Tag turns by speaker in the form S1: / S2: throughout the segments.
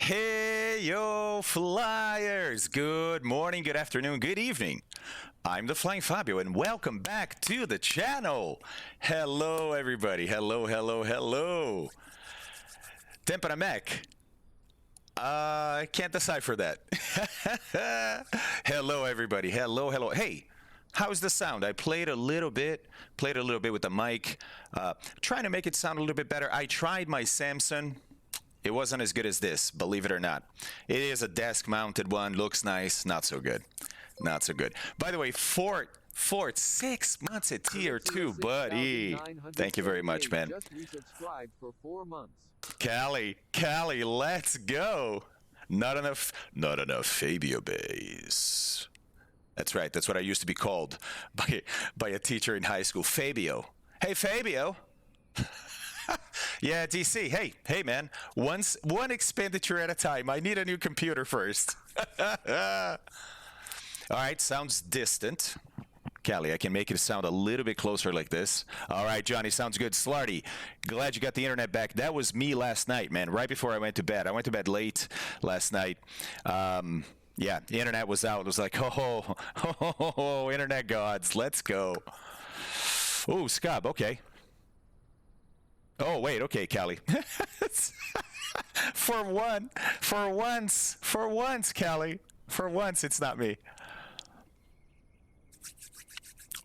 S1: Hey, yo, flyers! Good morning, good afternoon, good evening. I'm the Flying Fabio, and welcome back to the channel. Hello, everybody. Hello, hello, hello. Tempera Mac. I can't decipher that. Hello, everybody. Hello, hello. Hey, how's the sound? I played a little bit with the mic, trying to make it sound a little bit better. I tried my Samsung. It wasn't as good as this, believe it or not. It is a desk-mounted one, looks nice, not so good. Not so good. By the way, Fort, 6 months at tier 2, buddy. Thank you very much, man.
S2: Just resubscribed for 4 months.
S1: Callie, let's go. Not enough Fabio bays. That's right, that's what I used to be called by a teacher in high school, Fabio. Hey, Fabio. Yeah, DC. Hey, man. One expenditure at a time. I need a new computer first. All right, sounds distant. Callie, I can make it sound a little bit closer like this. All right, Johnny, sounds good. Slarty, glad you got the internet back. That was me last night, man, right before I went to bed. I went to bed late last night. Yeah, the internet was out. It was like, oh, internet gods, let's go. Oh, Scub, okay. Oh, wait, okay, Callie. For once, Callie. For once, it's not me.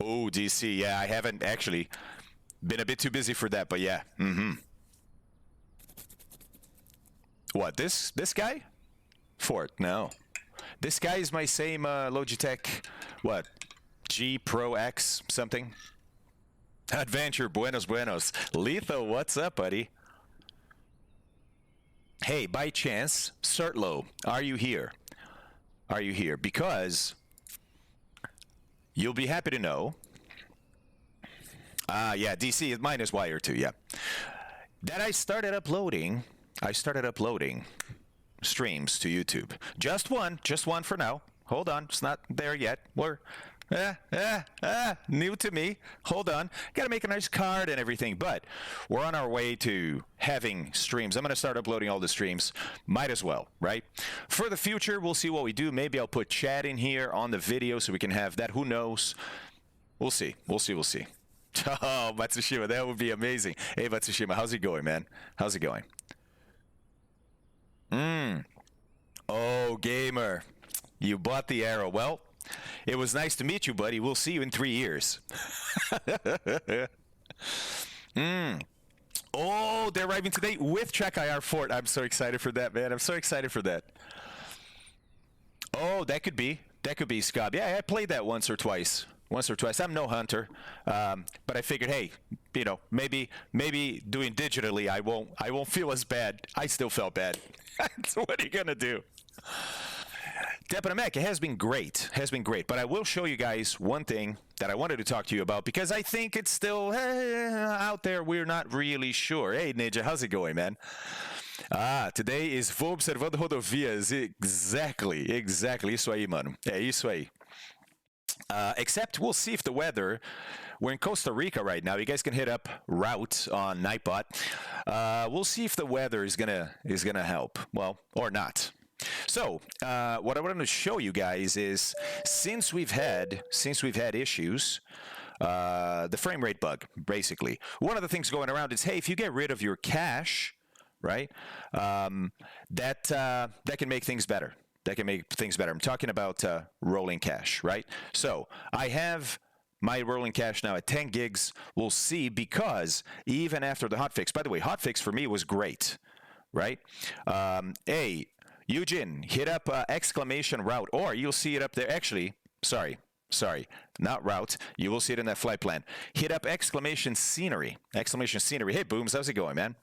S1: Oh, DC, yeah, I haven't actually been a bit too busy for that, but yeah. What, this guy? Fort, no. This guy is my same Logitech, what, G Pro X something? Adventure, buenos. Letho, what's up, buddy? Hey, by chance, Certlo, are you here? Are you here? Because you'll be happy to know. Yeah, DC, mine is wired too, yeah. That I started uploading streams to YouTube. Just one for now. Hold on, it's not there yet. We're new to me. Hold on. Got to make a nice card and everything, but we're on our way to having streams. I'm going to start uploading all the streams. Might as well, right? For the future, we'll see what we do. Maybe I'll put chat in here on the video so we can have that. Who knows? We'll see. We'll see. Oh, Matsushima, that would be amazing. Hey, Matsushima, how's it going, man? How's it going? Oh, gamer. You bought the arrow. Well, it was nice to meet you, buddy. We'll see you in 3 years. Oh, they're arriving today with Track IR Fort. I'm so excited for that, man. I'm so excited for that. Oh, that could be. Scott. Yeah, I played that once or twice. I'm no hunter, but I figured, hey, you know, maybe doing digitally, I won't feel as bad. I still felt bad. So what are you gonna do? Tempera Mac, it has been great, but I will show you guys one thing that I wanted to talk to you about because I think it's still out there. We're not really sure. Hey, Ninja, how's it going, man? Today is Vou Observando Rodovias. Exactly. Isso aí, mano. É isso aí. Except we'll see if the weather. We're in Costa Rica right now. You guys can hit up Route on Nightbot. We'll see if the weather is gonna help. Well, or not. So, what I wanted to show you guys is since we've had issues, the frame rate bug, basically. One of the things going around is, hey, if you get rid of your cache, right, that can make things better. I'm talking about rolling cache, right? So I have my rolling cache now at 10 gigs. We'll see, because even after the hotfix, by the way, hotfix for me was great, right? Hey, Eugene, hit up exclamation route, or you'll see it up there. Actually, sorry, not route. You will see it in that flight plan. Hit up exclamation scenery. Hey, Booms, how's it going, man?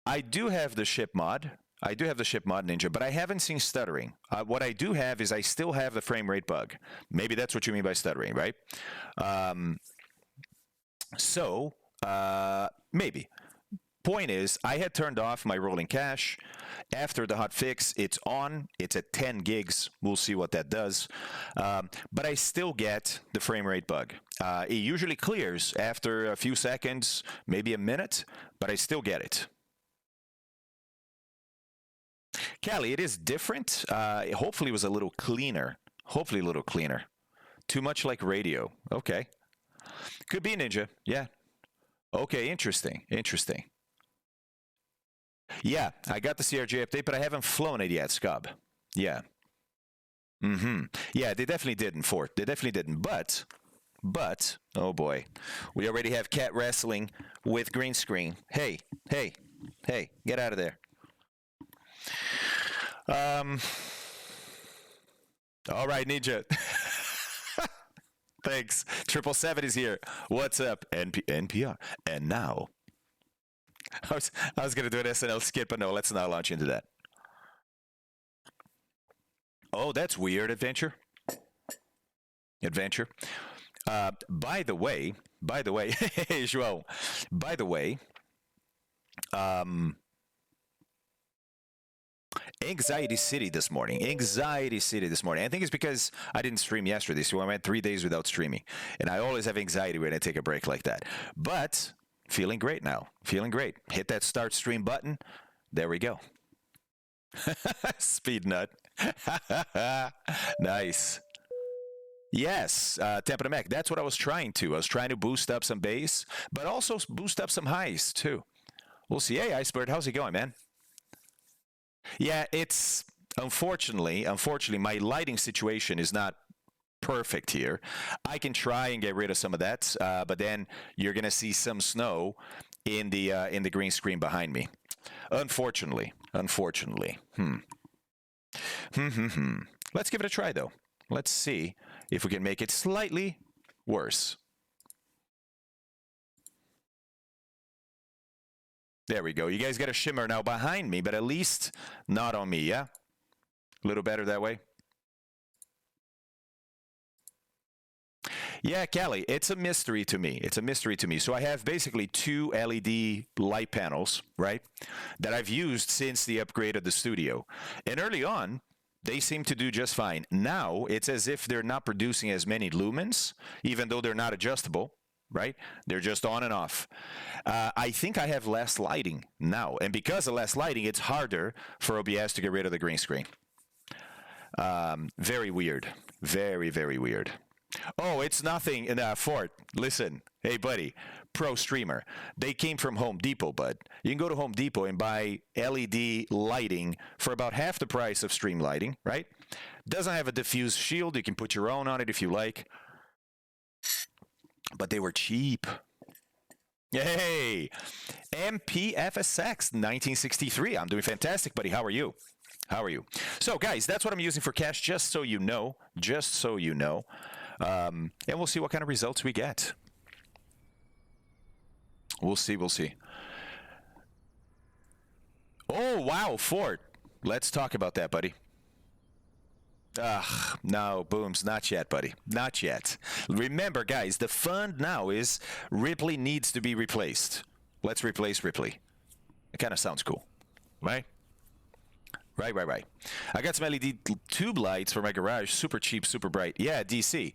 S1: I do have the ship mod. Ninja, but I haven't seen stuttering. What I do have is I still have the frame rate bug. Maybe that's what you mean by stuttering, right? Maybe. Point is, I had turned off my rolling cache. After the hot fix, it's on. It's at 10 gigs. We'll see what that does. But I still get the frame rate bug. It usually clears after a few seconds, maybe a minute, but I still get it. Callie, it is different. Hopefully it was a little cleaner. Hopefully a little cleaner. Too much like radio. Okay. Could be Ninja. Yeah. Okay, interesting. Interesting. Yeah, I got the CRJ update, but I haven't flown it yet, Scub. Yeah. Mm-hmm. Yeah, they definitely didn't, Fort. They definitely didn't. But, oh boy. We already have cat wrestling with green screen. Hey, hey, hey, get out of there. All right, Ninja. Thanks. 777 is here. What's up? NPR. And now, I was going to do an SNL skit, but no, let's not launch into that. Oh, that's weird, Adventure. Adventure. By the way, hey, João. By the way, Anxiety City this morning. Anxiety City this morning. I think it's because I didn't stream yesterday, so I went 3 days without streaming. And I always have anxiety when I take a break like that. But feeling great now. Feeling great. Hit that start stream button. There we go. Speed nut. Nice. Yes, Tampa Mac. That's what I was trying to. I was trying to boost up some base, but also boost up some highs too. We'll see. Hey, Icebird, how's it going, man? Yeah, it's unfortunately, my lighting situation is not perfect here. I can try and get rid of some of that, but then you're gonna see some snow in the green screen behind me. Unfortunately. Let's give it a try though. Let's see if we can make it slightly worse. There we go. You guys got a shimmer now behind me, but at least not on me, yeah? A little better that way? Yeah, Callie, it's a mystery to me. It's a mystery to me. So I have basically 2 LED light panels, right, that I've used since the upgrade of the studio. And early on, they seem to do just fine. Now, it's as if they're not producing as many lumens, even though they're not adjustable, right? They're just on and off. I think I have less lighting now. And because of less lighting, it's harder for OBS to get rid of the green screen. Very weird. Very, very weird. Oh, it's nothing. Fort, listen. Hey, buddy. Pro streamer. They came from Home Depot, bud. You can go to Home Depot and buy LED lighting for about half the price of stream lighting, right? Doesn't have a diffuse shield. You can put your own on it if you like. But they were cheap. Hey, MPFSX 1963. I'm doing fantastic, buddy. How are you? How are you? So, guys, that's what I'm using for cash, just so you know. Just so you know. And we'll see what kind of results we get. We'll see. We'll see. Oh, wow, Fort. Let's talk about that, buddy. No, Booms, not yet, buddy. Not yet. Remember, guys, the fund now is Ripley needs to be replaced. Let's replace Ripley. It kind of sounds cool, right? Right. I got some LED tube lights for my garage. Super cheap, super bright. Yeah, DC.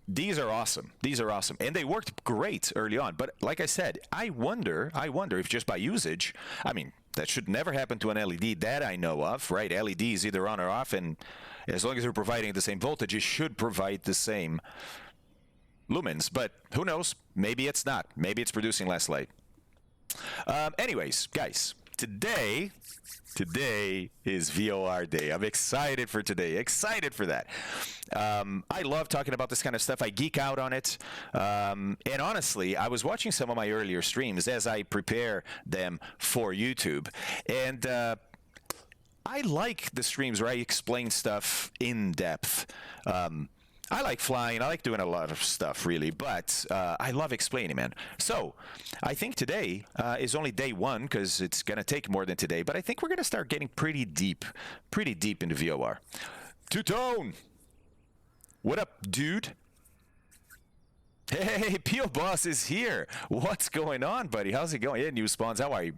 S1: These are awesome. These are awesome. And they worked great early on. But like I said, I wonder if just by usage, I mean, that should never happen to an LED that I know of, right? LEDs either on or off, and as long as they're providing the same voltage, it should provide the same lumens. But who knows? Maybe it's not. Maybe it's producing less light. Anyways, guys, today is VOR day. I'm excited for today. Excited for that. I love talking about this kind of stuff. I geek out on it. And honestly, I was watching some of my earlier streams as I prepare them for YouTube. And I like the streams where I explain stuff in depth. I like flying. I like doing a lot of stuff, really. But I love explaining, man. So I think today is only day 1 because it's going to take more than today. But I think we're going to start getting pretty deep into VOR. Two-Tone! What up, dude? Hey, P.O. Boss is here. What's going on, buddy? How's it going? Yeah, new spawns. How are you?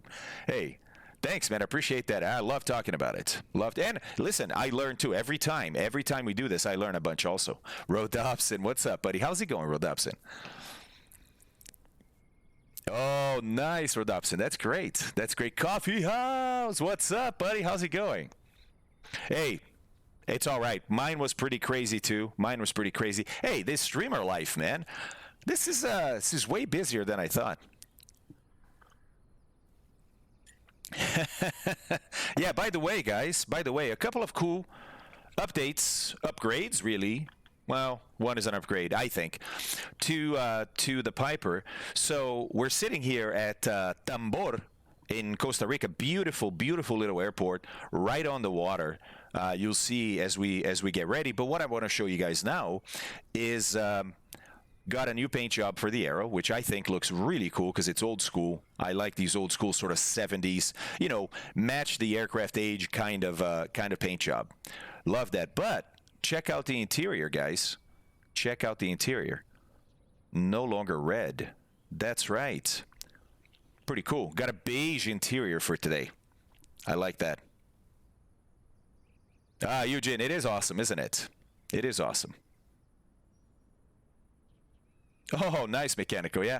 S1: Hey. Thanks, man. I appreciate that. I love talking about it. Loved. And listen, I learn too. Every time we do this, I learn a bunch also. Rodobson, what's up, buddy? How's it going, Rodobson? Oh, nice, Rodopson. That's great. That's great. Coffee House. What's up, buddy? How's it going? Hey, it's all right. Mine was pretty crazy too. Mine was pretty crazy. Hey, this streamer life, man. This is way busier than I thought. Yeah, by the way, guys, by the way, a couple of cool updates, upgrades, really. Well, one is an upgrade, I think, to the Piper. So we're sitting here at Tambor in Costa Rica. Beautiful, beautiful little airport, right on the water. You'll see as we get ready. But what I want to show you guys now is got a new paint job for the Arrow, which I think looks really cool because it's old school. I like these old school sort of 70s, match the aircraft age kind of paint job. Love that. But check out the interior, guys. Check out the interior. No longer red. That's right. Pretty cool. Got a beige interior for today. I like that. Eugene, it is awesome, isn't it? It is awesome. Oh, nice, Mechanical, yeah.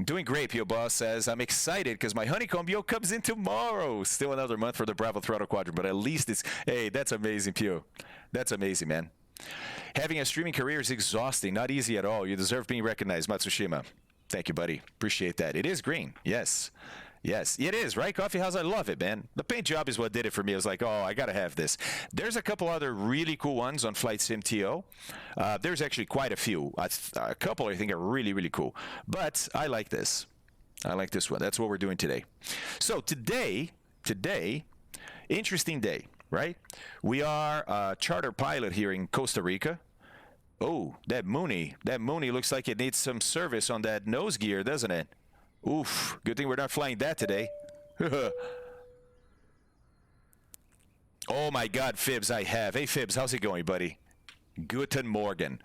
S1: Doing great, Pio Boss says. I'm excited because my honeycomb yo comes in tomorrow. Still another month for the Bravo Throttle Quadrant, but at least it's... Hey, that's amazing, Pio. That's amazing, man. Having a streaming career is exhausting, not easy at all. You deserve being recognized, Matsushima. Thank you, buddy. Appreciate that. It is green, yes. Yes, it is, right? Coffee House, I love it, man. The paint job is what did it for me. I was like, oh, I got to have this. There's a couple other really cool ones on Flight Sim TO. There's actually quite a few. A couple I think are really, really cool. But I like this. I like this one. That's what we're doing today. So today, interesting day, right? We are a charter pilot here in Costa Rica. Oh, that Mooney looks like it needs some service on that nose gear, doesn't it? Oof, good thing we're not flying that today. Oh my God, Fibs, I have. Hey, Fibs, how's it going, buddy? Guten Morgen.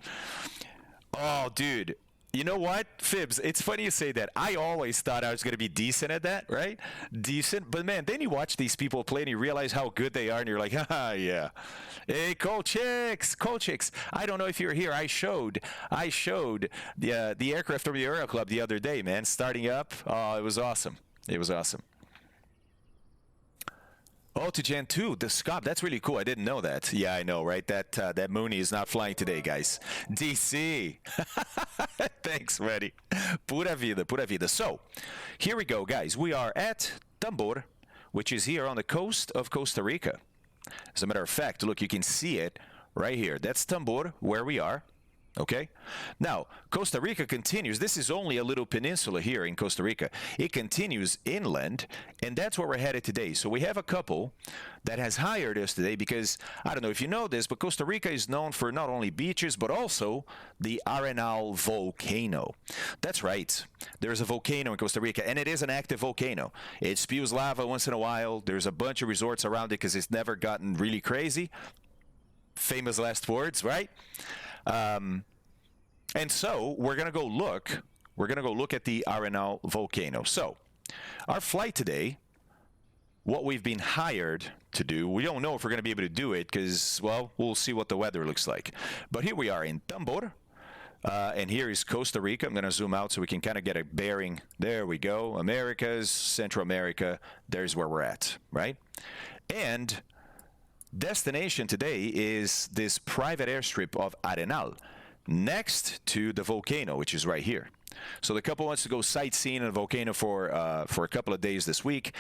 S1: Oh, dude. You know what, Fibs? It's funny you say that. I always thought I was going to be decent at that, right? Decent. But, man, then you watch these people play and you realize how good they are, and you're like, haha, yeah. Hey, Colchicks. I don't know if you're here. I showed the aircraft from the Aero Club the other day, man, starting up. Oh, it was awesome. It was awesome. Oh, to Gen 2, the SCOP. That's really cool. I didn't know that. Yeah, I know, right? That Mooney is not flying today, guys. DC. Thanks, Reddy. Pura vida, pura vida. So, here we go, guys. We are at Tambor, which is here on the coast of Costa Rica. As a matter of fact, look, you can see it right here. That's Tambor, where we are. Okay? Now, Costa Rica continues. This is only a little peninsula here in Costa Rica. It continues inland, and that's where we're headed today. So we have a couple that has hired us today because, I don't know if you know this, but Costa Rica is known for not only beaches, but also the Arenal volcano. That's right. There's a volcano in Costa Rica, and it is an active volcano. It spews lava once in a while. There's a bunch of resorts around it because it's never gotten really crazy. Famous last words, right? And so we're going to go look. We're going to go look at the Arenal volcano. So our flight today, what we've been hired to do, we don't know if we're going to be able to do it because, well, we'll see what the weather looks like. But here we are in Tambor, and here is Costa Rica. I'm going to zoom out so we can kind of get a bearing. There we go. Americas, Central America. There's where we're at, right? And destination today is this private airstrip of Arenal, next to the volcano, which is right here. So the couple wants to go sightseeing in the volcano for a couple of days this week.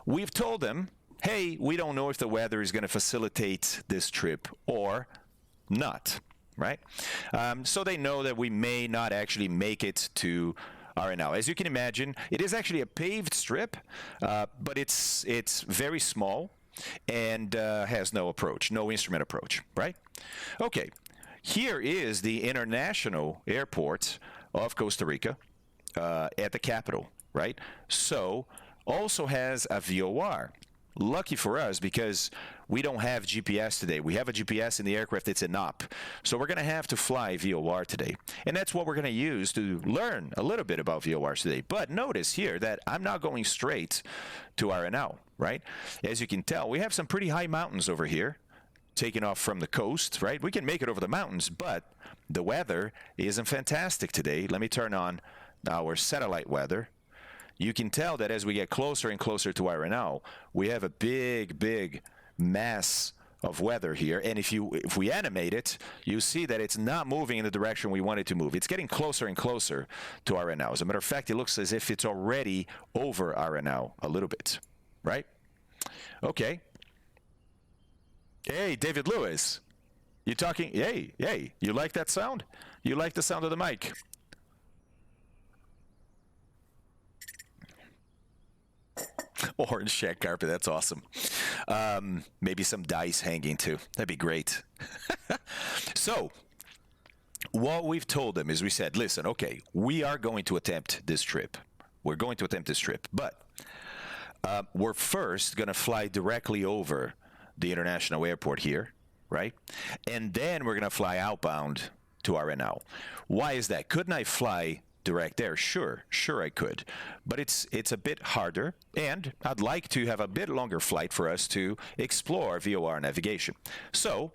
S1: We've told them, hey, we don't know if the weather is going to facilitate this trip or not, right? So they know that we may not actually make it to Arenal. As you can imagine, it is actually a paved strip, but it's very small and has no approach, no instrument approach, right? Okay. Here is the international airport of Costa Rica at the capital, right? So also has a VOR. Lucky for us because we don't have GPS today. We have a GPS in the aircraft. It's an op. So we're going to have to fly VOR today. And that's what we're going to use to learn a little bit about VORs today. But notice here that I'm not going straight to Arenal, right? As you can tell, we have some pretty high mountains over here, taking off from the coast, right? We can make it over the mountains, but the weather isn't fantastic today. Let me turn on our satellite weather. you can tell that as we get closer and closer to RNL, we have a big mass of weather here. And if we animate it, you see that it's not moving in the direction we want it to move. It's getting closer and closer to RNL. As a matter of fact, it looks as if it's already over RNL a little bit, right? Okay. Hey, David Lewis. You talking? Hey, you like that sound? You like the sound of the mic? Orange shag carpet, that's awesome. Maybe some dice hanging too. That'd be great. So, what we've told them is we said, listen, okay, we are going to attempt this trip. We're going to attempt this trip, but we're first going to fly directly over the international airport here, right? And then we're going to fly outbound to RNL. Why is that? Couldn't I fly direct there? Sure I could, but it's a bit harder, and I'd like to have a bit longer flight for us to explore VOR navigation. So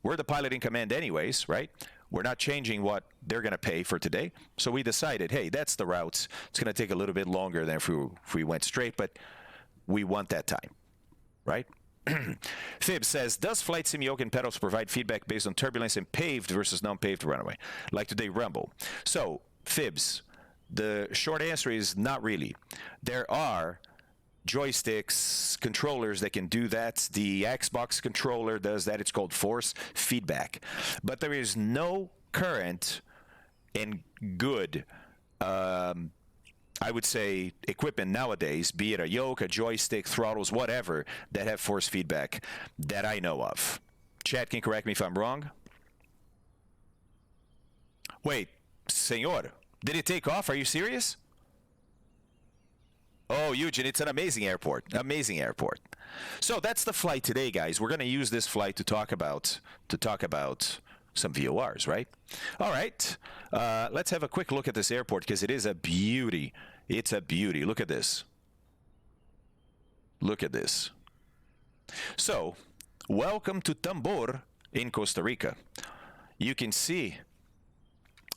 S1: we're the pilot in command anyways, right? We're not changing what they're going to pay for today, so we decided, hey, that's the routes. It's going to take a little bit longer than if we went straight, but we want that time, right? Fib says, does flight sim yoke and pedals provide feedback based on turbulence in paved versus non-paved runway, like today Rumble? So Fibs, the short answer is not really. There are joysticks, controllers that can do that. The Xbox controller does that. It's called force feedback. But there is no current and good, I would say, equipment nowadays, be it a yoke, a joystick, throttles, whatever, that have force feedback that I know of. Chat can correct me if I'm wrong. Wait. Senor, did it take off? Are you serious? Oh, Eugene, it's an amazing airport. Amazing airport. So that's the flight today, guys. We're going to use this flight to talk about some VORs, right? All right. Let's have a quick look at this airport because it is a beauty. It's a beauty. Look at this. Look at this. So, welcome to Tambor in Costa Rica. You can see.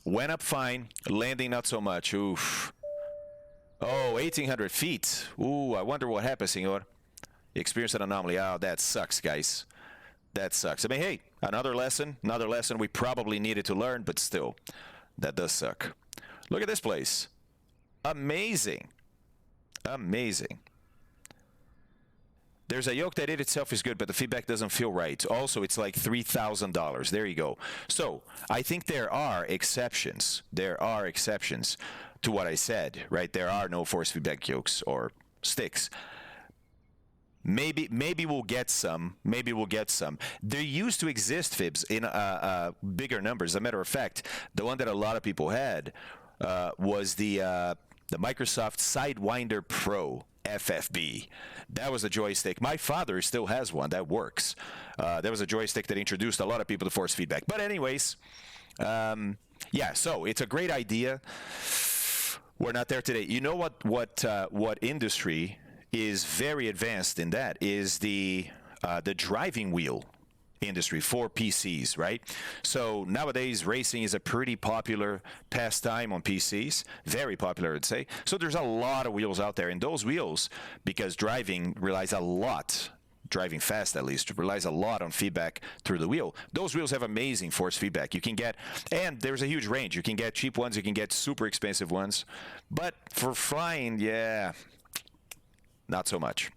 S1: Went up fine, landing not so much. Oof. Oh, 1,800 feet. Ooh, I wonder what happened, senor. Experienced an anomaly. Oh, that sucks, guys. That sucks. I mean, hey, another lesson we probably needed to learn, but still, that does suck. Look at this place. Amazing. Amazing. There's a yoke that it itself is good, but the feedback doesn't feel right. Also, it's like $3,000. There you go. So I think there are exceptions. There are exceptions to what I said, right? There are no force feedback yokes or sticks. Maybe we'll get some. Maybe we'll get some. There used to exist fibs in bigger numbers. As a matter of fact, the one that a lot of people had was the Microsoft Sidewinder Pro FFB. That was a joystick. My father still has one that works. That was a joystick that introduced a lot of people to force feedback. But anyways, yeah. So it's a great idea. We're not there today. You know what industry is very advanced in that is the driving wheel industry for PCs, right? So nowadays, racing is a pretty popular pastime on PCs, very popular, I'd say. So there's a lot of wheels out there, and those wheels, because driving relies a lot, driving fast at least, relies a lot on feedback through the wheel. Those wheels have amazing force feedback. You can get, and there's a huge range. You can get cheap ones, you can get super expensive ones, but for flying, yeah, not so much.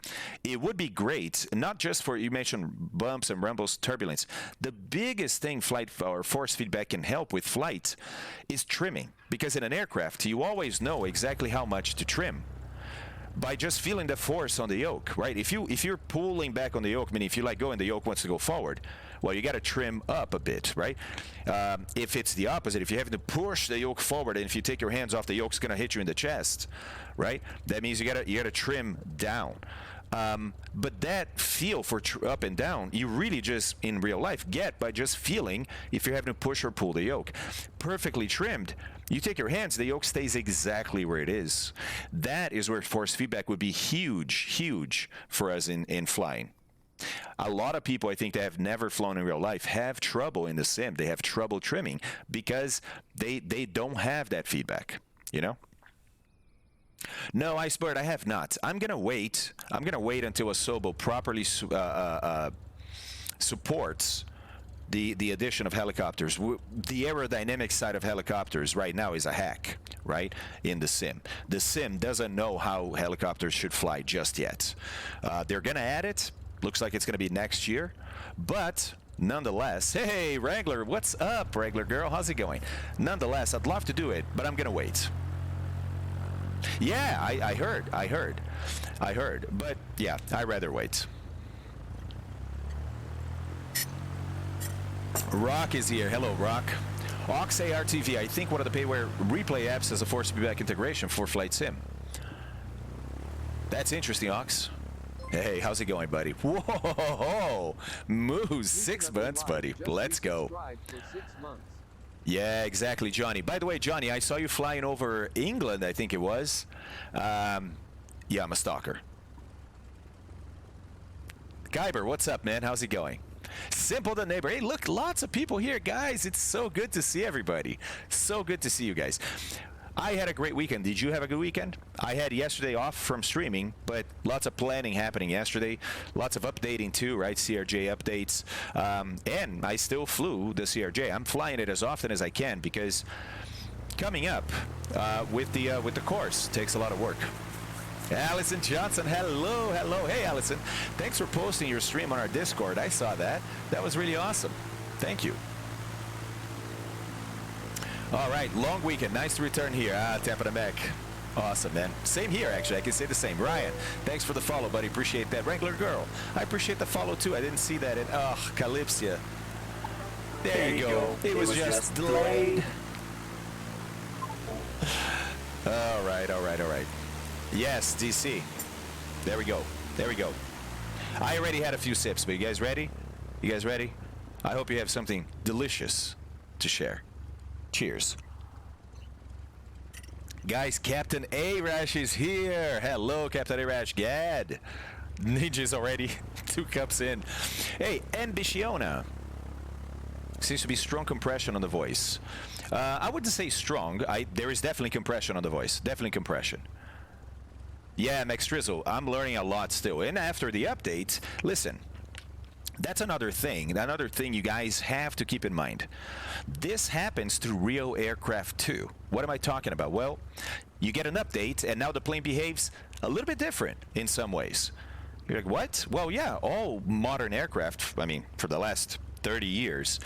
S1: It would be great, not just for, you mentioned bumps and rumbles, turbulence. The biggest thing flight or force feedback can help with flight is trimming. Because in an aircraft, you always know exactly how much to trim by just feeling the force on the yoke, right? If you're pulling back on the yoke, meaning if you let go and the yoke wants to go forward, well, you got to trim up a bit, right? If it's the opposite, if you're having to push the yoke forward, and if you take your hands off, the yoke's going to hit you in the chest, right? That means you got to trim down. But that feel for up and down, you really just in real life get by just feeling if you're having to push or pull the yoke. Perfectly trimmed, you take your hands, the yoke stays exactly where it is. That is where force feedback would be huge for us in flying. A lot of people, I think, that have never flown in real life have trouble in the sim. They have trouble trimming because they don't have that feedback, you know? No, Icebird, I have not. I'm gonna wait. I'm gonna wait until Asobo properly supports the addition of helicopters. The aerodynamic side of helicopters right now is a hack, right? In the sim, the sim doesn't know how helicopters should fly just yet. They're gonna add it. Looks like it's gonna be next year, but nonetheless, hey Wrangler, what's up, Wrangler girl? How's it going? Nonetheless, I'd love to do it, but I'm gonna wait. Yeah, I heard. But yeah, I'd rather wait. Rock is here. Hello, Rock. Ox ARTV, I think one of the payware replay apps has a force feedback integration for Flight Sim. That's interesting, Ox. Hey, how's it going, buddy? Whoa, Moose, 6 months, buddy. Let's go. Yeah, exactly, Johnny. By the way, Johnny, I saw you flying over England, I think it was. Yeah, I'm a stalker. Kyber, what's up, man? How's it going? Simple the neighbor. Hey, look, lots of people here, guys. It's so good to see everybody. So good to see you guys. I had a great weekend. Did you have a good weekend? I had yesterday off from streaming, but lots of planning happening yesterday. Lots of updating too, right? CRJ updates. And I still flew the CRJ. I'm flying it as often as I can because coming up with the course takes a lot of work. Allison Johnson, hello. Hey, Allison. Thanks for posting your stream on our Discord. I saw that. That was really awesome. Thank you. All right, long weekend. Nice to return here. Tampa Mech. Awesome, man. Same here, actually. I can say the same. Ryan, thanks for the follow, buddy. Appreciate that. Wrangler Girl, I appreciate the follow, too. I didn't see that. Calypsia. There you go. It was just delayed. All right. Yes, DC. There we go. I already had a few sips, but you guys ready? I hope you have something delicious to share. Cheers. Guys, Captain A-Rash is here. Hello, Captain A-Rash. Gad. Ninja's already 2 cups in. Hey, Ambitiona. Seems to be strong compression on the voice. I wouldn't say strong. There is definitely compression on the voice. Definitely compression. Yeah, Max Drizzle. I'm learning a lot still. And after the update, listen. That's another thing you guys have to keep in mind. This happens to real aircraft too. What am I talking about? Well, you get an update and now the plane behaves a little bit different in some ways. You're like, what? Well, yeah, all modern aircraft, I mean, for the last 30 years,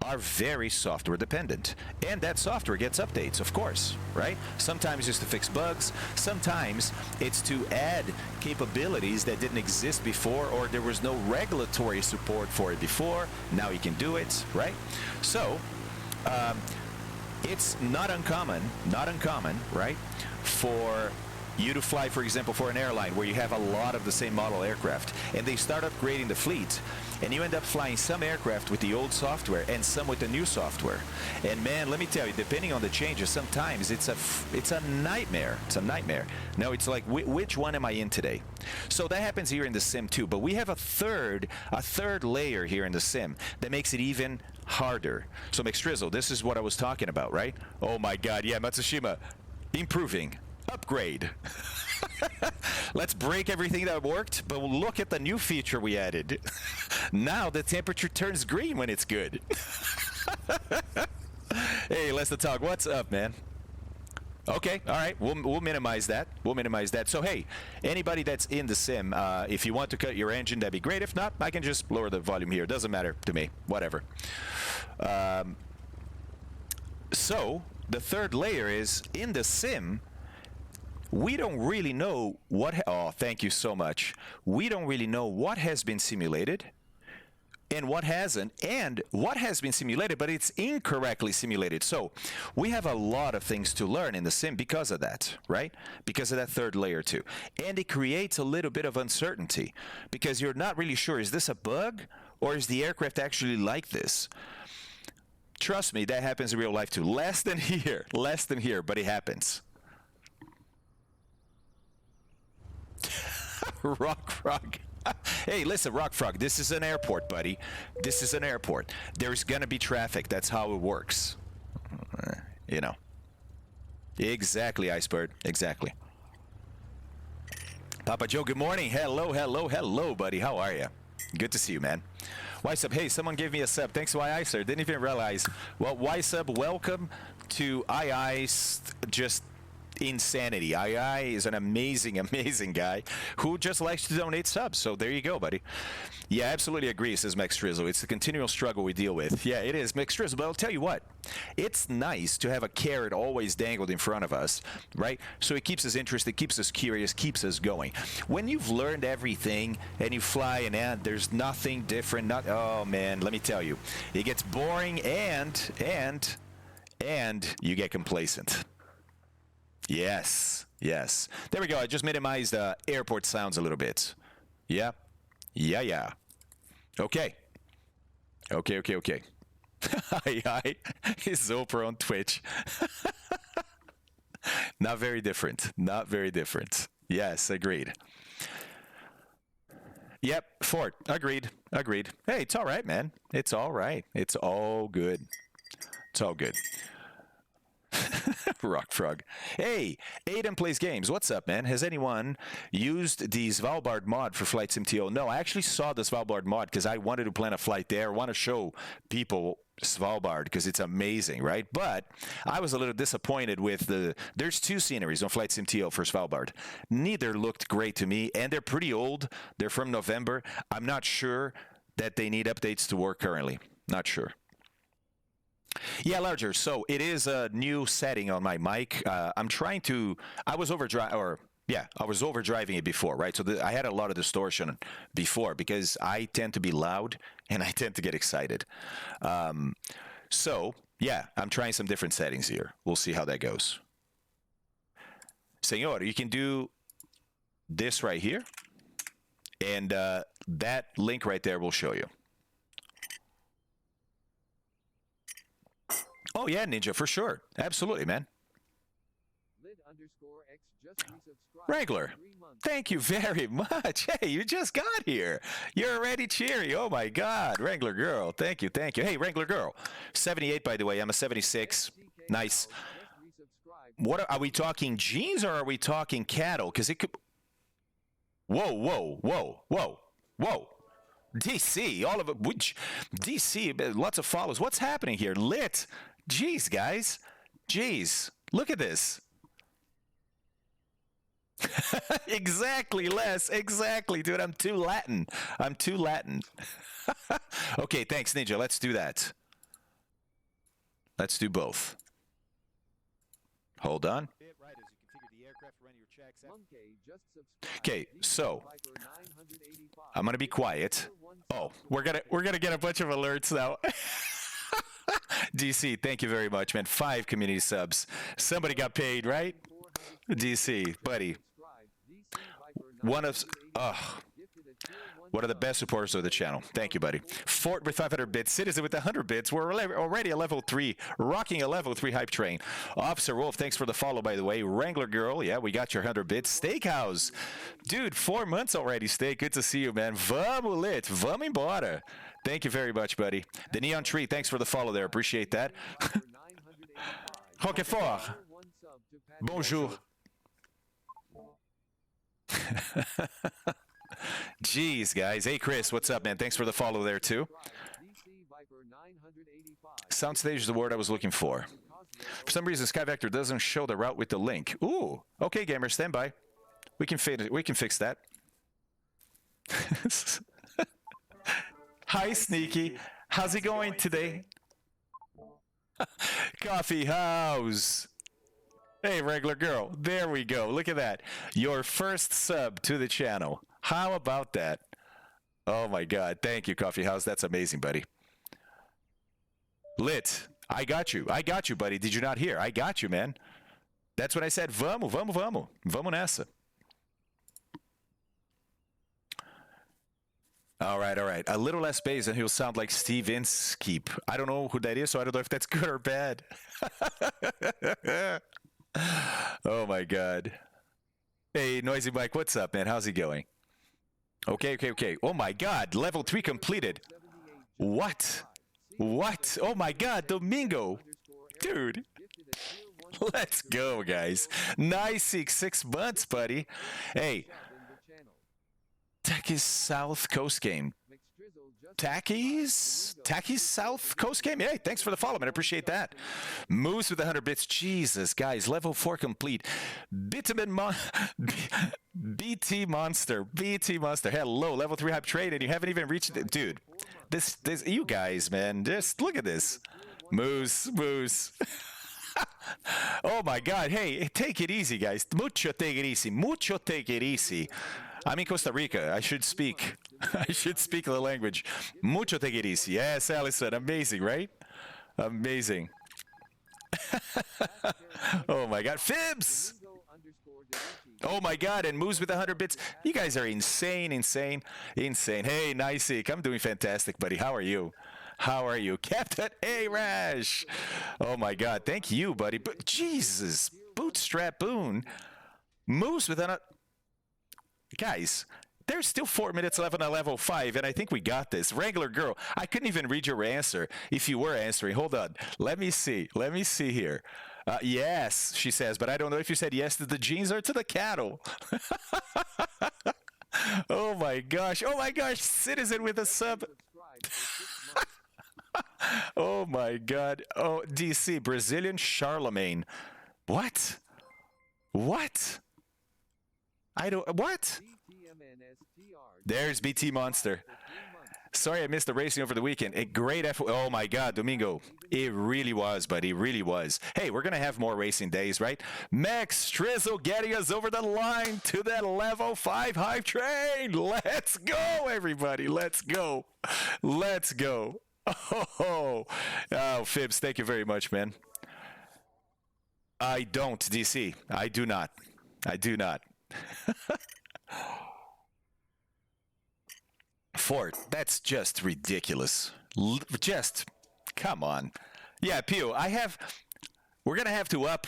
S1: are very software dependent. And that software gets updates, of course, right? Sometimes it's to fix bugs. Sometimes it's to add capabilities that didn't exist before, or there was no regulatory support for it before. Now you can do it, right? So, it's not uncommon, right, for you to fly, for example, for an airline where you have a lot of the same model aircraft, and they start upgrading the fleet, and you end up flying some aircraft with the old software and some with the new software. And man, let me tell you, depending on the changes, sometimes it's a nightmare. It's a nightmare. No, it's like, which one am I in today? So that happens here in the sim too. But we have a third layer here in the sim that makes it even harder. So McStrizzle, this is what I was talking about, right? Oh my God, yeah, Matsushima, improving. Upgrade. Let's break everything that worked, but look at the new feature we added. Now the temperature turns green when it's good. Hey, let's talk. What's up, man? Okay, all right. We'll minimize that. So hey, anybody that's in the sim, if you want to cut your engine, that'd be great. If not, I can just lower the volume here. Doesn't matter to me. Whatever. So the third layer is in the sim. We don't really know what... Oh, thank you so much. We don't really know what has been simulated and what hasn't, and what has been simulated, but it's incorrectly simulated. So we have a lot of things to learn in the sim because of that, right? Because of that third layer too. And it creates a little bit of uncertainty because you're not really sure, is this a bug or is the aircraft actually like this? Trust me, that happens in real life too. Less than here, but it happens. Rock Frog. Hey, listen, Rock Frog, this is an airport, buddy. This is an airport. There's going to be traffic. That's how it works. You know. Exactly, Icebird. Exactly. Papa Joe, good morning. Hello, hello, hello, buddy. How are you? Good to see you, man. Y-Sub, hey, someone gave me a sub. Thanks, YI, sir. Didn't even realize. Well, Y-Sub, welcome to II's just insanity. II is an amazing, amazing guy who just likes to donate subs. So there you go, buddy. Yeah, absolutely agree, says Max Trizzle. It's the continual struggle we deal with. Yeah, it is, Max Trizzle. But I'll tell you what, it's nice to have a carrot always dangled in front of us, right? So it keeps us interested, keeps us curious, keeps us going. When you've learned everything and you fly and there's nothing different, oh man, let me tell you, it gets boring and you get complacent. Yes, yes. There we go. I just minimized airport sounds a little bit. Yeah, yeah. Okay. Hi. Is Zopra on Twitch. Not very different. Not very different. Yes, agreed. Yep, Fort. Agreed. Hey, it's all right, man. It's all right. It's all good. It's all good. Rock Frog. Hey, Aiden plays games. What's up, man? Has anyone used the Svalbard mod for Flight SimTO? No, I actually saw the Svalbard mod because I wanted to plan a flight there. I want to show people Svalbard because it's amazing, right? But I was a little disappointed with there's two sceneries on Flight SimTO for Svalbard. Neither looked great to me, and they're pretty old. They're from November. I'm not sure that they need updates to work currently. Not sure. Yeah, larger. So it is a new setting on my mic. I'm trying to. I was overdriving it before, right? So I had a lot of distortion before because I tend to be loud and I tend to get excited. So yeah, I'm trying some different settings here. We'll see how that goes. Senor, you can do this right here, and that link right there will show you. Oh, yeah, Ninja, for sure. Absolutely, man. Wrangler, thank you very much. Hey, you just got here. You're already cheery. Oh, my God. Wrangler Girl, thank you. Hey, Wrangler Girl, 78, by the way. I'm a 76. Nice. What are we talking jeans or are we talking cattle? Because it could... Whoa. DC, all of it. DC, lots of follows. What's happening here? Lit. Jeez, guys. Jeez. Look at this. Exactly, Les. Exactly, dude. I'm too Latin. Okay, thanks, Ninja. Let's do that. Let's do both. Hold on. Okay, so I'm gonna be quiet. Oh, we're gonna get a bunch of alerts now. DC, thank you very much, man. 5 community subs. Somebody got paid, right? DC, buddy. One of the best supporters of the channel. Thank you, buddy. Fort with 500 bits. Citizen with 100 bits. We're already a level 3. Rocking a level 3 hype train. Officer Wolf, thanks for the follow, by the way. Wrangler Girl, yeah, we got your 100 bits. Steakhouse. Dude, 4 months already, Steak. Good to see you, man. Vamos lit. Vamos embora. Thank you very much, buddy. The Neon Tree, thanks for the follow there. Appreciate that. Roquefort. Bonjour. Jeez, guys. Hey, Chris, what's up, man? Thanks for the follow there, too. Soundstage is the word I was looking for. For some reason, SkyVector doesn't show the route with the link. Ooh. Okay, gamer, stand by. We can fix that. Hi, Sneaky. How's it going today? Coffee House. Hey, Regular Girl. There we go. Look at that. Your first sub to the channel. How about that? Oh, my God. Thank you, Coffee House. That's amazing, buddy. Lit. I got you, buddy. Did you not hear? I got you, man. That's what I said. Vamos. Vamos nessa. All right. A little less bass and he'll sound like Steve Inskeep. I don't know who that is, so I don't know if that's good or bad. Oh, my God. Hey, Noisy Mike, what's up, man? How's it going? Okay. Oh, my God. Level 3 completed. What? Oh, my God. Domingo. Dude. Let's go, guys. Nice 6 months, buddy. Hey, Tacky's South Coast game. Tacky's South Coast game. Hey, thanks for the follow, man. I appreciate that. Moves with 100 bits. Jesus, guys. Level 4 complete. BT Monster. BT Monster. Hello, level 3 hype trade, and you haven't even reached it. Dude, this, you guys, man. Just look at this. Moose. Oh, my God. Hey, take it easy, guys. Mucho take it easy. Mucho take it easy. I'm in Costa Rica. I should speak. I should speak the language. Mucho take it easy. Yes, Allison. Amazing, right? Amazing. Oh my God, Fibs! Oh my God, and moves with 100 bits. You guys are insane. Hey, Nicey, I'm doing fantastic, buddy. How are you? Captain A-Rash. Oh my God, thank you, buddy. But Jesus, Bootstrap Boone. Moves with a... Guys, there's still 4 minutes left on a level 5, and I think we got this. Wrangler Girl, I couldn't even read your answer if you were answering. Hold on. Let me see here. Yes, she says, but I don't know if you said yes to the jeans or to the cattle. Oh my gosh. Citizen with a sub. Oh my God. Oh, DC, Brazilian Charlemagne. What? What? There's BT Monster. Sorry I missed the racing over the weekend. A great effort. Oh my God, Domingo. It really was, buddy. It really was. Hey, we're going to have more racing days, right? Max Strizzle getting us over the line to that level 5 hype train. Let's go, everybody. Let's go. Oh, Fibs, thank you very much, man. I don't, DC. I do not. Fort, that's just ridiculous. Come on. Yeah, Pew, we're gonna have to up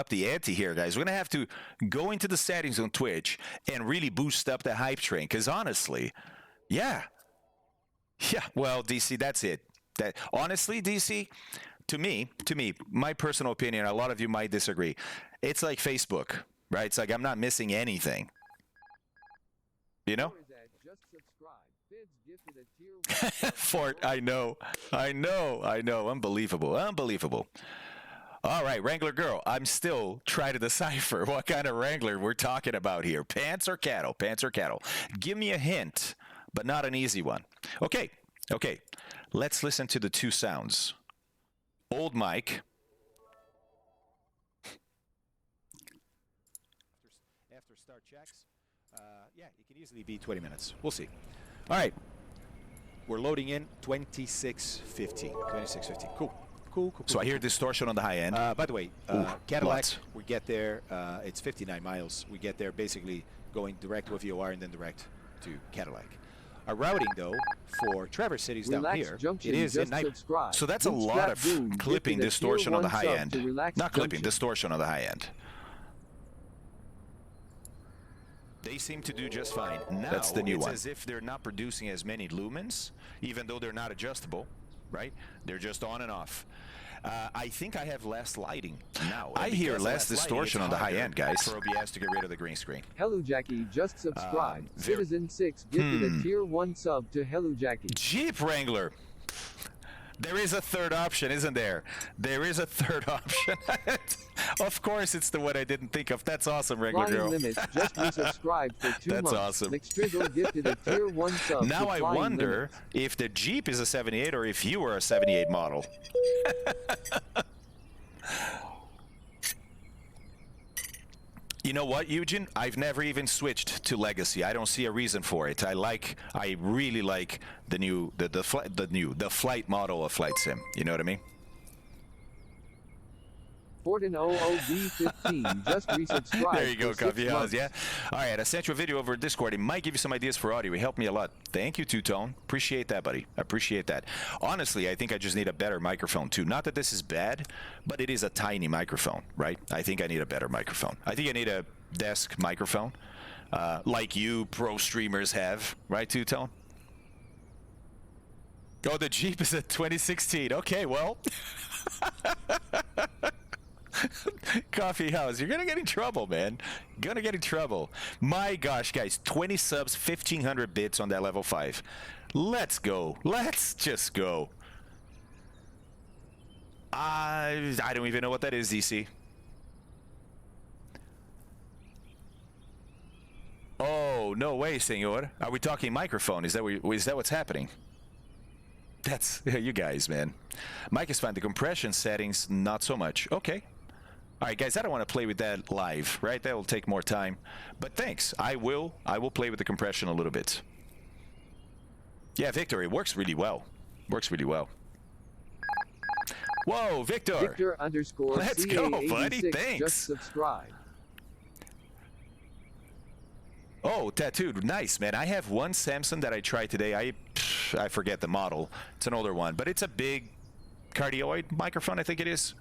S1: the ante here, guys. We're gonna have to go into the settings on Twitch and really boost up the hype train. Because honestly, yeah. Well, DC, that's it. Honestly, DC, to me, my personal opinion, a lot of you might disagree. It's like Facebook, right? It's like I'm not missing anything. You know? Fort, I know. Unbelievable. All right, Wrangler Girl, I'm still trying to decipher what kind of Wrangler we're talking about here. Pants or cattle? Give me a hint, but not an easy one. Okay. Let's listen to the two sounds. Old Mike. After start checks, yeah, it can easily be 20 minutes. We'll see. All right. We're loading in 26:15. Cool. So I hear distortion on the high end.
S3: By the way, Cadillac,
S1: lots.
S3: we get there, it's 59 miles. We get there basically going direct to a VOR and then direct to Cadillac. Our routing, though, for Traverse Cities down here, it is in night.
S1: So that's a lot of clipping distortion on the high end. Not clipping, distortion on the high end. They seem to do just fine. Now, that's the new one. It's as if they're not producing as many lumens, even though they're not adjustable, right? They're just on and off. I think I have less lighting now. I hear less distortion on the high end, guys. For OBS to get rid of the green screen.
S2: Hello Jackie just subscribed. Citizen 6 gifted a tier 1 sub to Hello Jackie.
S1: Jeep Wrangler. There is a third option, isn't there? There is a third option. Of course, it's the one I didn't think of. That's awesome, Wrangler Girl.
S2: Limit just resubscribed for 2 months.
S1: That's awesome.
S2: McStrizzle gifted a tier 1 sub.
S1: Now I wonder if the Jeep is a 78 or if you were a 78 model. You know what, Eugene? I've never even switched to Legacy. I don't see a reason for it. I really like the flight model of Flight Sim. You know what I mean?
S2: Fortin OOB15 just resubscribed.
S1: There you go, Coffee House. Yeah. All right, I sent you a video over Discord. It might give you some ideas for audio. It helped me a lot. Thank you, Two-Tone. Appreciate that, buddy. I appreciate that. Honestly, I think I just need a better microphone, too. Not that this is bad, but it is a tiny microphone, right? I think I need a better microphone. I think I need a desk microphone, like you pro streamers have, right, Two-Tone? Oh, the Jeep is a 2016. Okay, well. Coffee house. You're gonna get in trouble, man. Gonna get in trouble. My gosh, guys, 20 subs, 1,500 bits on that level 5. Let's go. Let's just go. I don't even know what that is, DC. Oh, no way, senor. Are we talking microphone? Is that what's happening? That's you guys, man. Mic is fine. The compression settings, not so much. Okay. All right, guys. I don't want to play with that live, right? That will take more time. But thanks. I will play with the compression a little bit. Yeah, Victor. It works really well. Works really well. Whoa, Victor.
S2: Victor _
S1: Let's go, buddy. Thanks.
S2: Just subscribe.
S1: Oh, tattooed. Nice, man. I have one Samsung that I tried today. I forget the model. It's an older one, but it's a big cardioid microphone, I think it is.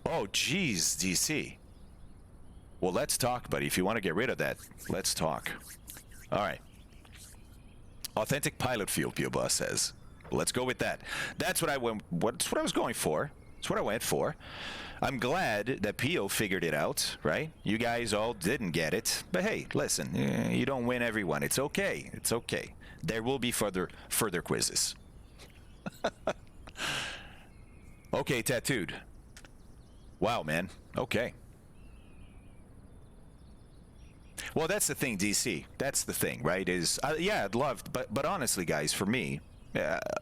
S1: Oh, geez, DC. Well, let's talk, buddy. If you want to get rid of that, let's talk. All right. Authentic pilot feel, Pio Boss says. Let's go with that. That's what I went. That's what I was going for. That's what I went for. I'm glad that Pio figured it out, right? You guys all didn't get it. But hey, listen, you don't win every one. It's okay. It's okay. There will be further quizzes. Okay, tattooed. Wow, man. Okay. Well, that's the thing, DC. That's the thing, right? Yeah, I'd love, but honestly, guys, for me,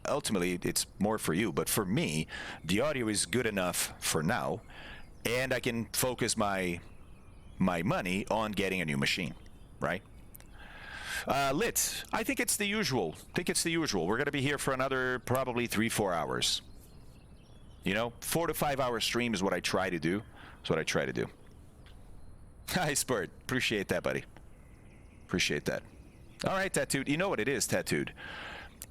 S1: ultimately, it's more for you. But for me, the audio is good enough for now, and I can focus my money on getting a new machine, right? Lit. I think it's the usual. We're going to be here for another probably 3-4 hours. You know, 4 to 5 hour stream is what I try to do. Hi, Spurt. Appreciate that, buddy. Appreciate that. All right, Tattooed. You know what it is, Tattooed.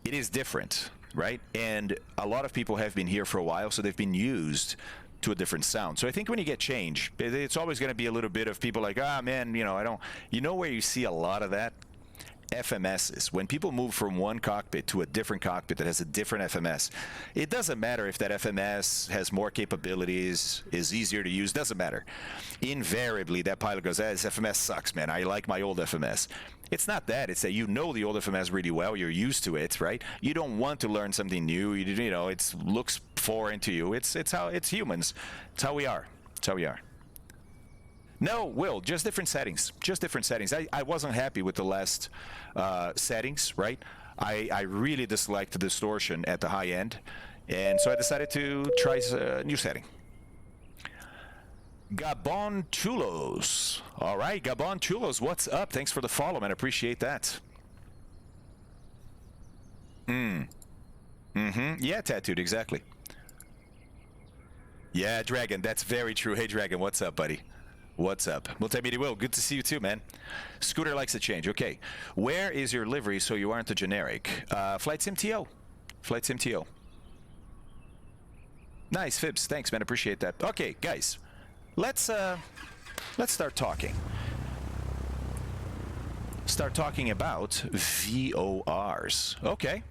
S1: It is different, right? And a lot of people have been here for a while, so they've been used to a different sound. So I think when you get change, it's always going to be a little bit of people like, man, I don't. You know where you see a lot of that? FMSs. When people move from one cockpit to a different cockpit that has a different FMS, it doesn't matter if that FMS has more capabilities, is easier to use, doesn't matter. Invariably, that pilot goes, this FMS sucks, man. I like my old FMS. It's not that. It's that you know the old FMS really well. You're used to it, right? You don't want to learn something new. You know, it looks foreign to you. It's humans. It's how we are. No, Will, just different settings. I wasn't happy with the last settings, right? I really disliked the distortion at the high end, and so I decided to try a new setting. Gabon Chulos. All right, Gabon Chulos, what's up? Thanks for the follow, man. I appreciate that. Yeah, Tattooed, exactly. Yeah, Dragon, that's very true. Hey, Dragon, what's up, buddy? What's up? Multimedia Will, good to see you too, man. Scooter likes a change. Okay. Where is your livery so you aren't a generic? Flight MTO. Nice, Fibs. Thanks, man. Appreciate that. Okay, guys. Let's start talking. Start talking about VORs. Okay.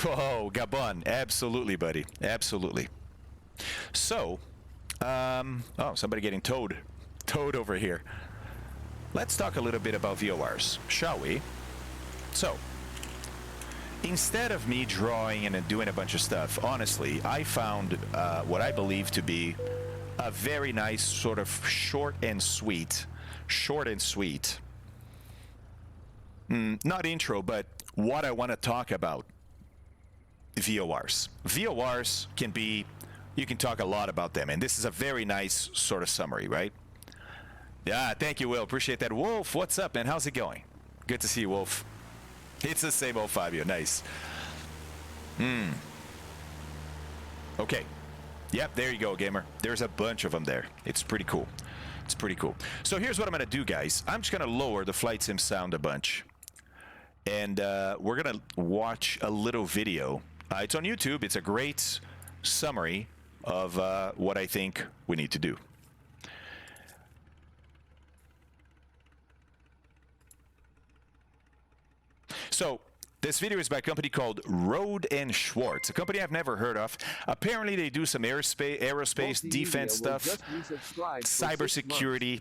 S1: Oh, Gabon. Absolutely, buddy. Absolutely. So, oh, somebody getting towed over here. Let's talk a little bit about VORs, shall we? So, instead of me drawing and doing a bunch of stuff, honestly, I found what I believe to be a very nice sort of short and sweet, not intro, but what I want to talk about VORs. VORs can be, you can talk a lot about them, and this is a very nice sort of summary, right? Yeah, thank you, Will. Appreciate that. Wolf, what's up, man? How's it going? Good to see you, Wolf. It's the same old Fabio. Nice. Okay. Yep, there you go, gamer. There's a bunch of them there. It's pretty cool. So here's what I'm going to do, guys. I'm just going to lower the flight sim sound a bunch, and we're going to watch a little video. It's on YouTube. It's a great summary of what I think we need to do. So This video is by a company called Road and Schwartz, a company I've never heard of. Apparently, they do some aerospace defense stuff, cybersecurity.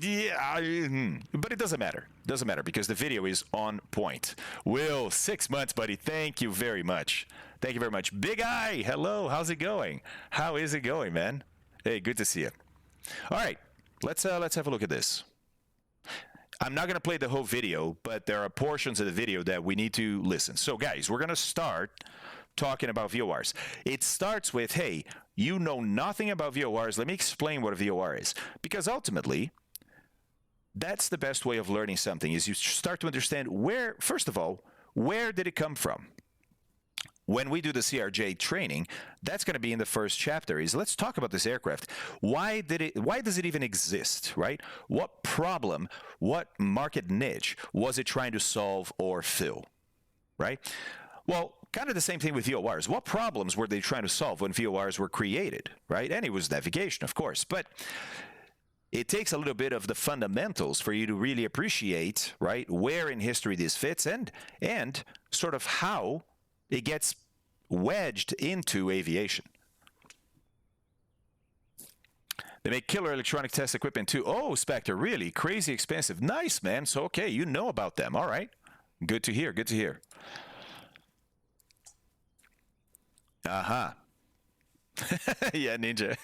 S1: Yeah, but it doesn't matter. Doesn't matter because the video is on point. Will, 6 months, buddy. Thank you very much. Thank you very much. Big Eye, hello. How's it going? How is it going, man? Hey, good to see you. All right, let's have a look at this. I'm not going to play the whole video, but there are portions of the video that we need to listen. So, guys, we're going to start talking about VORs. It starts with, hey, you know nothing about VORs. Let me explain what a VOR is. Because ultimately, that's the best way of learning something, is you start to understand where, first of all, where did it come from? When we do the CRJ training, that's going to be in the first chapter, is let's talk about this aircraft. Why does it even exist, right? What problem, what market niche was it trying to solve or fill, right? Well, kind of the same thing with VORs. What problems were they trying to solve when VORs were created, right? And it was navigation, of course, but it takes a little bit of the fundamentals for you to really appreciate, right, where in history this fits and sort of how it gets wedged into aviation. They make killer electronic test equipment too. Oh, Spectre, really? Crazy expensive. Nice, man. So, okay, you know about them. All right. Good to hear. Good to hear. Uh-huh. Yeah, Ninja.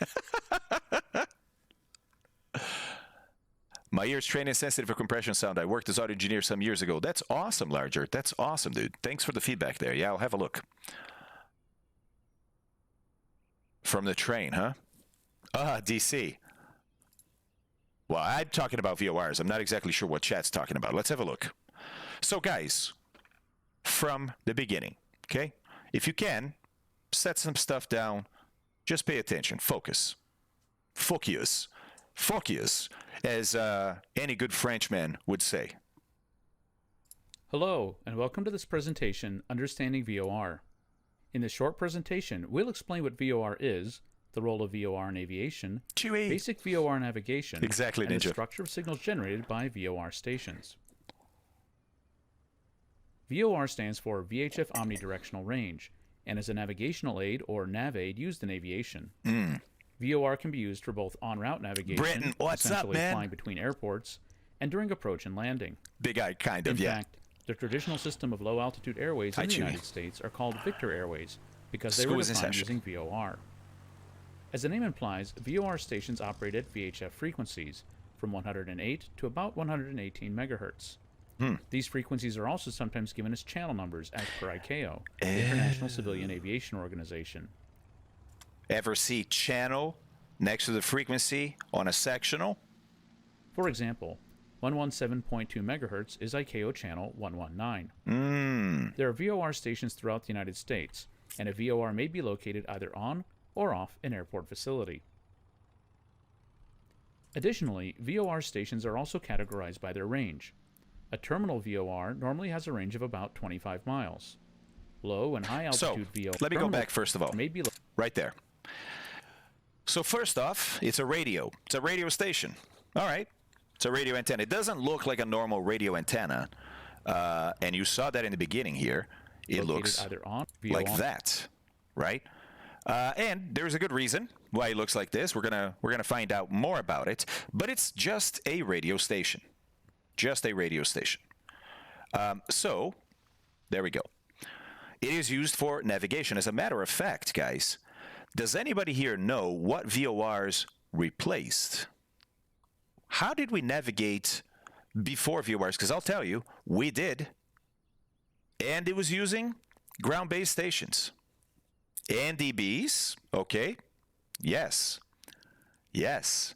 S1: My ears trained and sensitive for compression sound. I worked as audio engineer some years ago. That's awesome, Larger. That's awesome, dude. Thanks for the feedback there. Yeah, I'll have a look. From the train, huh? DC. Well, I'm talking about VORs. I'm not exactly sure what chat's talking about. Let's have a look. So, guys, from the beginning, okay? If you can, set some stuff down. Just pay attention. Focus. Focus. Focus, as any good Frenchman would say.
S4: Hello, and welcome to this presentation, Understanding VOR. In this short presentation, we'll explain what VOR is, the role of VOR in aviation, basic VOR navigation, and the structure of signals generated by VOR stations. VOR stands for VHF Omnidirectional Range, and is a navigational aid or nav aid used in aviation. VOR can be used for both en-route navigation, essentially flying between airports, and during approach and landing.
S1: Big Eye, kind of,
S4: In fact, the traditional system of low-altitude airways in the United States are called Victor Airways because they were defined using VOR. As the name implies, VOR stations operate at VHF frequencies from 108 to about 118 megahertz. These frequencies are also sometimes given as channel numbers as per ICAO, the International Civilian Aviation Organization.
S1: Ever see channel next to the frequency on a sectional?
S4: For example, 117.2 megahertz is ICAO channel 119. There are VOR stations throughout the United States, and a VOR may be located either on or off an airport facility. Additionally, VOR stations are also categorized by their range. A terminal VOR normally has a range of about 25 miles. Low and high altitude VOR.
S1: Let me go back first of all. Right there. So first off, it's a radio. It's a radio station. All right. It's a radio antenna. It doesn't look like a normal radio antenna. And you saw that in the beginning here. It looks like that, right? And there's a good reason why it looks like this. We're gonna find out more about it. But it's just a radio station. Just a radio station. So there we go. It is used for navigation. As a matter of fact, guys, does anybody here know what VORs replaced? How did we navigate before VORs? Because I'll tell you, we did. And it was using ground-based stations. NDBs, okay. Yes. Yes.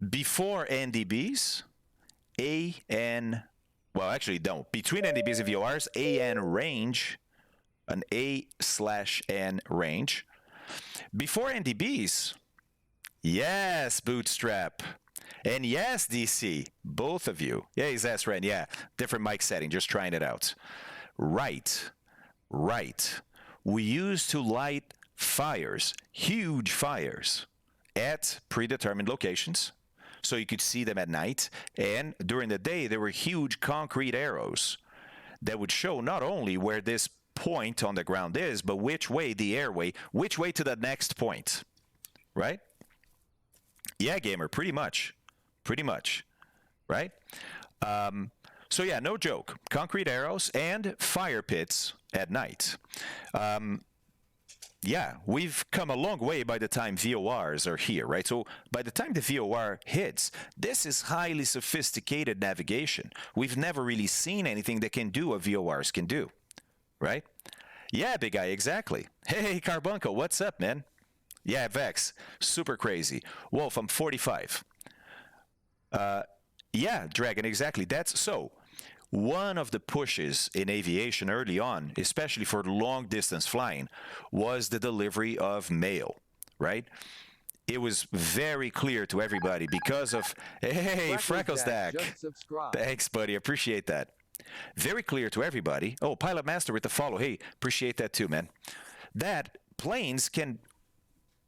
S1: Before NDBs, well, actually, no. Between NDBs and VORs, AN range, an A/N range. Before NDBs, yes, Bootstrap. And yes, DC, both of you. Yeah, he's Ren. Yeah, different mic setting, just trying it out. Right. We used to light fires, huge fires, at predetermined locations, so you could see them at night. And during the day, there were huge concrete arrows that would show not only where this point on the ground is, but which way the airway, which way to the next point, right? Yeah, gamer, pretty much, right? So yeah, no joke. Concrete arrows and fire pits at night. Yeah, we've come a long way by the time VORs are here, right? So by the time the VOR hits, this is highly sophisticated navigation. We've never really seen anything that can do what VORs can do, right? Yeah, big guy, exactly. Hey, Carbuncle, what's up, man? Yeah, Vex, super crazy. Wolf, I'm 45. Yeah, Dragon, exactly. That's so. One of the pushes in aviation early on, especially for long-distance flying, was the delivery of mail, right? It was very clear to everybody because of... Hey, Frecklestack. Thanks, buddy. Appreciate that. Very clear to everybody. Oh, Pilot Master with the follow. Hey, appreciate that too, man. That planes can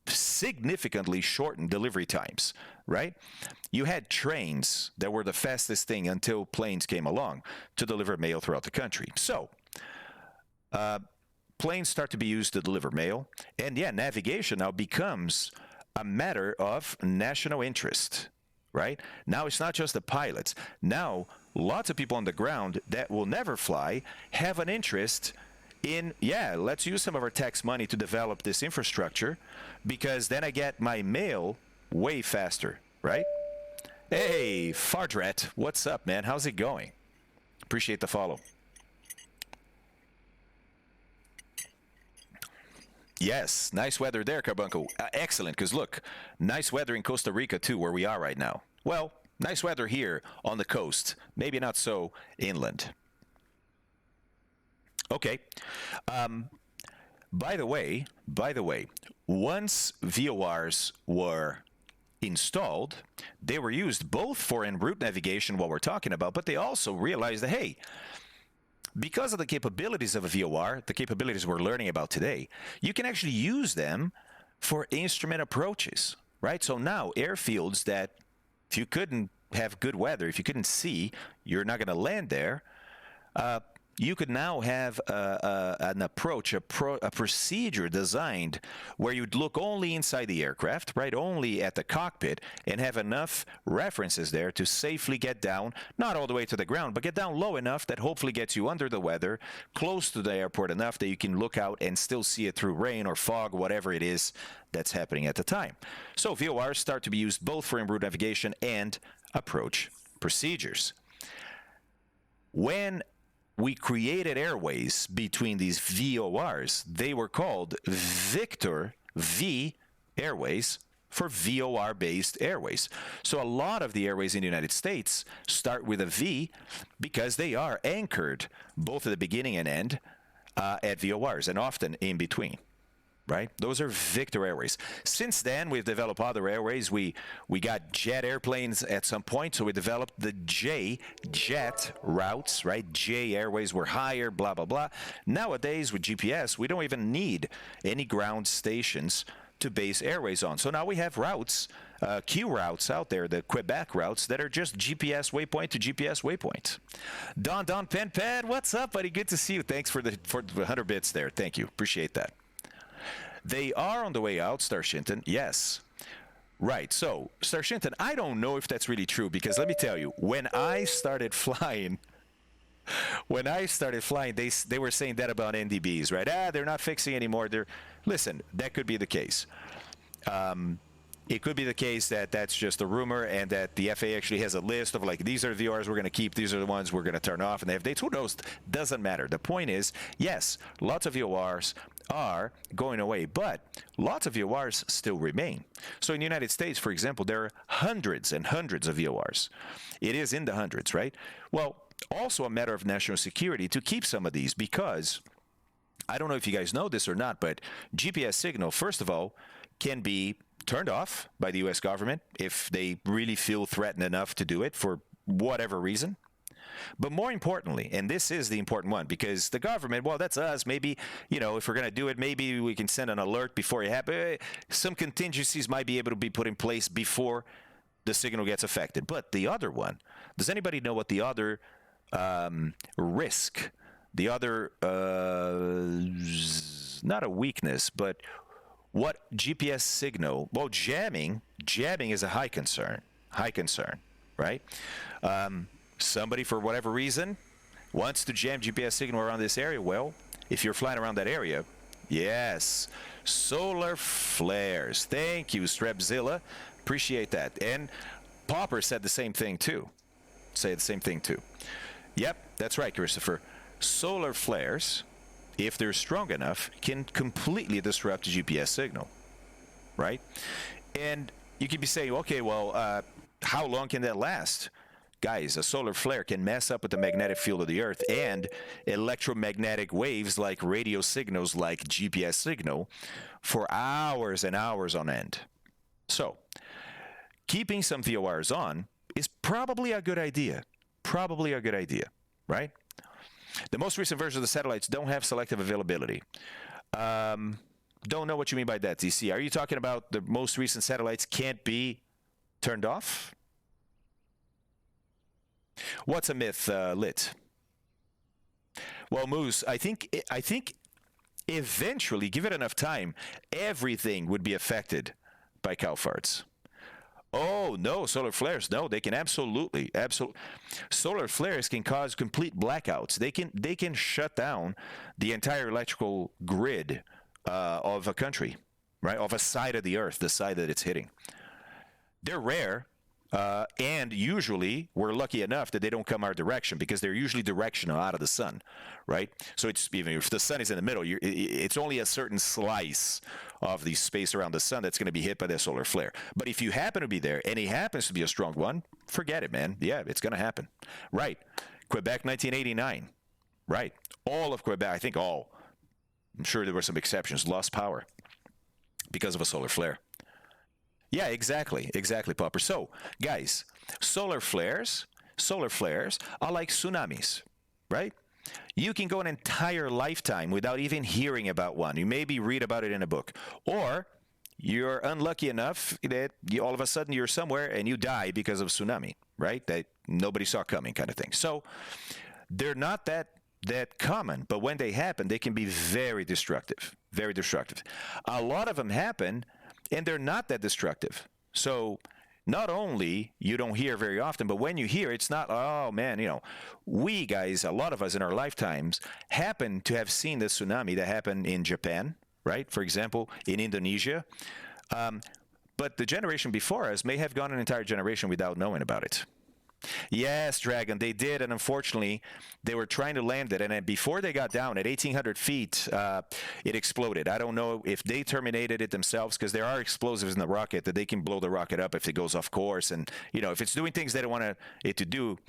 S1: significantly shorten delivery times, right? You had trains that were the fastest thing until planes came along to deliver mail throughout the country. So, planes start to be used to deliver mail. And yeah, navigation now becomes a matter of national interest, right? Now it's not just the pilots. Now, lots of people on the ground that will never fly have an interest in, yeah, let's use some of our tax money to develop this infrastructure, because then I get my mail way faster, right? Hey, Fardret, what's up, man? How's it going? Appreciate the follow. Yes, nice weather there, Carbuncle. Excellent, because look, nice weather in Costa Rica, too, where we are right now. Well, nice weather here on the coast. Maybe not so inland. Okay. By the way, once VORs were installed, they were used both for en route navigation, what we're talking about, but they also realized that, hey, because of the capabilities of a VOR, the capabilities we're learning about today, you can actually use them for instrument approaches, right? So now airfields that if you couldn't have good weather, if you couldn't see, you're not going to land there, you could now have an approach, a procedure designed where you'd look only inside the aircraft, right, only at the cockpit, and have enough references there to safely get down, not all the way to the ground, but get down low enough that hopefully gets you under the weather, close to the airport enough that you can look out and still see it through rain or fog, whatever it is that's happening at the time. So VORs start to be used both for en route navigation and approach procedures. When we created airways between these VORs, they were called Victor V airways for VOR-based airways. So a lot of the airways in the United States start with a V because they are anchored both at the beginning and end at VORs, and often in between. Right? Those are Victor airways. Since then, we've developed other airways. We got jet airplanes at some point, so we developed the J jet routes, right? J airways were higher, blah, blah, blah. Nowadays, with GPS, we don't even need any ground stations to base airways on. So now we have routes, Q routes out there, the Quebec routes, that are just GPS waypoint to GPS waypoint. Don Pen, what's up, buddy? Good to see you. Thanks for the 100 bits there. Thank you. Appreciate that. They are on the way out, Starshinton. Yes. Right. So, Starshinton, I don't know if that's really true, because let me tell you, when I started flying, they were saying that about NDBs, right? They're not fixing anymore. Listen, that could be the case. It could be the case that that's just a rumor and that the FAA actually has a list of, like, these are the VORs we're going to keep, these are the ones we're going to turn off, and they have dates. Who knows? Doesn't matter. The point is, yes, lots of VORs are going away, but lots of VORs still remain. So in the United States, for example, there are hundreds and hundreds of VORs. It is in the hundreds, right? Well, also a matter of national security to keep some of these, because I don't know if you guys know this or not, but GPS signal, first of all, can be turned off by the U.S. government if they really feel threatened enough to do it for whatever reason. But more importantly, and this is the important one, because the government, well, that's us. Maybe, if we're going to do it, maybe we can send an alert before it happens. Some contingencies might be able to be put in place before the signal gets affected. But the other one, does anybody know what the other risk, the other, not a weakness, but what GPS signal, well, jamming is a high concern, right? Somebody, for whatever reason, wants to jam GPS signal around this area. Well, if you're flying around that area, yes, solar flares. Thank you, Strepzilla. Appreciate that. And Popper said the same thing too. Yep, that's right, Christopher. Solar flares, if they're strong enough, can completely disrupt the GPS signal, right? And you could be saying, okay, well, how long can that last? Guys, a solar flare can mess up with the magnetic field of the Earth and electromagnetic waves like radio signals, like GPS signal, for hours and hours on end. So, keeping some VORs on is probably a good idea. Right? The most recent versions of the satellites don't have selective availability. Don't know what you mean by that, DC. Are you talking about the most recent satellites can't be turned off? What's a myth, Lit? Well, Moose, I think eventually, give it enough time, everything would be affected by cow farts. Oh, no, solar flares. No, they can absolutely. Solar flares can cause complete blackouts. They can shut down the entire electrical grid of a country, right? Of a side of the Earth, the side that it's hitting. They're rare. And usually, we're lucky enough that they don't come our direction because they're usually directional out of the sun, right? So it's even if the sun is in the middle, it's only a certain slice of the space around the sun that's going to be hit by that solar flare. But if you happen to be there and it happens to be a strong one, forget it, man. Yeah, it's going to happen. Right. Quebec, 1989. Right. All of Quebec, I think all. I'm sure there were some exceptions, lost power because of a solar flare. Yeah, exactly, Popper. So, guys, solar flares are like tsunamis, right? You can go an entire lifetime without even hearing about one. You maybe read about it in a book. Or you're unlucky enough that all of a sudden you're somewhere and you die because of tsunami, right? That nobody saw coming kind of thing. So, they're not that common, but when they happen, they can be very destructive, very destructive. A lot of them happen and they're not that destructive. So not only you don't hear very often, but when you hear, it's not, oh man, we guys, a lot of us in our lifetimes happen to have seen the tsunami that happened in Japan, right? For example, in Indonesia. But the generation before us may have gone an entire generation without knowing about it. Yes, Dragon, they did, and unfortunately, they were trying to land it, and before they got down at 1,800 feet, it exploded. I don't know if they terminated it themselves, because there are explosives in the rocket that they can blow the rocket up if it goes off course, and if it's doing things they don't want it to do,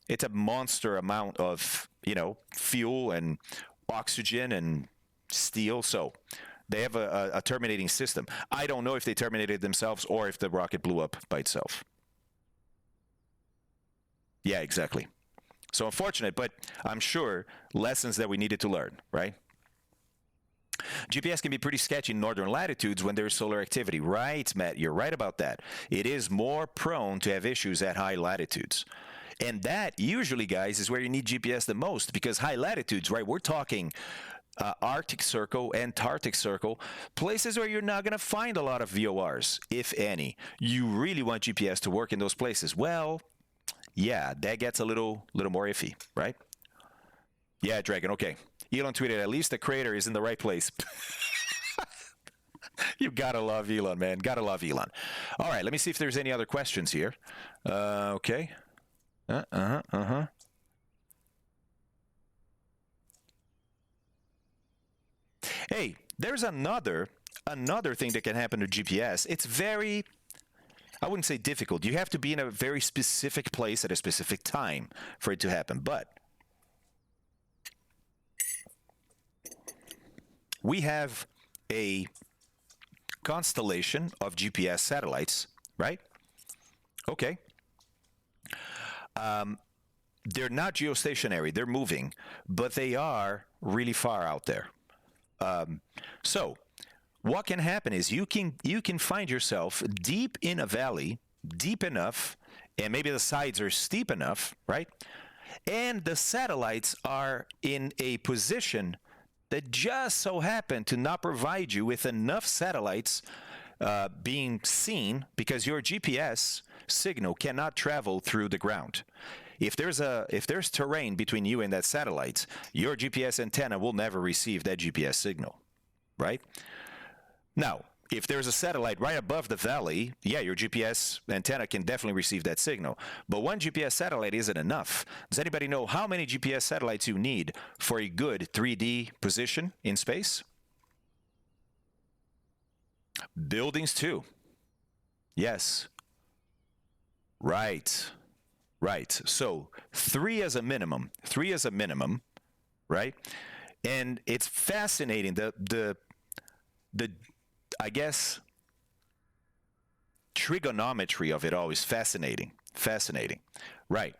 S1: it's a monster amount of fuel and oxygen and steel, so they have a terminating system. I don't know if they terminated themselves or if the rocket blew up by itself. Yeah, exactly. So unfortunate, but I'm sure lessons that we needed to learn, right? GPS can be pretty sketchy in northern latitudes when there's solar activity. Right, Matt, you're right about that. It is more prone to have issues at high latitudes. And that usually, guys, is where you need GPS the most because high latitudes, right, we're talking Arctic Circle, Antarctic Circle, places where you're not going to find a lot of VORs, if any. You really want GPS to work in those places. Well, yeah, that gets a little more iffy, right? Yeah, Dragon, okay. Elon tweeted, at least the crater is in the right place. You gotta love Elon, man. Gotta love Elon. All right, let me see if there's any other questions here. Okay. Hey, there's another thing that can happen to GPS. It's very, I wouldn't say difficult. You have to be in a very specific place at a specific time for it to happen. But we have a constellation of GPS satellites, right? Okay. They're not geostationary. They're moving, but they are really far out there. So what can happen is you can find yourself deep in a valley deep enough, and maybe the sides are steep enough, right? And the satellites are in a position that just so happen to not provide you with enough satellites being seen, because your GPS signal cannot travel through the ground. If there's terrain between you and that satellite, your GPS antenna will never receive that GPS signal, right? Now, if there's a satellite right above the valley, yeah, your GPS antenna can definitely receive that signal. But one GPS satellite isn't enough. Does anybody know how many GPS satellites you need for a good 3D position in space? Buildings too. Yes. Right. So 3 as a minimum. 3 as a minimum, right? And it's fascinating. The I guess trigonometry of it all is fascinating. Right.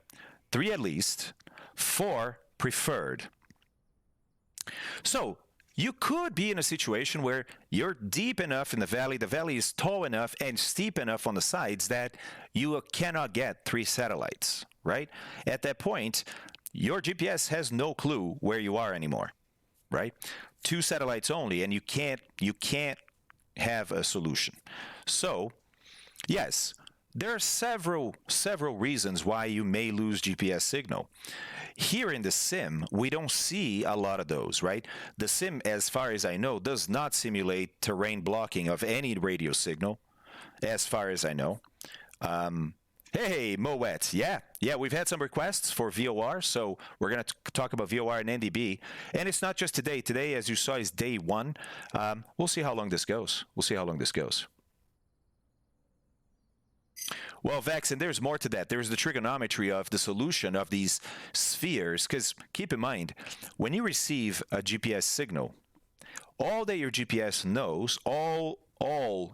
S1: 3 at least, 4 preferred. So you could be in a situation where you're deep enough in the valley is tall enough and steep enough on the sides that you cannot get 3 satellites, right? At that point, your GPS has no clue where you are anymore, right? 2 satellites only, and you can't have a solution. So, yes, there are several reasons why you may lose GPS signal. Here in the sim, we don't see a lot of those, right? The sim, as far as I know, does not simulate terrain blocking of any radio signal, as far as I know. Hey, Moet, yeah, we've had some requests for VOR, so we're going to talk about VOR and NDB. And it's not just today. Today, as you saw, is day 1. We'll see how long this goes. Well, Vex, and there's more to that. There's the trigonometry of the solution of these spheres, because keep in mind, when you receive a GPS signal, all that your GPS knows, all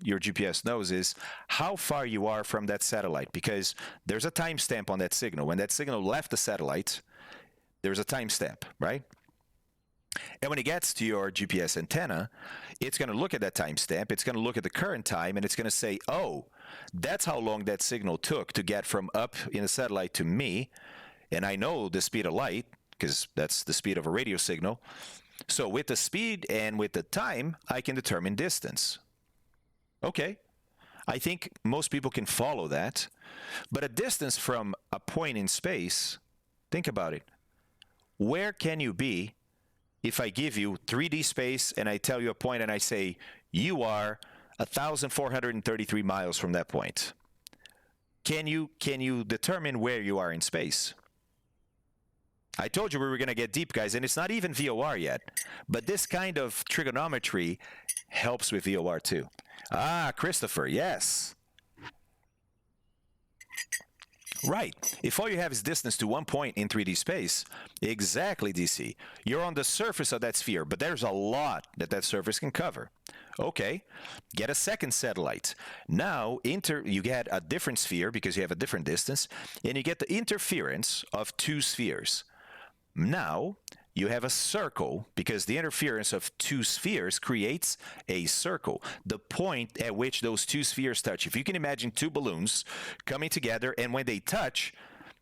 S1: your GPS knows is how far you are from that satellite, because there's a timestamp on that signal. When that signal left the satellite, there's a timestamp, right? And when it gets to your GPS antenna, it's going to look at that timestamp, it's going to look at the current time, and it's going to say, oh, that's how long that signal took to get from up in the satellite to me, and I know the speed of light, because that's the speed of a radio signal. So with the speed and with the time, I can determine distance. Okay, I think most people can follow that. But a distance from a point in space, think about it. Where can you be if I give you 3D space and I tell you a point and I say, you are 1,433 miles from that point? Can you determine where you are in space? I told you we were going to get deep, guys, and it's not even VOR yet. But this kind of trigonometry helps with VOR too. Ah, Christopher, yes. Right. If all you have is distance to one point in 3D space, exactly, DC. You're on the surface of that sphere, but there's a lot that surface can cover. Okay, get a second satellite. Now, you get a different sphere because you have a different distance, and you get the interference of 2 spheres. Now, you have a circle because the interference of 2 spheres creates a circle, the point at which those 2 spheres touch. If you can imagine 2 balloons coming together, and when they touch,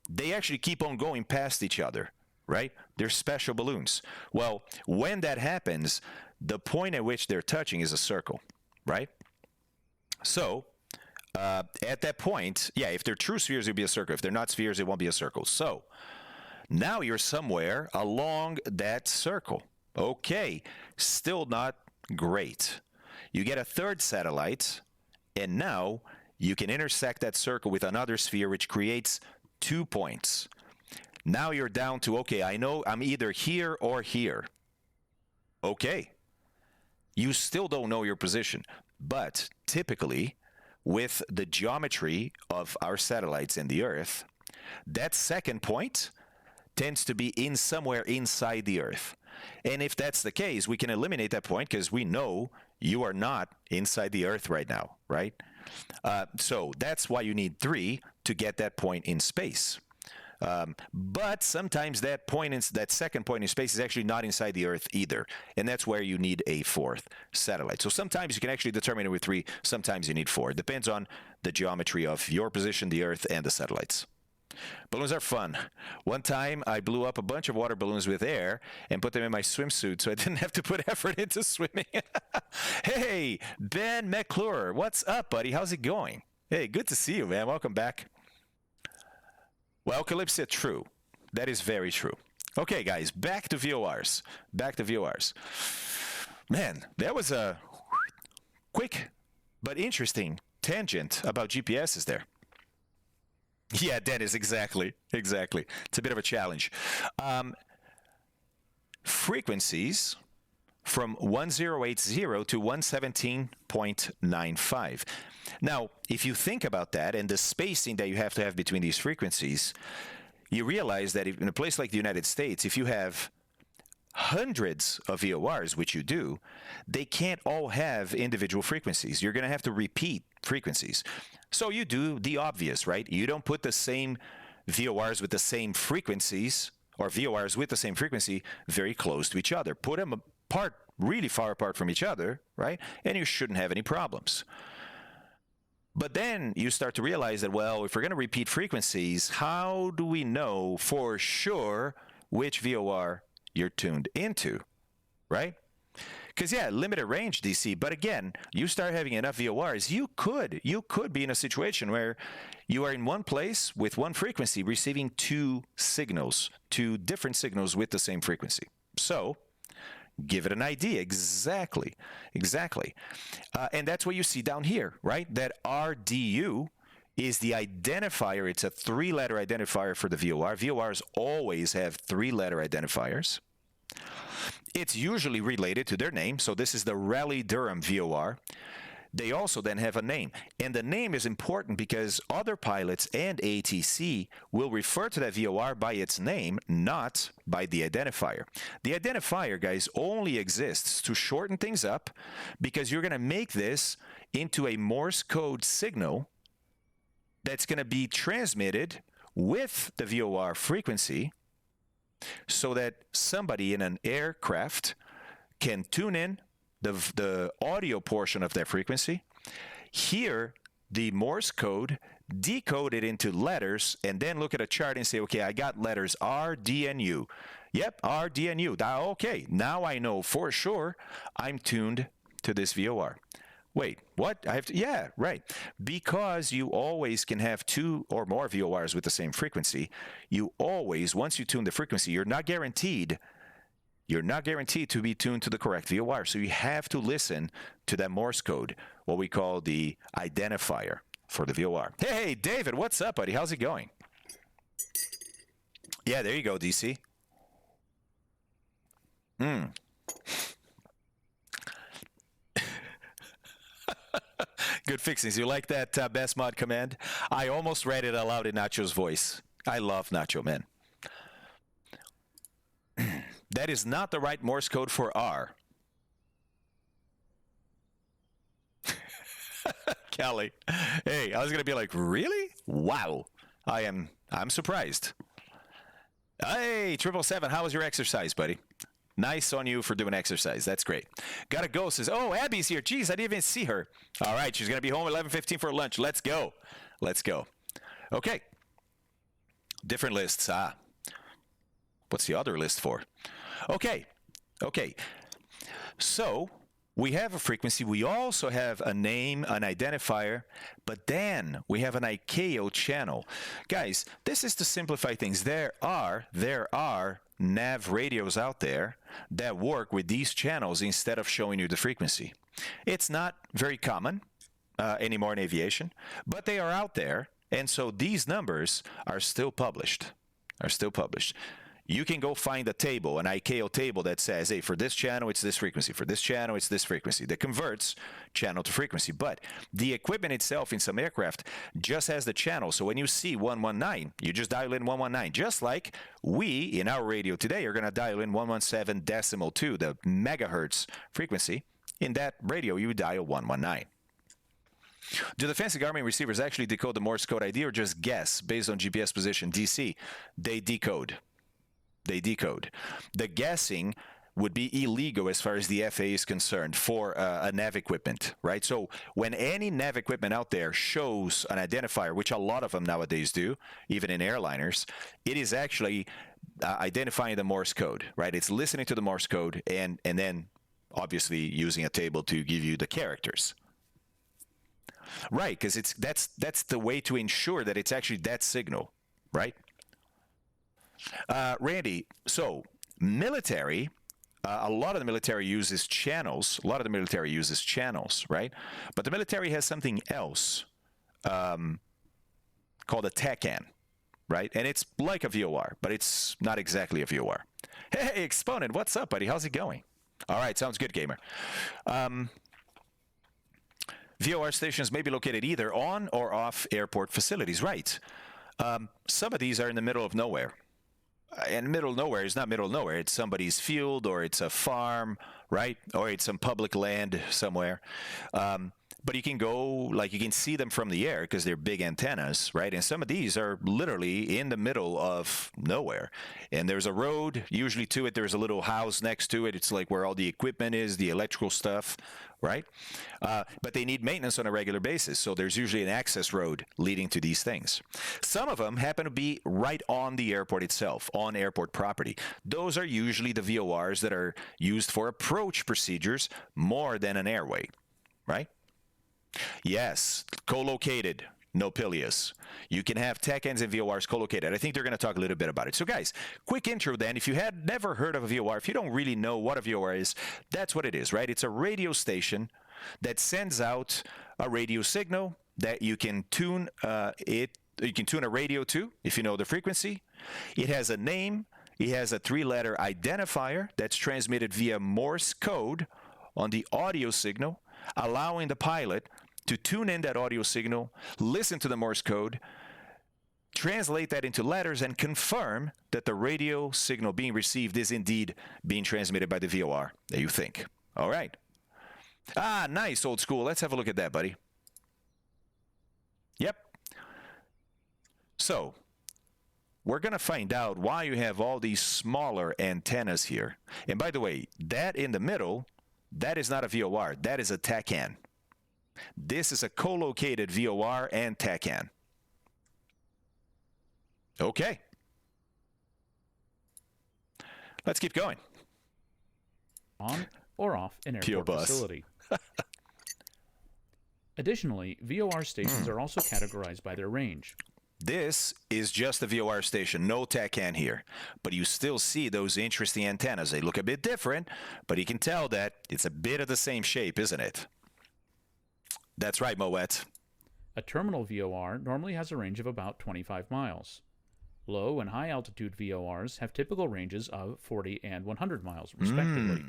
S1: they actually keep on going past each other, right? They're special balloons. Well, when that happens, the point at which they're touching is a circle, right? So, at that point, yeah, if they're true spheres, it'll be a circle. If they're not spheres, it won't be a circle. So, now you're somewhere along that circle. Okay, still not great. You get a third satellite, and now you can intersect that circle with another sphere, which creates 2 points. Now you're down to, okay, I know I'm either here or here. Okay. You still don't know your position, but typically, with the geometry of our satellites and the Earth, that second point tends to be somewhere inside the Earth. And if that's the case, we can eliminate that point because we know you are not inside the Earth right now, right? So that's why you need 3 to get that point in space. But sometimes that second point in space is actually not inside the Earth either. And that's where you need a fourth satellite. So sometimes you can actually determine it with 3. Sometimes you need 4. It depends on the geometry of your position, the Earth, and the satellites. Balloons are fun. One time, I blew up a bunch of water balloons with air and put them in my swimsuit so I didn't have to put effort into swimming. Hey, Ben McClure, what's up, buddy? How's it going? Hey, good to see you, man. Welcome back. Well, Calypso, true. That is very true. Okay, guys, back to VORs. Man, that was a quick but interesting tangent about GPSs there. Yeah, Dennis, exactly. It's a bit of a challenge. Frequencies from 1080 to 117.95. Now, if you think about that and the spacing that you have to have between these frequencies, you realize that in a place like the United States, if you have hundreds of VORs, which you do, they can't all have individual frequencies. You're going to have to repeat frequencies. So you do the obvious, right? You don't put the same VORs with the same frequencies, or VORs with the same frequency, very close to each other. Put them apart, really far apart from each other, right? And you shouldn't have any problems. But then you start to realize that, well, if we're going to repeat frequencies, how do we know for sure which VOR you're tuned into, right? Because, yeah, limited range DC, but again, you start having enough VORs, you could be in a situation where you are in one place with one frequency receiving 2 different signals with the same frequency. So give it an idea. Exactly. And that's what you see down here, right? That RDU is the identifier. It's a 3-letter identifier for the VOR. VORs always have 3-letter identifiers. It's usually related to their name. So this is the Raleigh-Durham VOR. They also then have a name. And the name is important because other pilots and ATC will refer to that VOR by its name, not by the identifier. The identifier, guys, only exists to shorten things up because you're going to make this into a Morse code signal that's going to be transmitted with the VOR frequency so that somebody in an aircraft can tune in the audio portion of that frequency, hear the Morse code, decode it into letters, and then look at a chart and say, okay, I got letters R, D, and U. Yep, R, D, and U. Okay, now I know for sure I'm tuned to this VOR. Wait, what? I have to, yeah, right. Because you always can have 2 or more VORs with the same frequency, you always, once you tune the frequency, you're not guaranteed to be tuned to the correct VOR. So you have to listen to that Morse code, what we call the identifier for the VOR. Hey, David, what's up, buddy? How's it going? Yeah, there you go, DC. Good fixings. You like that best mod command? I almost read it aloud in Nacho's voice. I love Nacho, man. That is not the right Morse code for R. Kelly. Hey, I was going to be like, really? Wow. I'm surprised. Hey, 777, how was your exercise, buddy? Nice on you for doing exercise. That's great. Gotta go, says, oh, Abby's here. Jeez, I didn't even see her. All right, she's going to be home at 11:15 for lunch. Let's go. Okay. Different lists. What's the other list for? Okay. So we have a frequency. We also have a name, an identifier, but then we have an ICAO channel. Guys, this is to simplify things. There are nav radios out there that work with these channels instead of showing you the frequency. It's not very common anymore in aviation, but they are out there, and so these numbers are still published. You can go find a table, an ICAO table that says, hey, for this channel, it's this frequency. For this channel, it's this frequency. That converts channel to frequency. But the equipment itself in some aircraft just has the channel. So when you see 119, you just dial in 119. Just like we, in our radio today, are going to dial in 117.2, the megahertz frequency. In that radio, you dial 119. Do the fancy Garmin receivers actually decode the Morse code ID or just guess based on GPS position? DC, they decode. They decode. The guessing would be illegal as far as the FAA is concerned for a nav equipment, right? So when any nav equipment out there shows an identifier, which a lot of them nowadays do, even in airliners, it is actually identifying the Morse code, right? It's listening to the Morse code and then obviously using a table to give you the characters. Right, because that's the way to ensure that it's actually that signal, right? Randy, so military, a lot of the military uses channels. A lot of the military uses channels, right? But the military has something else called a TACAN, right? And it's like a VOR, but it's not exactly a VOR. Hey, Exponent, what's up, buddy? How's it going? All right, sounds good, gamer. VOR stations may be located either on or off airport facilities, right? Some of these are in the middle of nowhere. And middle of nowhere is not middle of nowhere. It's somebody's field, or it's a farm, right? Or it's some public land somewhere. But you can go, like, you can see them from the air because they're big antennas, right? And some of these are literally in the middle of nowhere. And there's a road, usually to it, there's a little house next to it. It's like where all the equipment is, the electrical stuff, right? But they need maintenance on a regular basis. So there's usually an access road leading to these things. Some of them happen to be right on the airport itself, on airport property. Those are usually the VORs that are used for approach procedures more than an airway, right? Yes, co-located, no Pilius. You can have TACANs and VORs co-located. I think they're going to talk a little bit about it. So guys, quick intro then. If you had never heard of a VOR, if you don't really know what a VOR is, that's what it is, right? It's a radio station that sends out a radio signal that you can tune you can tune a radio to if you know the frequency. It has a name. It has a 3-letter identifier that's transmitted via Morse code on the audio signal, allowing the pilot to tune in that audio signal, listen to the Morse code, translate that into letters, and confirm that the radio signal being received is indeed being transmitted by the VOR that you think. All right. Ah, nice, old school. Let's have a look at that, buddy. Yep. So we're going to find out why you have all these smaller antennas here. And by the way, that in the middle, that is not a VOR. That is a TACAN. This is a co-located VOR and TACAN. Okay. Let's keep going.
S4: On or off an airport
S1: bus.
S4: facility. Additionally, VOR stations are also categorized by their range.
S1: This is just a VOR station, no TACAN here. But you still see those interesting antennas. They look a bit different, but you can tell that it's a bit of the same shape, isn't it? That's right, Moet.
S4: A terminal VOR normally has a range of about 25 miles. Low and high altitude VORs have typical ranges of 40 and 100 miles, respectively.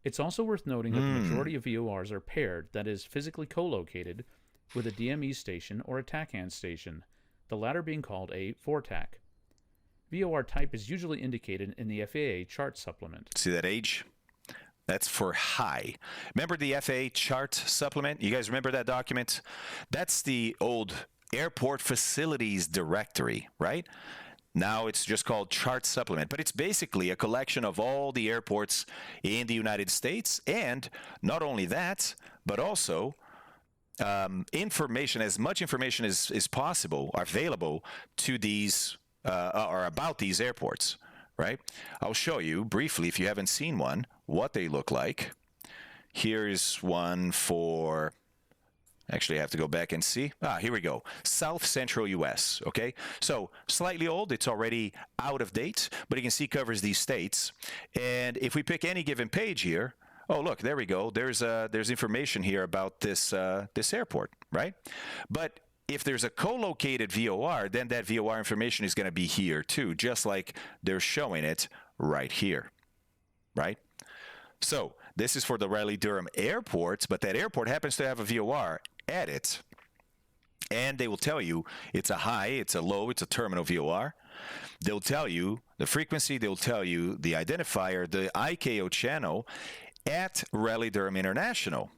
S4: It's also worth noting that the majority of VORs are paired, that is, physically co-located, with a DME station or a TACAN station, the latter being called a VORTAC. VOR type is usually indicated in the FAA chart supplement.
S1: See that age? That's for high. Remember the FAA chart supplement? You guys remember that document? That's the old airport facilities directory, right? Now it's just called chart supplement, but it's basically a collection of all the airports in the United States, and not only that, but also information, as much information as possible, available to these or about these airports, right? I'll show you briefly, if you haven't seen one, what they look like. Here's one for, actually I have to go back and see. Here we go. South Central US, okay? So slightly old, it's already out of date, but you can see it covers these states. And if we pick any given page here, oh, look, there we go. There's information here about this this airport, right? But if there's a co-located VOR, then that VOR information is going to be here too, just like they're showing it right here, right? So this is for the Raleigh-Durham airport, but that airport happens to have a VOR at it. And they will tell you it's a high, it's a low, it's a terminal VOR. They'll tell you the frequency, they'll tell you the identifier, the ICAO channel at Raleigh-Durham International.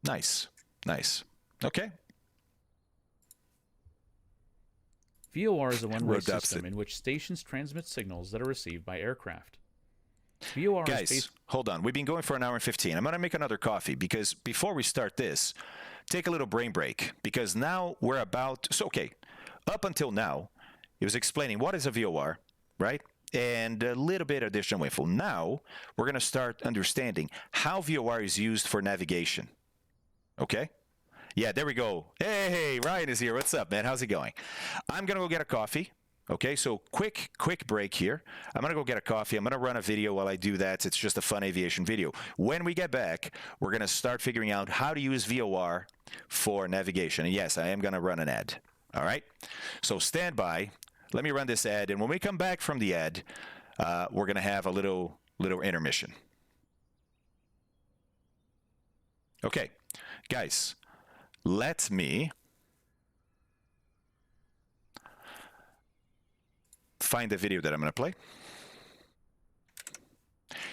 S1: Nice, nice. Okay.
S4: VOR is a one-way system in which stations transmit signals that are received by aircraft. VOR
S1: Guys,
S4: is
S1: hold on. We've been going for an hour and 15. I'm going to make another coffee because before we start this, take a little brain break because now we're about... So, okay, up until now, it was explaining what is a VOR, right? And a little bit of additional info. Now, we're going to start understanding how VOR is used for navigation. Okay? Yeah, there we go. Hey, Ryan is here. What's up, man? How's it going? I'm going to go get a coffee. Okay, so quick break here. I'm going to go get a coffee. I'm going to run a video while I do that. It's just a fun aviation video. When we get back, we're going to start figuring out how to use VOR for navigation. And yes, I am going to run an ad. All right? So stand by. Let me run this ad. And when we come back from the ad, we're going to have a little intermission. Okay, guys. Let me find the video that I'm going to play.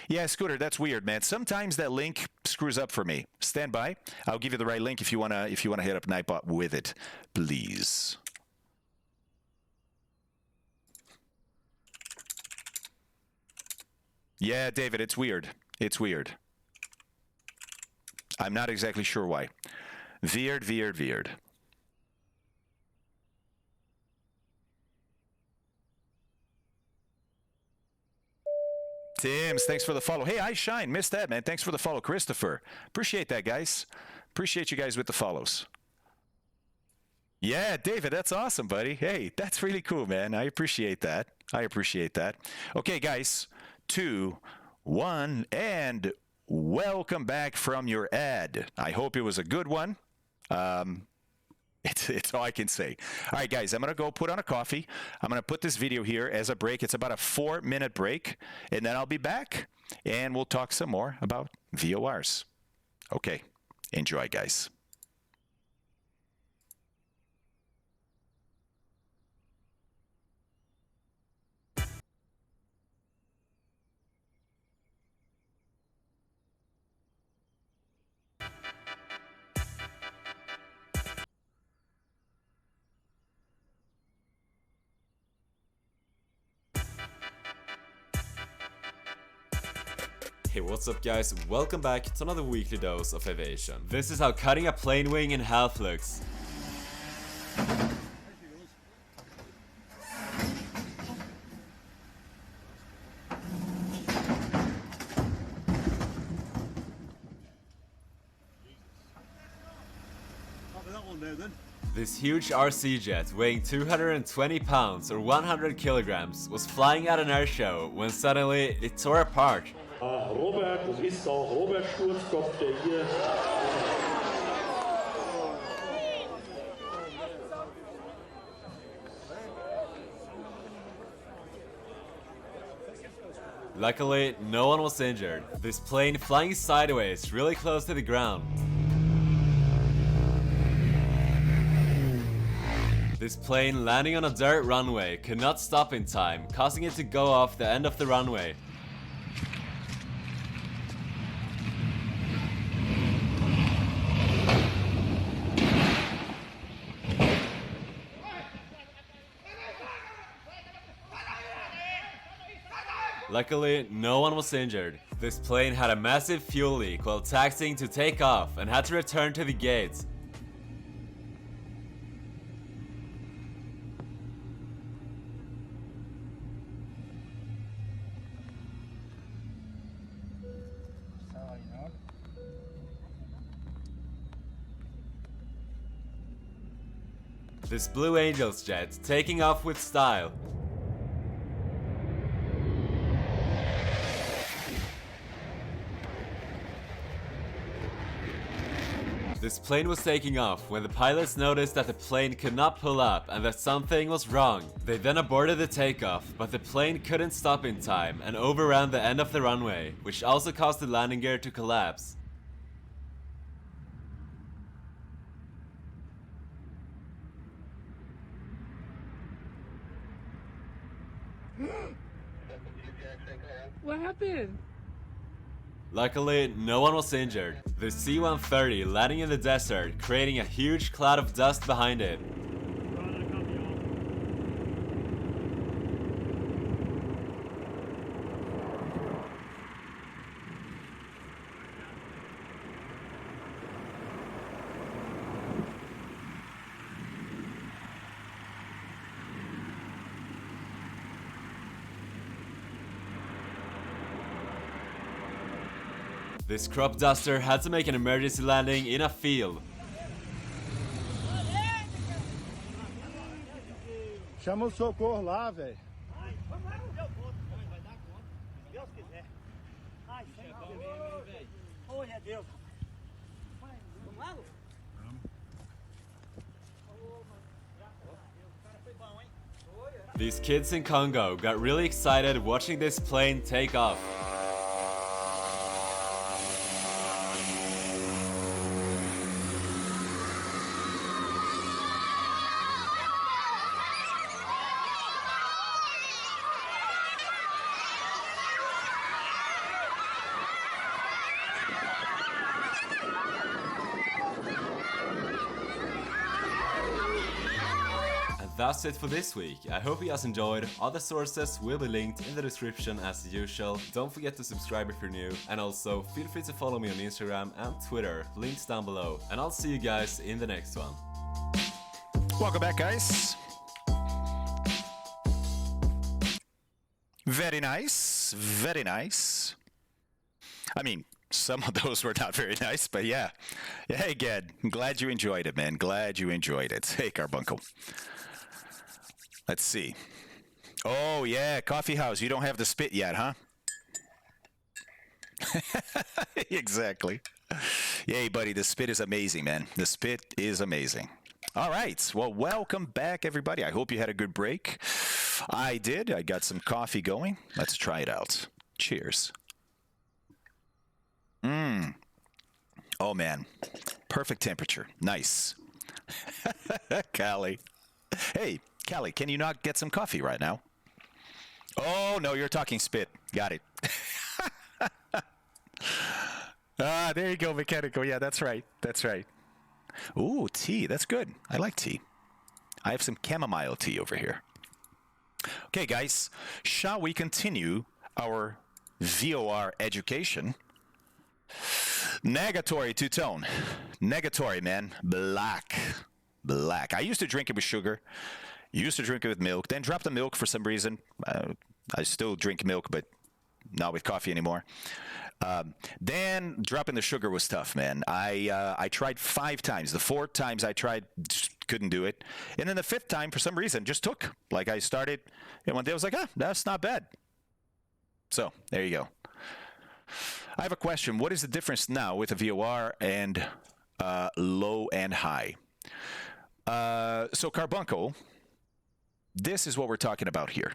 S1: Yeah, Scooter, that's weird, man. Sometimes that link screws up for me. Stand by. I'll give you the right link if you wanna hit up Nightbot with it, please. Yeah, David, it's weird. It's weird. I'm not exactly sure why. Weird. Tim's, thanks for the follow. Hey, I Shine, missed that, man. Thanks for the follow, Christopher. Appreciate that, guys. Appreciate you guys with the follows. Yeah, David, that's awesome, buddy. Hey, that's really cool, man. I appreciate that. Okay, guys, 2, 1, and welcome back from your ad. I hope it was a good one. It's all I can say. All right, guys, I'm going to go put on a coffee. I'm going to put this video here as a break. It's about a 4-minute break, and then I'll be back, and we'll talk some more about VORs. Okay, enjoy, guys.
S5: Hey, what's up guys, welcome back to another weekly dose of aviation. This is how cutting a plane wing in half looks. This huge RC jet weighing 220 pounds or 100 kilograms was flying at an air show when suddenly it tore apart.
S6: Robert, das ist auch Robert Sturzkopf, der hier...
S5: Luckily, no one was injured. This plane flying sideways really close to the ground. This plane landing on a dirt runway could not stop in time, causing it to go off the end of the runway. Luckily, no one was injured. This plane had a massive fuel leak while taxiing to take off and had to return to the gates. This Blue Angels jet taking off with style. This plane was taking off when the pilots noticed that the plane could not pull up and that something was wrong. They then aborted the takeoff, but the plane couldn't stop in time and overran the end of the runway, which also caused the landing gear to collapse.
S7: What happened?
S5: Luckily, no one was injured. The C-130 landing in the desert, creating a huge cloud of dust behind it. This crop duster had to make an emergency landing in a field.
S7: Chama o socorro lá, velho.
S5: These kids in Congo got really excited watching this plane take off. That's it for this week. I hope you guys enjoyed. Other sources will be linked in the description as usual. Don't forget to subscribe if you're new, and also feel free to follow me on Instagram and Twitter, links down below. And I'll see you guys in the next one.
S1: Welcome back, guys. Very nice, very nice. I mean, some of those were not very nice, but yeah. Hey, Ged, I'm glad you enjoyed it, man. Glad you enjoyed it. Hey, Carbuncle. Let's see. Oh, yeah, coffee house. You don't have the spit yet, huh? Exactly. Yay, buddy. The spit is amazing, man. The spit is amazing. All right. Well, welcome back, everybody. I hope you had a good break. I did. I got some coffee going. Let's try it out. Cheers. Oh, man. Perfect temperature. Nice. Callie. Hey. Callie, can you not get some coffee right now? Oh, no, you're talking spit. Got it. There you go, mechanical. Yeah, that's right. That's right. Ooh, tea. That's good. I like tea. I have some chamomile tea over here. Okay, guys, shall we continue our VOR education? Negatory two-tone. Negatory, man. Black. Black. I used to drink it with sugar. Used to drink it with milk, then dropped the milk for some reason. I still drink milk, but not with coffee anymore. Then dropping the sugar was tough, man. I tried 5 times. The 4 times I tried, just couldn't do it. And then the 5th time, for some reason, just took. Like I started, and one day I was like, that's not bad. So, there you go. I have a question. What is the difference now with a VOR and low and high? So, Carbuncle, this is what we're talking about here.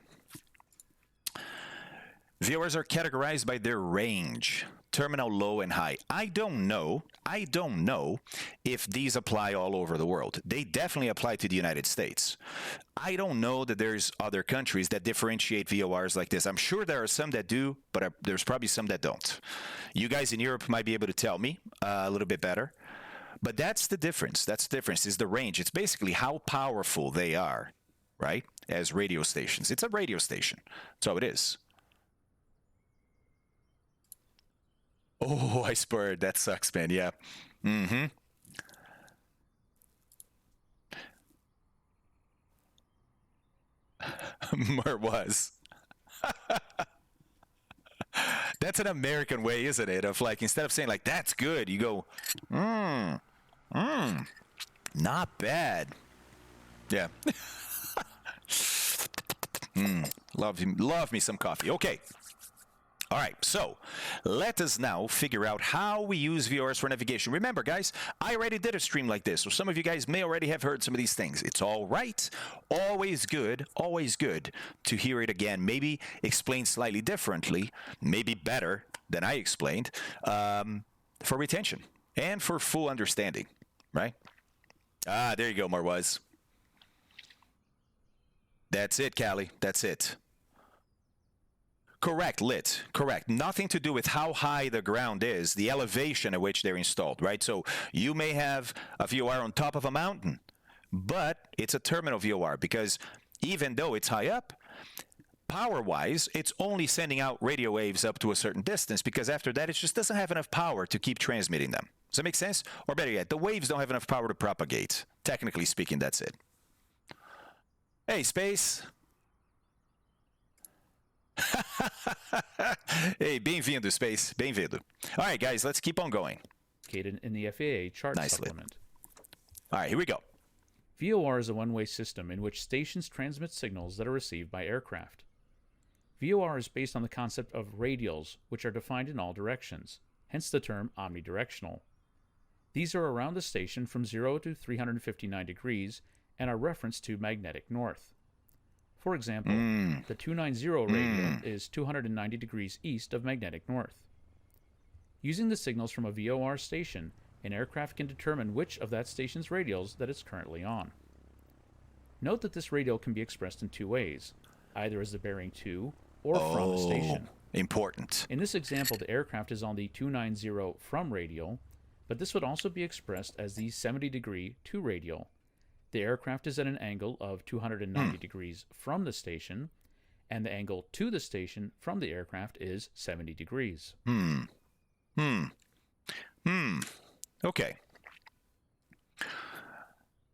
S1: VORs are categorized by their range, terminal low and high. I don't know if these apply all over the world. They definitely apply to the United States. I don't know that there's other countries that differentiate VORs like this. I'm sure there are some that do, but there's probably some that don't. You guys in Europe might be able to tell me a little bit better. But that's the difference. That's the difference, is the range. It's basically how powerful they are, right, as radio stations. It's a radio station. That's all it is. Oh, I spurred. That sucks, man. Yeah. Mm-hmm. Mer was. That's an American way, isn't it? Of like, instead of saying like, that's good, you go, not bad. Yeah. Love me some coffee. Okay. All right, so let us now figure out how we use VORs for navigation. Remember, guys, I already did a stream like this, so some of you guys may already have heard some of these things. It's all right. Always good to hear it again. Maybe explain slightly differently, maybe better than I explained, for retention and for full understanding, right? There you go, Marwaz. That's it, Callie. That's it. Correct, lit. Correct. Nothing to do with how high the ground is, the elevation at which they're installed, right? So you may have a VOR on top of a mountain, but it's a terminal VOR because even though it's high up, power-wise, it's only sending out radio waves up to a certain distance because after that, it just doesn't have enough power to keep transmitting them. Does that make sense? Or better yet, the waves don't have enough power to propagate. Technically speaking, that's it. Hey, Space. Hey, bem-vindo, Space. Bem-vindo. All right, guys, let's keep on going.
S4: In the FAA chart supplement.
S1: All right, here we go.
S4: VOR is a one-way system in which stations transmit signals that are received by aircraft. VOR is based on the concept of radials, which are defined in all directions, hence the term omnidirectional. These are around the station from 0 to 359 degrees and are referenced to magnetic north. For example, the 290 radial is 290 degrees east of magnetic north. Using the signals from a VOR station, an aircraft can determine which of that station's radials that it's currently on. Note that this radial can be expressed in two ways, either as the bearing to or from the station.
S1: Important.
S4: In this example, the aircraft is on the 290 from radial, but this would also be expressed as the 70-degree to radial. The aircraft is at an angle of 290 degrees from the station, and the angle to the station from the aircraft is 70 degrees.
S1: Okay.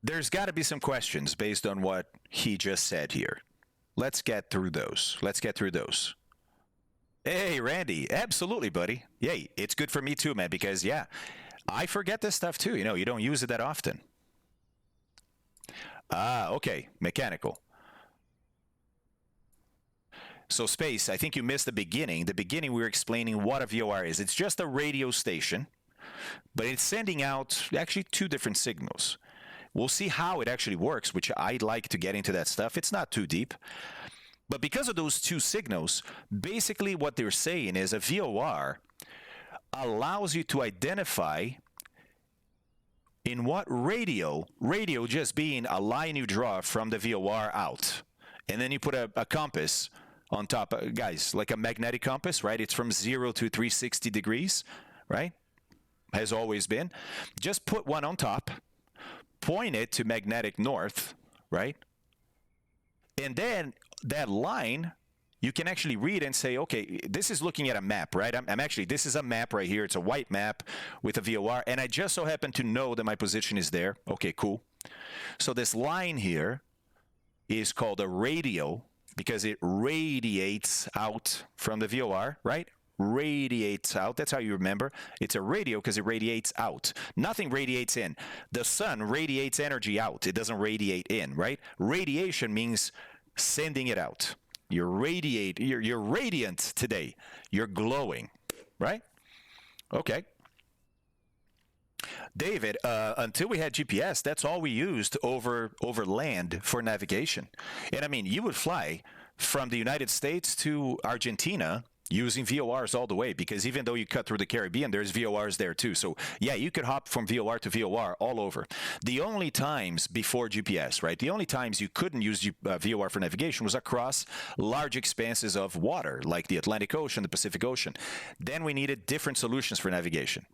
S1: There's got to be some questions based on what he just said here. Let's get through those. Hey, Randy. Absolutely, buddy. Yay. It's good for me too, man, because, yeah, I forget this stuff too. You know, you don't use it that often. Okay. Mechanical. So, Space, I think you missed the beginning. The beginning, we were explaining what a VOR is. It's just a radio station, but it's sending out actually two different signals. We'll see how it actually works, which I'd like to get into that stuff. It's not too deep. But because of those two signals, basically what they're saying is a VOR allows you to identify in what radio just being a line you draw from the VOR out. And then you put a compass on top, guys, like a magnetic compass, right? It's from 0 to 360 degrees, right? Has always been. Just put one on top, point it to magnetic north, right? And then that line, you can actually read and say, okay, this is looking at a map, right? I'm actually, this is a map right here. It's a white map with a VOR, and I just so happen to know that my position is there. Okay, cool. So this line here is called a radio because it radiates out from the VOR, right? Radiates out. That's how you remember. It's a radio because it radiates out. Nothing radiates in. The sun radiates energy out. It doesn't radiate in, right? Radiation means sending it out. You're radiant today. You're glowing, right? Okay. David, until we had GPS, that's all we used over land for navigation. And I mean, you would fly from the United States to Argentina using VORs all the way, because even though you cut through the Caribbean, there's VORs there too. So yeah, you could hop from VOR to VOR all over. The only times before GPS, right? The only times you couldn't use VOR for navigation was across large expanses of water, like the Atlantic Ocean, the Pacific Ocean. Then we needed different solutions for navigation.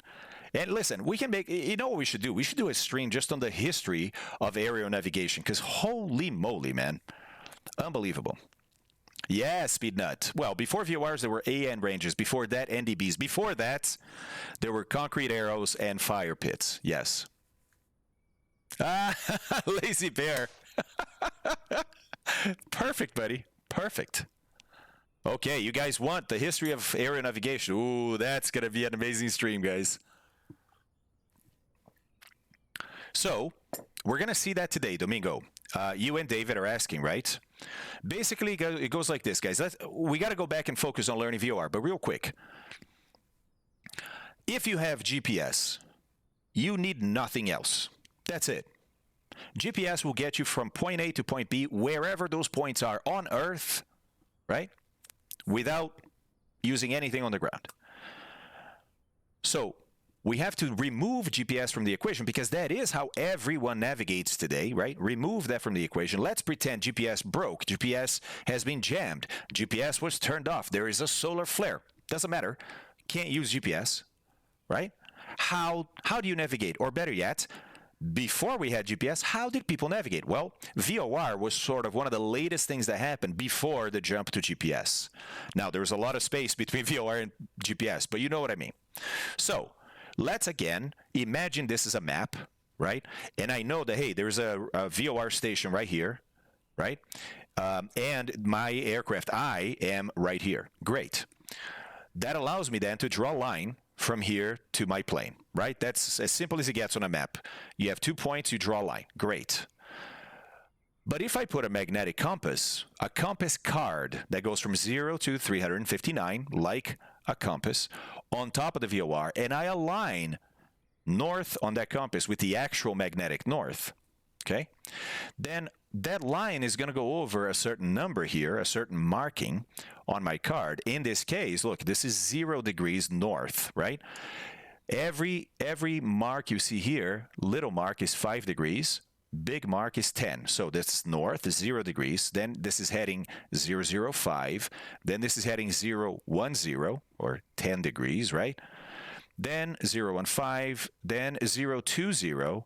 S1: And listen, we can make, you know what we should do? We should do a stream just on the history of aerial navigation, because holy moly, man. Unbelievable. Yeah, Speed Nut. Well, before VORs, there were AN ranges. Before that, NDBs. Before that, there were concrete arrows and fire pits. Yes. Lazy Bear. Perfect, buddy. Perfect. Okay, you guys want the history of aerial navigation. Ooh, that's going to be an amazing stream, guys. So, we're going to see that today, Domingo. You and David are asking, right? Basically, it goes like this, guys. We got to go back and focus on learning VOR, but real quick. If you have GPS, you need nothing else. That's it. GPS will get you from point A to point B, wherever those points are on Earth, right? Without using anything on the ground. So, we have to remove GPS from the equation because that is how everyone navigates today, right? Remove that from the equation. Let's pretend GPS broke. GPS has been jammed. GPS was turned off. There is a solar flare. Doesn't matter. Can't use GPS, right? How do you navigate? Or better yet, before we had GPS, how did people navigate? Well, VOR was sort of one of the latest things that happened before the jump to GPS. Now, there was a lot of space between VOR and GPS, but you know what I mean. So, let's again imagine this is a map, right? And I know that, hey, there's a VOR station right here, right? And my aircraft, I am right here. Great. That allows me then to draw a line from here to my plane, right? That's as simple as it gets on a map. You have 2 points, you draw a line. Great. But if I put a magnetic compass, a compass card that goes from 0 to 359, like a compass, on top of the VOR, and I align north on that compass with the actual magnetic north, okay? Then that line is going to go over a certain number here, a certain marking on my card. In this case, look, this is 0 degrees north, right? Every mark you see here, little mark is 5 degrees, big mark is 10. So this is north, 0 degrees. Then this is heading 005. Then this is heading 010, or 10 degrees, right? Then 015, then 020,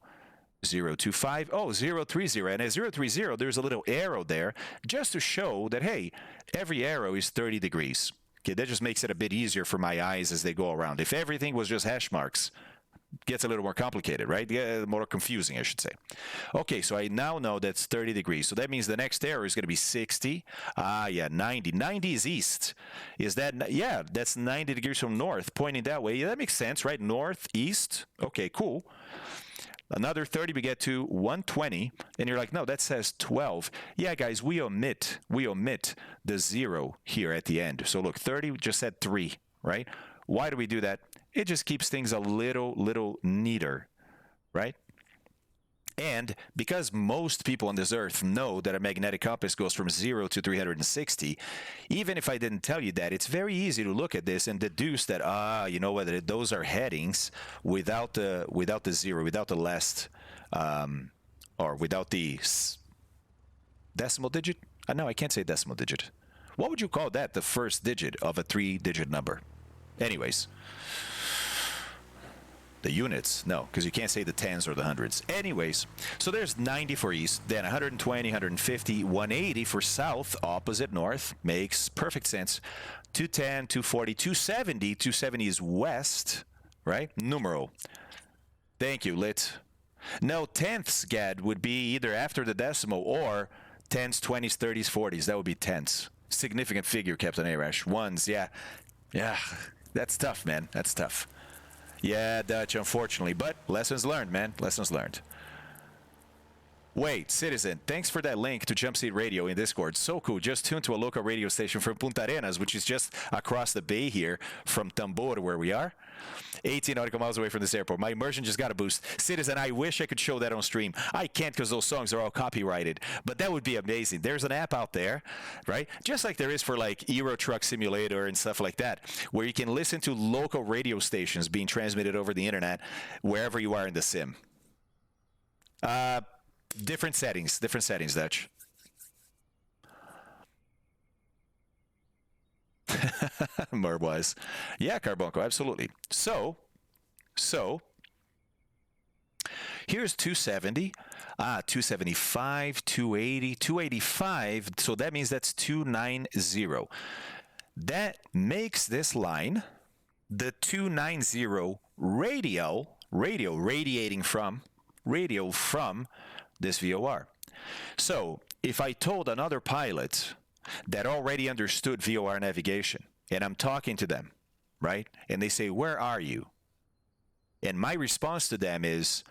S1: 025, oh, 030. And at 030, there's a little arrow there just to show that, hey, every arrow is 30 degrees. Okay, that just makes it a bit easier for my eyes as they go around. If everything was just hash marks, gets a little more complicated, right? Yeah, more confusing, I should say. Okay, so I now know that's 30 degrees. So that means the next arrow is going to be 60. Yeah, 90. 90 is east. Is that, yeah, that's 90 degrees from north, pointing that way. Yeah, that makes sense, right? North, east. Okay, cool. Another 30, we get to 120, and you're like, no, that says 12. Yeah, guys, we omit the 0 here at the end. So look, 30 just said 3, right? Why do we do that? It just keeps things a little neater, right? And because most people on this earth know that a magnetic compass goes from 0 to 360, even if I didn't tell you that, it's very easy to look at this and deduce that, you know what, those are headings without the 0, without the last, or without the decimal digit? No, I can't say decimal digit. What would you call that, the first digit of a 3-digit number? Anyways. The units, no, because you can't say the tens or the hundreds. Anyways, so there's 90 for east, then 120, 150, 180 for south, opposite north. Makes perfect sense. 210, 240, 270. 270 is west, right? Numeral. Thank you, Lit. No, tenths, Gad, would be either after the decimal or 10s, 20s, 30s, 40s. That would be tenths. Significant figure, Captain Arash. Ones, yeah. Yeah, that's tough, man. That's tough. Yeah, Dutch, unfortunately. But lessons learned, man. Lessons learned. Wait, Citizen, thanks for that link to Jump Seat Radio in Discord. So cool. Just tuned to a local radio station from Punta Arenas, which is just across the bay here from Tambor, where we are. 18 nautical miles away from this airport. My immersion just got a boost. Citizen, I wish I could show that on stream. I can't because those songs are all copyrighted, but that would be amazing. There's an app out there, right? Just like there is for like Euro Truck Simulator and stuff like that, where you can listen to local radio stations being transmitted over the internet wherever you are in the sim. Different settings, Dutch. Merwise. Yeah, Carbuncle, absolutely. So here's 270, 275, 280, 285. So that means that's 290. That makes this line the 290 radiating from this VOR. So if I told another pilot that already understood VOR navigation, and I'm talking to them, right? And they say, where are you? And my response to them is,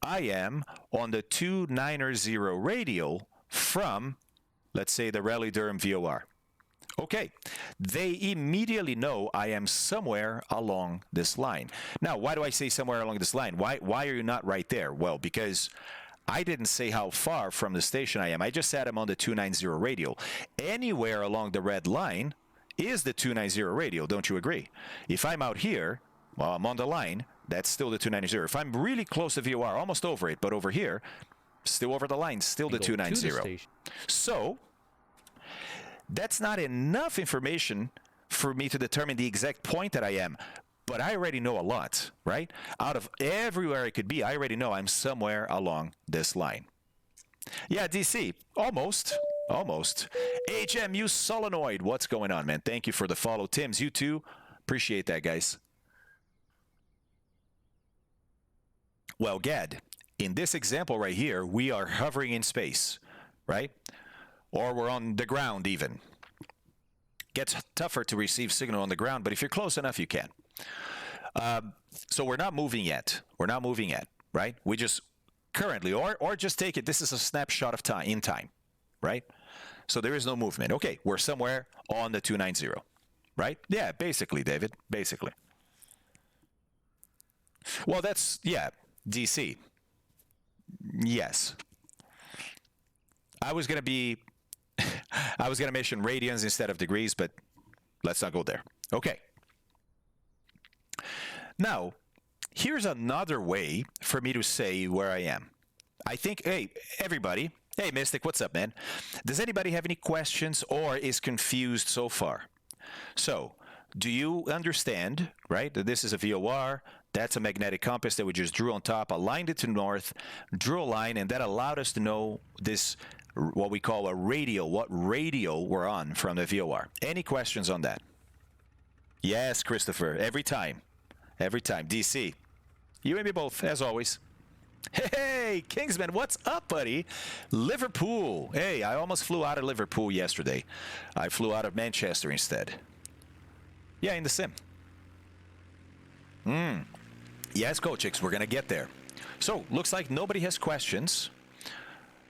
S1: I am on the 290 radial from, let's say, the Raleigh-Durham VOR. Okay, they immediately know I am somewhere along this line. Now, why do I say somewhere along this line? Why are you not right there? Well, because I didn't say how far from the station I am. I just said I'm on the 290 radial. Anywhere along the red line is the 290 radial, don't you agree? If I'm out here, well, I'm on the line, that's still the 290. If I'm really close to VOR, almost over it, but over here, still over the line, still the 290. So that's not enough information for me to determine the exact point that I am. But I already know a lot, right? Out of everywhere I could be, I already know I'm somewhere along this line. Yeah, DC, almost. HMU Solenoid, what's going on, man? Thank you for the follow. Tim's, you too. Appreciate that, guys. Well, Gad, in this example right here, we are hovering in space, right? Or we're on the ground even. Gets tougher to receive signal on the ground, but if you're close enough, you can. So we're not moving yet. Right? We just currently, or just take it, this is a snapshot of time, in time, right? So there is no movement. Okay, we're somewhere on the 290, right? Yeah, basically, David, basically. Well, that's, yeah, DC. Yes. I was going to mention radians instead of degrees, but let's not go there. Okay. Now, here's another way for me to say where I am. I think, hey, everybody. Hey, Mystic, what's up, man? Does anybody have any questions or is confused so far? So, do you understand, right, that this is a VOR, that's a magnetic compass that we just drew on top, aligned it to north, drew a line, and that allowed us to know this, what we call a radial, what radial we're on from the VOR. Any questions on that? Yes, Christopher, every time. Every time. DC, you and me both, as always. Hey, Kingsman, what's up, buddy? Liverpool. Hey, I almost flew out of Liverpool yesterday. I flew out of Manchester instead. Yeah, in the sim. Yes, Coachix, we're going to get there. So, looks like nobody has questions.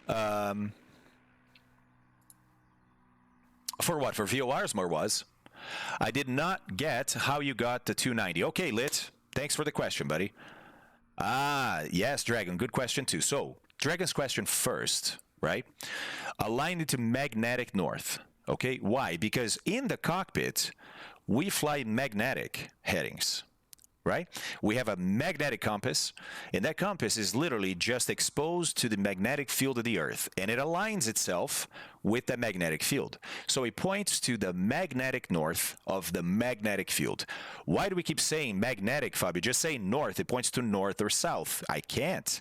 S1: For what? For VORs, more was. I did not get how you got the 290. Okay, Lit. Thanks for the question, buddy. Yes, Dragon. Good question, too. So, Dragon's question first, right? Aligned it to magnetic north. Okay, why? Because in the cockpit, we fly magnetic headings, right? We have a magnetic compass, and that compass is literally just exposed to the magnetic field of the Earth, and it aligns itself with the magnetic field. So it points to the magnetic north of the magnetic field. Why do we keep saying magnetic, Fabio? Just say north. It points to north or south. I can't,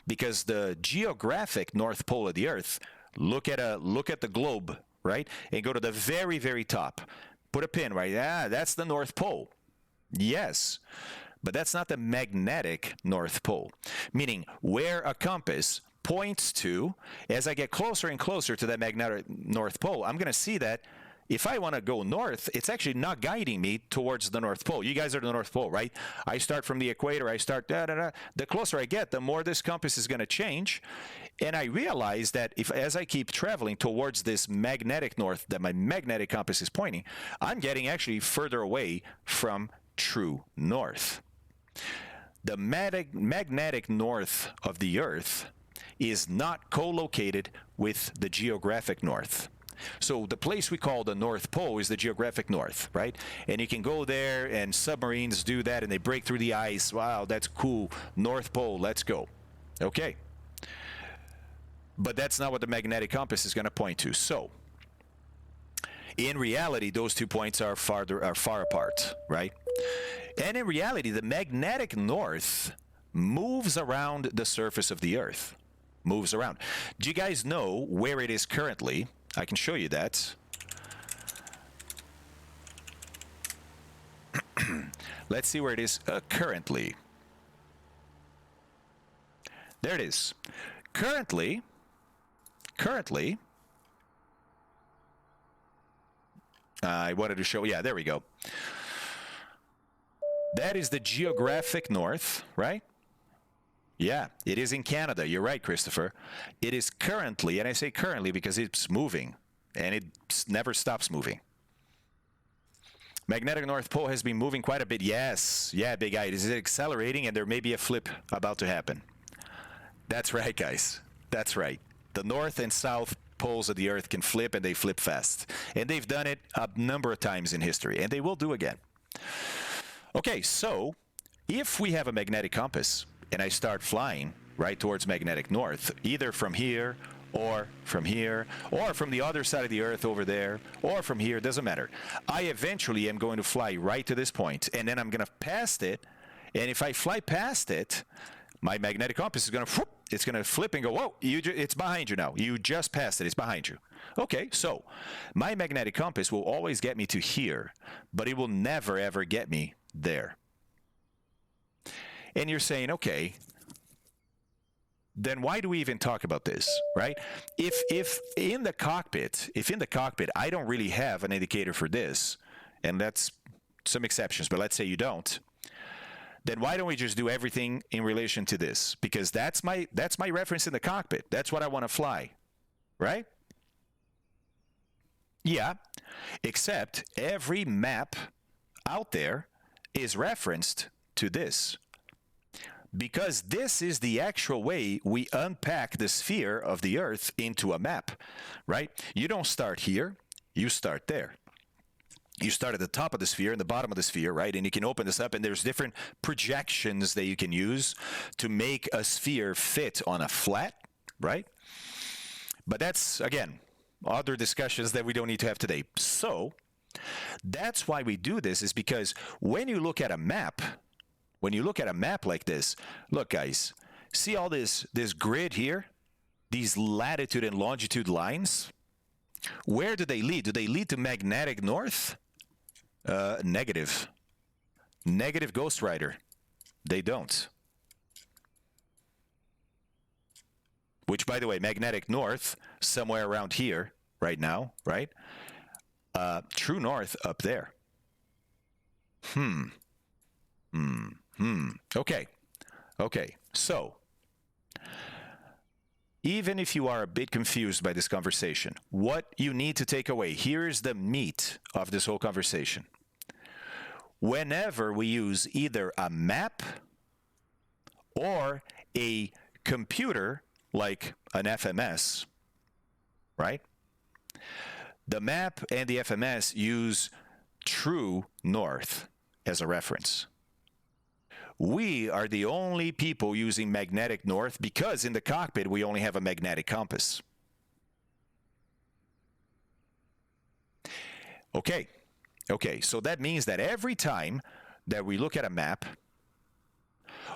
S1: because the geographic north pole of the Earth, look at the globe, right? And go to the very, very top. Put a pin, right? That's the North Pole. Yes, but that's not the magnetic North Pole, meaning where a compass points to, as I get closer and closer to that magnetic North Pole, I'm going to see that if I want to go north, it's actually not guiding me towards the North Pole. You guys are the North Pole, right? I start from the equator. I start da-da-da. The closer I get, the more this compass is going to change. And I realize that as I keep traveling towards this magnetic north that my magnetic compass is pointing, I'm getting actually further away from true north. The magnetic north of the Earth is not co-located with the geographic north. So the place we call the North Pole is the geographic north, right? And you can go there, and submarines do that, and they break through the ice. Wow, that's cool. North Pole, let's go. Okay. But that's not what the magnetic compass is going to point to. So, in reality, those 2 points are far apart, right? And in reality, the magnetic north moves around the surface of the Earth. Moves around. Do you guys know where it is currently? I can show you that. Let's see where it is currently. There it is. Currently, I wanted to show, yeah, there we go. That is the geographic north, right? Yeah, it is in Canada. You're right, Christopher. It is currently, and I say currently because it's moving, and it never stops moving. Magnetic North Pole has been moving quite a bit. Yes. Yeah, Big Eye. It is accelerating, and there may be a flip about to happen. That's right, guys. That's right. The north and south poles of the Earth can flip, and they flip fast. And they've done it a number of times in history, and they will do again. Okay, so if we have a magnetic compass and I start flying right towards magnetic north, either from here or from here, or from the other side of the Earth over there, or from here, doesn't matter. I eventually am going to fly right to this point, and then I'm going to pass it, and if I fly past it, my magnetic compass is going to, it's going to flip and go, whoa, it's behind you now. You just passed it, it's behind you. Okay, so my magnetic compass will always get me to here, but it will never, ever get me there. And you're saying, okay, then why do we even talk about this, right? If in the cockpit I don't really have an indicator for this, and that's some exceptions, but let's say you don't, then why don't we just do everything in relation to this? Because that's my reference in the cockpit. That's what I want to fly, right? Yeah, except every map out there is referenced to this. Because this is the actual way we unpack the sphere of the Earth into a map, right? You don't start here, you start there. You start at the top of the sphere and the bottom of the sphere, right? And you can open this up, and there's different projections that you can use to make a sphere fit on a flat, right? But that's, again, other discussions that we don't need to have today. So that's why we do this, is because when you look at a map, like this, look, guys, see all this grid here? These latitude and longitude lines? Where do they lead? Do they lead to magnetic north? Negative. Negative Ghost Rider. They don't. Which, by the way, magnetic north, somewhere around here right now, right? True north up there. Okay. So, even if you are a bit confused by this conversation, what you need to take away, here's the meat of this whole conversation. Whenever we use either a map or a computer like an FMS, right? The map and the FMS use true north as a reference. We are the only people using magnetic north because in the cockpit we only have a magnetic compass. Okay, so that means that every time that we look at a map,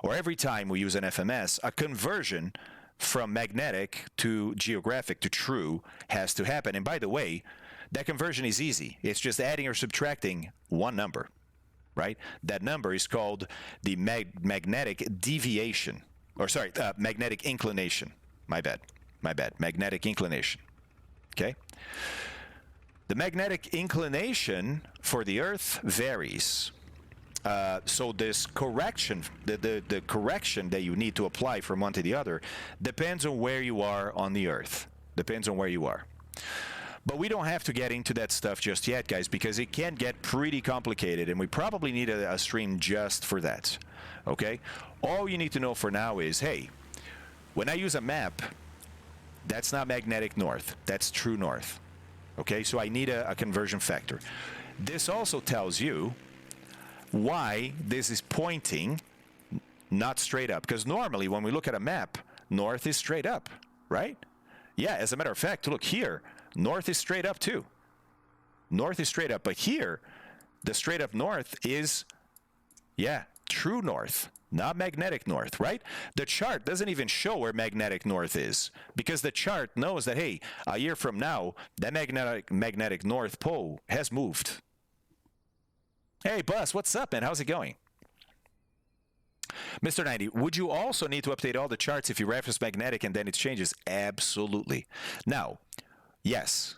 S1: or every time we use an FMS, a conversion from magnetic to geographic to true has to happen. And by the way, that conversion is easy. It's just adding or subtracting one number. Right? That number is called the magnetic deviation, or sorry, magnetic inclination. My bad. Magnetic inclination. Okay? The magnetic inclination for the Earth varies. So this correction, the correction that you need to apply from one to the other depends on where you are on the Earth. Depends on where you are. But we don't have to get into that stuff just yet, guys, because it can get pretty complicated, and we probably need a stream just for that, okay? All you need to know for now is, hey, when I use a map, that's not magnetic north. That's true north, okay? So I need a conversion factor. This also tells you why this is pointing not straight up, because normally when we look at a map, north is straight up, right? Yeah, as a matter of fact, look here. North is straight up too. North is straight up, but here, the straight up north is, yeah, true north, not magnetic north, right? The chart doesn't even show where magnetic north is, because the chart knows that, hey, a year from now, that magnetic north pole has moved. Hey, Bus, what's up, man? How's it going? Mr. 90, would you also need to update all the charts if you reference magnetic and then it changes? Absolutely. Now, yes.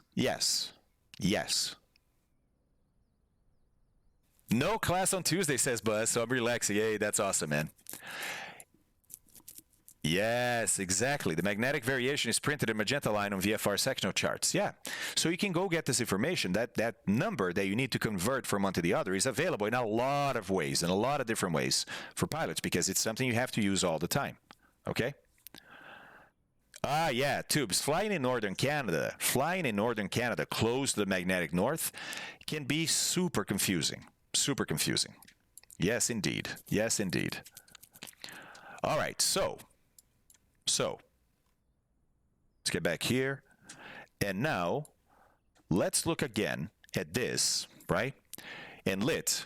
S1: No class on Tuesday, says Buzz, so I'm relaxing. Hey, that's awesome, man. Yes, exactly. The magnetic variation is printed in magenta line on VFR sectional charts. Yeah. So you can go get this information. That number that you need to convert from one to the other is available in a lot of ways, in a lot of different ways for pilots, because it's something you have to use all the time. Okay? Yeah, Tubes. Flying in northern Canada close to the magnetic north can be super confusing. Super confusing. Yes, indeed. Yes, indeed. All right, so let's get back here. And now let's look again at this, right? And lit,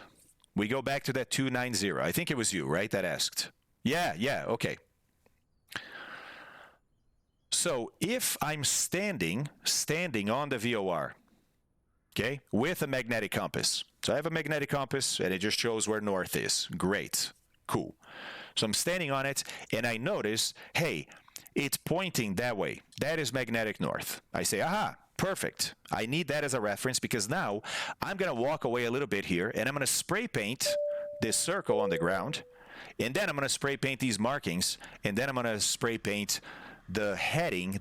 S1: we go back to that 290. I think it was you, right, that asked. Yeah, okay. So if I'm standing on the VOR, okay, with a magnetic compass. So I have a magnetic compass, and it just shows where north is. Great. Cool. So I'm standing on it, and I notice, hey, it's pointing that way. That is magnetic north. I say, aha, perfect. I need that as a reference because now I'm going to walk away a little bit here, and I'm going to spray paint this circle on the ground, and then I'm going to spray paint these markings, and then I'm going to spray paint the heading,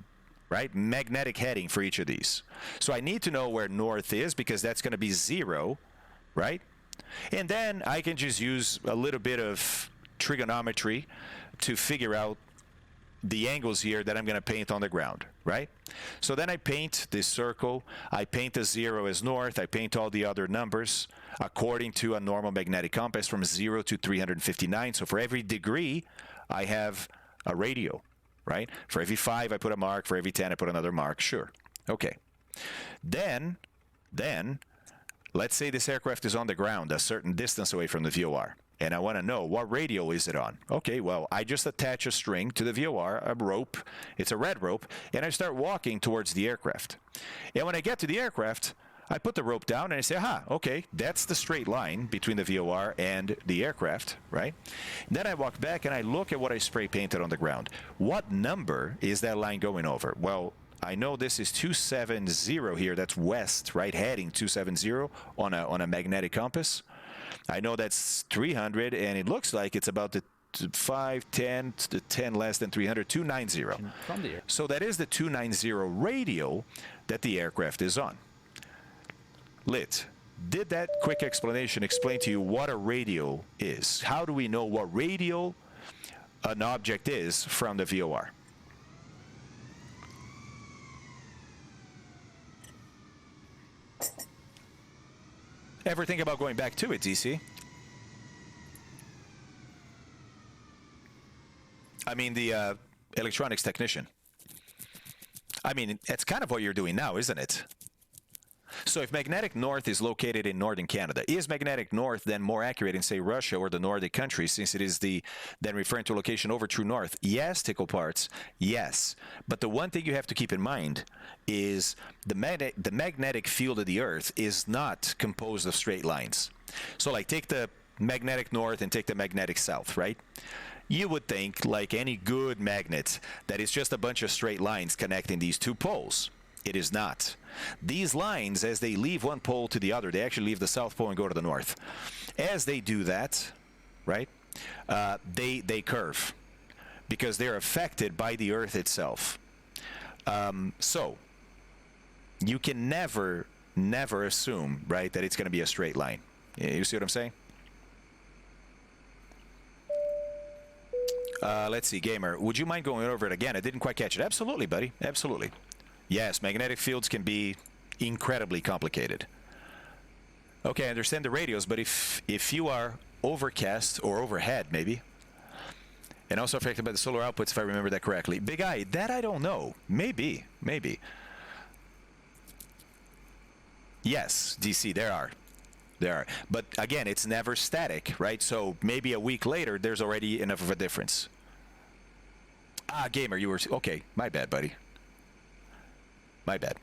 S1: right? Magnetic heading for each of these. So I need to know where north is because that's going to be 0, right? And then I can just use a little bit of trigonometry to figure out the angles here that I'm going to paint on the ground, right? So then I paint this circle. I paint the 0 as north. I paint all the other numbers according to a normal magnetic compass from 0 to 359. So for every degree, I have a radio, right? For every 5, I put a mark. For every 10, I put another mark. Sure. Okay. Then, let's say this aircraft is on the ground a certain distance away from the VOR, and I want to know what radio is it on. Okay, well, I just attach a string to the VOR, a rope. It's a red rope, and I start walking towards the aircraft. And when I get to the aircraft, I put the rope down and I say, aha, okay, that's the straight line between the VOR and the aircraft, right? Then I walk back and I look at what I spray painted on the ground. What number is that line going over? Well, I know this is 270 here. That's west, right? Heading 270 on a magnetic compass. I know that's 300, and it looks like it's about the 5, 10, to 10 less than 300, 290.
S4: From the air.
S1: So that is the 290 radio that the aircraft is on. Lit, did that quick explanation explain to you what a radio is? How do we know what radio an object is from the VOR? Ever think about going back to it, DC? I mean, the electronics technician. I mean, it's kind of what you're doing now, isn't it? So if magnetic north is located in northern Canada, is magnetic north then more accurate in, say, Russia or the Nordic countries, since it is then referring to a location over true north? Yes, Tickle Parts, yes. But the one thing you have to keep in mind is the magnetic field of the Earth is not composed of straight lines. So, like, take the magnetic north and take the magnetic south, right? You would think, like any good magnet, that it's just a bunch of straight lines connecting these two poles. It is not. These lines, as they leave one pole to the other, they actually leave the south pole and go to the north. As they do that, right, they curve because they're affected by the Earth itself. So you can never assume, right, that it's going to be a straight line. You see what I'm saying? Let's see, Gamer. Would you mind going over it again? I didn't quite catch it. Absolutely, buddy. Absolutely. Yes, magnetic fields can be incredibly complicated. Okay, I understand the radios, but if you are overcast or overhead, maybe, and also affected by the solar outputs, if I remember that correctly. Big Eye, that I don't know. Maybe. Yes, DC, there are. But again, it's never static, right? So maybe a week later, there's already enough of a difference. Ah, Gamer, you were... Okay, my bad, buddy. My bad.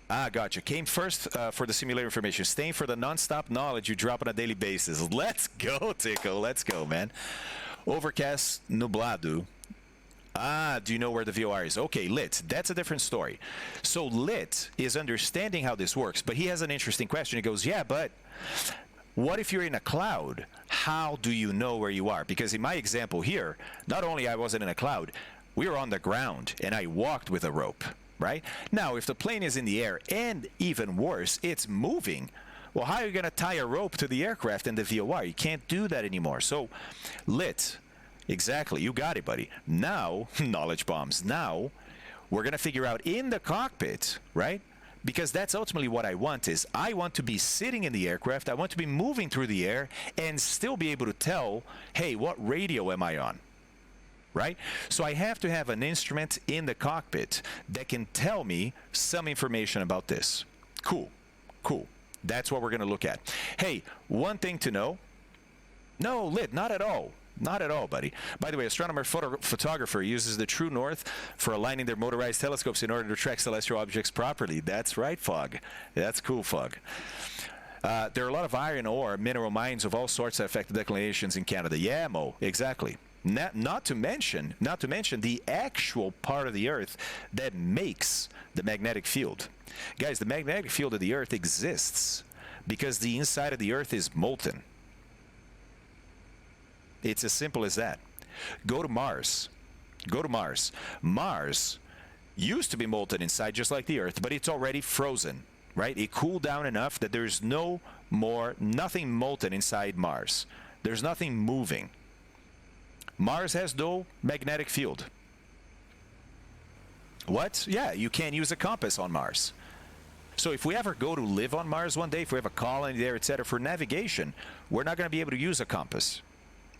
S1: Gotcha. Came first for the simulator information. Staying for the non-stop knowledge you drop on a daily basis. Let's go, Tico. Let's go, man. Overcast, nublado. Do you know where the VOR is? Okay, Lit. That's a different story. So Lit is understanding how this works, but he has an interesting question. He goes, yeah, but what if you're in a cloud? How do you know where you are? Because in my example here, not only I wasn't in a cloud, we were on the ground, and I walked with a rope, right? Now, if the plane is in the air, and even worse, it's moving, well, how are you going to tie a rope to the aircraft and the VOR? You can't do that anymore. So, Lit, exactly, you got it, buddy. Now, knowledge bombs, now, we're going to figure out in the cockpit, right? Because that's ultimately what I want is I want to be sitting in the aircraft, I want to be moving through the air and still be able to tell, hey, what radio am I on? Right? So I have to have an instrument in the cockpit that can tell me some information about this. Cool. Cool. That's what we're going to look at. Hey, one thing to know. No, Lit, not at all. Not at all, buddy. By the way, astronomer photographer uses the true north for aligning their motorized telescopes in order to track celestial objects properly. That's right, Fog. That's cool, Fog. There are a lot of iron ore mineral mines of all sorts that affect the declinations in Canada. Yeah, Mo, exactly. Not to mention the actual part of the Earth that makes the magnetic field. Guys, the magnetic field of the Earth exists because the inside of the Earth is molten. It's as simple as that. Go to Mars. Go to Mars. Mars used to be molten inside just like the Earth, but it's already frozen, right? It cooled down enough that there's nothing molten inside Mars. There's nothing moving. Mars has no magnetic field. What? Yeah, you can't use a compass on Mars. So if we ever go to live on Mars one day, if we have a colony there, etc., for navigation, we're not going to be able to use a compass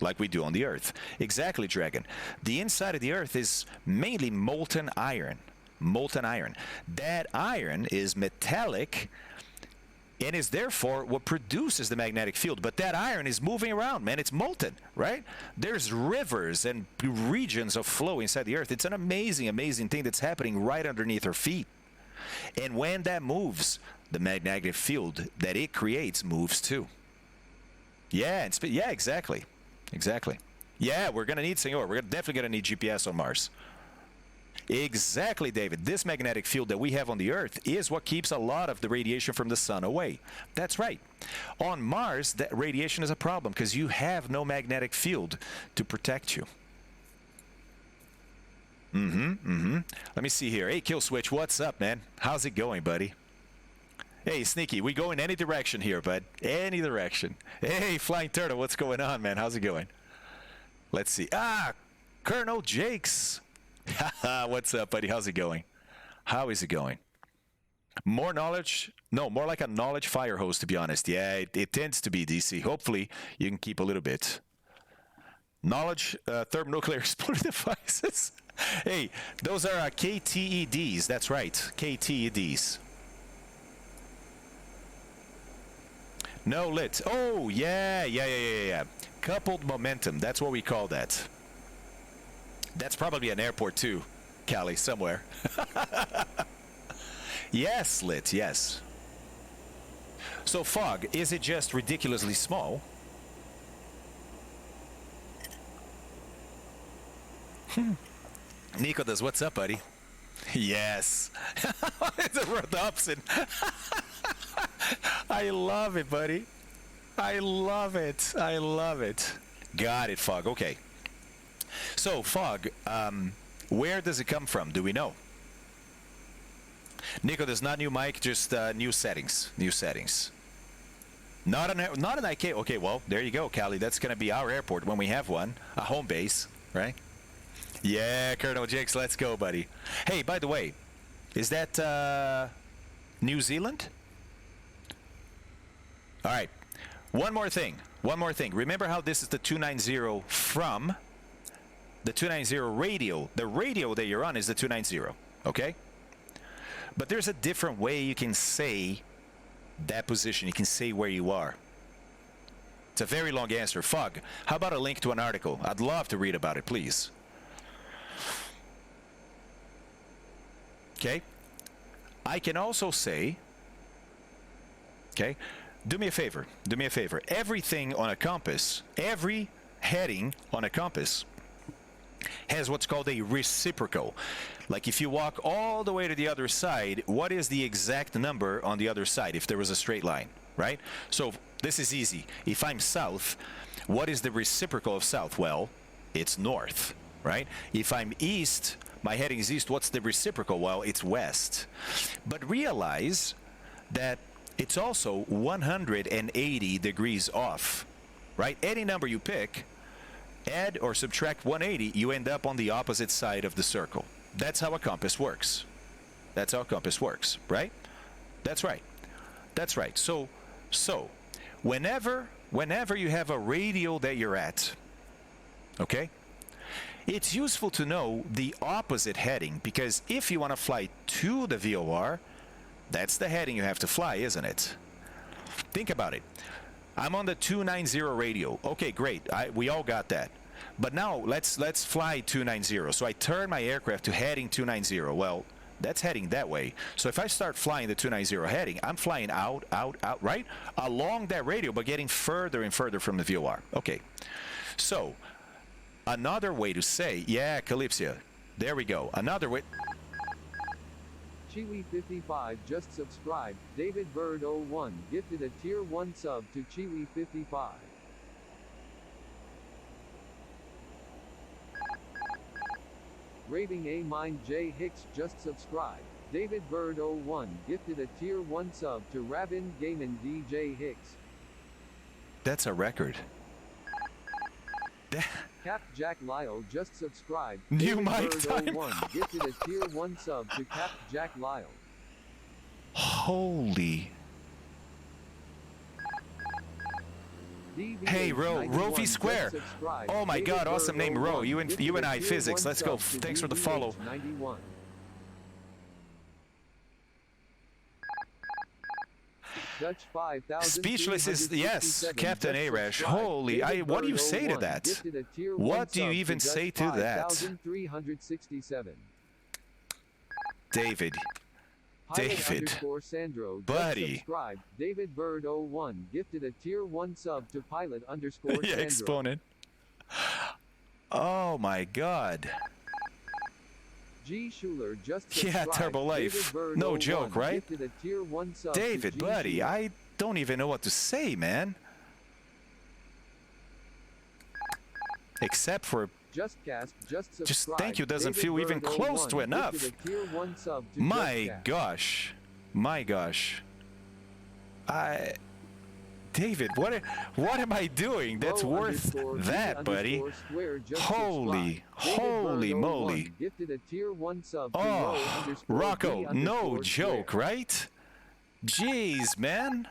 S1: like we do on the Earth. Exactly, Dragon. The inside of the Earth is mainly molten iron. Molten iron. That iron is metallic and is therefore what produces the magnetic field. But that iron is moving around, man. It's molten, right? There's rivers and regions of flow inside the Earth. It's an amazing, amazing thing that's happening right underneath our feet. And when that moves, the magnetic field that it creates moves too. Yeah, yeah, exactly. Exactly. Yeah, we're going to need, Senor. We're definitely going to need GPS on Mars. Exactly, David. This magnetic field that we have on the Earth is what keeps a lot of the radiation from the sun away. That's right. On Mars, that radiation is a problem because you have no magnetic field to protect you. Let me see here. Hey, Kill Switch, what's up, man? How's it going, buddy? Hey, Sneaky, we go in any direction here, bud. Any direction. Hey, Flying Turtle, what's going on, man? How's it going? Let's see. Colonel Jakes. What's up, buddy? How's it going? How is it going? More knowledge? No, more like a knowledge fire hose, to be honest. Yeah, it tends to be, DC. Hopefully, you can keep a little bit. Knowledge, thermonuclear explosion devices. Hey, those are KTEDs. That's right, KTEDs. No, Lit. Oh, yeah. Coupled momentum. That's what we call that. That's probably an airport too, Cali, somewhere. Yes, Lit, yes. So, Fog, is it just ridiculously small? Nico does, what's up, buddy? Yes. It's a Rhodopsin. I love it, buddy. I love it. I love it. Got it, Fog. Okay. So, Fog, where does it come from? Do we know? Nico, there's not new mic, just new settings. New settings. Not an IK. Okay, well, there you go, Cali. That's going to be our airport when we have one. A home base, right? Yeah, Colonel Jakes, let's go, buddy. Hey, by the way, is that New Zealand? All right. One more thing. Remember how this is the 290 from the 290 radio. The radio that you're on is the 290, okay? But there's a different way you can say that position. You can say where you are. It's a very long answer. Fog, how about a link to an article? I'd love to read about it, please. Okay? I can also say, okay, do me a favor. Everything on a compass, every heading on a compass has what's called a reciprocal. Like if you walk all the way to the other side, what is the exact number on the other side if there was a straight line, right? So this is easy. If I'm south, what is the reciprocal of south? Well, it's north, right? If I'm east, my heading is east, what's the reciprocal? Well, it's west. But realize that it's also 180 degrees off, right? Any number you pick, add or subtract 180, you end up on the opposite side of the circle. That's how a compass works. Right? That's right. That's right. So whenever you have a radio that you're at, okay, it's useful to know the opposite heading, because if you want to fly to the VOR, that's the heading you have to fly, isn't it? Think about it. I'm on the 290 radio. Okay, great. We all got that. But now let's fly 290. So I turn my aircraft to heading 290. Well, that's heading that way. So if I start flying the 290 heading, I'm flying out, right? Along that radio, but getting further and further from the VOR. Okay. So another way to say, yeah, Calypsia. There we go. Another way.
S2: Chiwi55 just subscribed. David Bird 01 gifted a tier 1 sub to Chiwi55. Raving A Mind J Hicks just subscribed. David Bird 01 gifted a tier 1 sub to Rabin Gaiman DJ Hicks.
S1: That's a record.
S2: Cap Jack Lyle just subscribed.
S1: New
S2: David
S1: mic
S2: Bird
S1: time.
S2: 01 gifted a tier 1 sub to Cap Jack Lyle.
S1: Holy. Hey, Rofi Square. Oh my God, awesome name, Ro. You and I, physics. Let's go. Thanks for the follow.
S2: Dutch 5,000.
S1: Speechless is, yes, Captain Arash. Holy, what do you say to that? What do you even say to that?
S2: 367.
S1: David.
S2: Sandro
S1: buddy.
S2: David Bird 01 gifted a tier 1 sub to pilot underscore
S1: Yeah,
S2: Sandro.
S1: Exponent. Oh my God.
S2: G. Schuler just subscribed.
S1: Yeah, Turbo Life. No joke, right?
S2: Gifted a tier 1 sub
S1: David,
S2: to G.
S1: buddy,
S2: Schuler.
S1: I don't even know what to say, man. Except for just thank you doesn't
S2: David
S1: feel
S2: Bird
S1: even close
S2: 01
S1: to enough.
S2: gifted a tier 1 sub to
S1: My gosh. My gosh. David, what am I doing that's worth that, buddy? Holy moly.
S2: Gifted a tier 1 sub to
S1: Oh, Rocco, no joke, right? Jeez, man.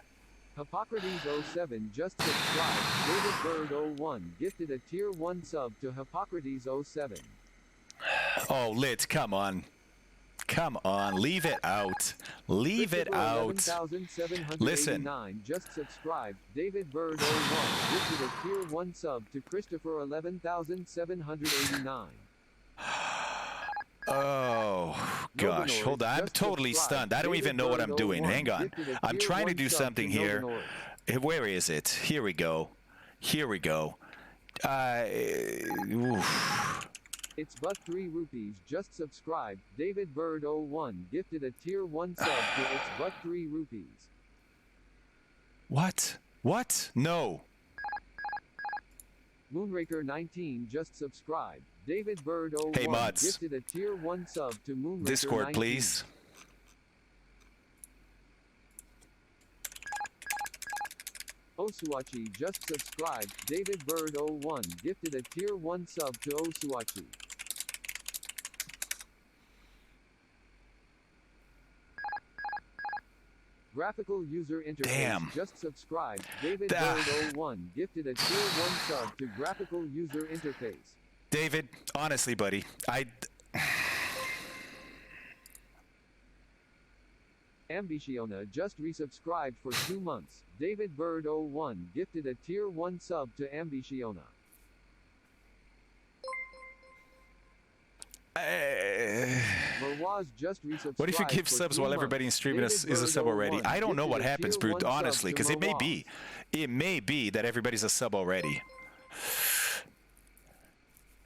S2: Hippocrates 07 just subscribed. David Bird 01 gifted a tier 1 sub to Hippocrates 07.
S1: Oh, Lit, come on. Come on, leave it out. Leave it out. Listen.
S2: Just subscribed. David Bird 01 gifted a tier 1 sub to Christopher 11,789.
S1: Oh, gosh. Hold on. I'm totally stunned. I don't even know what I'm doing. Hang on. I'm trying to do something here. Where is it? Here we go. Here we go.
S2: It's but 3 rupees. Just subscribed. David Bird 01 gifted a tier 1 sub to It's but 3 rupees.
S1: What? What? No.
S2: Moonraker 19 just subscribed. David Bird 01
S1: hey, mods.
S2: gifted a tier 1 sub to Moonraker
S1: Discord,
S2: 19.
S1: please.
S2: Osuachi just subscribed. David Bird 01 gifted a tier 1 sub to Osuachi. Graphical user interface just subscribed. David Bird 01 gifted a tier 1 sub to graphical user interface.
S1: David, honestly, buddy,
S2: Ambitiona just resubscribed for 2 months. David Bird 01 gifted a tier 1 sub to Ambitiona. Merwaz just resubscribed.
S1: What if you give subs while everybody in streaming is a sub already? I don't know what happens, Brute, honestly, because it may be that everybody's a sub already.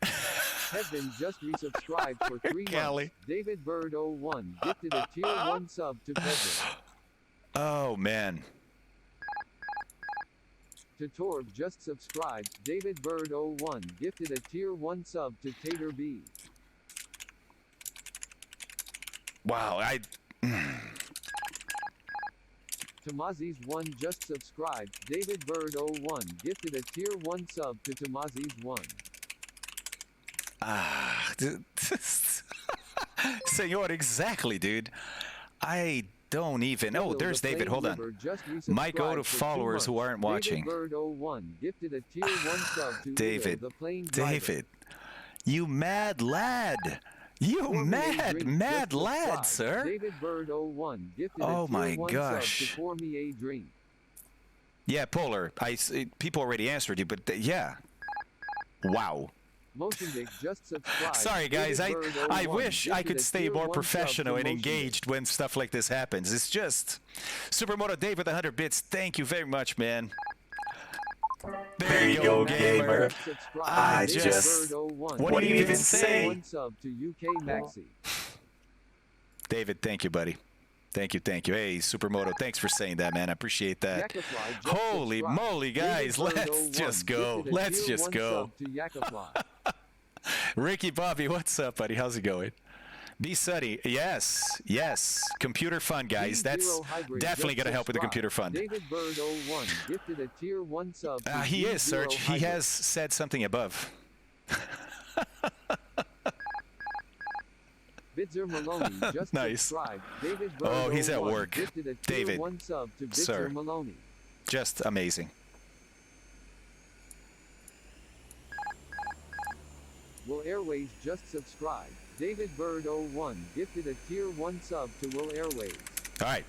S2: Hesden just resubscribed for 3 months. David Bird 01 gifted a tier 1 sub to Pedro.
S1: Oh, man.
S2: Tatorb just subscribed. David Bird 01 gifted a tier 1 sub to Tater B.
S1: Wow,
S2: Tamazis 1 just subscribed. David Bird 01 gifted a tier 1 sub to Tamazis 1.
S1: Senor, exactly, dude. I don't even. Oh, there's David. Hold on. Might go to followers who aren't watching. David. David. You mad lad. You mad lad, sir.
S2: David Bird 01 gifted
S1: oh
S2: a
S1: my
S2: tier 1
S1: gosh.
S2: sub to Pour Me a Dream.
S1: Yeah, Polar. People already answered you, but yeah. Wow.
S2: Motion Dick just subscribed.
S1: Sorry, guys. I wish I could stay more professional and engaged when stuff like this happens. It's just Supermoto Dave with 100 bits. Thank you very much, man. There you go, gamer. I just. What do you even say?
S2: One sub to UK Maxi.
S1: David, thank you, buddy. Thank you, thank you. Hey, Supermoto, thanks for saying that, man. I appreciate that. Holy moly, guys. Let's just go. Let's just go. Ricky Bobby, what's up, buddy? How's it going? Be Sunny. Yes, yes. Computer fun, guys. That's definitely going to help with the computer fun.
S2: David Bird 01 gifted a tier 1 sub.
S1: He is, Serge. He has said something above.
S2: Bitzer Maloney just
S1: nice.
S2: subscribed. David Bird
S1: oh, he's at
S2: 01
S1: work.
S2: gifted a tier
S1: David,
S2: 1 sub to Bitzer
S1: sir.
S2: Maloney.
S1: Just amazing.
S2: Will Airways just subscribed. David Bird 01 gifted a tier 1 sub to Will Airways.
S1: All right.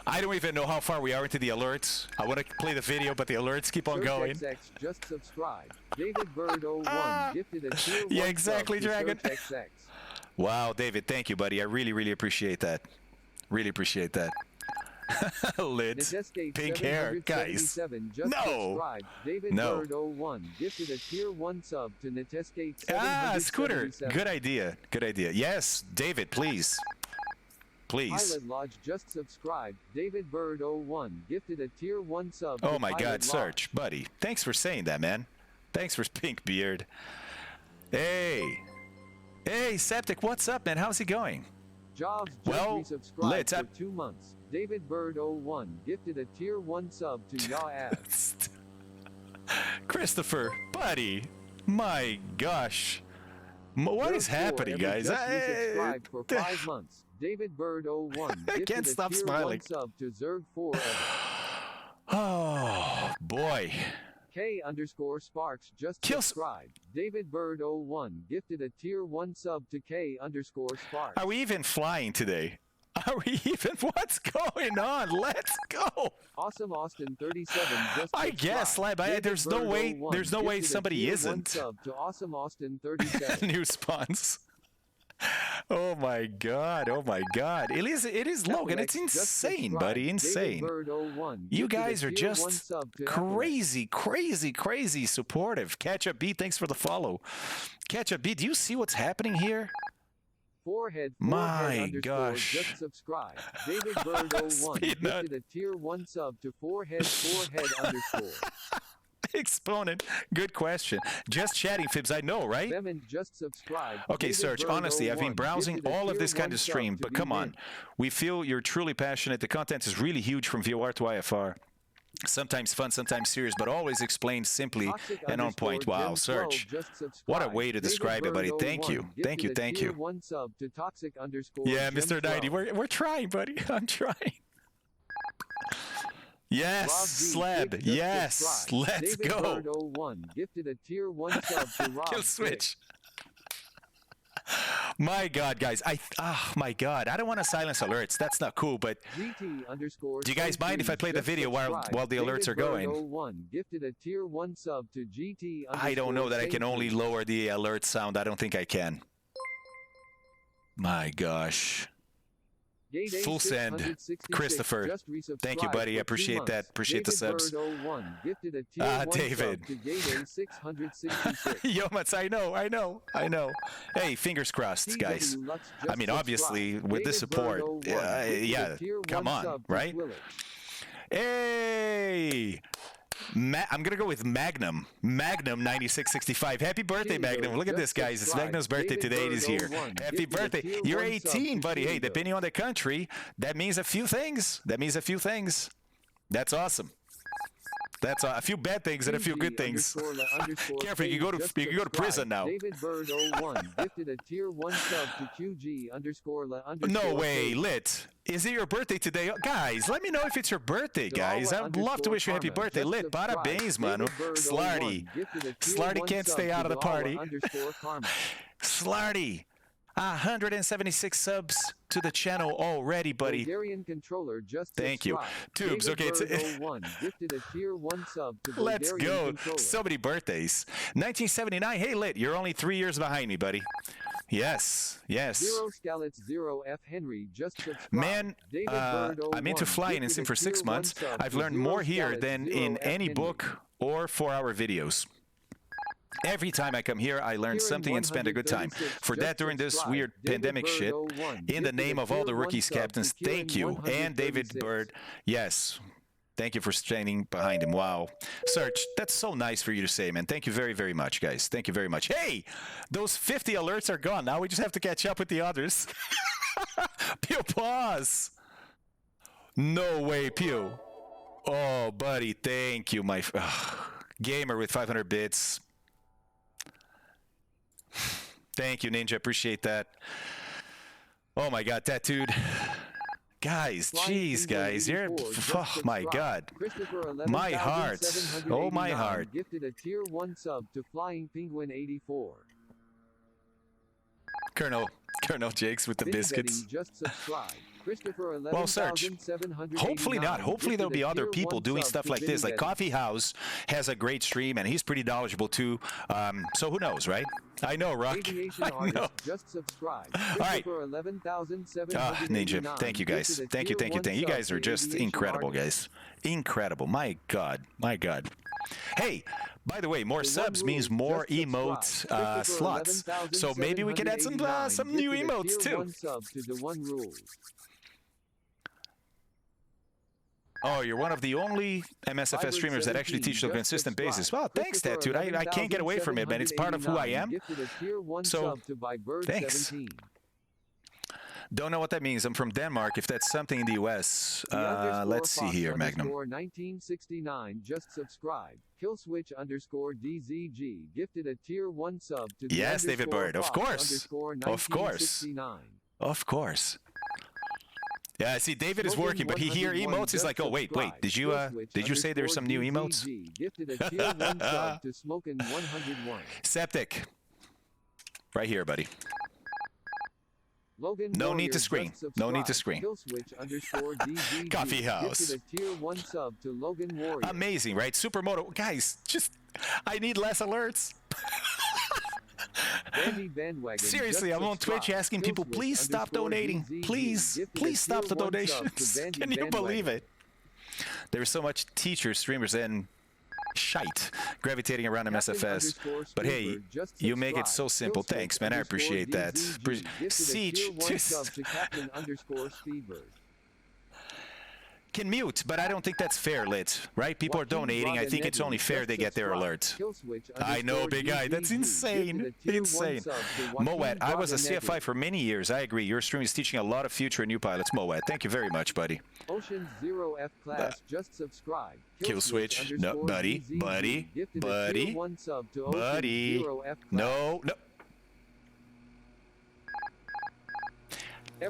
S1: I don't even know how far we are into the alerts. I want to play the video, but the alerts keep on going.
S2: XX just subscribed. David Bird 01 gifted a tier 1
S1: yeah, exactly,
S2: sub to
S1: Dragon.
S2: XX.
S1: Wow, David, thank you, buddy. I really, really appreciate that. Really appreciate that. Lids, pink hair, guys. No,
S2: David
S1: no.
S2: Bird 01 gifted a tier 1 sub to Netescape.
S1: Scooter. Good idea. Good idea. Yes, David, please. Please.
S2: Pilot Lodge just subscribed. David Bird 01 gifted a tier 1 sub.
S1: Oh
S2: to
S1: my
S2: Pilot
S1: God,
S2: Lodge.
S1: Serge, buddy. Thanks for saying that, man. Thanks for pink beard. Hey. Hey, Septic, what's up, man? How's it going?
S2: Jobs just
S1: Well,
S2: resubscribed for 2 months. David Bird 01 gifted a tier 1 sub to Yaw Ads.
S1: Christopher, buddy. My gosh. What is happening, guys?
S2: Just resubscribed for 5 months. David Bird 01
S1: I
S2: gifted
S1: can't
S2: a
S1: stop
S2: tier
S1: smiling.
S2: 1 sub to Zerg 4
S1: Oh, boy.
S2: K_Sparks just subscribed. David Bird 01 gifted a tier 1 sub to K_Sparks.
S1: Are we even flying today? Are we even? What's going on? Let's go.
S2: Awesome Austin 37 just
S1: I guess, Slab. There's no way. There's no way somebody isn't.
S2: Sub to Awesome Austin 37.
S1: New spawns. Oh my God! Oh my God! It is Logan. It's insane, buddy. Insane. You guys are just crazy, crazy, crazy supportive. Catch Up B, thanks for the follow. Catch Up B, do you see what's happening here?
S2: Forehead
S1: My gosh.
S2: just subscribe. David Bird 01 gifted a tier 1 sub to forehead _.
S1: Exponent. Good question. Just chatting, Fibs. I know, right?
S2: Bemin just subscribed.
S1: Okay,
S2: David
S1: Serge,
S2: Bird
S1: honestly, I've been
S2: 01
S1: browsing
S2: gifted a
S1: all of
S2: tier
S1: this kind
S2: 1
S1: of
S2: sub
S1: stream,
S2: to
S1: but
S2: be
S1: come on.
S2: mint.
S1: We feel you're truly passionate. The content is really huge from VOR to IFR. Sometimes fun, sometimes serious, but always explained simply and on point. Wow, Serge. What a way to describe it, buddy. Thank you. Thank you, thank you. Yeah, Mr. 90, we're trying, buddy. I'm trying. Yes, Slab. Yes, let's go.
S2: Gifted a tier 1 sub to Rob
S1: Kill switch. My God, guys. My God. I don't want to silence alerts. That's not cool, but do you guys mind if I play the video while the alerts are going?
S2: Gifted a tier 1 sub to GT
S1: I don't know that I can only lower the alert sound. I don't think I can. My gosh. Full send. Christopher. Thank you, buddy. I appreciate that. Appreciate the subs. David. Yo, Mats, I know. Hey, fingers crossed, guys. I mean, obviously, with the support. Yeah, come on, right? Hey! I'm going to go with Magnum. Magnum 9665. Happy birthday, Magnum. Look at this, guys. It's Magnum's birthday today. It is here. Happy birthday. You're 18, buddy. Hey, depending on the country, that means a few things. That's awesome. That's a few bad things and a few good things. Careful, you can go to prison now.
S2: David Bird 01 gifted a tier 1 sub to QG_le_.
S1: No way, Lit. Is it your birthday today? Guys, let me know if it's your birthday, guys. I'd love to wish you a happy birthday. Lit, parabéns, mano. Slarty. Slarty can't stay out of the party. Slarty. 176 subs to the channel already, buddy.
S2: Bulgarian controller just
S1: Thank you. Tubes, okay.
S2: Gifted a tier 1 sub to
S1: Let's go.
S2: Controller.
S1: So many birthdays. 1979. Hey, Lit, you're only 3 years behind me, buddy. Yes, yes.
S2: 0 Scalets 0 F Henry just subscribed.
S1: Man, I'm into flying and sim for 6 months. I've learned more here than in any book or 4-hour videos. Every time I come here, I learn something and spend a good time. For that, during this weird pandemic shit, in the name of all the rookies captains, thank you. And David Bird, yes. Thank you for standing behind him. Wow. Serge, that's so nice for you to say, man. Thank you very, very much, guys. Thank you very much. Hey, those 50 alerts are gone. Now we just have to catch up with the others. Pew, pause. No way, Pew. Oh, buddy, thank you, my gamer with 500 bits. Thank you, Ninja. Appreciate that. Oh my God, that dude. Guys, jeez, guys, you're. Oh my God. My heart. Oh my heart.
S2: Gifted a tier 1 sub to Flying Penguin 84.
S1: Colonel Jakes with the biscuits.
S2: Just subscribed.
S1: Well, Serge, hopefully not. Hopefully there'll be other people doing stuff like this. Like Coffee House has a great stream, and he's pretty knowledgeable too. So who knows, right? I know, Rock. I know.
S2: Just subscribe.
S1: All right. Ninja, thank you, guys. Thank you. You guys are just incredible, guys. Incredible. My God. My God. Hey, by the way, more subs means more emote slots. So maybe we could add some new emotes too. Oh, you're one of the only MSFS streamers that actually teach on a consistent basis. Well, thanks, Tattooed. I can't get away from it, man. It's part of who I am. So, thanks. Don't know what that means. I'm from Denmark. If that's something in the U.S., let's see here, Magnum.
S2: 1969 just subscribed. Killswitch_DZG gifted a tier 1 sub to the
S1: yes, David Bird. Of course. Of course. Of course. Yeah, see, David is working, but he hear emotes. He's like, oh, wait. Did you say there's some new emotes? Septic. Right here, buddy. No need to scream. No need to scream. Coffee House. Amazing, right? Supermoto. Guys, just, I need less alerts. Seriously, I'm on Twitch asking people, please stop donating. Please stop the donations. Can you believe it? There's so much teachers, streamers, and shite gravitating around MSFS. But hey, you make it so simple. Thanks, man. I appreciate that. Siege. Can mute, but I don't think that's fair, Lit. Right? People are donating. I think it's only fair they get their alert. I know, big guy. That's insane. Insane. Moet, I was a CFI for many years. I agree. Your stream is teaching a lot of future and new pilots. Moet, thank you very much, buddy.
S2: Ocean 0F class just subscribed.
S1: Killswitch. No, buddy. No.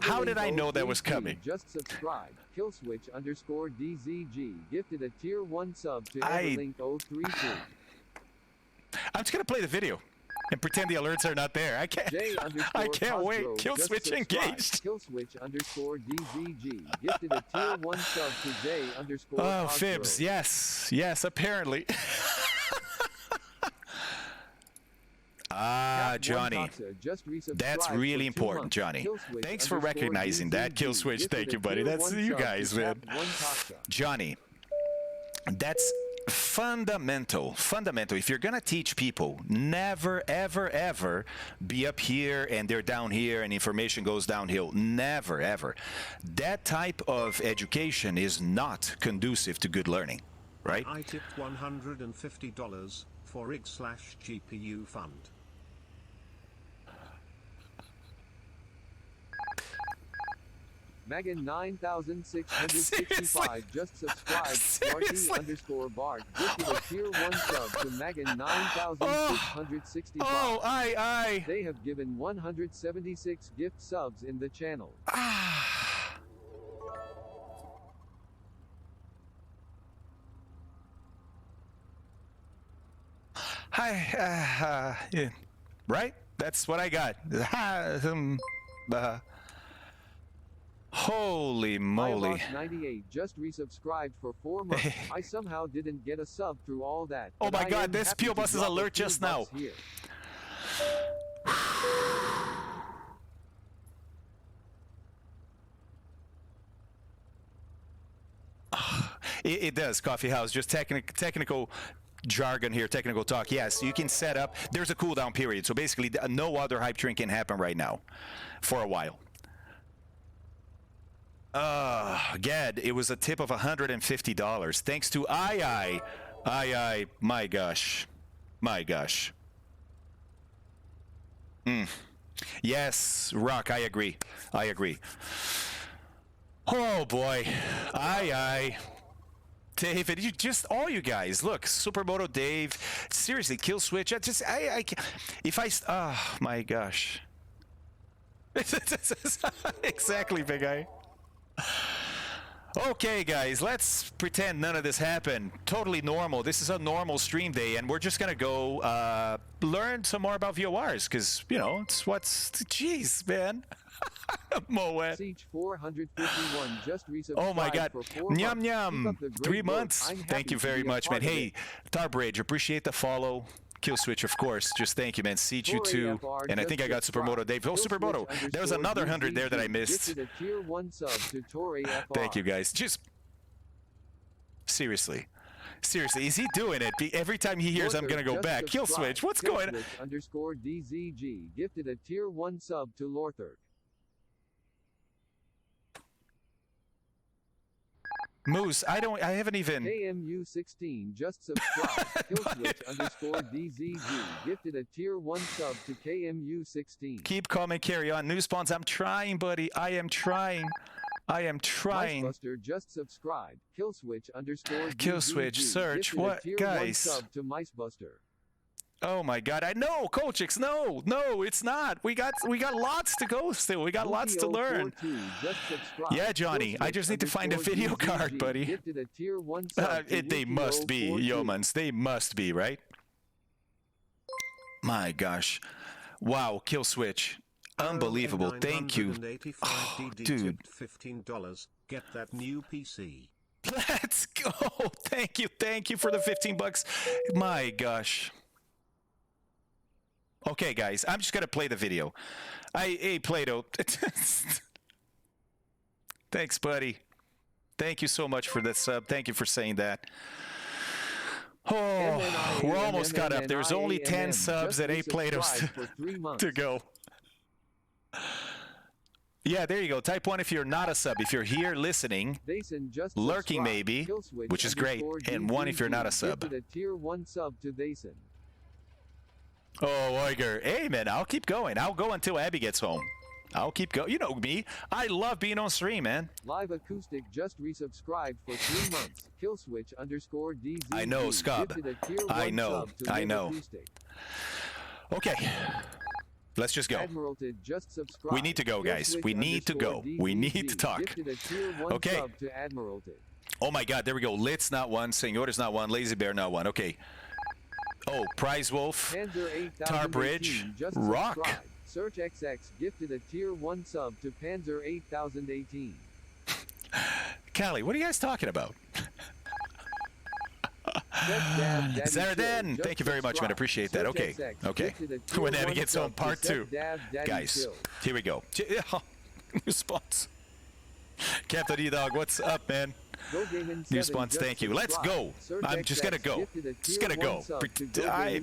S1: How did I know that was coming?
S2: Just subscribe. Killswitch_DZG gifted a tier 1 sub to Everlink 032.
S1: I'm just gonna play the video and pretend the alerts are not there. I can't wait. Killswitch engaged.
S2: Killswitch_DZG gifted a tier 1 sub to J_.
S1: Oh, Fibs. Yes, apparently. Johnny. That's really important, Johnny. Thanks for recognizing that, Killswitch. Thank you, buddy. That's you guys, man. Johnny, that's fundamental. If you're gonna teach people, never, ever be up here and they're down here and information goes downhill. Never, ever. That type of education is not conducive to good learning, right?
S8: I tip $150 for rig/GPU fund.
S2: Magan 9665 just subscribed. Marty_Bart gifted a tier 1 sub to Magan 9665.
S1: Oh, aye.
S2: They have given 176 gift subs in the channel.
S1: Hi, yeah. Right? That's what I got. Holy moly.
S2: 98 just resubscribed for 4 months. I somehow didn't get a sub through all that.
S1: Oh my god, this P.O. Bus is alert just now.
S2: Here.
S1: It does, Coffee House. Just technical jargon here, technical talk. Yes, you can set up. There's a cooldown period, so basically no other hype train can happen right now for a while. Gad, it was a tip of $150 thanks to I. My gosh. Yes, Rock, I agree. Oh boy. I. David, you just all you guys. Look, Supermoto Dave. Seriously, Kill Switch. If I oh my gosh. Exactly, big guy. Okay, guys, let's pretend none of this happened. Totally normal. This is a normal stream day, and we're just gonna go learn some more about VORs, because you know it's what's. Jeez, man. Moet.
S2: Siege 451 just
S1: oh my god. Nyam. 3 months. Thank you very much, man. Hey, Tarbridge, appreciate the follow. Kill Switch, of course. Just thank you, man. Siege you too. And I think I got Supermoto Dave. Oh, Supermoto. There was another 100 there that I missed. Thank you, guys. Just seriously. Is he doing it? Every time he hears I'm gonna go back. Kill Switch. What's going on?
S2: _DZG gifted a tier 1 sub to Lorthur.
S1: Moose, I haven't even.
S2: KMU16 just subscribed. Killswitch_DZG gifted a tier 1 sub to KMU16.
S1: Keep calm and carry on. New spawns, I'm trying, buddy. I am trying.
S2: Micebuster just subscribed. Killswitch_DZG
S1: search. What,
S2: tier
S1: guys?
S2: 1 sub to Micebuster.
S1: Oh my god, I know, Colchix, no, it's not. We got lots to go still. We got lots to learn. Yeah, Johnny, I just need to find a video card, buddy. They must be, Yeomans. They must be, right? My gosh. Wow, Kill Switch. Unbelievable. Thank you. Oh, dude.
S8: $15. Get that new PC.
S1: Let's go. Thank you for the 15 bucks. My gosh. Okay, guys, I'm just gonna play the video. Hey, Plato. Thanks, buddy. Thank you so much for the sub. Thank you for saying that. Oh, we're almost caught up. There's only 10 subs at A Platos to go. Yeah, there you go. Type 1 if you're not a sub. If you're here listening, lurking maybe, which is great, and 1 if you're not a sub. Oh, Oyger. Hey, man, I'll keep going. I'll go until Abby gets home. I'll keep going. You know me. I love being on stream, man.
S2: Live Acoustic just resubscribed for 3 months. Killswitch_DZ.
S1: I know, Scub. I know. Okay. Let's just go. We need to go, guys. We need to go. We need to talk. Okay. Oh, my God. There we go. Lit's not one. Senor's not one. Lazy Bear not one. Okay. Oh, Prize Wolf, Tarbridge, Rock.
S2: Search XX gifted a tier 1 sub to Panzer 8018.
S1: Callie, what are you guys talking about? Zaradan, thank you very much, man. Appreciate that. Okay. When Abby gets home, part 2. Guys, here we go. New spawns. Captain E-Dog, what's up, man? New spawns, thank you. Let's go. I'm just gonna go.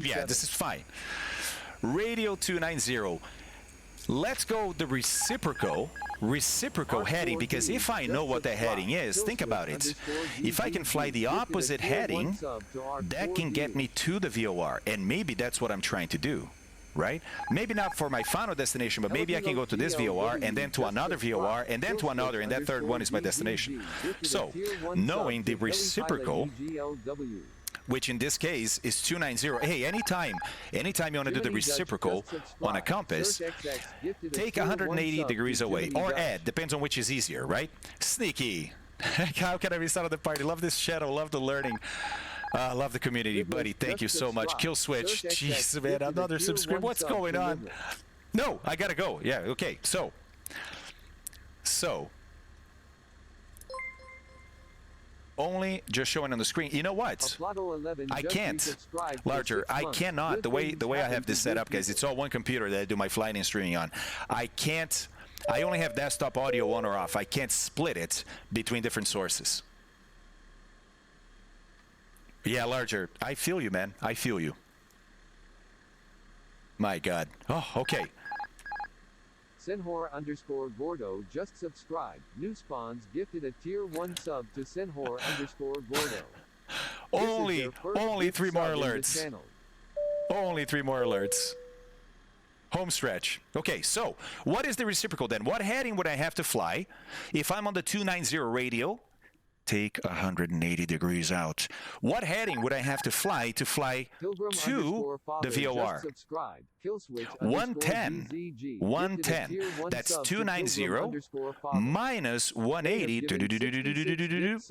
S1: Yeah, this is fine. Radio 290. Let's go the reciprocal heading, because if I know what the heading is, think about it. If I can fly the opposite heading, that can get me to the VOR, and maybe that's what I'm trying to do, right? Maybe not for my final destination, but maybe I can go to this VOR and then to another VOR and then to another, and that third one is my destination. So, knowing the reciprocal, which in this case is 290. Hey, anytime you want to do the reciprocal on a compass, take 180 degrees away or add, depends on which is easier, right? Sneaky. How can I be out of the party? Love this shadow, love the learning. Love the community, buddy. Thank you so much. Kill switch. Jeez, man, another subscribe. What's going on? No, I gotta go. Yeah, okay. So, only just showing on the screen. You know what? I can't. Larger. I cannot. The way I have this set up, guys, it's all one computer that I do my flying and streaming on. I can't. I only have desktop audio on or off. I can't split it between different sources. Yeah, Larger. I feel you, man. I feel you. My God. Oh, okay.
S2: Senhor_Gordo just subscribed. New spawns gifted a tier 1 sub to Senhor_Gordo.
S1: Only 3 more alerts. Only 3 more alerts. Home stretch. Okay, so what is the reciprocal then? What heading would I have to fly if I'm on the 290 radio? Take 180 degrees out. What heading would I have to fly to the VOR? 110. 110. That's 290 minus 180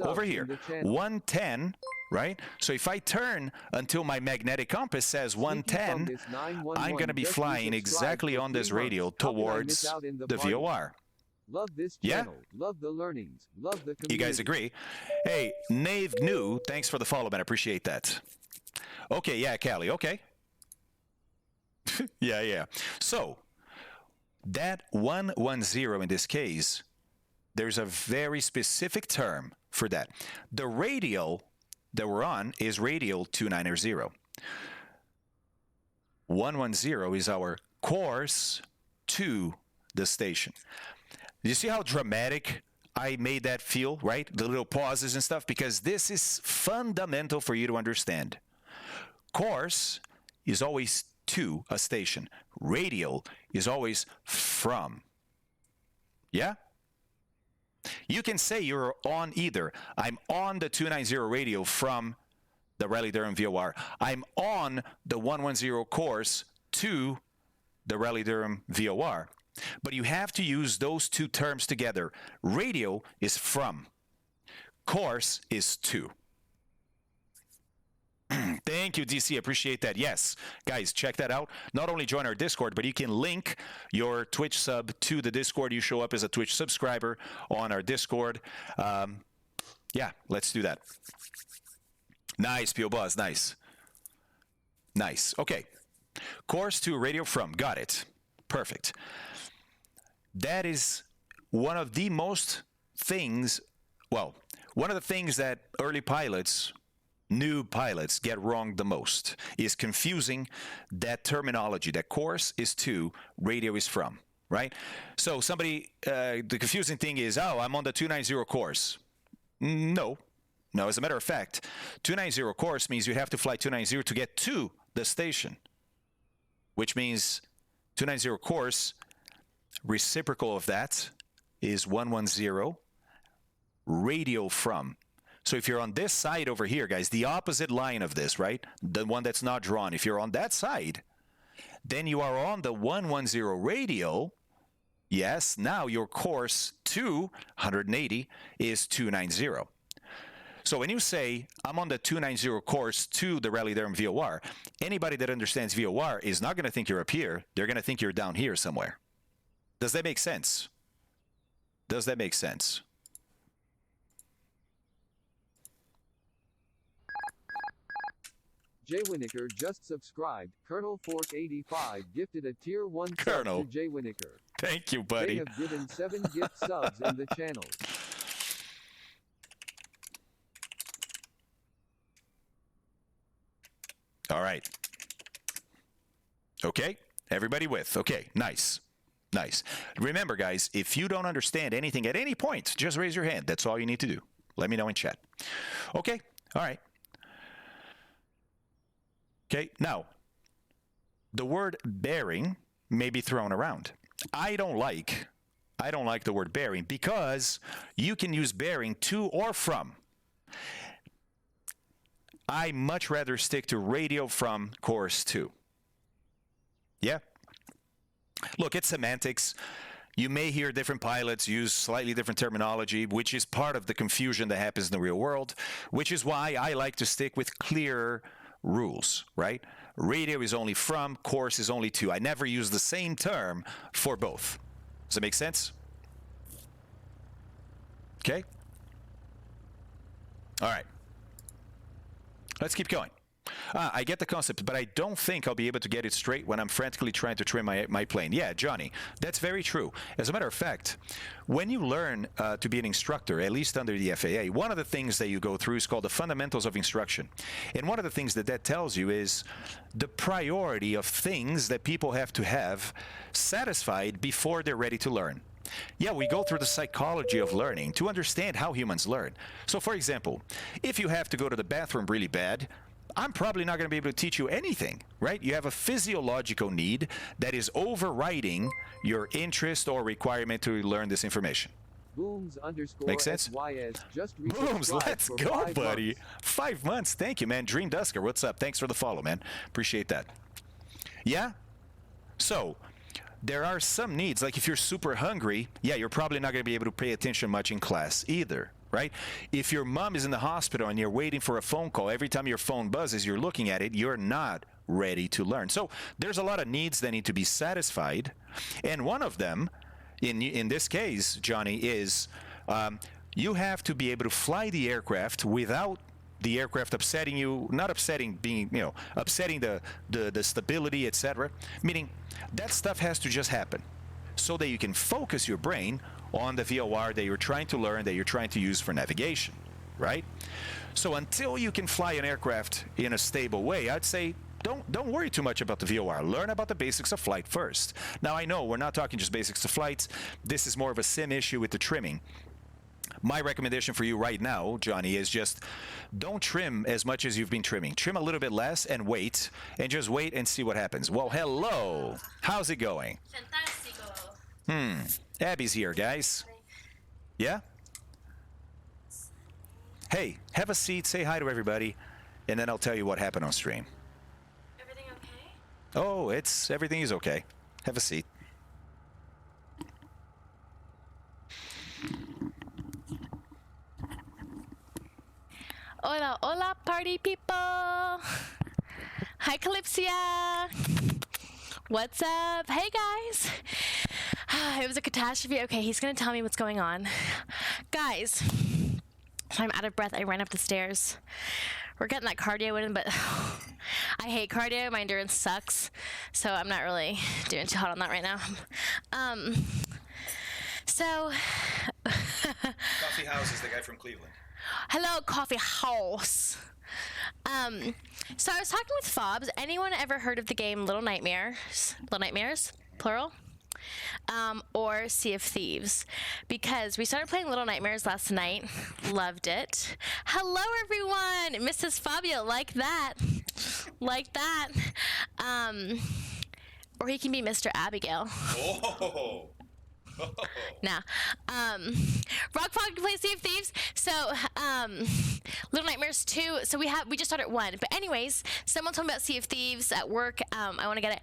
S1: over here. 110, right? So if I turn until my magnetic compass says 110, I'm going to be flying exactly on this radial towards the VOR.
S2: Love this channel. Yeah? Love the learnings. Love the community.
S1: You guys agree? Hey, Nave New, thanks for the follow, man. I appreciate that. Okay, yeah, Callie, okay. yeah. So, that 110 in this case, there's a very specific term for that. The radial that we're on is radial 290. 110 is our course to the station. You see how dramatic I made that feel, right? The little pauses and stuff, because this is fundamental for you to understand. Course is always to a station. Radial is always from. Yeah? You can say you're on either. I'm on the 290 radio from the Raleigh-Durham VOR. I'm on the 110 course to the Raleigh-Durham VOR. But you have to use those two terms together. Radio is from. Course is to. Thank you, DC. Appreciate that. Yes, guys, check that out. Not only join our Discord, but you can link your Twitch sub to the Discord. You show up as a Twitch subscriber on our Discord. Yeah, let's do that. Nice, P.O. Buzz. Nice. Nice. Okay. Course to radio from. Got it. Perfect. That is one of the most things, well, one of the things that early pilots, new pilots get wrong the most is confusing that terminology. That course is to, radio is from, right? So somebody, the confusing thing is, oh, I'm on the 290 course. No, as a matter of fact, 290 course means you have to fly 290 to get to the station, which means 290 course, reciprocal of that is 110, radial from. So if you're on this side over here, guys, the opposite line of this, right? The one that's not drawn. If you're on that side, then you are on the 110 radial. Yes, now your course to 180 is 290. So when you say, I'm on the 290 course to the Raleigh-Durham VOR, anybody that understands VOR is not going to think you're up here. They're going to think you're down here somewhere. Does that make sense? Does that make sense?
S2: Jay Winokur just subscribed. Colonel Force 85 gifted a tier 1 sub to Jay Winokur.
S1: Thank you, buddy.
S2: They have given 7 gift subs in the channel.
S1: All right. Okay. Everybody with. Okay. Nice. Nice. Remember, guys, if you don't understand anything at any point, just raise your hand. That's all you need to do. Let me know in chat. Okay. All right. Okay. Now, the word bearing may be thrown around. I don't like the word bearing because you can use bearing to or from. I much rather stick to radio from course 2. Yeah. Look, it's semantics. You may hear different pilots use slightly different terminology, which is part of the confusion that happens in the real world, which is why I like to stick with clear rules, right? Radio is only from, course is only to. I never use the same term for both. Does that make sense? Okay. All right. Let's keep going. I get the concept, but I don't think I'll be able to get it straight when I'm frantically trying to trim my plane. Yeah, Johnny, that's very true. As a matter of fact, when you learn to be an instructor, at least under the FAA, one of the things that you go through is called the fundamentals of instruction. And one of the things that tells you is the priority of things that people have to have satisfied before they're ready to learn. Yeah, we go through the psychology of learning to understand how humans learn. So, for example, if you have to go to the bathroom really bad, I'm probably not going to be able to teach you anything, right? You have a physiological need that is overriding your interest or requirement to learn this information.
S2: Booms underscore
S1: Make sense?
S2: SYS just
S1: Booms, let's go,
S2: 5
S1: buddy.
S2: months.
S1: 5 months. Thank you, man. Dream Dusker, what's up? Thanks for the follow, man. Appreciate that. Yeah? So, there are some needs, like if you're super hungry, yeah, you're probably not going to be able to pay attention much in class either, right? If your mom is in the hospital and you're waiting for a phone call, every time your phone buzzes, you're looking at it, you're not ready to learn. So there's a lot of needs that need to be satisfied. And one of them, in this case, Johnny, is you have to be able to fly the aircraft without the aircraft upsetting you, not upsetting being, upsetting the stability, etc. Meaning that stuff has to just happen so that you can focus your brain on the VOR that you're trying to learn, that you're trying to use for navigation, right? So until you can fly an aircraft in a stable way, I'd say don't worry too much about the VOR. Learn about the basics of flight first. Now, I know we're not talking just basics of flights. This is more of a sim issue with the trimming. My recommendation for you right now, Johnny, is just don't trim as much as you've been trimming. Trim a little bit less and just wait and see what happens. Well, hello. How's it going?
S9: Fantastico.
S1: Abby's here, guys. Yeah? Hey, have a seat, say hi to everybody, and then I'll tell you what happened on stream.
S9: Everything okay?
S1: Oh, everything is okay. Have a seat.
S9: Hola, hola, party people. Hi, Calypsia. What's up? Hey, guys. It was a catastrophe. Okay, he's going to tell me what's going on. Guys, I'm out of breath. I ran up the stairs. We're getting that cardio in, but I hate cardio. My endurance sucks. So I'm not really doing too hot on that right now.
S1: Coffee House is the guy from Cleveland.
S9: Hello, Coffee House. So I was talking with Fobs. Anyone ever heard of the game Little Nightmares? Little Nightmares, plural? Or Sea of Thieves? Because we started playing Little Nightmares last night. Loved it. Hello, everyone. Mrs. Fabio, like that. Like that. Or he can be Mr. Abigail.
S1: Oh.
S9: Nah. Rockfog can play Sea of Thieves. So, Little Nightmares 2. So we just started 1. But anyways, someone told me about Sea of Thieves at work. I want to get it.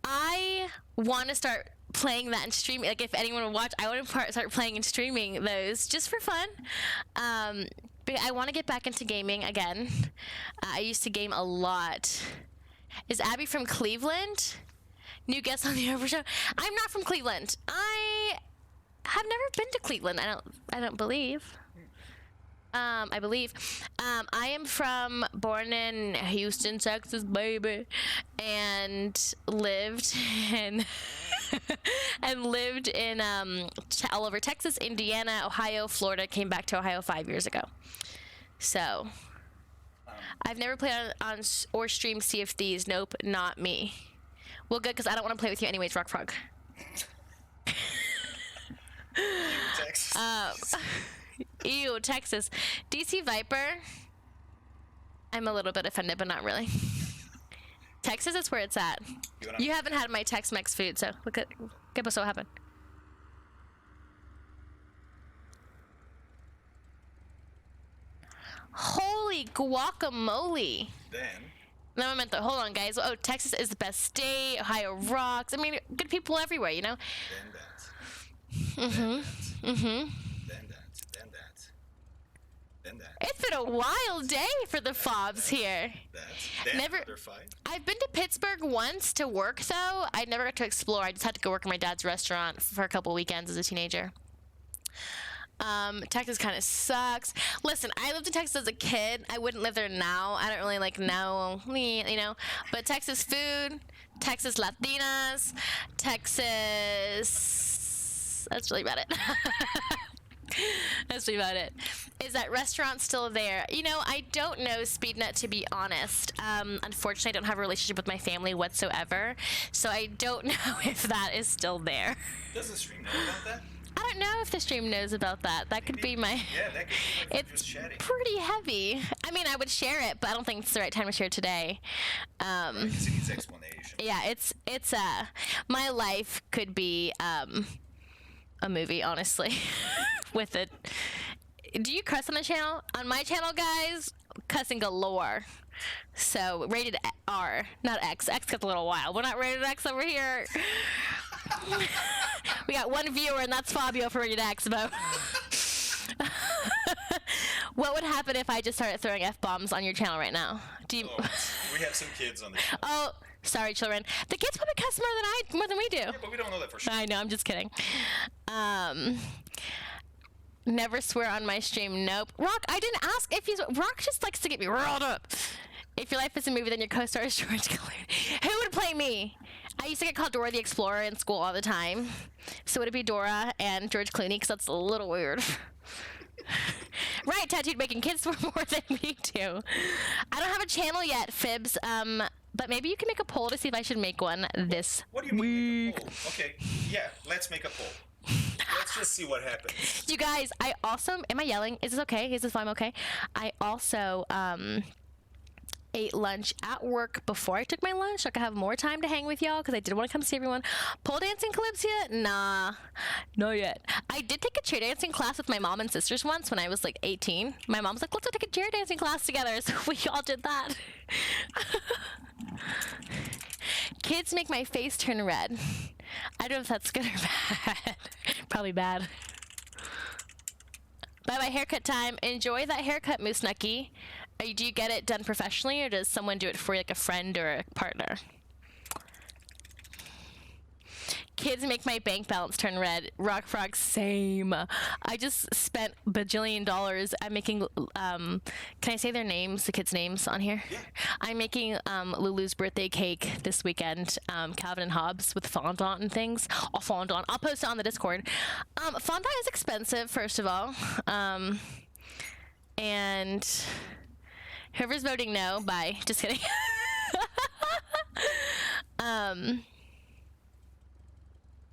S9: I want to start playing that and streaming. Like, if anyone would watch, I want to start playing and streaming those just for fun. But I want to get back into gaming again. I used to game a lot. Is Abby from Cleveland? New guest on the Over Show. I'm not from Cleveland. I have never been to Cleveland. I don't believe. I believe. I am born in Houston, Texas, baby, and lived in all over Texas, Indiana, Ohio, Florida. Came back to Ohio 5 years ago. So I've never played on or streamed Sea of Thieves. Nope, not me. Well, good, because I don't want to play with you anyways, Rock Frog.
S1: Texas.
S9: Ew, Texas. DC Viper. I'm a little bit offended, but not really. Texas is where it's at. You haven't had my Tex-Mex food, so look at what's what happened. Holy guacamole.
S1: Then.
S9: No, I meant hold on, guys. Oh, Texas is the best state. Ohio rocks. I mean, good people everywhere, you know?
S1: Then that.
S9: It's been a wild day for the fobs here. I've been to Pittsburgh once to work, though. I never got to explore. I just had to go work in my dad's restaurant for a couple weekends as a teenager. Texas kind of sucks. Listen, I lived in Texas as a kid. I wouldn't live there now. I don't really know, you know. But Texas food, Texas Latinas, Texas. That's really about it. That's really about it. Is that restaurant still there? You know, I don't know, SpeedNet, to be honest. Unfortunately, I don't have a relationship with my family whatsoever, so I don't know if that is still there.
S1: Does the stream know about that?
S9: I don't know if the stream knows about that. That could be my...
S1: Yeah, that could be like
S9: it's pretty heavy. I mean, I would share it, but I don't think it's the right time to share it today.
S1: Right, it needs explanation.
S9: Yeah, it's my life could be a movie, honestly, with it. Do you cuss on the channel? On my channel, guys, cussing galore. So, rated R, not X. X gets a little wild. We're not rated X over here. We got one viewer, and that's Fabio for rated X, but... What would happen if I just started throwing F-bombs on your channel right now? Do you...
S1: we have some kids on the channel.
S9: Oh, sorry, children. The kids probably cuss more than we do.
S1: Yeah, but we don't know that for sure.
S9: I know, I'm just kidding. Never swear on my stream. Nope. Rock, I didn't ask if he's... Rock just likes to get me riled up. If your life is a movie, then your co-star is George Clooney. Who would play me? I used to get called Dora the Explorer in school all the time. So would it be Dora and George Clooney? Because that's a little weird. Right, Tattooed making kids for more than we do. I don't have a channel yet, Fibs. But maybe you can make a poll to see if I should make one this
S1: What do you mean make a poll? Okay, yeah, let's make a poll. Let's just see what happens.
S9: You guys, I also... Am I yelling? Is this okay? Is this fine? Okay. I also... ate lunch at work before I took my lunch so I could have more time to hang with y'all because I did want to come see everyone. Pole dancing clips yet? Nah, not yet. I did take a chair dancing class with my mom and sisters once when I was like 18. My mom's like, let's go take a chair dancing class together. So we all did that. Kids make my face turn red. I don't know if that's good or bad. Probably bad. Bye-bye haircut time. Enjoy that haircut, Moose Nucky. Do you get it done professionally, or does someone do it for you, like a friend or a partner? Kids make my bank balance turn red. Rock Frog, same. I just spent bajillion dollars. I'm making, can I say their names, the kids' names on here? Yeah. I'm making Lulu's birthday cake this weekend, Calvin and Hobbes with fondant and things. Oh, fondant. I'll post it on the Discord. Fondant is expensive, first of all. And... Whoever's voting no, bye. Just kidding.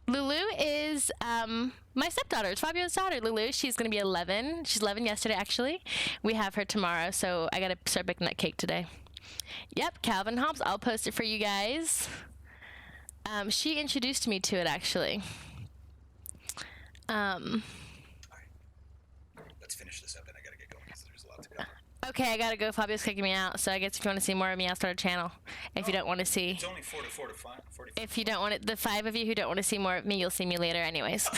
S9: Lulu is my stepdaughter. It's Fabio's daughter, Lulu. She's going to be 11. She's 11 yesterday, actually. We have her tomorrow, so I got to start baking that cake today. Yep, Calvin Hobbs. I'll post it for you guys. She introduced me to it, actually.
S1: All right. Let's finish this up, and I got to get going because there's a lot to cover.
S9: Okay, I gotta go. Fabio's kicking me out, so I guess if you want to see more of me, I'll start a channel. If you don't want to see...
S1: It's only 4 to 45.
S9: If you don't want it, the 5 of you who don't want to see more of me, you'll see me later anyways.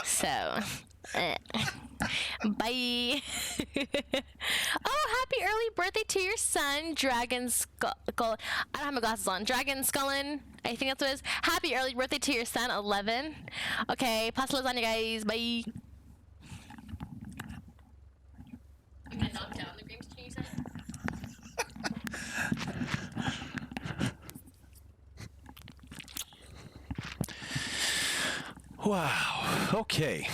S9: So... Bye. Oh, happy early birthday to your son, Dragon Skull. I don't have my glasses on. Dragon Skullin. I think that's what it is. Happy early birthday to your son, 11. Okay, pasta lasagna, guys. Bye. Am I knocked down the Grimms cheese?
S1: Wow. Okay.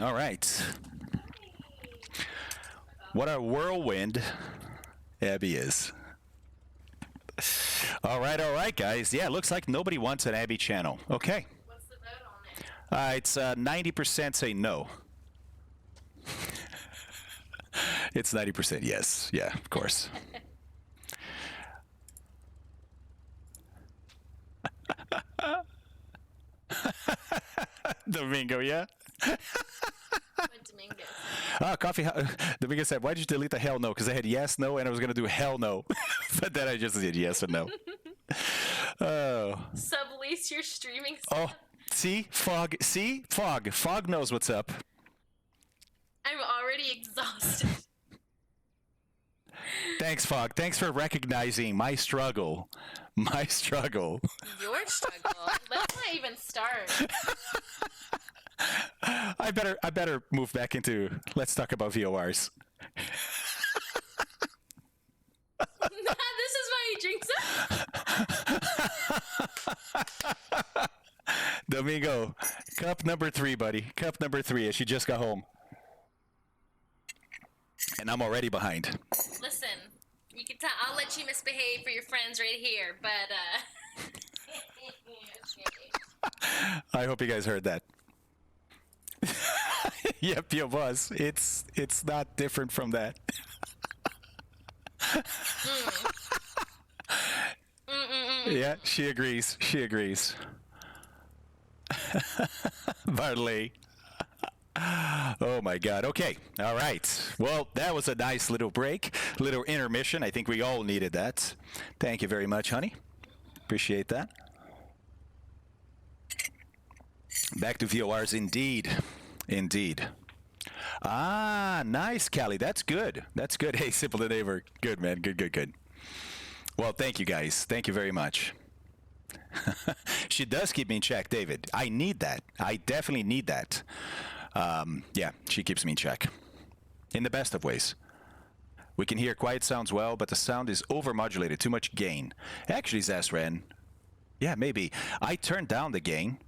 S1: All right. What a whirlwind Abby is. All right, guys. Yeah, looks like nobody wants an Abby channel. Okay.
S9: What's the vote on it?
S1: It's 90% say no. It's 90% yes. Yeah, of course. Domingo, yeah?
S9: What Domingo?
S1: Coffee. Domingo said, why'd you delete the hell no? Because I had yes, no, and I was going to do hell no. But then I just did yes and no. Oh.
S9: Sublease your streaming
S1: Oh,
S9: stuff.
S1: see? Fog. See? Fog. Fog knows what's up.
S9: I'm already exhausted.
S1: Thanks, Fog. Thanks for recognizing my struggle. My struggle.
S9: Your struggle. Let's not even start.
S1: I better move back into let's talk about VORs.
S9: This is why he drinks up.
S1: Domingo, cup number 3, buddy. Cup number 3 as she just got home. And I'm already behind.
S9: Listen, you can tell. I'll let you misbehave for your friends right here, but
S1: I hope you guys heard that. Yep, it was. It's not different from that. Yeah, she agrees. She agrees. Barley. Oh my God. Okay. All right. Well, that was a nice little break, little intermission. I think we all needed that. Thank you very much, honey. Appreciate that. Back to VORs, indeed. Indeed. Ah, nice, Callie. That's good. That's good. Hey, Simple the Neighbor. Good, man. Good, good, good. Well, thank you, guys. Thank you very much. She does keep me in check, David. I need that. I definitely need that. Yeah, she keeps me in check. In the best of ways. We can hear quiet sounds well, but the sound is overmodulated. Too much gain. Actually, Zasran, yeah, maybe. I turned down the gain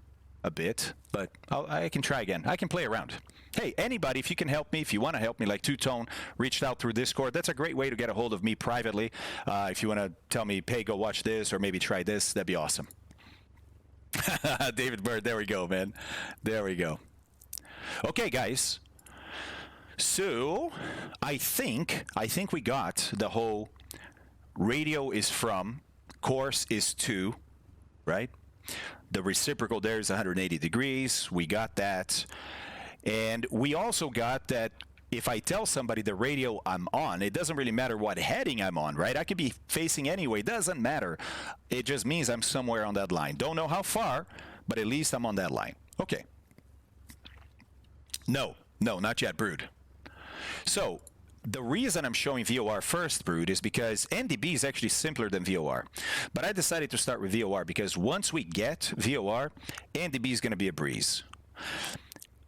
S1: a bit, but I can try again. I can play around. Hey, anybody, if you can help me, if you want to help me, like Two-Tone reached out through Discord, that's a great way to get a hold of me privately. If you want to tell me, hey, go watch this, or maybe try this, that'd be awesome. David Bird, there we go, man. There we go. Okay, guys. So, I think we got the whole radio is from, course is to, right? The reciprocal there is 180 degrees. We got that. And we also got that if I tell somebody the radio I'm on, it doesn't really matter what heading I'm on, right? I could be facing anyway. Doesn't matter. It just means I'm somewhere on that line. Don't know how far, but at least I'm on that line. Okay. No, not yet, Brood. So, the reason I'm showing VOR first, Brood, is because NDB is actually simpler than VOR. But I decided to start with VOR because once we get VOR, NDB is going to be a breeze.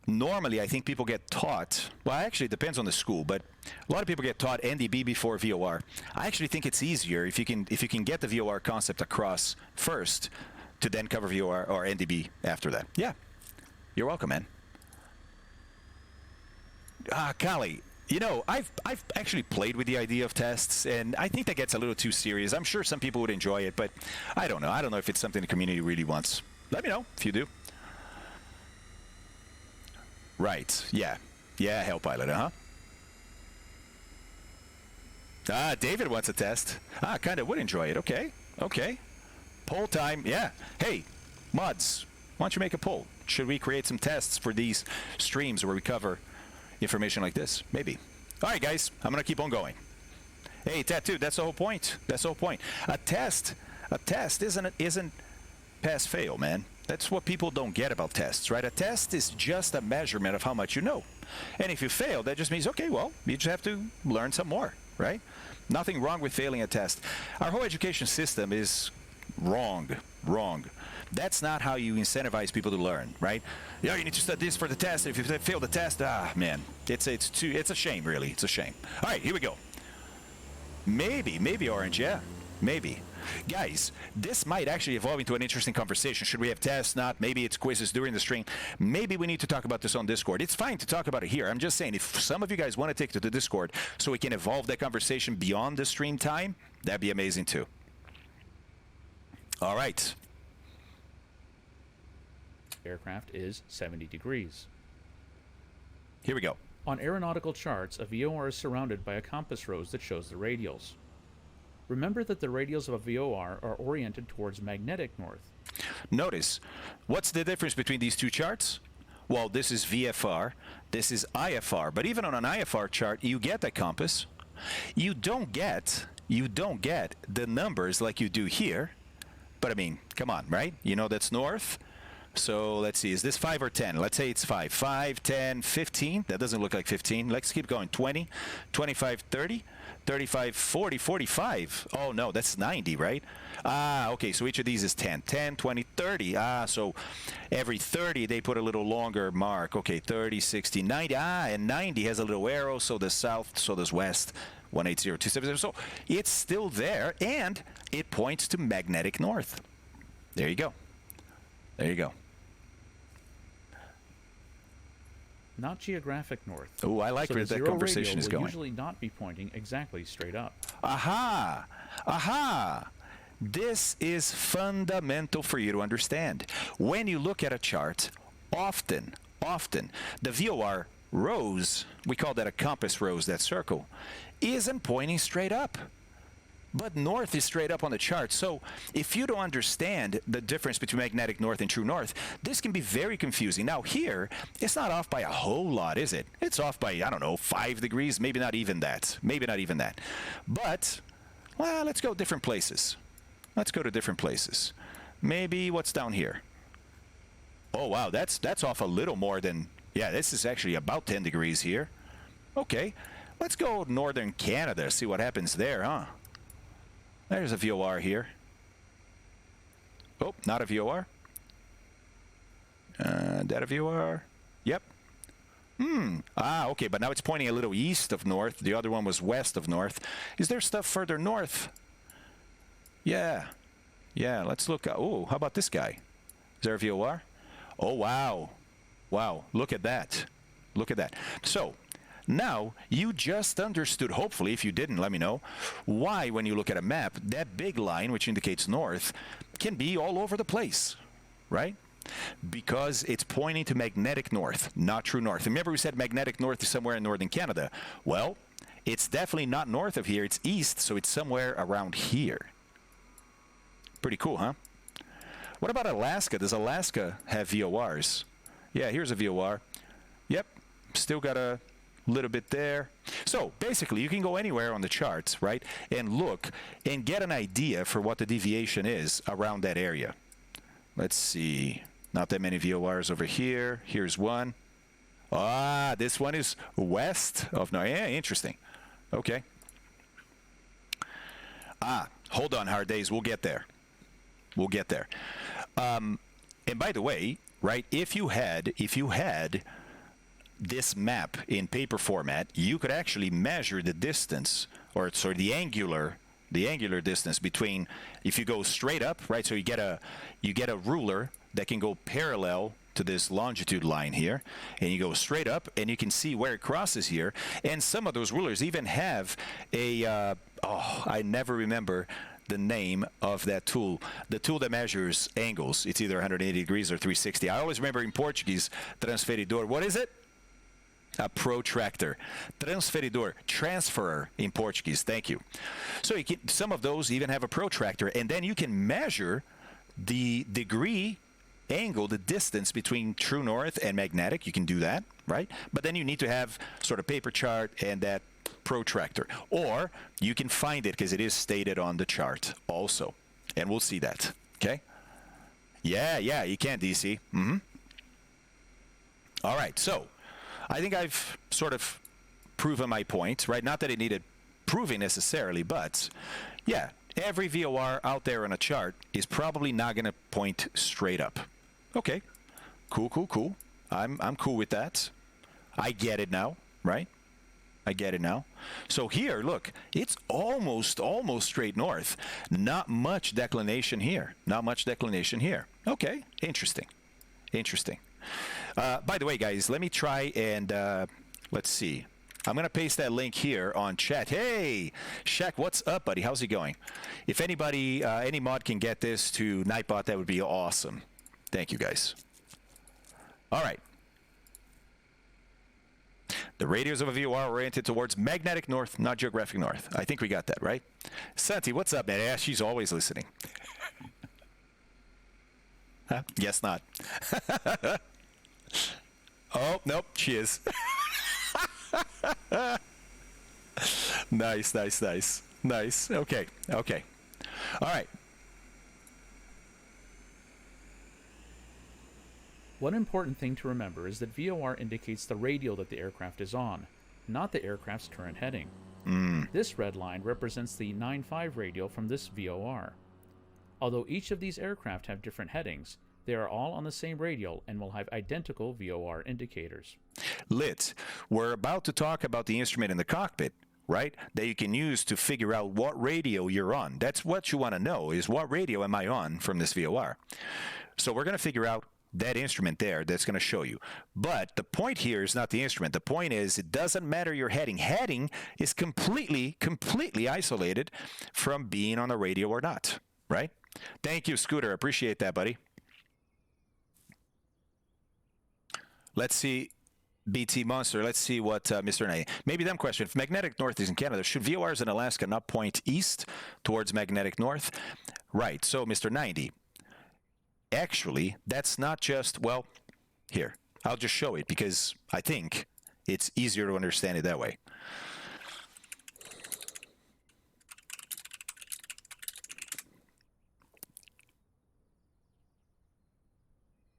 S1: Normally, I think people get taught, well, actually, it depends on the school, but a lot of people get taught NDB before VOR. I actually think it's easier if you can get the VOR concept across first to then cover VOR or NDB after that. Yeah. You're welcome, man. Callie, you know, I've actually played with the idea of tests, and I think that gets a little too serious. I'm sure some people would enjoy it, but I don't know. I don't know if it's something the community really wants. Let me know if you do. Right. Yeah. Yeah, Hell Pilot, David wants a test. Kind of would enjoy it. Okay. Okay. Poll time. Yeah. Hey, mods, why don't you make a poll? Should we create some tests for these streams where we cover information like this? Maybe. All right, guys. I'm going to keep on going. Hey, Tattoo, that's the whole point. That's the whole point. A test isn't pass-fail, man. That's what people don't get about tests, right? A test is just a measurement of how much you know. And if you fail, that just means, okay, well, you just have to learn some more, right? Nothing wrong with failing a test. Our whole education system is wrong. That's not how you incentivize people to learn, right? You need to study this for the test. If you fail the test, man, it's a shame, really. It's a shame. All right, here we go. Maybe Orange, yeah, maybe. Guys, this might actually evolve into an interesting conversation. Should we have tests? Not. Maybe it's quizzes during the stream. Maybe we need to talk about this on Discord. It's fine to talk about it here. I'm just saying, if some of you guys want to take it to the Discord so we can evolve that conversation beyond the stream time, that'd be amazing too. All right.
S4: Aircraft is 70 degrees.
S1: Here we go.
S4: On aeronautical charts, a VOR is surrounded by a compass rose that shows the radials. Remember that the radials of a VOR are oriented towards magnetic north.
S1: Notice, what's the difference between these two charts? well, this is VFR, this is IFR. But even on an IFR chart, you get that compass. You don't get the numbers like you do here. But I mean, come on, right? You know that's north. So let's see, is this 5 or 10? Let's say it's 5. 5, 10, 15. That doesn't look like 15. Let's keep going. 20, 25, 30, 35, 40, 45. Oh, no, that's 90, right? Ah, okay, so each of these is 10. 10, 20, 30. Ah, so every 30, they put a little longer mark. Okay, 30, 60, 90. Ah, and 90 has a little arrow, so does south, so does west. 180, 270. So it's still there, and it points to magnetic north. There you go. There you go.
S4: Not geographic north.
S1: Oh, I like
S4: so
S1: where that conversation is going.
S4: Usually not be pointing exactly straight up.
S1: Aha! Aha! This is fundamental for you to understand. When you look at a chart, often, the VOR rose, we call that a compass rose, that circle, isn't pointing straight up. But north is straight up on the chart. So if you don't understand the difference between magnetic north and true north, this can be very confusing. Now here, it's not off by a whole lot, is it? It's off by, I don't know, 5 degrees, maybe not even that. Maybe not even that. But, well, let's go different places. Let's go to different places. Maybe what's down here? Oh, wow, that's off a little more than, yeah, this is actually about 10 degrees here. Okay, let's go northern Canada, see what happens there, huh? There's a VOR here. Oh, not a VOR. That a VOR? Yep. Ah, okay, but now it's pointing a little east of north. The other one was west of north. Is there stuff further north? Yeah. Yeah, let's look. Oh, how about this guy? Is there a VOR? Oh, wow. Wow, look at that. Look at that. So, now, you just understood, hopefully, if you didn't, let me know, why, when you look at a map, that big line, which indicates north, can be all over the place, right? Because it's pointing to magnetic north, not true north. Remember we said magnetic north is somewhere in northern Canada. Well, it's definitely not north of here. It's east, so it's somewhere around here. Pretty cool, huh? What about Alaska? Does Alaska have VORs? Yeah, here's a VOR. Yep, still got a little bit there. So basically you can go anywhere on the charts, right, and look and get an idea for what the deviation is around that area. Let's see, not that many VORs over here. Here's one. Ah, this one is west of, no, yeah, interesting. Okay. Ah, hold on, Hard Days, we'll get there. We'll get there. And by the way, right, if you had this map in paper format, you could actually measure the distance, or sorry, the angular distance between, if you go straight up, right? So you get a ruler that can go parallel to this longitude line here, and you go straight up, and you can see where it crosses here. And some of those rulers even have a I never remember the name of that tool, the tool that measures angles. It's either 180 degrees or 360. I always remember in Portuguese, transferidor. What is it? A protractor. Transferidor, transferer in Portuguese. Thank you. So you can, some of those even have a protractor, and then you can measure the degree angle, the distance between true north and magnetic. You can do that, right? But then you need to have sort of paper chart and that protractor. Or you can find it because it is stated on the chart also. And we'll see that, okay? Yeah, you can, DC. All right, so I think I've sort of proven my point, right? Not that it needed proving necessarily, but yeah, every VOR out there on a chart is probably not going to point straight up. Okay, cool. I'm cool with that. I get it now, right? I get it now. So here, look, it's almost straight north. Not much declination here. Okay, interesting. By the way, guys, let me try and let's see. I'm going to paste that link here on chat. Hey, Shaq, what's up, buddy? How's it going? If anybody, any mod can get this to Nightbot, that would be awesome. Thank you, guys. All right. The radios of a VOR are oriented towards magnetic north, not geographic north. I think we got that, right? Santi, what's up, man? Yeah, she's always listening. Huh? Guess not. Oh, nope, she is. Nice, nice, nice. Nice. Okay, okay. All right.
S4: One important thing to remember is that VOR indicates the radial that the aircraft is on, not the aircraft's current heading. This red line represents the 9.5 radial from this VOR. Although each of these aircraft have different headings, they are all on the same radial and will have identical VOR indicators.
S1: Lit, we're about to talk about the instrument in the cockpit, right? That you can use to figure out what radio you're on. That's what you want to know, is what radio am I on from this VOR. So we're going to figure out that instrument there that's going to show you. But the point here is not the instrument. The point is it doesn't matter your heading. Heading is completely isolated from being on the radio or not, right? Thank you, Scooter. Appreciate that, buddy. Let's see, BT Monster. Let's see what Mr. Knight. Maybe them question. If magnetic north is in Canada, should VORs in Alaska not point east towards magnetic north? Right. So, Mr. 90. Actually, that's not just, well, here. I'll just show it because I think it's easier to understand it that way.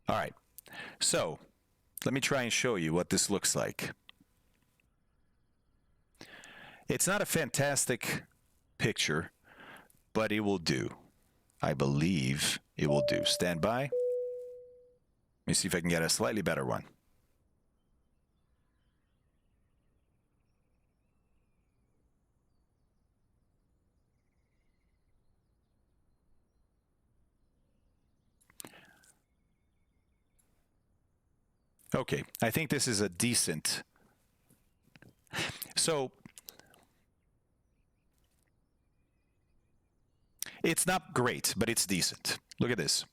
S1: All right. So, let me try and show you what this looks like. It's not a fantastic picture, but it will do. I believe it will do. Stand by. Let me see if I can get a slightly better one. Okay, I think this is a decent. So it's not great, but it's decent. Look at this.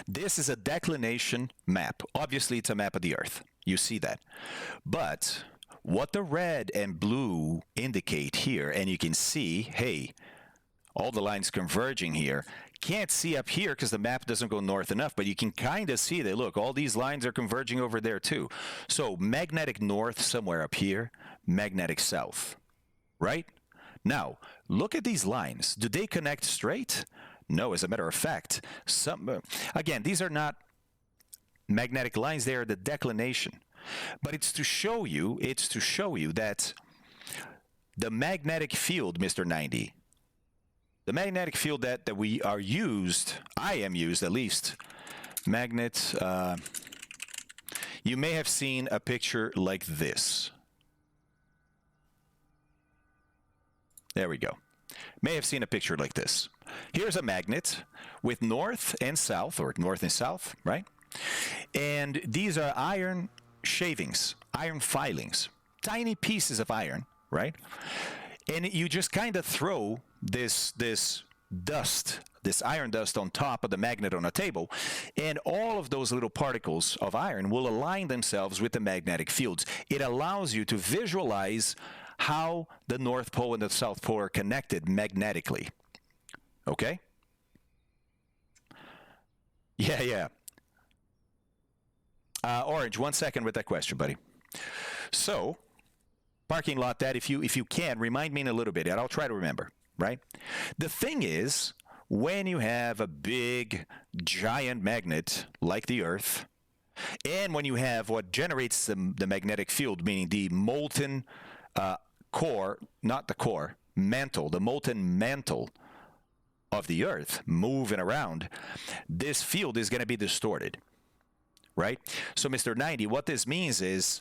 S1: This is a declination map. Obviously, it's a map of the Earth. You see that. But what the red and blue indicate here, and you can see, hey, all the lines converging here. Can't see up here because the map doesn't go north enough, but you can kind of see that, look, all these lines are converging over there too. So magnetic north somewhere up here, magnetic south, right? Now, look at these lines. Do they connect straight? No, as a matter of fact, again, these are not magnetic lines, they are the declination. But it's to show you that the magnetic field, Mr. 90, the magnetic field that we are used, I am used at least, magnet, you may have seen a picture like this. There we go. May have seen a picture like this. Here's a magnet with north and south, or north and south, right? And these are iron shavings, iron filings, tiny pieces of iron, right? And you just kind of throw this dust, this iron dust on top of the magnet on a table, and all of those little particles of iron will align themselves with the magnetic fields. It allows you to visualize how the North Pole and the South Pole are connected magnetically. Okay? Yeah. Orange, 1 second with that question, buddy. So, parking lot, that if you can, remind me in a little bit, and I'll try to remember, right? The thing is, when you have a big, giant magnet like the Earth, and when you have what generates the magnetic field, meaning the molten core, not the core, mantle, the molten mantle of the Earth moving around, this field is going to be distorted, right? So, Mr. 90, what this means is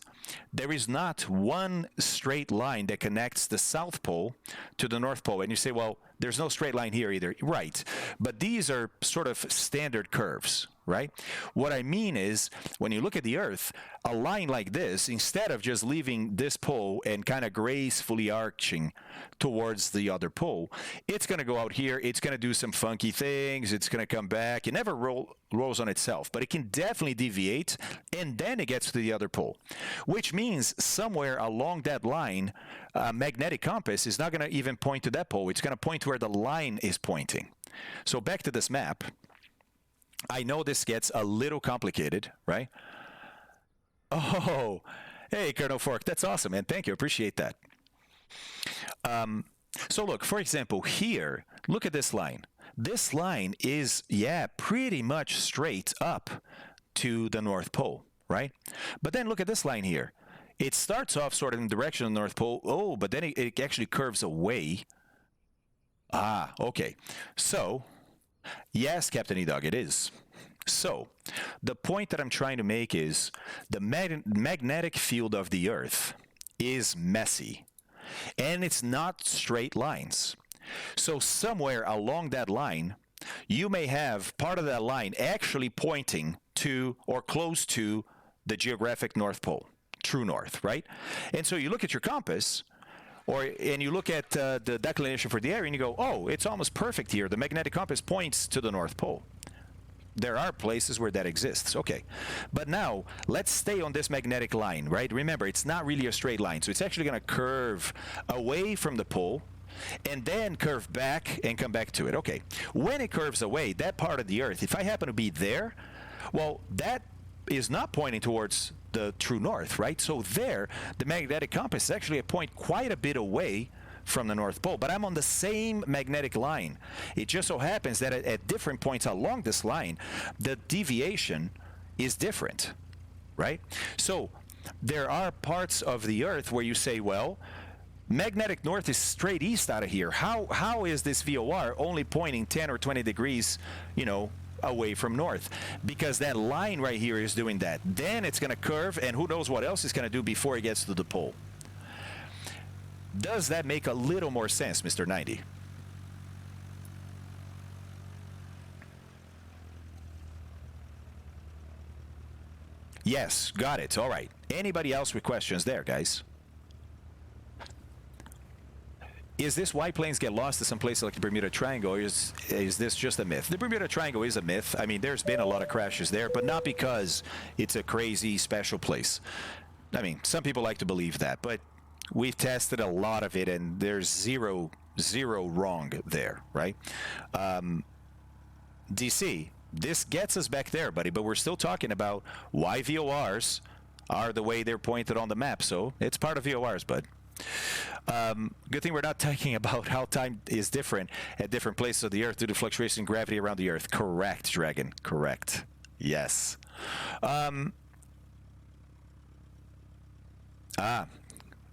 S1: there is not one straight line that connects the South Pole to the North Pole. And you say, well, there's no straight line here either. Right. But these are sort of standard curves, right? What I mean is, when you look at the Earth, a line like this, instead of just leaving this pole and kind of gracefully arching towards the other pole, it's going to go out here, it's going to do some funky things, it's going to come back. It never rolls on itself, but it can definitely deviate, and then it gets to the other pole, which means somewhere along that line, a magnetic compass is not going to even point to that pole. It's going to point to where the line is pointing. So back to this map. I know this gets a little complicated, right? Oh, hey, Colonel Fork, that's awesome, man. Thank you, appreciate that. So look, for example, here, look at this line. This line is, yeah, pretty much straight up to the North Pole, right? But then look at this line here. It starts off sort of in the direction of the North Pole. Oh, but then it actually curves away. Ah, okay. So, yes, Captain E-Dog, it is. So, the point that I'm trying to make is the magnetic field of the Earth is messy. And it's not straight lines. So somewhere along that line, you may have part of that line actually pointing to or close to the geographic North Pole, true north, right? And so you look at your compass, and you look at the declination for the area, and you go, oh, it's almost perfect here. The magnetic compass points to the North Pole. There are places where that exists. Okay. But now, let's stay on this magnetic line, right? Remember, it's not really a straight line. So it's actually going to curve away from the pole and then curve back and come back to it. Okay. When it curves away, that part of the Earth, if I happen to be there, well, that is not pointing towards the true north, right? So there, the magnetic compass is actually a point quite a bit away from the North Pole, but I'm on the same magnetic line. It just so happens that at different points along this line, the deviation is different, right? So there are parts of the Earth where you say, well, magnetic north is straight east out of here. How is this VOR only pointing 10 or 20 degrees, away from north? Because that line right here is doing that. Then it's going to curve, and who knows what else it's going to do before it gets to the pole. Does that make a little more sense, Mr. 90? Yes, got it. All right. Anybody else with questions there, guys? Is this why planes get lost in some places like the Bermuda Triangle, or is this just a myth? The Bermuda Triangle is a myth. I mean, there's been a lot of crashes there, but not because it's a crazy special place. I mean, some people like to believe that, but we've tested a lot of it, and there's zero wrong there, right? DC, this gets us back there, buddy, but we're still talking about why VORs are the way they're pointed on the map, so it's part of VORs, bud. Good thing we're not talking about how time is different at different places of the Earth due to fluctuation in gravity around the Earth. Correct, Dragon. Correct. Yes.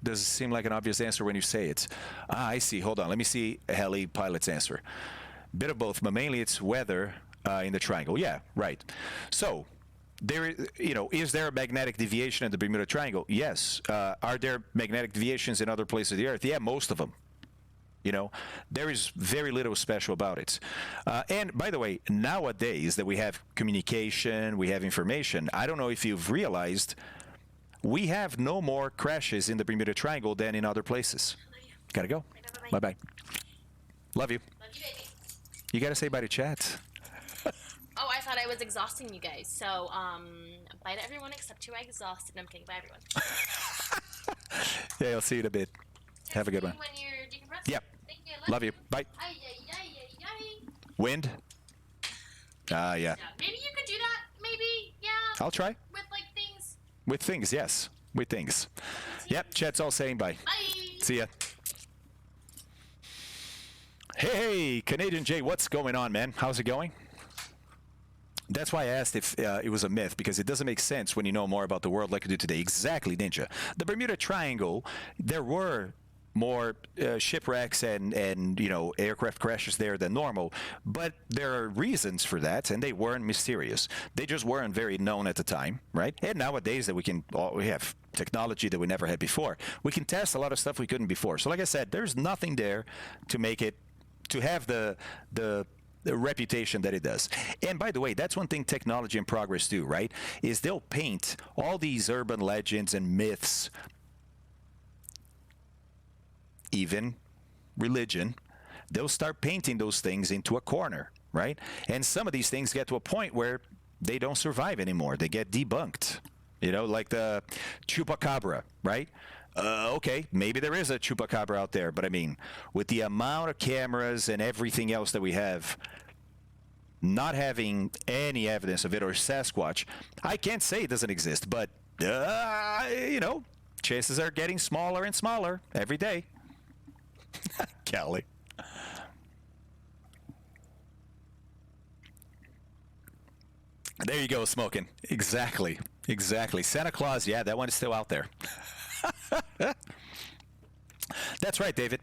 S1: Does it seem like an obvious answer when you say it? I see. Hold on. Let me see heli pilot's answer. Bit of both, but mainly it's weather in the triangle. Yeah, right. So, is there a magnetic deviation in the Bermuda Triangle? Yes. Are there magnetic deviations in other places of the Earth? Yeah, most of them. There is very little special about it. And by the way, nowadays that we have communication, we have information, I don't know if you've realized, we have no more crashes in the Bermuda Triangle than in other places. Gotta go. Bye-bye. Love you.
S9: Love you, baby.
S1: You gotta say bye to chat.
S9: Oh, I thought I was exhausting you guys. So, bye to everyone except who I exhausted. I'm kidding. Bye, everyone.
S1: Yeah, I'll see you in a bit.
S9: Text
S1: have a good
S9: me
S1: one.
S9: When you're decompressed.
S1: Yep.
S9: Thank you.
S1: Love you. Bye.
S9: Ay, ay, ay, ay, ay.
S1: Wind? Yeah.
S9: Yeah. Maybe you could do that. Maybe. Yeah.
S1: I'll try.
S9: With like things.
S1: With things, yes. With things. Yep, chat's all saying bye.
S9: Bye.
S1: See ya. Hey, Canadian J, what's going on, man? How's it going? That's why I asked if it was a myth, because it doesn't make sense when you know more about the world like you do today. Exactly, Ninja. The Bermuda Triangle, there were more shipwrecks and aircraft crashes there than normal, but there are reasons for that, and they weren't mysterious. They just weren't very known at the time, right? And nowadays that we have technology that we never had before. We can test a lot of stuff we couldn't before. So like I said, there's nothing there to make it, to have the reputation that it does. And by the way, that's one thing technology and progress do, right? Is they'll paint all these urban legends and myths, even religion, they'll start painting those things into a corner, right? And some of these things get to a point where they don't survive anymore. They get debunked, like the chupacabra, right? Okay, maybe there is a chupacabra out there, but I mean, with the amount of cameras and everything else that we have, not having any evidence of it, or Sasquatch, I can't say it doesn't exist, but, you know, chances are getting smaller and smaller every day. Kelly. There you go, smoking. Exactly. Exactly. Santa Claus, yeah, that one is still out there. That's right, David.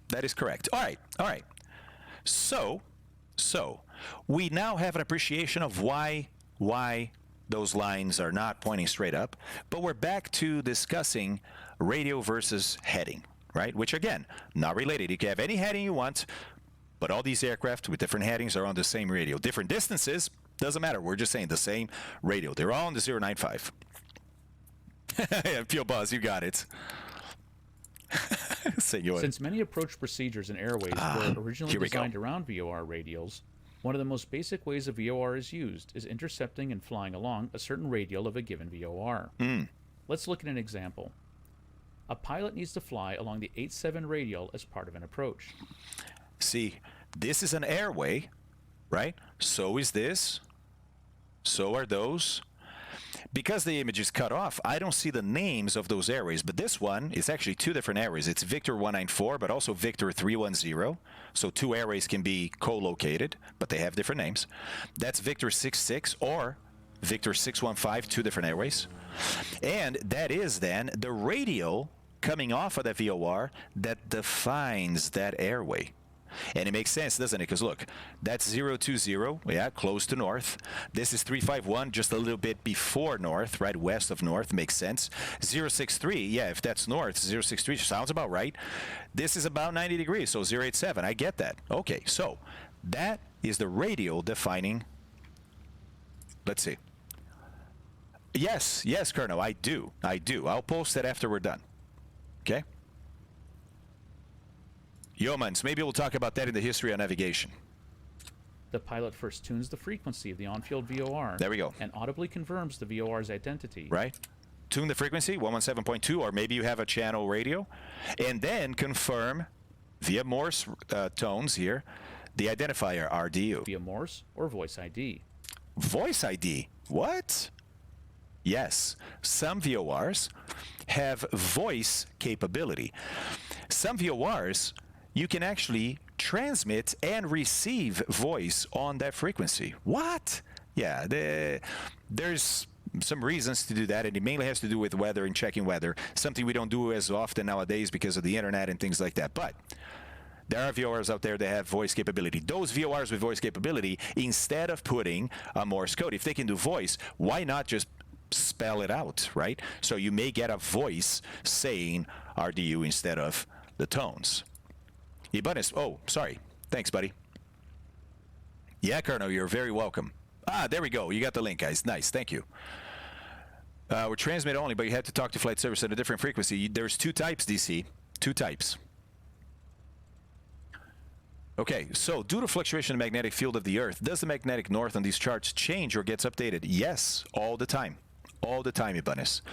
S1: That is correct. All right. All right. So we now have an appreciation of why those lines are not pointing straight up, but we're back to discussing radio versus heading, right? Which, again, not related. You can have any heading you want, but all these aircraft with different headings are on the same radio. Different distances, doesn't matter. We're just saying the same radio. They're all on the 095. Yeah, Pure Buzz, you got it.
S4: Since many approach procedures and airways were originally designed around VOR radials, one of the most basic ways a VOR is used is intercepting and flying along a certain radial of a given VOR. Let's look at an example. A pilot needs to fly along the 87 radial as part of an approach.
S1: See, this is an airway, right? So is this. So are those. Because the image is cut off, I don't see the names of those airways, but this one is actually two different airways. It's Victor 194, but also Victor 310. So two airways can be co-located, but they have different names. That's Victor 66 or Victor 615, two different airways. And that is then the radial coming off of that VOR that defines that airway. And it makes sense, doesn't it? Because look, that's 020, yeah, close to north. This is 351, just a little bit before north, right, west of north, makes sense. 063, yeah, if that's north, 063 sounds about right. This is about 90 degrees, so 087, I get that. Okay, so that is the radial defining, let's see. Yes, Colonel, I do. I'll post that after we're done. Okay? Yeomans, maybe we'll talk about that in the history of navigation.
S4: The pilot first tunes the frequency of the on-field VOR.
S1: There we go.
S4: And audibly confirms the VOR's identity.
S1: Right. Tune the frequency, 117.2, or maybe you have a channel radio, and then confirm via Morse tones here the identifier RDU.
S4: Via Morse or voice ID.
S1: Voice ID? What? Yes, some VORs have voice capability. Some VORs, you can actually transmit and receive voice on that frequency. What? Yeah, there's some reasons to do that, and it mainly has to do with weather and checking weather, something we don't do as often nowadays because of the internet and things like that. But there are VORs out there that have voice capability. Those VORs with voice capability, instead of putting a Morse code, if they can do voice, why not just spell it out, right? So you may get a voice saying RDU instead of the tones. Ibanez, oh, sorry. Thanks, buddy. Yeah, Colonel, you're very welcome. Ah, there we go. You got the link, guys. Nice. Thank you. We're transmit only, but you had to talk to flight service at a different frequency. There's two types, DC. Two types. Okay, so due to fluctuation in the magnetic field of the Earth, does the magnetic north on these charts change or gets updated? Yes, all the time. All the time, Ibanez.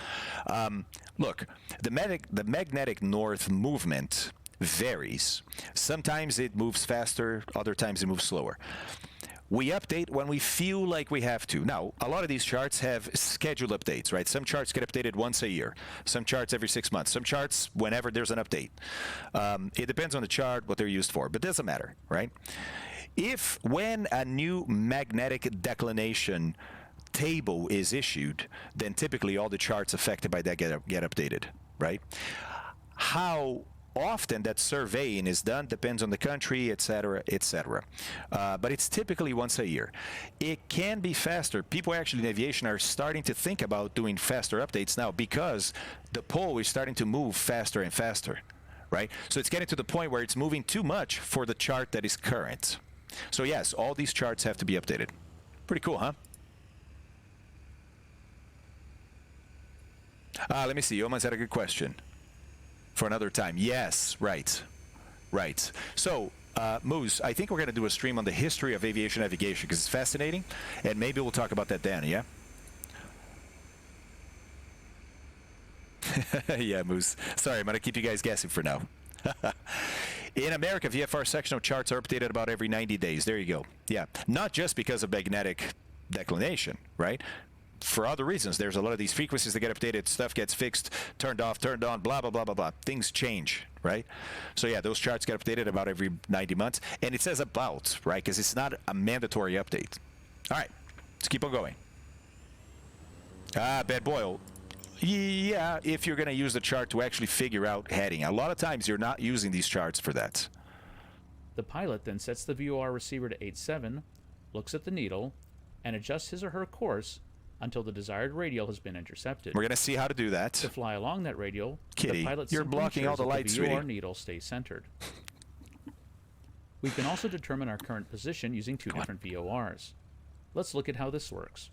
S1: Look, the magnetic north movement varies. Sometimes it moves faster, other times it moves slower. We update when we feel like we have to. Now, a lot of these charts have scheduled updates, right? Some charts get updated once a year. Some charts every 6 months. Some charts whenever there's an update. It depends on the chart, what they're used for, but it doesn't matter, right? When a new magnetic declination table is issued, then typically all the charts affected by that get updated, right? How often that surveying is done depends on the country, etc., etc. But it's typically once a year. It can be faster. People actually in aviation are starting to think about doing faster updates now because the pole is starting to move faster and faster, right? So it's getting to the point where it's moving too much for the chart that is current. So yes, all these charts have to be updated. Pretty cool, huh? Let me see. Yoman's had a good question. For another time. Yes, right. Right. So, Moose, I think we're going to do a stream on the history of aviation navigation because it's fascinating, and maybe we'll talk about that then, yeah? Yeah, Moose. Sorry, I'm going to keep you guys guessing for now. In America, VFR sectional charts are updated about every 90 days. There you go. Yeah. Not just because of magnetic declination, right? For other reasons. There's a lot of these frequencies that get updated, stuff gets fixed, turned off, turned on, blah, blah, blah, blah, blah. Things change, right? So yeah, those charts get updated about every 90 months. And it says about, right? Because it's not a mandatory update. All right. Let's keep on going. Bad boil. Yeah, if you're going to use the chart to actually figure out heading. A lot of times you're not using these charts for that.
S4: The pilot then sets the VOR receiver to 87, looks at the needle, and adjusts his or her course until the desired radial has been intercepted.
S1: We're going to see how to do that.
S4: To fly along that radial,
S1: Kitty,
S4: the pilot
S1: you're
S4: simply
S1: blocking all
S4: ensures
S1: the
S4: that
S1: lights,
S4: the VOR
S1: sweetie.
S4: needle stays centered. We can also determine our current position using two different VORs. Let's look at how this works.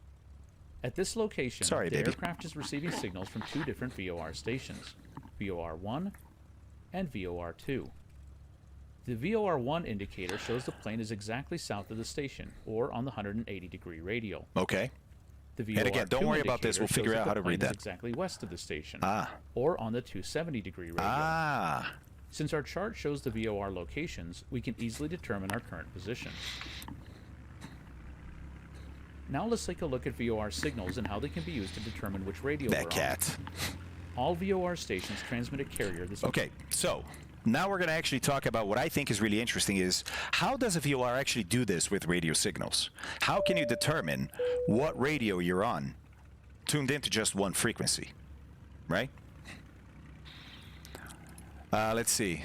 S4: At this location, the aircraft is receiving signals from two different VOR stations, VOR1 and VOR2. The VOR1 indicator shows the plane is exactly south of the station, or on the 180-degree radial.
S1: Okay.
S4: The VOR2
S1: and again, don't worry about this. We'll figure out how to read that.
S4: Exactly west of the station, or on the 270-degree radial. Since our chart shows the VOR locations, we can easily determine our current position. Now let's take a look at VOR signals and how they can be used to determine which radial we're on. All VOR stations transmit a carrier.
S1: Okay, so now we're going to actually talk about what I think is really interesting is how does a VOR actually do this with radio signals? How can you determine what radio you're on tuned into just one frequency, right? Let's see.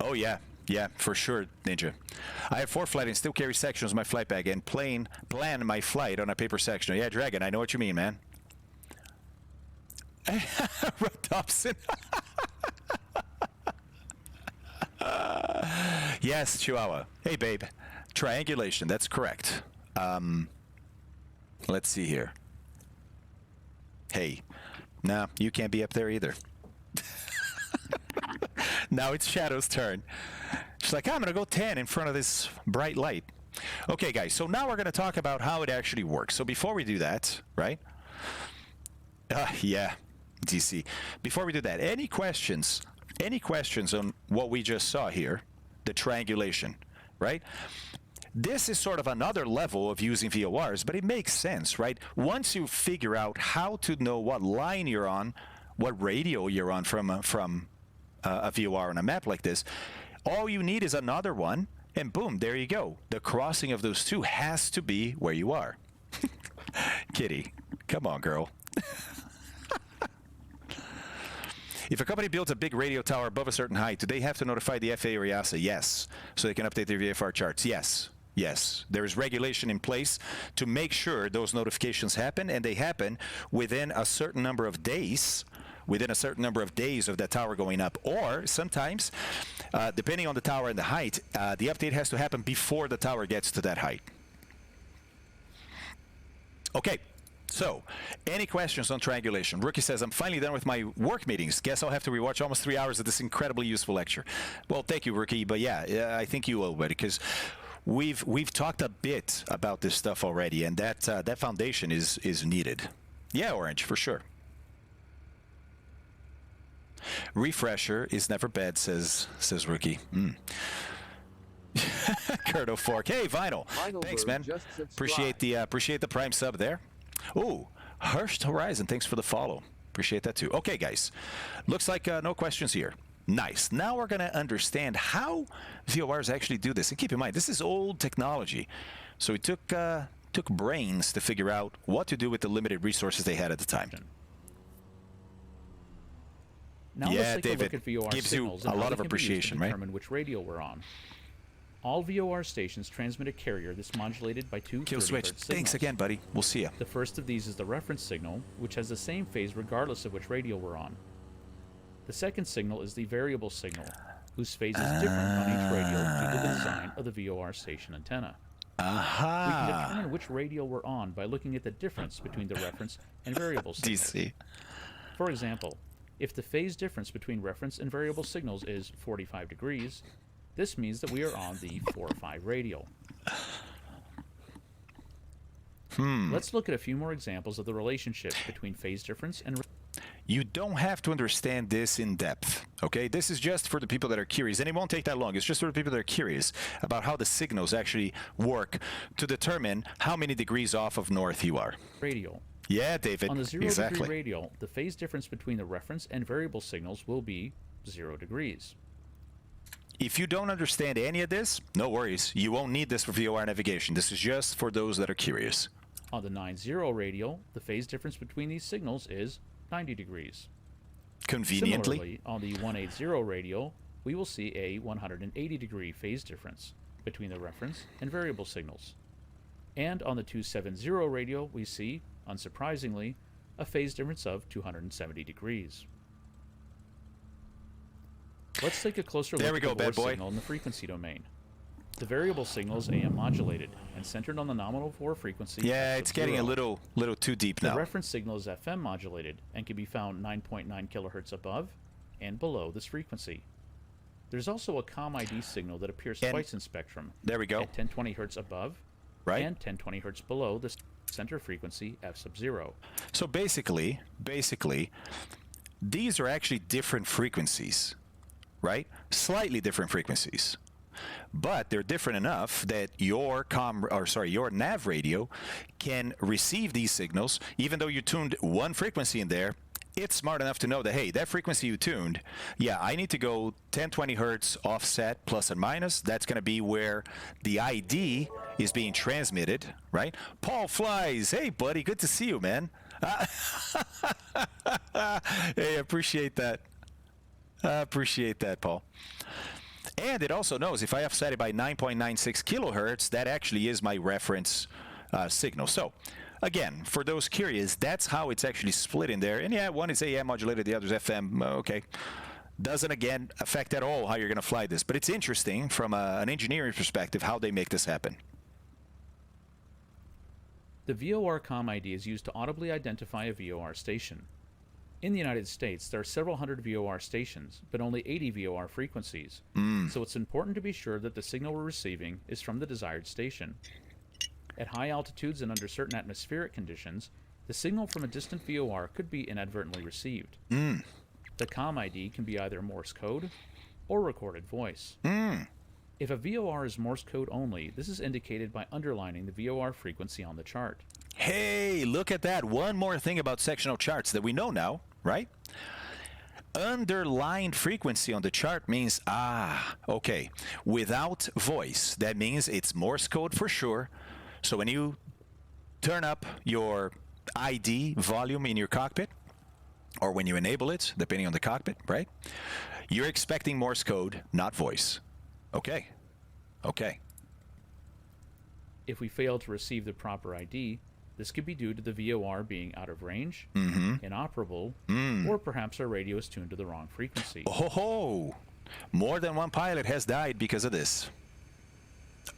S1: Oh, yeah. Yeah, for sure, Ninja. I have FOR and still carry sections in my flight bag and plan my flight on a paper sectional. Yeah, Dragon, I know what you mean, man. Dobson. Yes, Chihuahua. Hey, babe. Triangulation, that's correct. Let's see here. Hey. No, you can't be up there either. Now it's Shadow's turn. She's like, I'm going to go 10 in front of this bright light. Okay, guys, so now we're going to talk about how it actually works. So before we do that, right? Yeah, DC. Before we do that, any questions on what we just saw here, the triangulation, right? This is sort of another level of using VORs, but it makes sense, right? Once you figure out how to know what line you're on, what radio you're on from a VOR on a map like this, all you need is another one, and boom, there you go. The crossing of those two has to be where you are. Kitty, come on, girl. If a company builds a big radio tower above a certain height, do they have to notify the FAA or EASA? Yes. So they can update their VFR charts? Yes. Yes. There is regulation in place to make sure those notifications happen, and they happen within a certain number of days of that tower going up. Or sometimes, depending on the tower and the height, the update has to happen before the tower gets to that height. Okay. So, any questions on triangulation? Rookie says, I'm finally done with my work meetings. Guess I'll have to rewatch almost 3 hours of this incredibly useful lecture. Well, thank you, Rookie. But yeah, I think you will, buddy, because we've talked a bit about this stuff already, and that foundation is needed. Yeah, Orange, for sure. Refresher is never bad, says Rookie. Curto Fork. Hey, Vinyl. Thanks, man. Appreciate the prime sub there. Ooh, Hurst Horizon. Thanks for the follow. Appreciate that too. Okay, guys. Looks like no questions here. Nice. Now we're going to understand how VORs actually do this. And keep in mind, this is old technology. So it took brains to figure out what to do with the limited resources they had at the time.
S4: Now
S1: yeah,
S4: let's take
S1: David,
S4: a look at VOR
S1: gives you
S4: signals
S1: a lot of
S4: and how they can be used to
S1: appreciation, right?
S4: determine which radio we're on. All VOR stations transmit a carrier that's modulated by two
S1: Kill
S4: 30
S1: switch.
S4: hertz
S1: Thanks
S4: signals.
S1: again, buddy. We'll see ya.
S4: The first of these is the reference signal, which has the same phase regardless of which radio we're on. The second signal is the variable signal, whose phase is different on each radio due to the design of the VOR station antenna. We can determine which radio we're on by looking at the difference between the reference and variable signals.
S1: DC.
S4: For example, if the phase difference between reference and variable signals is 45 degrees, this means that we are on the 4-5 radial. Let's look at a few more examples of the relationship between phase difference and...
S1: You don't have to understand this in depth, okay? This is just for the people that are curious, and it won't take that long. It's just for the people that are curious about how the signals actually work to determine how many degrees off of north you are.
S4: Radial.
S1: Yeah, David,
S4: On the 0
S1: exactly.
S4: degree radial, the phase difference between the reference and variable signals will be 0 degrees.
S1: If you don't understand any of this, no worries. You won't need this for VOR navigation. This is just for those that are curious.
S4: On the 90 radial, the phase difference between these signals is 90 degrees.
S1: Conveniently.
S4: Similarly, on the 180 radial, we will see a 180 degree phase difference between the reference and variable signals. And on the 270 radial, we see, unsurprisingly, a phase difference of 270 degrees. Let's take a closer look at the VOR signal in the frequency domain. The variable signal is AM modulated and centered on the nominal VOR frequency.
S1: Yeah, it's getting a little too deep now.
S4: The reference signal is FM modulated and can be found 9.9 kilohertz above and below this frequency. There's also a COM ID signal that appears twice in spectrum.
S1: There we go.
S4: At 1020 hertz above and 1020 hertz below the center frequency F sub 0.
S1: So basically, these are actually different frequencies, right? Slightly different frequencies. But they're different enough that your nav radio can receive these signals. Even though you tuned one frequency in there, it's smart enough to know that, hey, that frequency you tuned, yeah, I need to go 1020 hertz offset plus and minus. That's going to be where the ID is being transmitted, right? Paul Flies, hey, buddy, good to see you, man. Hey, appreciate that. Appreciate that, Paul. And it also knows if I offset it by 9.96 kilohertz, that actually is my reference signal. So, again, for those curious, that's how it's actually split in there. And yeah, one is AM modulated, the other is FM. Okay. Doesn't, again, affect at all how you're going to fly this. But it's interesting from an engineering perspective how they make this happen.
S4: The VOR COM ID is used to audibly identify a VOR station. In the United States, there are several hundred VOR stations, but only 80 VOR frequencies. So it's important to be sure that the signal we're receiving is from the desired station. At high altitudes and under certain atmospheric conditions, the signal from a distant VOR could be inadvertently received. The COM ID can be either Morse code or recorded voice. If a VOR is Morse code only, this is indicated by underlining the VOR frequency on the chart.
S1: Hey, look at that. One more thing about sectional charts that we know now, right? Underlined frequency on the chart means, okay, without voice. That means it's Morse code for sure. So when you turn up your ID volume in your cockpit, or when you enable it, depending on the cockpit, right? You're expecting Morse code, not voice. Okay. Okay.
S4: If we fail to receive the proper ID, this could be due to the VOR being out of range, inoperable, or perhaps our radio is tuned to the wrong frequency.
S1: Oh, more than one pilot has died because of this.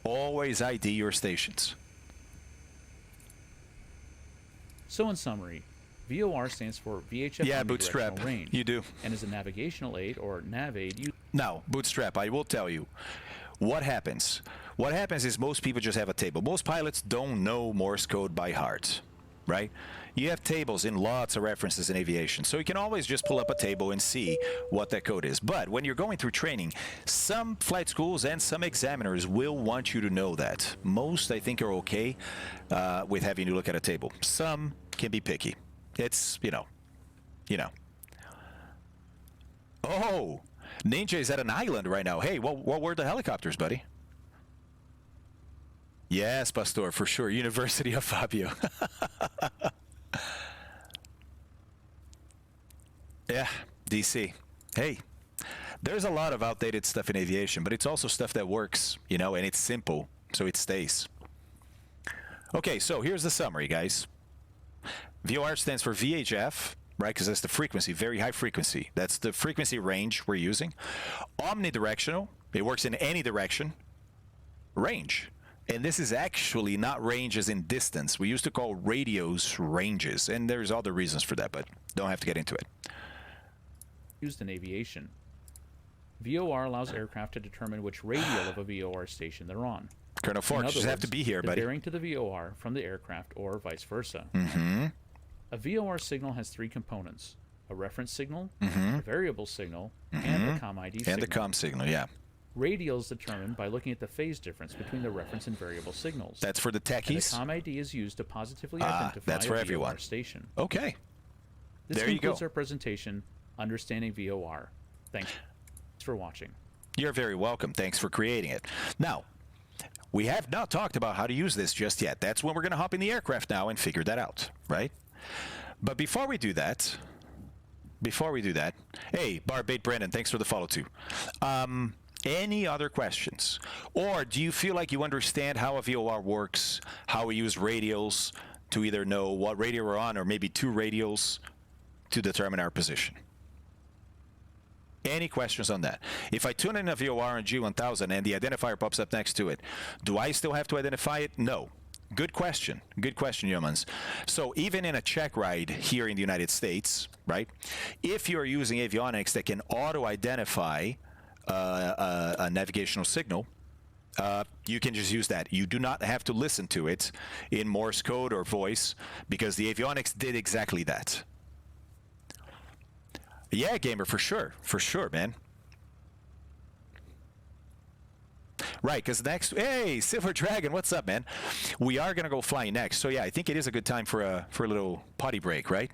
S1: Always ID your stations.
S4: So in summary, VOR stands for VHF
S1: Bootstrap.
S4: Range.
S1: You do.
S4: And is a navigational aid or nav aid.
S1: Now, Bootstrap, I will tell you what happens. What happens is most people just have a table. Most pilots don't know Morse code by heart, right? You have tables in lots of references in aviation, so you can always just pull up a table and see what that code is. But when you're going through training, some flight schools and some examiners will want you to know that. Most, I think, are okay with having to look at a table. Some can be picky. It's, you know. Oh, Ninja is at an island right now. Hey, what were the helicopters, buddy? Yes, Pastor, for sure. University of Fabio. Yeah, DC. Hey, there's a lot of outdated stuff in aviation, but it's also stuff that works, and it's simple, so it stays. Okay, so here's the summary, guys. VOR stands for VHF, right? Because that's the frequency, very high frequency. That's the frequency range we're using. Omnidirectional, it works in any direction. Range. And this is actually not range as in distance. We used to call radios ranges, and there's other reasons for that, but don't have to get into it.
S4: Used in aviation. VOR allows aircraft to determine which radial of a VOR station they're on.
S1: Colonel Forks, just have to be here, buddy.
S4: Bearing to the VOR from the aircraft or vice versa. A VOR signal has three components: a reference signal, a variable signal, and the COM ID signal.
S1: And the COM signal, yeah.
S4: Radial is determined by looking at the phase difference between the reference and variable signals.
S1: That's for the techies?
S4: And the COM ID is used to positively identify
S1: that's for
S4: a
S1: everyone.
S4: VOR station.
S1: Okay.
S4: This
S1: there you go.
S4: concludes our presentation, Understanding VOR. Thanks for watching.
S1: You're very welcome. Thanks for creating it. Now, we have not talked about how to use this just yet. That's when we're going to hop in the aircraft now and figure that out, right? But before we do that, hey, Barbate Brandon, thanks for the follow too. Any other questions? Or do you feel like you understand how a VOR works, how we use radials to either know what radio we're on, or maybe two radials to determine our position? Any questions on that? If I tune in a VOR on G1000 and the identifier pops up next to it, do I still have to identify it? No. Good question. Good question, humans. So even in a check ride here in the United States, right, if you're using avionics that can auto-identify a navigational signal, you can just use that. You do not have to listen to it in Morse code or voice, because the avionics did exactly that. Yeah, gamer, for sure, man. Right, because next, hey, Silver Dragon, what's up, man? We are gonna go flying next, so yeah, I think it is a good time for a little potty break, right?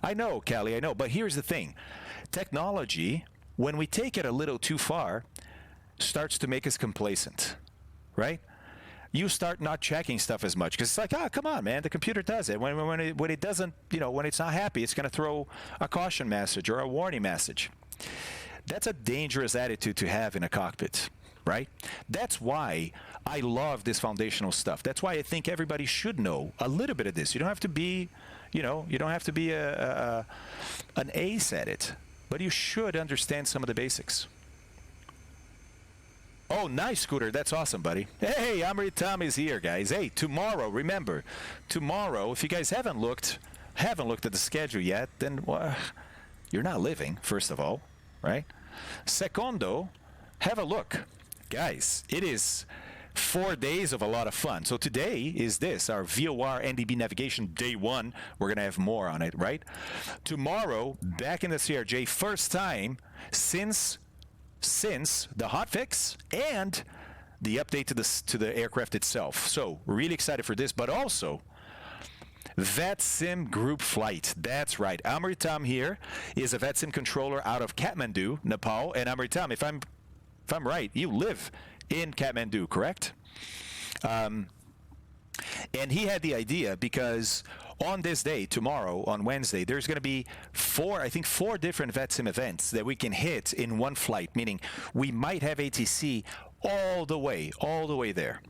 S1: I know, Callie, I know, but here's the thing: technology, when we take it a little too far, starts to make us complacent, right? You start not checking stuff as much because it's like, come on, man, the computer does it. When it doesn't, when it's not happy, it's going to throw a caution message or a warning message. That's a dangerous attitude to have in a cockpit, right? That's why I love this foundational stuff. That's why I think everybody should know a little bit of this. You don't have to be, you don't have to be an ace at it, but you should understand some of the basics. Oh, nice, Scooter. That's awesome, buddy. Hey, Amri Tom is here, guys. Hey, tomorrow, remember, tomorrow, if you guys haven't looked at the schedule yet, then you're not living, first of all, right? Secondo, have a look. Guys, it is 4 days of a lot of fun. So today is our VOR NDB Navigation Day 1. We're going to have more on it, right? Tomorrow, back in the CRJ, first time since the hotfix and the update to the aircraft itself. So really excited for this, but also VetSim Group Flight. That's right. Amritam here is a VetSim controller out of Kathmandu, Nepal. And Amritam, if I'm right, you live in Kathmandu, correct? And he had the idea because on this day, tomorrow, on Wednesday, there's going to be four different VetSim events that we can hit in one flight, meaning we might have ATC all the way there,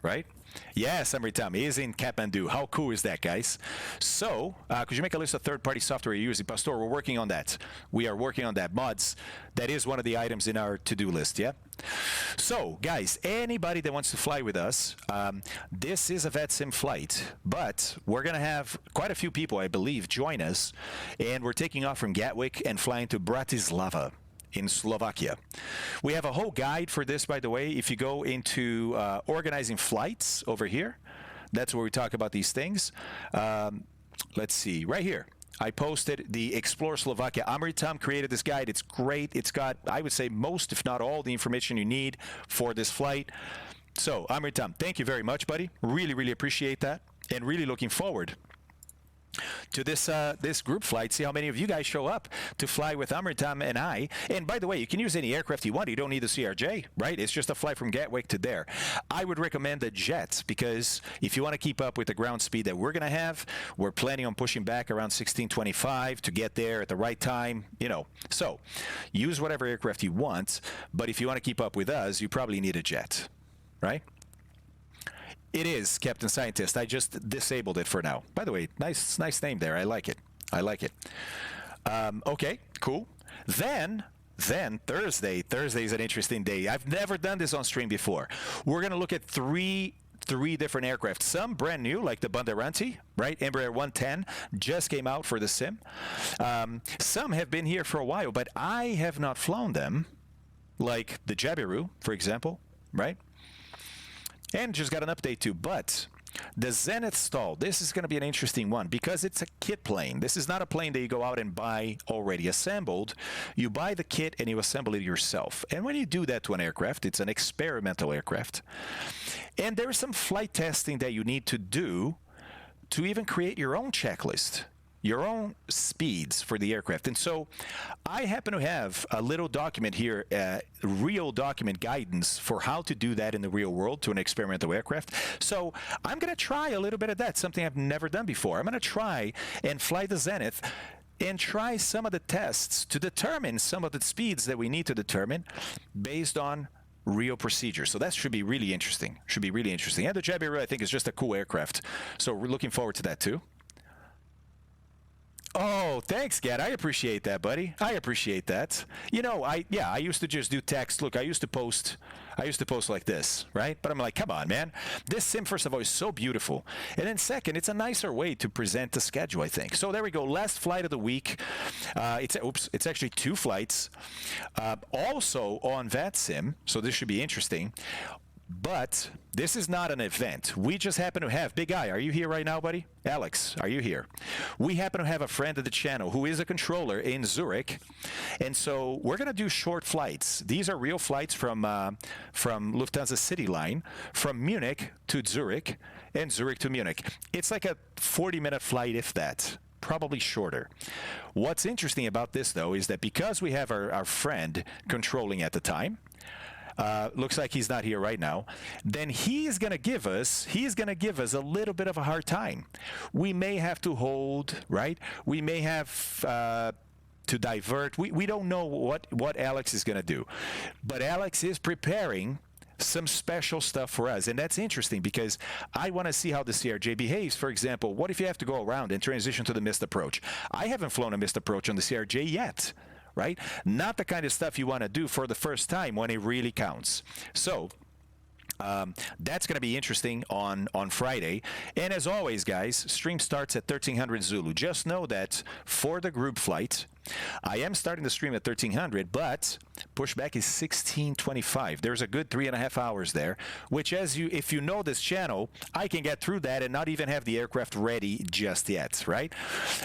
S1: right? Yes, Amritam is in Kathmandu. How cool is that, guys? So, could you make a list of third-party software you're using? Pastor, we're working on that. We are working on that. Mods, that is one of the items in our to-do list, yeah? So, guys, anybody that wants to fly with us, this is a VetSim flight, but we're going to have quite a few people, I believe, join us, and we're taking off from Gatwick and flying to Bratislava in Slovakia. We have a whole guide for this, by the way. If you go into organizing flights over here, that's where we talk about these things. Let's see, right here. I posted the Explore Slovakia. Amritam created this guide. It's great. It's got, I would say, most, if not all, the information you need for this flight. So, Amritam, thank you very much, buddy. Really, really appreciate that, and really looking forward to this group flight. See how many of you guys show up to fly with Amritam and I. And by the way, you can use any aircraft you want. You don't need the CRJ, right? It's just a flight from Gatwick to there. I would recommend the jet, because if you want to keep up with the ground speed that we're going to have, we're planning on pushing back around 1625 to get there at the right time, So use whatever aircraft you want, but if you want to keep up with us, you probably need a jet, right? It is Captain Scientist. I just disabled it for now. By the way, nice name there. I like it. Okay, cool. Then Thursday. Thursday is an interesting day. I've never done this on stream before. We're gonna look at three different aircraft. Some brand new, like the Banderanti, right? Embraer 110 just came out for the sim. Some have been here for a while, but I have not flown them, like the Jabiru, for example, right? And just got an update too. But The Zenith stall, this is going to be an interesting one because it's a kit plane. This is not a plane that you go out and buy already assembled. You buy the kit and you assemble it yourself. And when you do that to an aircraft, it's an experimental aircraft. And there is some flight testing that you need to do to even create your own checklist, your own speeds for the aircraft. And so I happen to have a little document here, real document guidance for how to do that in the real world to an experimental aircraft. So I'm going to try a little bit of that, something I've never done before. I'm going to try and fly the Zenith and try some of the tests to determine some of the speeds that we need to determine based on real procedure. So that should be really interesting. Should be really interesting. And the Jabiru, I think, is just a cool aircraft. So we're looking forward to that too. Oh, thanks, Gad. I appreciate that, buddy. I appreciate that. You know, I used to just do text. Look, I used to post like this, right? But I'm like, come on, man. This sim, first of all, is so beautiful. And then second, it's a nicer way to present the schedule, I think. So there we go. Last flight of the week. It's actually 2 flights. Also on VATSIM, so this should be interesting. But this is not an event. We just happen to have, Big Eye, are you here right now, buddy? Alex, are you here? We happen to have a friend of the channel who is a controller in Zurich. And so we're going to do short flights. These are real flights from Lufthansa City Line, from Munich to Zurich, and Zurich to Munich. It's like a 40-minute flight, if that. Probably shorter. What's interesting about this, though, is that because we have our friend controlling at the time, looks like he's not here right now, then he's going to give us a little bit of a hard time. We may have to hold, right? We may have to divert. We don't know what Alex is going to do. But Alex is preparing some special stuff for us. And that's interesting because I want to see how the CRJ behaves. For example, what if you have to go around and transition to the missed approach? I haven't flown a missed approach on the CRJ yet. Right? Not the kind of stuff you want to do for the first time when it really counts. So that's going to be interesting on Friday. And as always, guys, stream starts at 1300 Zulu. Just know that for the group flight, I am starting the stream at 1300, but pushback is 1625. There's a good 3.5 hours there, which if you know this channel, I can get through that and not even have the aircraft ready just yet, right?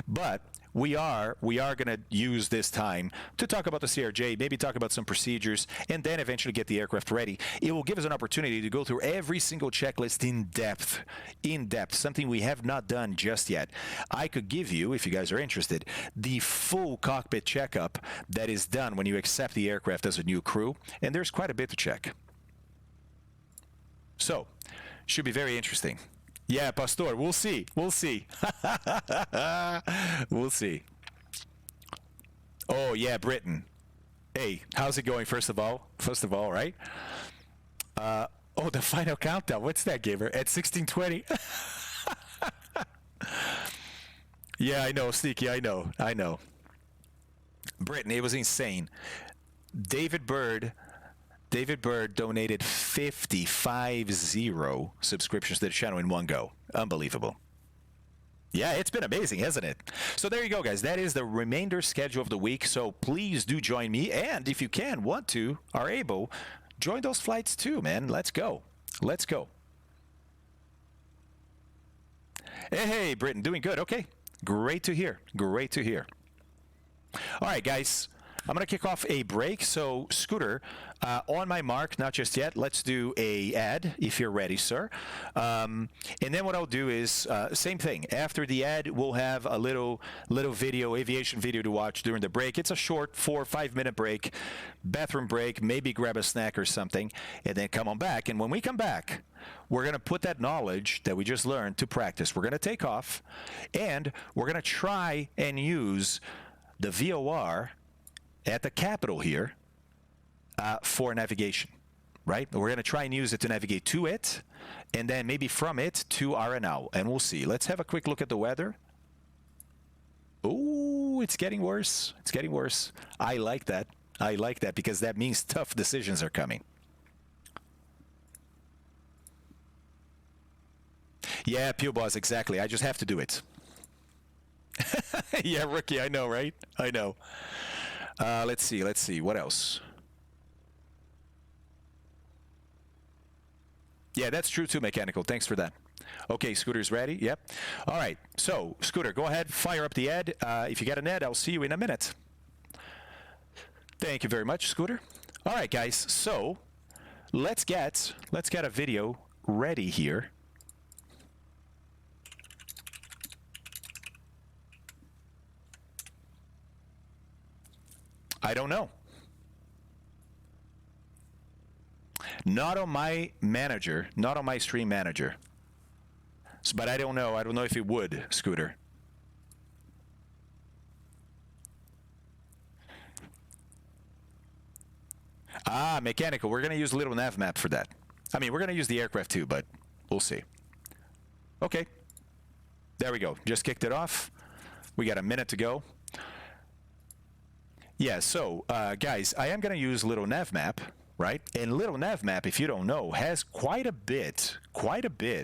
S1: But we are going to use this time to talk about the CRJ, maybe talk about some procedures, and then eventually get the aircraft ready. It will give us an opportunity to go through every single checklist in depth, something we have not done just yet. I could give you, if you guys are interested, the full cockpit checkup that is done when you accept the aircraft as a new crew, and there's quite a bit to check. So, should be very interesting. Yeah, Pastor, we'll see. We'll see. We'll see. Oh, yeah, Britain. Hey, how's it going, first of all, right? Oh, the final countdown. What's that, Gamer? At 1620? Yeah, I know, Sneaky. I know. Britain, it was insane. David Bird donated 50 subscriptions to the channel in one go. Unbelievable. Yeah, it's been amazing, hasn't it? So there you go, guys. That is the remainder schedule of the week. So please do join me. And if you can, are able, join those flights too, man. Let's go. Let's go. Hey, Britain, doing good. Okay. Great to hear. Great to hear. All right, guys. I'm going to kick off a break. So, Scooter, on my mark, not just yet, let's do a ad if you're ready, sir. And then what I'll do is, same thing. After the ad, we'll have a little video, aviation video to watch during the break. It's a short 4 or 5 minute break, bathroom break, maybe grab a snack or something, and then come on back. And when we come back, we're going to put that knowledge that we just learned to practice. We're going to take off, and we're going to try and use the VOR at the capital here for navigation, right? We're going to try and use it to navigate to it, and then maybe from it to RNL, and we'll see. Let's have a quick look at the weather. Ooh, it's getting worse. It's getting worse. I like that. I like that because that means tough decisions are coming. Yeah, Pew Boss, exactly. I just have to do it. Yeah, Rookie, I know, right? I know. Let's see. What else? Yeah, that's true too, Mechanical. Thanks for that. Okay, Scooter's ready. Yep. All right. So, Scooter, go ahead, fire up the ad. If you get an ad, I'll see you in a minute. Thank you very much, Scooter. All right, guys. So, let's get a video ready here. I don't know. Not on my manager, not on my stream manager. But I don't know. I don't know if it would, Scooter. Ah, mechanical. We're going to use a little nav map for that. I mean, we're going to use the aircraft too, but we'll see. Okay. There we go. Just kicked it off. We got a minute to go. Yeah, so, guys, I am going to use little nav map, right? And little nav map, if you don't know, has quite a bit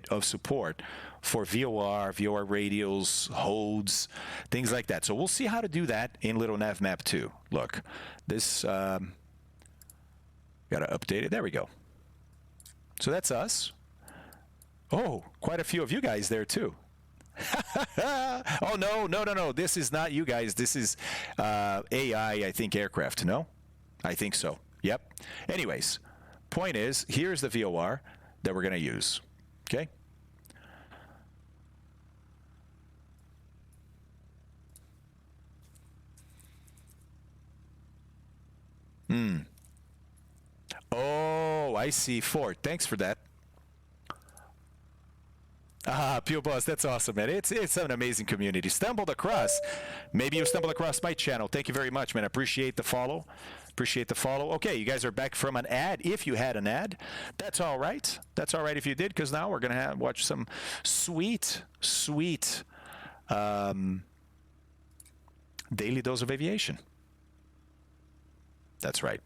S1: of support for VOR, VOR radials, HODs, things like that. So we'll see how to do that in little nav map too. Look, this, got to update it. There we go. So that's us. Oh, quite a few of you guys there too. Oh, no. This is not you guys. This is AI, I think, aircraft. No? I think so. Yep. Anyways, point is, here's the VOR that we're going to use. Okay? Oh, I see. Ford. Thanks for that. Ah, Pure Boss, that's awesome, man. It's an amazing community. Stumbled across. Maybe you stumbled across my channel. Thank you very much, man. I appreciate the follow. Appreciate the follow. Okay, you guys are back from an ad. If you had an ad, that's all right. That's all right if you did, because now we're going to watch some sweet daily dose of aviation. That's right.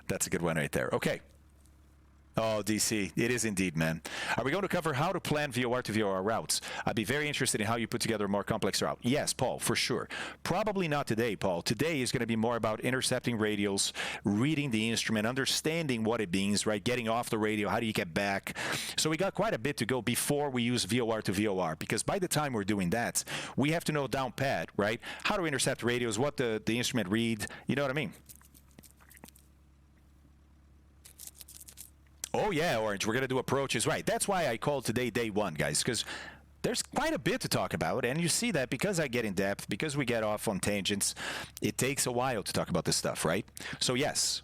S1: That's a good one right there. Okay. Oh, DC, it is indeed, man. Are we going to cover how to plan VOR to VOR routes? I'd be very interested in how you put together a more complex route. Yes, Paul, for sure. Probably not today, Paul. Today is going to be more about intercepting radials, reading the instrument, understanding what it means, right? Getting off the radio, how do you get back? So we got quite a bit to go before we use VOR to VOR, because by the time we're doing that, we have to know down pat, right? How to intercept radios, what the instrument read, you know what I mean? Oh, yeah, Orange, we're going to do approaches. Right, that's why I called today day one, guys, because there's quite a bit to talk about, and you see that because I get in depth, because we get off on tangents, it takes a while to talk about this stuff, right? So, yes.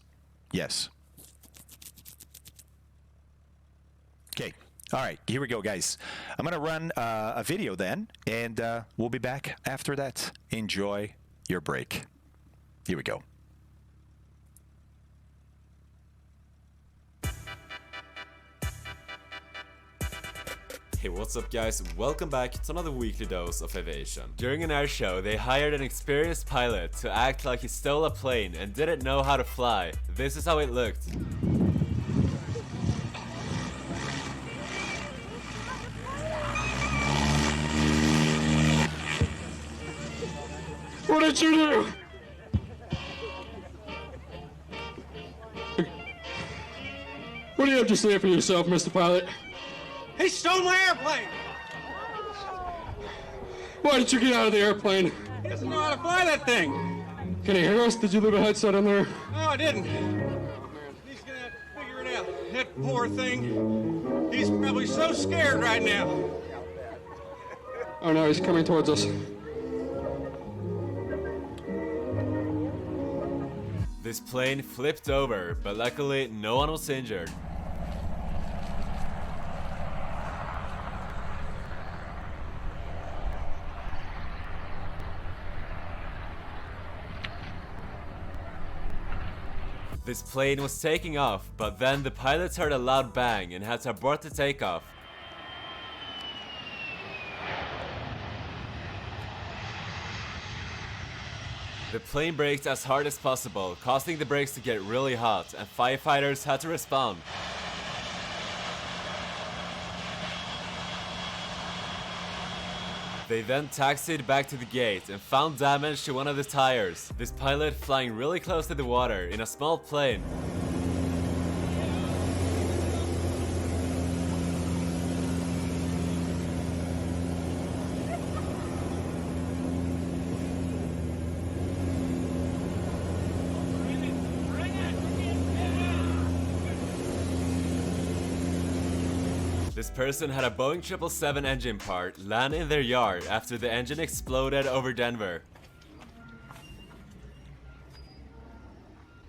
S1: Okay, all right, here we go, guys. I'm going to run a video then, and we'll be back after that. Enjoy your break. Here we go.
S5: Hey, what's up guys, welcome back to another weekly dose of aviation. During an air show, they hired an experienced pilot to act like he stole a plane and didn't know how to fly. This is how it looked.
S6: What did you do? What do you have to say for yourself, Mr. Pilot?
S10: He stole my airplane!
S6: Why did you get out of the airplane?
S10: He doesn't know how to fly that thing!
S6: Can he hear us? Did you leave a headset on there?
S10: No, I didn't. He's gonna have to figure it out. That poor thing. He's probably so scared right now.
S6: Oh no, he's coming towards us.
S5: This plane flipped over, but luckily no one was injured. This plane was taking off, but then the pilots heard a loud bang and had to abort the takeoff. The plane braked as hard as possible, causing the brakes to get really hot, and firefighters had to respond. They then taxied back to the gate and found damage to one of the tires. This pilot flying really close to the water in a small plane. This person had a Boeing 777 engine part land in their yard after the engine exploded over Denver.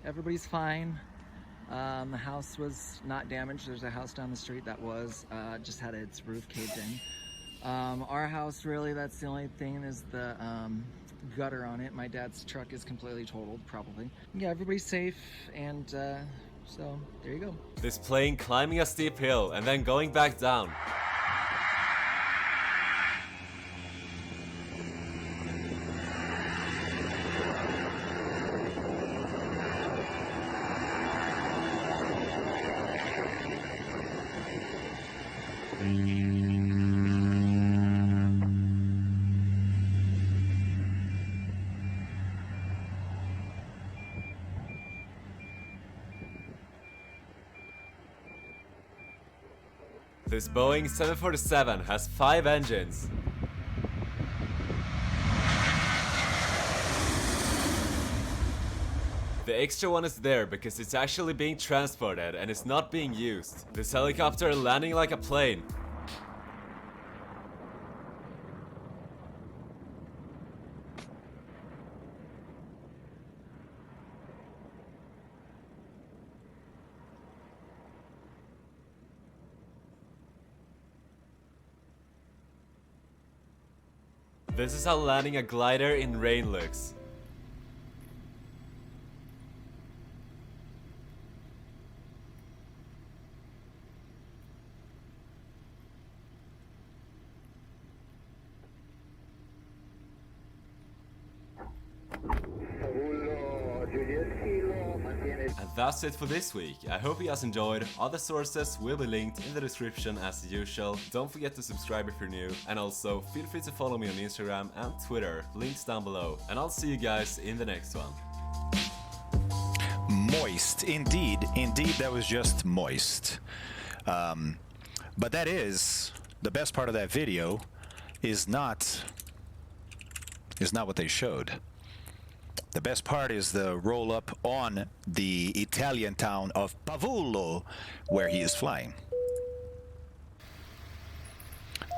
S11: Everybody's fine. The house was not damaged. There's a house down the street that was, just had its roof caved in. Our house, really, that's the only thing is the gutter on it. My dad's truck is completely totaled, probably. Yeah, everybody's safe, and so there you go.
S5: This plane climbing a steep hill and then going back down. This Boeing 747 has 5 engines. The extra one is there because it's actually being transported and it's not being used. This helicopter landing like a plane. This is how landing a glider in rain looks. And that's it for this week. I hope you guys enjoyed. Other sources will be linked in the description as usual. Don't forget to subscribe if you're new, and also feel free to follow me on Instagram and Twitter, links down below. And I'll see you guys in the next one.
S1: Moist, indeed, that was just moist. But that is the best part of that video is not what they showed. The best part is the roll up on the Italian town of Pavullo, where he is flying.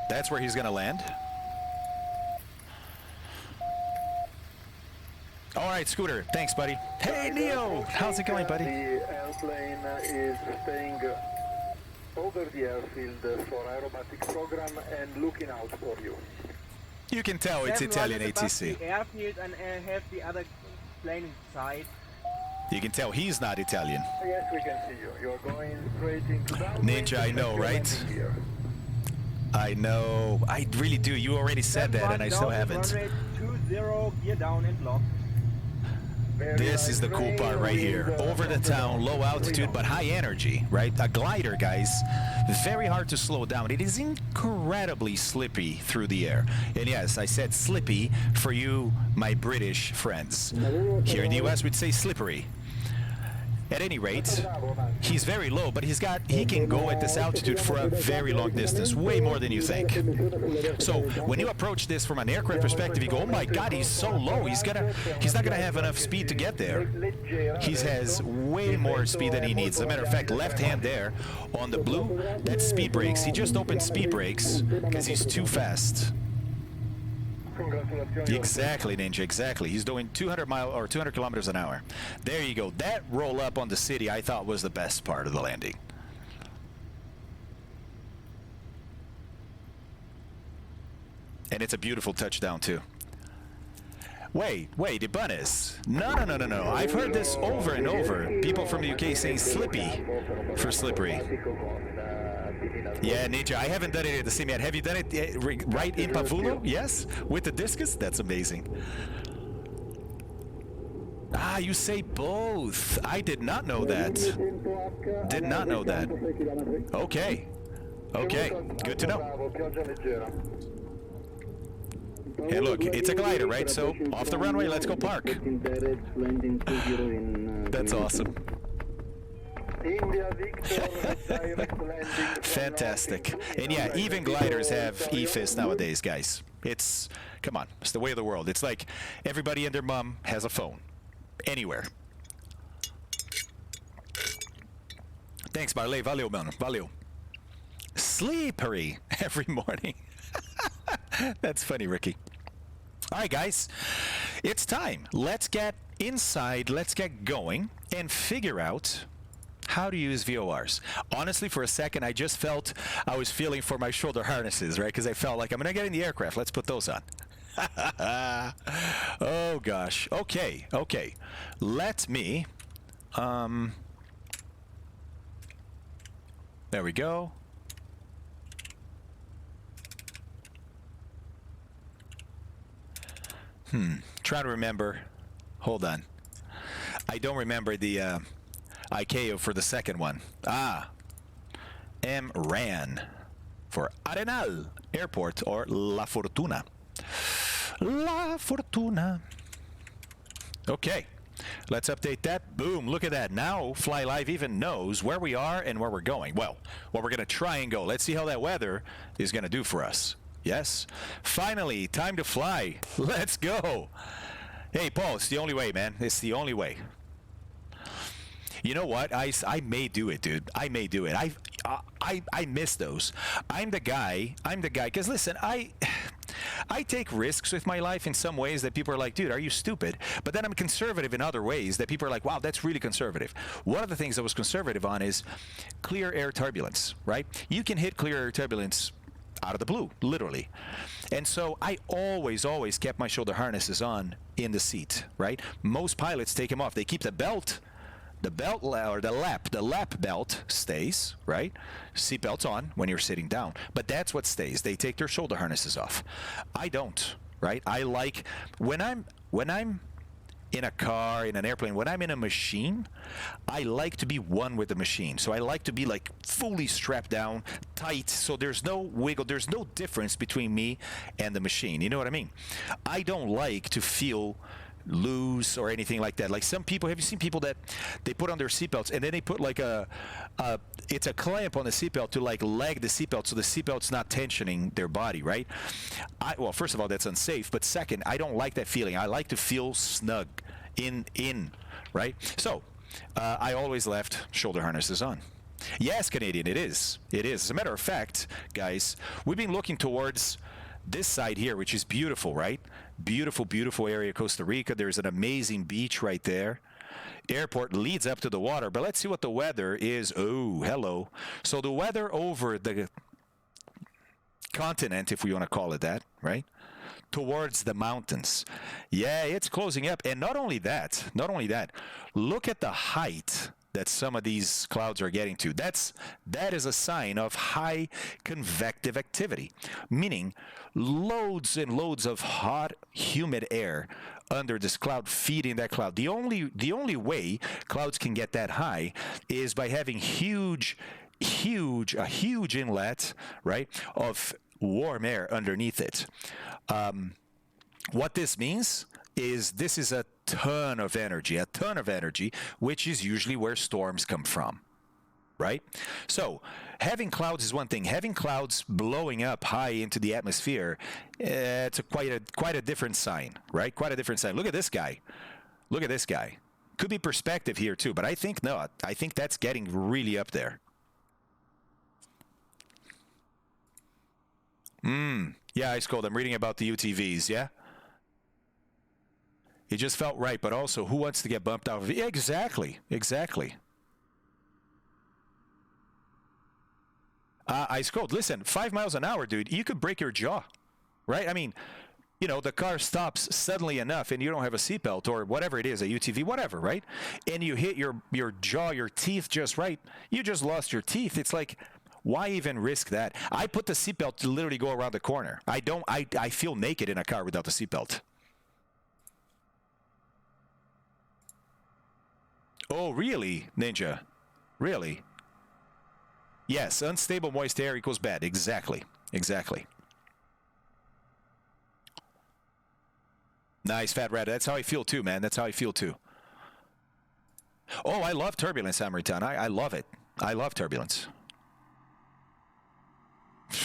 S1: That's where he's gonna land. All right, Scooter, thanks, buddy. Hey, Neo, how's it going, buddy?
S7: The airplane is staying over the airfield for aerobatic program and looking out for you.
S1: You can tell it's Italian ATC.
S12: The airfield and have the other plane inside.
S1: You can tell he's not Italian.
S7: Yes, we can see you. You're going straight into downwind.
S1: Ninja, I know, right? I know. I really do. You already said that, and I still haven't.
S12: Runway 20, gear down and lock.
S1: This is the cool part right here. Over the town, low altitude, but high energy, right? A glider, guys, very hard to slow down. It is incredibly slippy through the air. And yes, I said slippy for you, my British friends. Here in the US, we'd say slippery. At any rate, he's very low, but he can go at this altitude for a very long distance, way more than you think. So when you approach this from an aircraft perspective, you go, oh my God, he's so low. He's not gonna have enough speed to get there. He has way more speed than he needs. As a matter of fact, left hand there on the blue, that's speed brakes. He just opened speed brakes because he's too fast. Exactly, Ninja, exactly. He's doing 200 kilometers an hour. There you go. That roll up on the city I thought was the best part of the landing. And it's a beautiful touchdown too. Wait, Ibanez. No. I've heard this over and over. People from the UK saying slippy for slippery. Yeah, Ninja, I haven't done it at the sim yet. Have you done it right in Pavullo? Yes? With the discus? That's amazing. Ah, you say both. I did not know that. Did not know that. Okay. Good to know. Hey, look, it's a glider, right? So, off the runway, let's go park. That's awesome. Fantastic. And yeah, even gliders have EFIS nowadays, guys. Come on, it's the way of the world. It's like everybody and their mom has a phone. Anywhere. Thanks, Marley. Valeu, mano. Valeu. slippery every morning. That's funny, Ricky. All right, guys, it's time. Let's get inside, let's get going, and figure out how to use VORs. Honestly, for a second, I just felt I was feeling for my shoulder harnesses, right? Because I felt like I'm going to get in the aircraft. Let's put those on. Oh, gosh. Okay. Let me... There we go. Trying to remember. Hold on. I don't remember the ICAO for the second one. MRAN for Arenal Airport or La Fortuna. La Fortuna. Okay. Let's update that. Boom. Look at that. Now Fly Live even knows where we are and where we're going. Well, what we're going to try and go. Let's see how that weather is going to do for us. Yes. Finally, time to fly. Let's go. Hey, Paul, it's the only way, man. It's the only way. You know what? I may do it, dude. I may do it. I miss those. I'm the guy. Because listen, I take risks with my life in some ways that people are like, dude, are you stupid? But then I'm conservative in other ways that people are like, wow, that's really conservative. One of the things I was conservative on is clear air turbulence, right? You can hit clear air turbulence out of the blue, literally. And so I always kept my shoulder harnesses on in the seat, right? Most pilots take them off. They keep the lap belt stays, right? Seatbelt's on when you're sitting down, but that's what stays. They take their shoulder harnesses off. I don't, right? I like when I'm in a car, in an airplane, when I'm in a machine, I like to be one with the machine. So I like to be like fully strapped down, tight, so there's no wiggle, there's no difference between me and the machine. You know what I mean? I don't like to feel loose or anything like that. Like some people, have you seen people that they put on their seatbelts and then they put like it's a clamp on the seatbelt to like lag the seatbelt so the seatbelt's not tensioning their body, right? Well, first of all, that's unsafe, but second, I don't like that feeling. I like to feel snug in, right? So I always left shoulder harnesses on. Yes, Canadian, it is. As a matter of fact, guys, we've been looking towards this side here, which is beautiful, right? Beautiful area, Costa Rica. There's an amazing beach right there. Airport leads up to the water, but let's see what the weather is. Oh, hello. So the weather over the continent, if we want to call it that, right? Towards the mountains. Yeah, it's closing up. And not only that, look at the height that some of these clouds are getting to. That is a sign of high convective activity, meaning loads and loads of hot, humid air under this cloud feeding that cloud. The only way clouds can get that high is by having a huge inlet, right, of warm air underneath it. What this means is this is a ton of energy, which is usually where storms come from, right? So having clouds is one thing. Having clouds blowing up high into the atmosphere, it's quite a different sign, right? Quite a different sign. Look at this guy. Could be perspective here too, but I think not. I think that's getting really up there. Yeah, Ice Cold. I'm reading about the UTVs, yeah? It just felt right, but also, who wants to get bumped out of it? Exactly. Ice Cold, listen, 5 miles an hour, dude, you could break your jaw, right? I mean, you know, the car stops suddenly enough and you don't have a seatbelt or whatever it is, a UTV, whatever, right? And you hit your jaw, your teeth just right. You just lost your teeth. It's like, why even risk that? I put the seatbelt to literally go around the corner. I feel naked in a car without the seatbelt. Oh, really, Ninja? Really? Yes, unstable moist air equals bad. Exactly. Nice, Fat Rat. That's how I feel too, man. Oh, I love turbulence, Amritan. I love it. I love turbulence.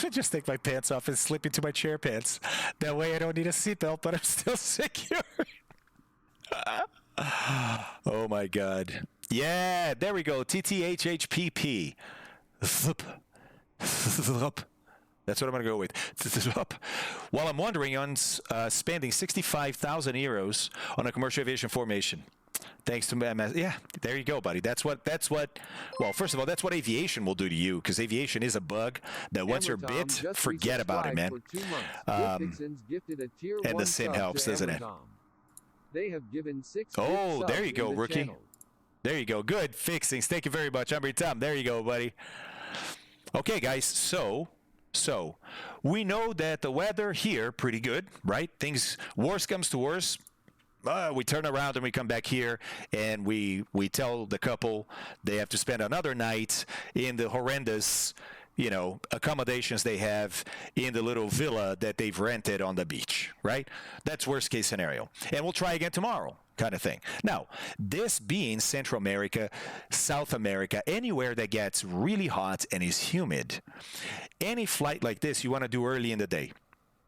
S1: Just take my pants off and slip into my chair pants. That way I don't need a seatbelt, but I'm still secure. Oh my God. Yeah, there we go. TTHHPP. Up. That's what I'm going to go with. Up. While I'm wondering on spending 65,000 euros on a commercial aviation formation. Thanks to MS. Yeah, there you go, buddy. That's what, well, first of all, that's what aviation will do to you, because aviation is a bug that once you're bit, forget about it, man. And the sim helps, doesn't it?
S2: They have given 6
S1: Oh, there you go, rookie. There you go. Good fixings. Thank you very much. I'm Tom. There you go, buddy. Okay, guys, so we know that the weather here pretty good, right? Things, worst comes to worst. We turn around and we come back here and we tell the couple they have to spend another night in the horrendous, you know, accommodations they have in the little villa that they've rented on the beach, right? That's worst case scenario. And we'll try again tomorrow, kind of thing. Now, this being Central America, South America, anywhere that gets really hot and is humid, any flight like this you want to do early in the day.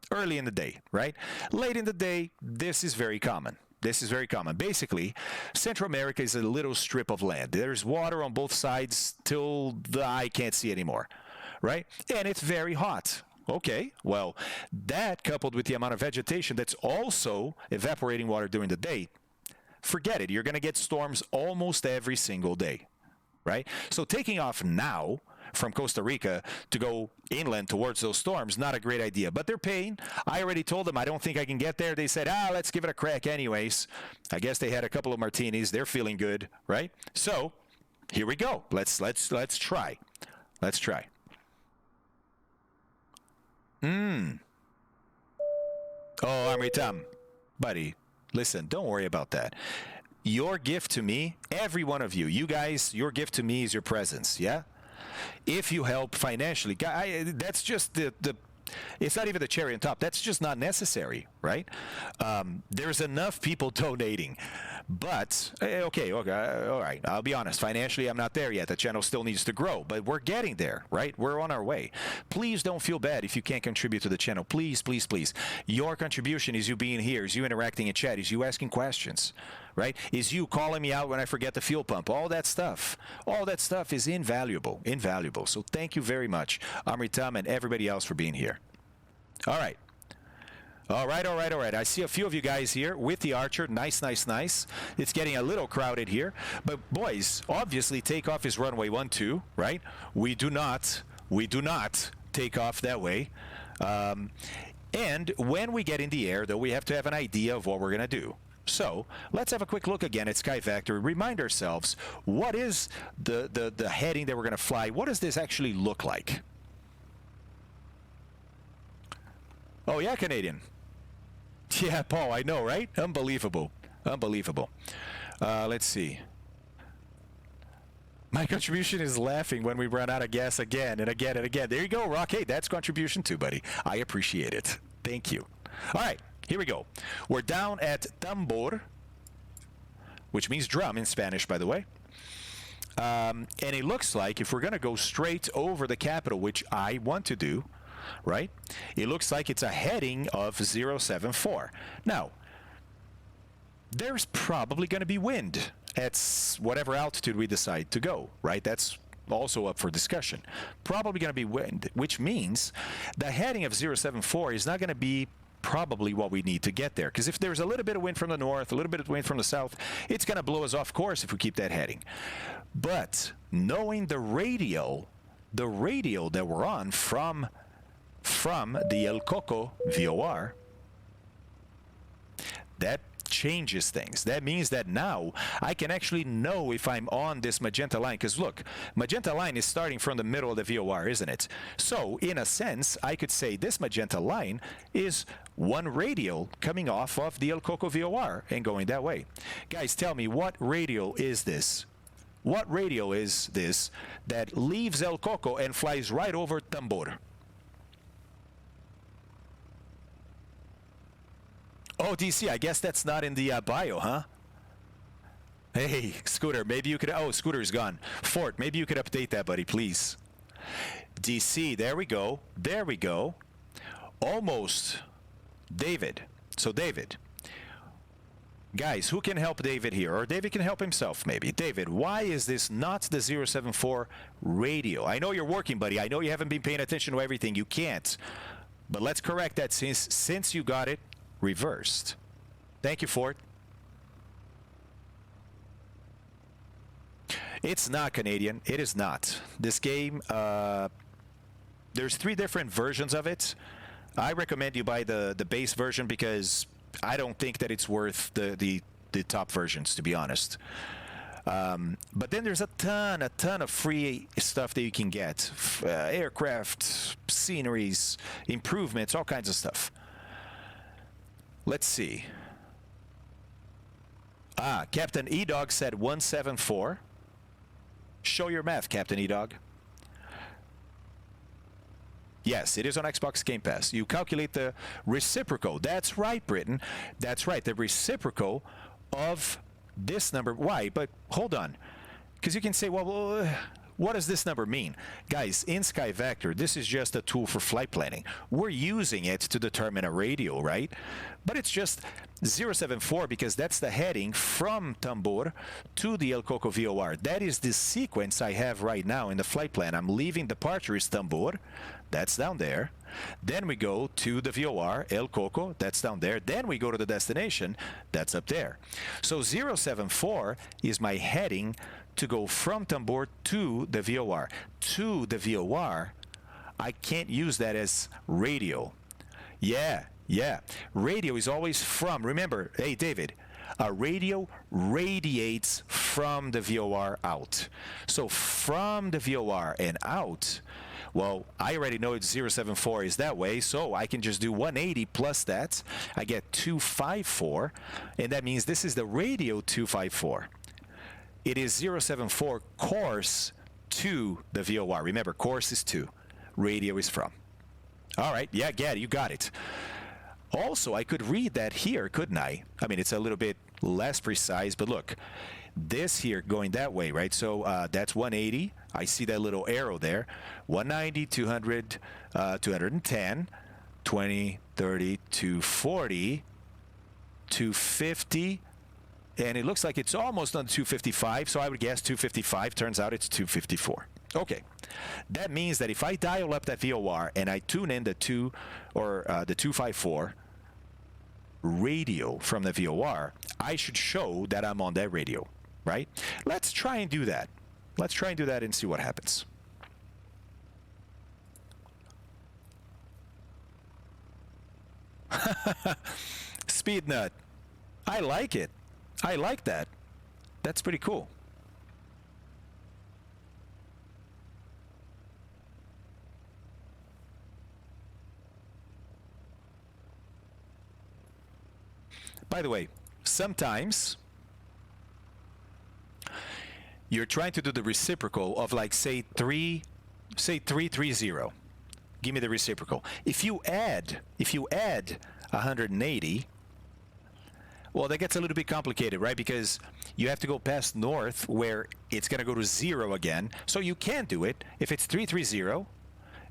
S1: Early in the day, right? Late in the day, this is very common. This is very common. Basically, Central America is a little strip of land. There's water on both sides till the eye can't see anymore, right? And it's very hot. Okay, well, that coupled with the amount of vegetation that's also evaporating water during the day, forget it. You're going to get storms almost every single day, right? So taking off now from Costa Rica to go inland towards those storms, not a great idea. But they're paying. I already told them I don't think I can get there. They said, let's give it a crack anyways. I guess they had a couple of martinis. They're feeling good, right? So here we go. Let's try. Let's try. Oh, Amritam, buddy, listen, don't worry about that. Your gift to me, every one of you guys, your gift to me is your presence, yeah? If you help financially, that's just the it's not even the cherry on top. That's just not necessary, right? There's enough people donating. But, okay, all right. I'll be honest. Financially, I'm not there yet. The channel still needs to grow. But we're getting there, right? We're on our way. Please don't feel bad if you can't contribute to the channel. Please, please, please. Your contribution is you being here, is you interacting in chat, is you asking questions, right? Is you calling me out when I forget the fuel pump. All that stuff is invaluable, invaluable. So thank you very much, Amritam and everybody else for being here. All right. All right. I see a few of you guys here with the Archer. Nice. It's getting a little crowded here. But boys, obviously takeoff is runway 12, right? We do not take off that way. And when we get in the air, though, we have to have an idea of what we're going to do. So let's have a quick look again at Sky Factory. Remind ourselves, what is the heading that we're going to fly? What does this actually look like? Oh, yeah, Canadian. Yeah, Paul, I know, right? Unbelievable. Let's see. My contribution is laughing when we run out of gas again and again and again. There you go, Rock. Hey, that's contribution too, buddy. I appreciate it. Thank you. All right, here we go. We're down at tambor, which means drum in Spanish, by the way. And it looks like if we're going to go straight over the capital, which I want to do, right? It looks like it's a heading of 074. Now, there's probably going to be wind at whatever altitude we decide to go, right? That's also up for discussion. Probably going to be wind, which means the heading of 074 is not going to be probably what we need to get there. Because if there's a little bit of wind from the north, a little bit of wind from the south, it's going to blow us off course if we keep that heading. But knowing the radial that we're on from the El Coco VOR, that changes things. That means that now I can actually know if I'm on this magenta line, because look, magenta line is starting from the middle of the VOR, isn't it? So in a sense, I could say this magenta line is one radial coming off of the El Coco VOR and going that way. Guys, tell me, what radial is this? What radial is this that leaves El Coco and flies right over Tambor? Oh, DC, I guess that's not in the bio, huh? Hey, Scooter, maybe you could... Oh, Scooter's gone. Fort, maybe you could update that, buddy, please. DC, there we go. There we go. Almost. David. So, David, Guys, who can help David here? Or David can help himself, maybe. David, why is this not the 074 radio? I know you're working, buddy. I know you haven't been paying attention to everything. You can't. But let's correct that since you got it reversed. Thank you, Fort. It's not Canadian. It is not. This game, there's 3 different versions of it. I recommend you buy the base version because I don't think that it's worth the top versions, to be honest. But then there's a ton of free stuff that you can get. Aircraft, sceneries, improvements, all kinds of stuff. Let's see. Captain E-Dog said 174. Show your math, Captain E-Dog. Yes, it is on Xbox Game Pass. You calculate the reciprocal. That's right, Britain. That's right, the reciprocal of this number. Why? But hold on. Because you can say, well, what does this number mean? Guys, in SkyVector, this is just a tool for flight planning. We're using it to determine a radio, right? But it's just 074 because that's the heading from Tambor to the El Coco VOR. That is the sequence I have right now in the flight plan. I'm leaving departure is Tambor. That's down there. Then we go to the VOR, El Coco, that's down there. Then we go to the destination, that's up there. So 074 is my heading to go from Tambor to the VOR. To the VOR, I can't use that as radio. Yeah. Radio is always from. Remember, hey, David, a radio radiates from the VOR out. So from the VOR and out, well, I already know it's 074 is that way, so I can just do 180 plus that. I get 254, and that means this is the radio 254. It is 074 course to the VOR. Remember, course is to, radio is from. All right, yeah, you got it. Also, I could read that here, couldn't I? I mean, it's a little bit less precise, but look, this here going that way, right? So that's 180. I see that little arrow there. 190, 200, 210, 20, 30, 240, 250, and it looks like it's almost on 255, so I would guess 255. Turns out it's 254. Okay, that means that if I dial up that VOR and I tune in the 254 radio from the VOR, I should show that I'm on that radio, right? Let's try and do that. Let's try and do that and see what happens. Speed nut. I like it. I like that. That's pretty cool. By the way, sometimes you're trying to do the reciprocal of, like, say 330. Give me the reciprocal. If you add 180, well, that gets a little bit complicated, right? Because you have to go past north where it's going to go to 0 again. So you can't do it. If it's 330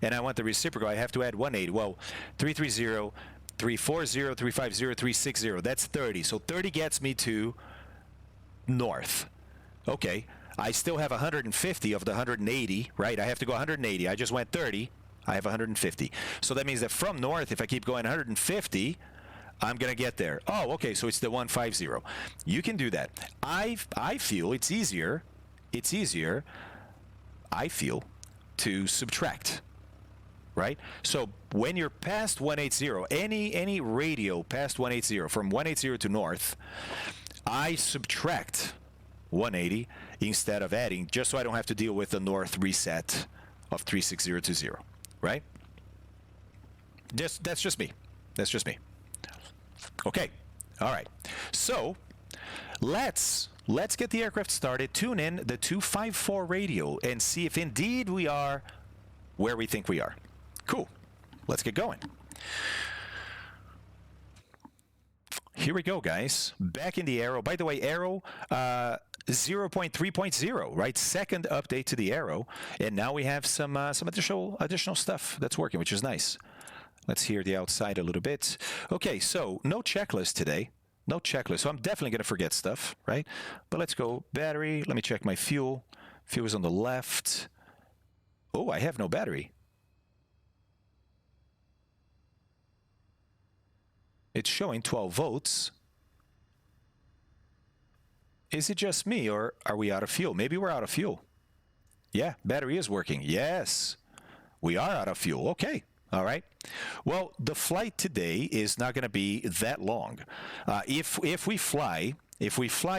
S1: and I want the reciprocal, I have to add 180. Well, 330, 340, 350, 360. That's 30. So 30 gets me to north. Okay. I still have 150 of the 180, right? I have to go 180. I just went 30. I have 150. So that means that from north, if I keep going 150, I'm going to get there. Oh, okay, so it's the 150. You can do that. I feel it's easier, I feel, to subtract, right? So when you're past 180, any radio past 180, from 180 to north, I subtract 180 instead of adding, just so I don't have to deal with the north reset of 360 to 0, right? That's just me. That's just me. Okay. All right. So let's get the aircraft started, tune in the 254 radio, and see if indeed we are where we think we are. Cool. Let's get going. Here we go, guys. Back in the Aero. By the way, Aero 0.3.0, right? Second update to the Aero, and now we have some additional stuff that's working, which is nice. Let's hear the outside a little bit. Okay, so no checklist today. No checklist. So I'm definitely going to forget stuff, right? But let's go battery. Let me check my fuel. Fuel is on the left. Oh, I have no battery. It's showing 12 volts. Is it just me, or are we out of fuel? Maybe we're out of fuel. Yeah, battery is working. Yes, we are out of fuel. Okay. All right. Well, the flight today is not going to be that long. If we fly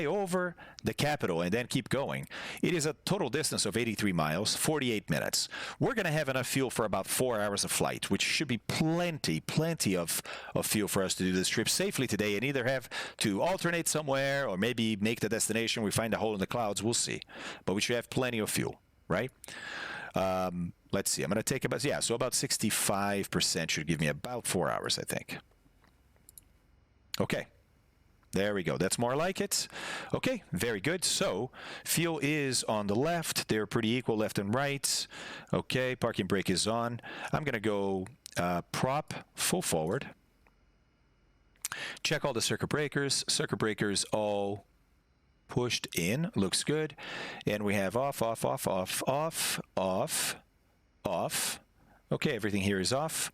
S1: over the capital and then keep going, it is a total distance of 83 miles, 48 minutes. We're going to have enough fuel for about 4 hours of flight, which should be plenty of fuel for us to do this trip safely today and either have to alternate somewhere or maybe make the destination. We find a hole in the clouds. We'll see. But we should have plenty of fuel, right? Let's see. I'm going to take about, so about 65% should give me about 4 hours, I think. Okay. There we go. That's more like it. Okay, very good. So, fuel is on the left. They're pretty equal, left and right. Okay, parking brake is on. I'm going to go prop full forward. Check all the circuit breakers. Circuit breakers all pushed in. Looks good. And we have off, off, off, off, off, off, off. Okay, everything here is off.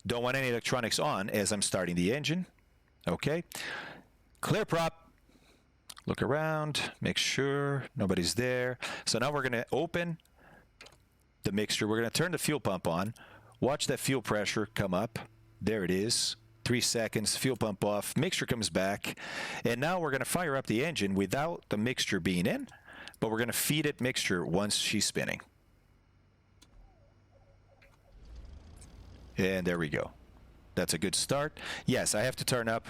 S1: Don't want any electronics on as I'm starting the engine. Okay. Clear prop. Look around. Make sure nobody's there. So now we're going to open the mixture. We're going to turn the fuel pump on. Watch that fuel pressure come up. There it is. 3 seconds. Fuel pump off. Mixture comes back. And now we're going to fire up the engine without the mixture being in. But we're going to feed it mixture once she's spinning. And there we go. That's a good start. Yes, I have to turn up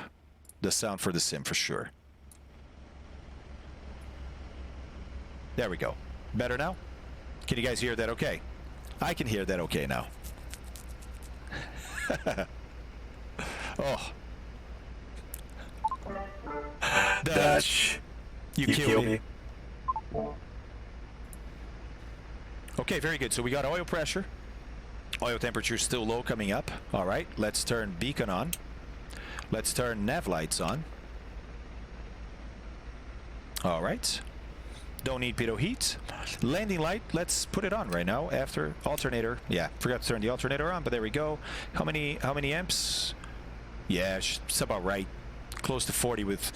S1: the sound for the sim for sure. There we go. Better now? Can you guys hear that okay? I can hear that okay now. Oh. Dutch. You killed me. Okay, very good. So we got oil pressure. Oil temperature still low coming up. All right, let's turn beacon on. Let's turn nav lights on. All right. Don't need pitot heat. Landing light, let's put it on right now after alternator. Yeah, forgot to turn the alternator on, but there we go. How many amps? Yeah, it's about right. Close to 40 with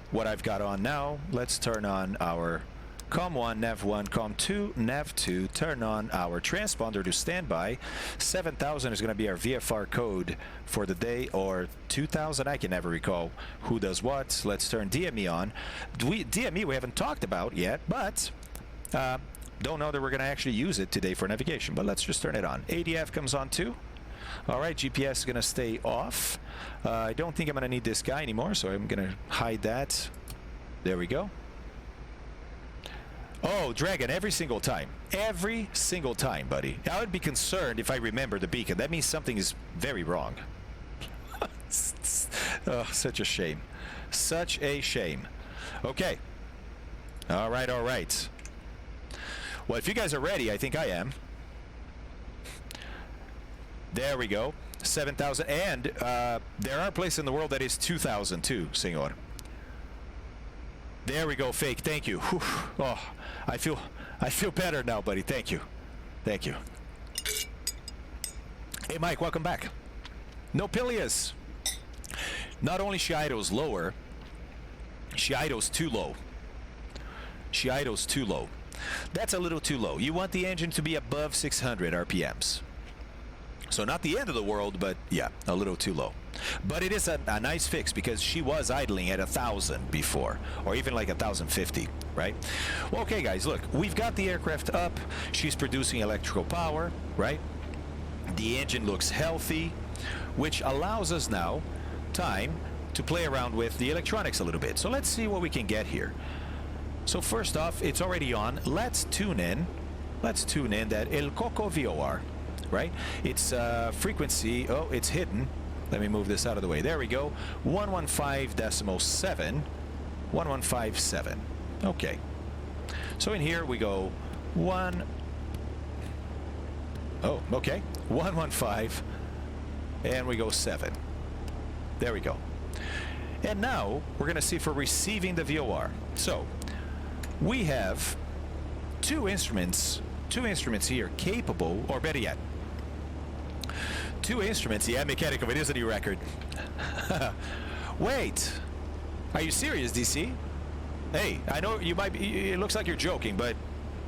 S1: what I've got on now. Let's turn on our COM 1, nav 1, COM 2, nav 2. Turn on our transponder to standby. 7000 is going to be our VFR code for the day, or 2000. I can never recall who does what. Let's turn DME on. DME we haven't talked about yet, but don't know that we're going to actually use it today for navigation, but let's just turn it on. ADF comes on too. All right, GPS is going to stay off. I don't think I'm going to need this guy anymore, so I'm going to hide that. There we go. Oh, Dragon, every single time. Every single time, buddy. I would be concerned if I remember the beacon. That means something is very wrong. Oh, such a shame. Such a shame. Okay. All right, all right. Well, if you guys are ready, I think I am. There we go. 7,000. And there are places in the world that is 2,000 too, senor. There we go, fake. Thank you. Whew. Oh, I feel better now, buddy. Thank you. Thank you. Hey, Mike, welcome back. No Pilias. Not only she idles lower, she idles too low. She idles too low. That's a little too low. You want the engine to be above 600 RPMs. So not the end of the world, but yeah, a little too low. But it is a nice fix because she was idling at 1,000 before, or even like 1,050, right? Well, okay, guys, look, we've got the aircraft up. She's producing electrical power, right? The engine looks healthy, which allows us now time to play around with the electronics a little bit. So let's see what we can get here. So first off, it's already on. Let's tune in that El Coco VOR. Right? It's frequency. Oh, it's hidden. Let me move this out of the way. There we go. 115.7. 1157. Okay. So in here we go 1. Oh, okay. 115. And we go 7. There we go. And now we're going to see if we're receiving the VOR. So we have two instruments here capable, or better yet, two instruments. Yeah, mechanical, it is a new record. Wait, are you serious, DC? Hey, I know you might be, it looks like you're joking, but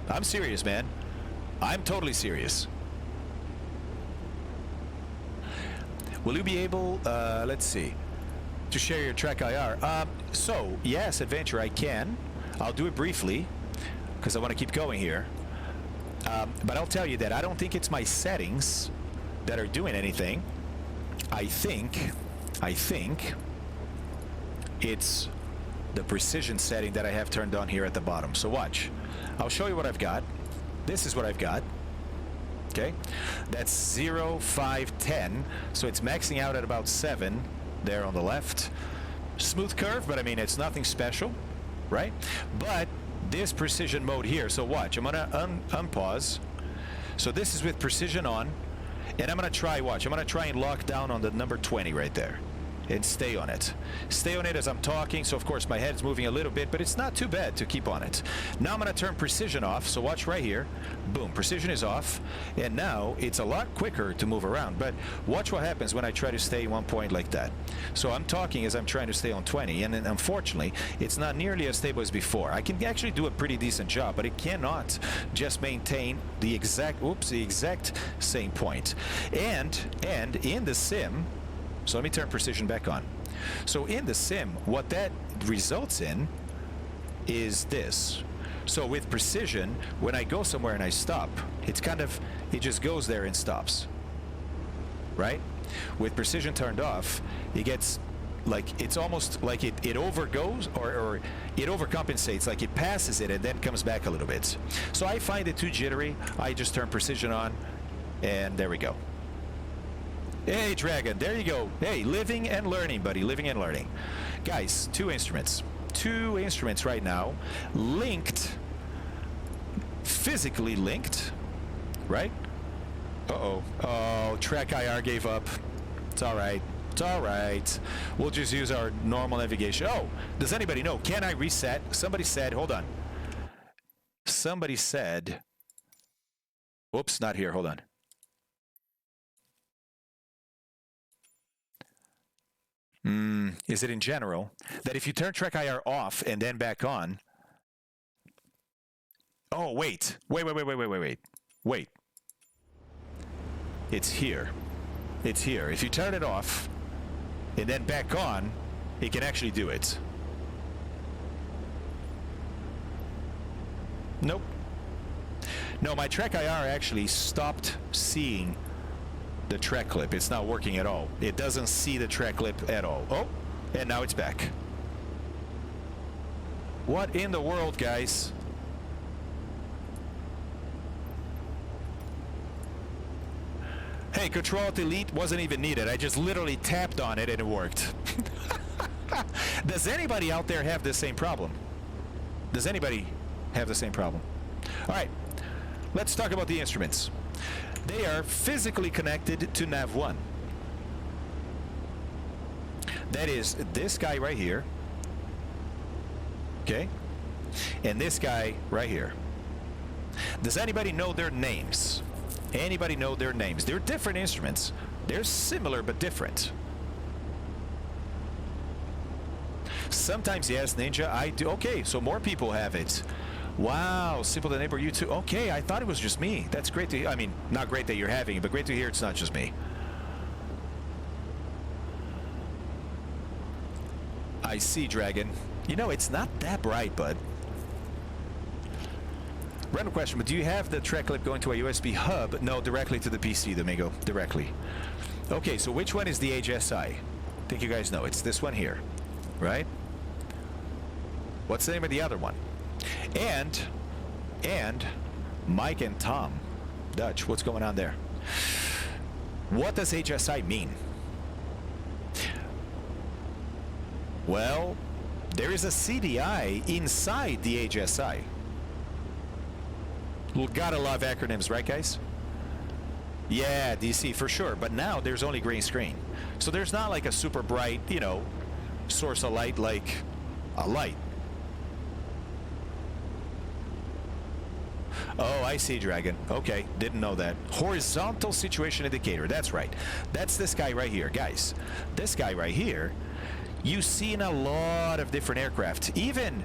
S1: I'm serious, man. I'm totally serious. Will you be able, let's see, to share your track IR? So, yes, Adventure, I can. I'll do it briefly, because I want to keep going here. But I'll tell you that I don't think it's my settings that are doing anything. I think it's the precision setting that I have turned on here at the bottom. So watch. I'll show you what I've got. This is what I've got. Okay, that's 0, 5, 10. So it's maxing out at about 7 there on the left. Smooth curve, but I mean, it's nothing special, right? But this precision mode here, so watch. I'm gonna unpause. So this is with precision on, and I'm gonna try, watch. I'm gonna try and lock down on the number 20 right there. And stay on it. Stay on it as I'm talking, so of course my head's moving a little bit, but it's not too bad to keep on it. Now I'm going to turn precision off, so watch right here. Boom, precision is off, and now it's a lot quicker to move around, but watch what happens when I try to stay one point like that. So I'm talking as I'm trying to stay on 20, and then unfortunately, it's not nearly as stable as before. I can actually do a pretty decent job, but it cannot just maintain the exact, the exact same point. And in the sim, so let me turn precision back on. So in the sim, what that results in is this. So with precision, when I go somewhere and I stop, it's kind of, it just goes there and stops, right? With precision turned off, it gets like, it's almost like it overgoes or it overcompensates, like it passes it and then comes back a little bit. So I find it too jittery. I just turn precision on, and there we go. Hey, Dragon, there you go. Hey, living and learning, buddy, living and learning. Guys, two instruments right now, linked, physically linked, right? Uh-oh. Oh, track IR gave up. It's all right. It's all right. We'll just use our normal navigation. Oh, does anybody know? Can I reset? Somebody said, hold on. Somebody said, whoops, not here. Hold on. Is it in general that if you turn track IR off and then back on? Oh, wait. It's here. It's here. If you turn it off and then back on, it can actually do it. Nope. No, my track IR actually stopped seeing the track clip. It's not working at all. It doesn't see the track clip at all. Oh, and now it's back. What in the world, guys? Hey, Control-Delete wasn't even needed. I just literally tapped on it and it worked. Does anybody out there have the same problem? Does anybody have the same problem? All right, let's talk about the instruments. They are physically connected to Nav1. That is this guy right here, okay, and this guy right here. Does anybody know their names? Anybody know their names? They're different instruments. They're similar but different. Sometimes, yes, Ninja, I do. Okay, so more people have it. Wow, Simple the Neighbor, you too. Okay, I thought it was just me. That's great to, I mean, not great that you're having it, but great to hear it's not just me. I see, Dragon. You know, it's not that bright, bud. Random question, but do you have the track clip going to a USB hub? No, directly to the PC, Domingo, directly. Okay, so which one is the HSI? I think you guys know. It's this one here, right? What's the name of the other one? And Mike and Tom, Dutch, what's going on there? What does HSI mean? Well, there is a CDI inside the HSI. Well, gotta love acronyms, right, guys? Yeah, DC for sure. But now there's only green screen, so there's not like a super bright, you know, source of light like a light. Oh, I see, Dragon. Okay, didn't know that. Horizontal situation indicator. That's right. That's this guy right here, guys. This guy right here, you see in a lot of different aircraft. Even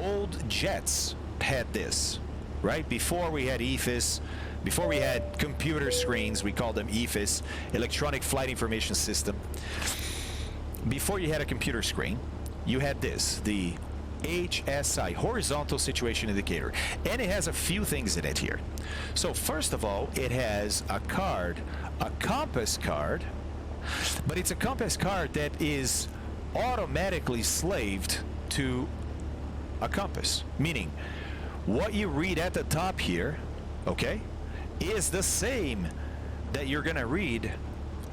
S1: old jets had this, right? Before we had EFIS, before we had computer screens, we called them EFIS, Electronic Flight Information System. Before you had a computer screen, you had this, the HSI, Horizontal Situation Indicator, and it has a few things in it here. So first of all, it has a card, a compass card, but it's a compass card that is automatically slaved to a compass, meaning what you read at the top here, okay, is the same that you're going to read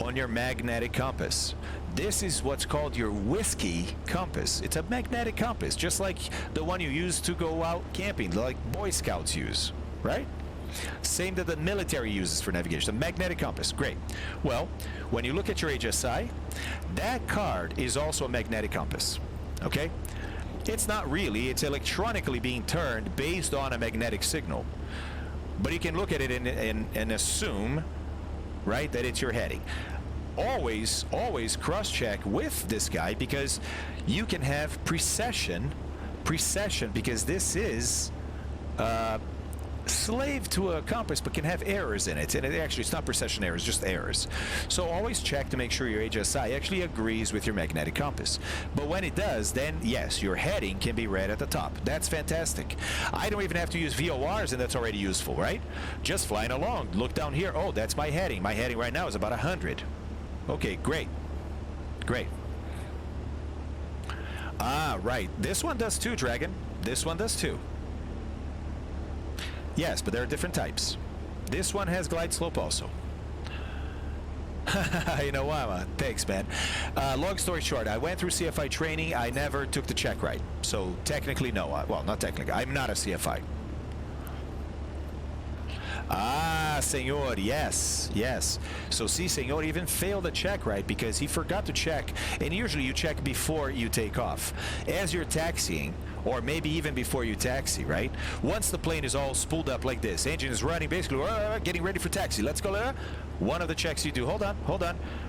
S1: on your magnetic compass. This is what's called your whiskey compass. It's a magnetic compass, just like the one you use to go out camping, like Boy Scouts use, right? Same that the military uses for navigation, the magnetic compass. Great. Well, when you look at your HSI, that card is also a magnetic compass, okay? It's not really, it's electronically being turned based on a magnetic signal. But you can look at it and assume, right, that it's your heading. Always cross-check with this guy, because you can have precession, because this is slave to a compass, but can have errors in it. And it's not precession errors, just errors. So always check to make sure your HSI actually agrees with your magnetic compass. But when it does, then yes, your heading can be read at the top. That's fantastic. I don't even have to use VORs, and that's already useful, right? Just flying along. Look down here. Oh, that's my heading. My heading right now is about 100. Okay, great. Great. Ah, right. This one does too, Dragon. This one does too. Yes, but there are different types. This one has glide slope also. You know why? Thanks, man. Long story short, I went through CFI training. I never took the check right. So technically, no. Well, not technically. I'm not a CFI. Ah, senor, yes, yes. So see, senor even failed the check right because he forgot to check. And usually you check before you take off. As you're taxiing, or maybe even before you taxi, right? Once the plane is all spooled up like this, engine is running, basically, getting ready for taxi. Let's go. One of the checks you do. Hold on.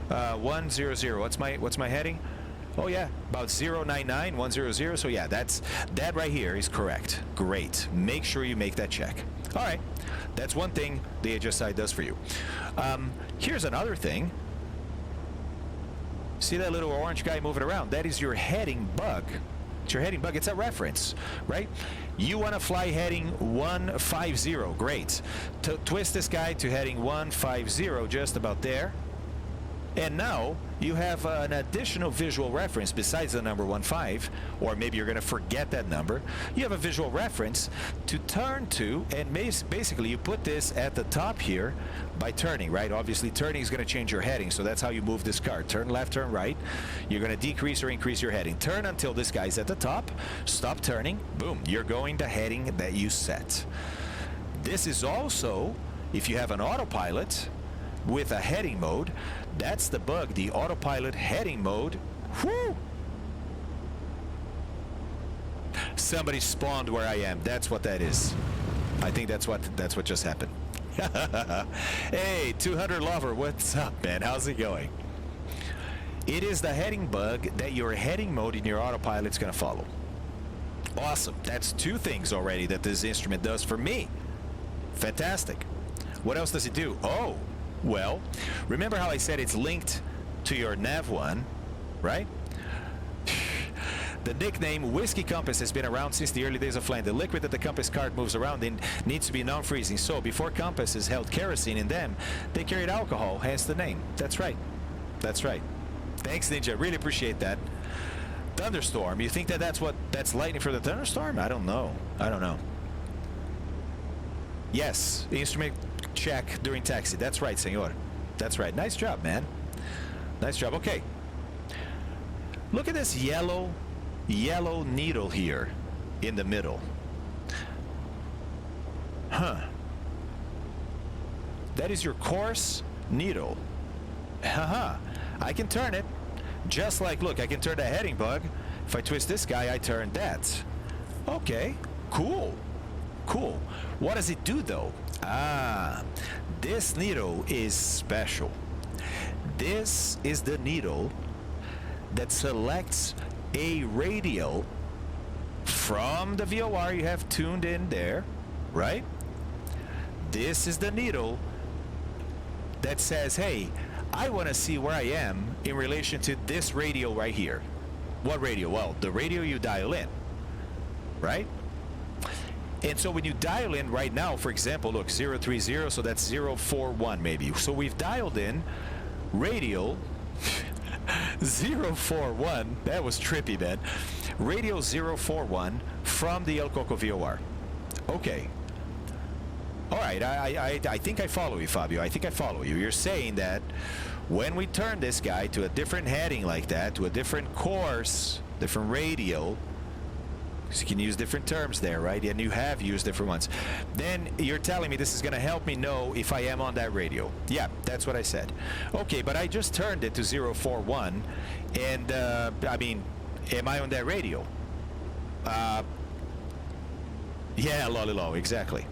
S1: 100. What's my heading? Oh yeah, about 099 100. So yeah, that right here is correct. Great. Make sure you make that check. All right. That's one thing the HSI does for you. Here's another thing. See that little orange guy moving around? That is your heading bug. It's your heading bug. It's a reference, right? You want to fly heading 150. Great. Twist this guy to heading 150, just about there. And now you have an additional visual reference besides the number 15, or maybe you're going to forget that number. You have a visual reference to turn to, and basically you put this at the top here by turning, right? Obviously turning is going to change your heading, so that's how you move this card. Turn left, turn right. You're going to decrease or increase your heading. Turn until this guy's at the top. Stop turning. Boom. You're going to heading that you set. This is also, if you have an autopilot with a heading mode, that's the bug, the autopilot heading mode. Whoo! Somebody spawned where I am. That's what that is. I think that's what just happened. Hey, 200 Lover, what's up, man? How's it going? It is the heading bug that your heading mode in your autopilot's going to follow. Awesome. That's two things already that this instrument does for me. Fantastic. What else does it do? Oh, well, remember how I said it's linked to your Nav1, right? The nickname Whiskey Compass has been around since the early days of flying. The liquid that the compass card moves around in needs to be non-freezing. So before compasses held kerosene in them, they carried alcohol, hence the name. That's right. That's right. Thanks, Ninja. Really appreciate that. Thunderstorm. You think that's lightning for the thunderstorm? I don't know. I don't know. Yes, instrument check during taxi. That's right, senor. That's right. Nice job, man. Nice job. Okay. Look at this yellow needle here in the middle. Huh. That is your course needle. Haha. I can turn it. Just like, look, I can turn the heading bug. If I twist this guy, I turn that. Okay, cool. Cool. What does it do, though? This needle is special. This is the needle that selects a radio from the VOR you have tuned in there, right? This is the needle that says, hey, I want to see where I am in relation to this radio right here. What radio? Well, the radio you dial in, right? And so when you dial in right now, for example, look, 030, so that's 041 maybe. So we've dialed in radio 041. That was trippy, man. Radio 041 from the El Coco VOR. Okay. All right, I think I follow you, Fabio. I think I follow you. You're saying that when we turn this guy to a different heading like that, to a different course, different radio, because you can use different terms there, right? And you have used different ones. Then you're telling me this is going to help me know if I am on that radio. Yeah, that's what I said. Okay, but I just turned it to 041, and I mean, am I on that radio? Yeah, lolly, exactly.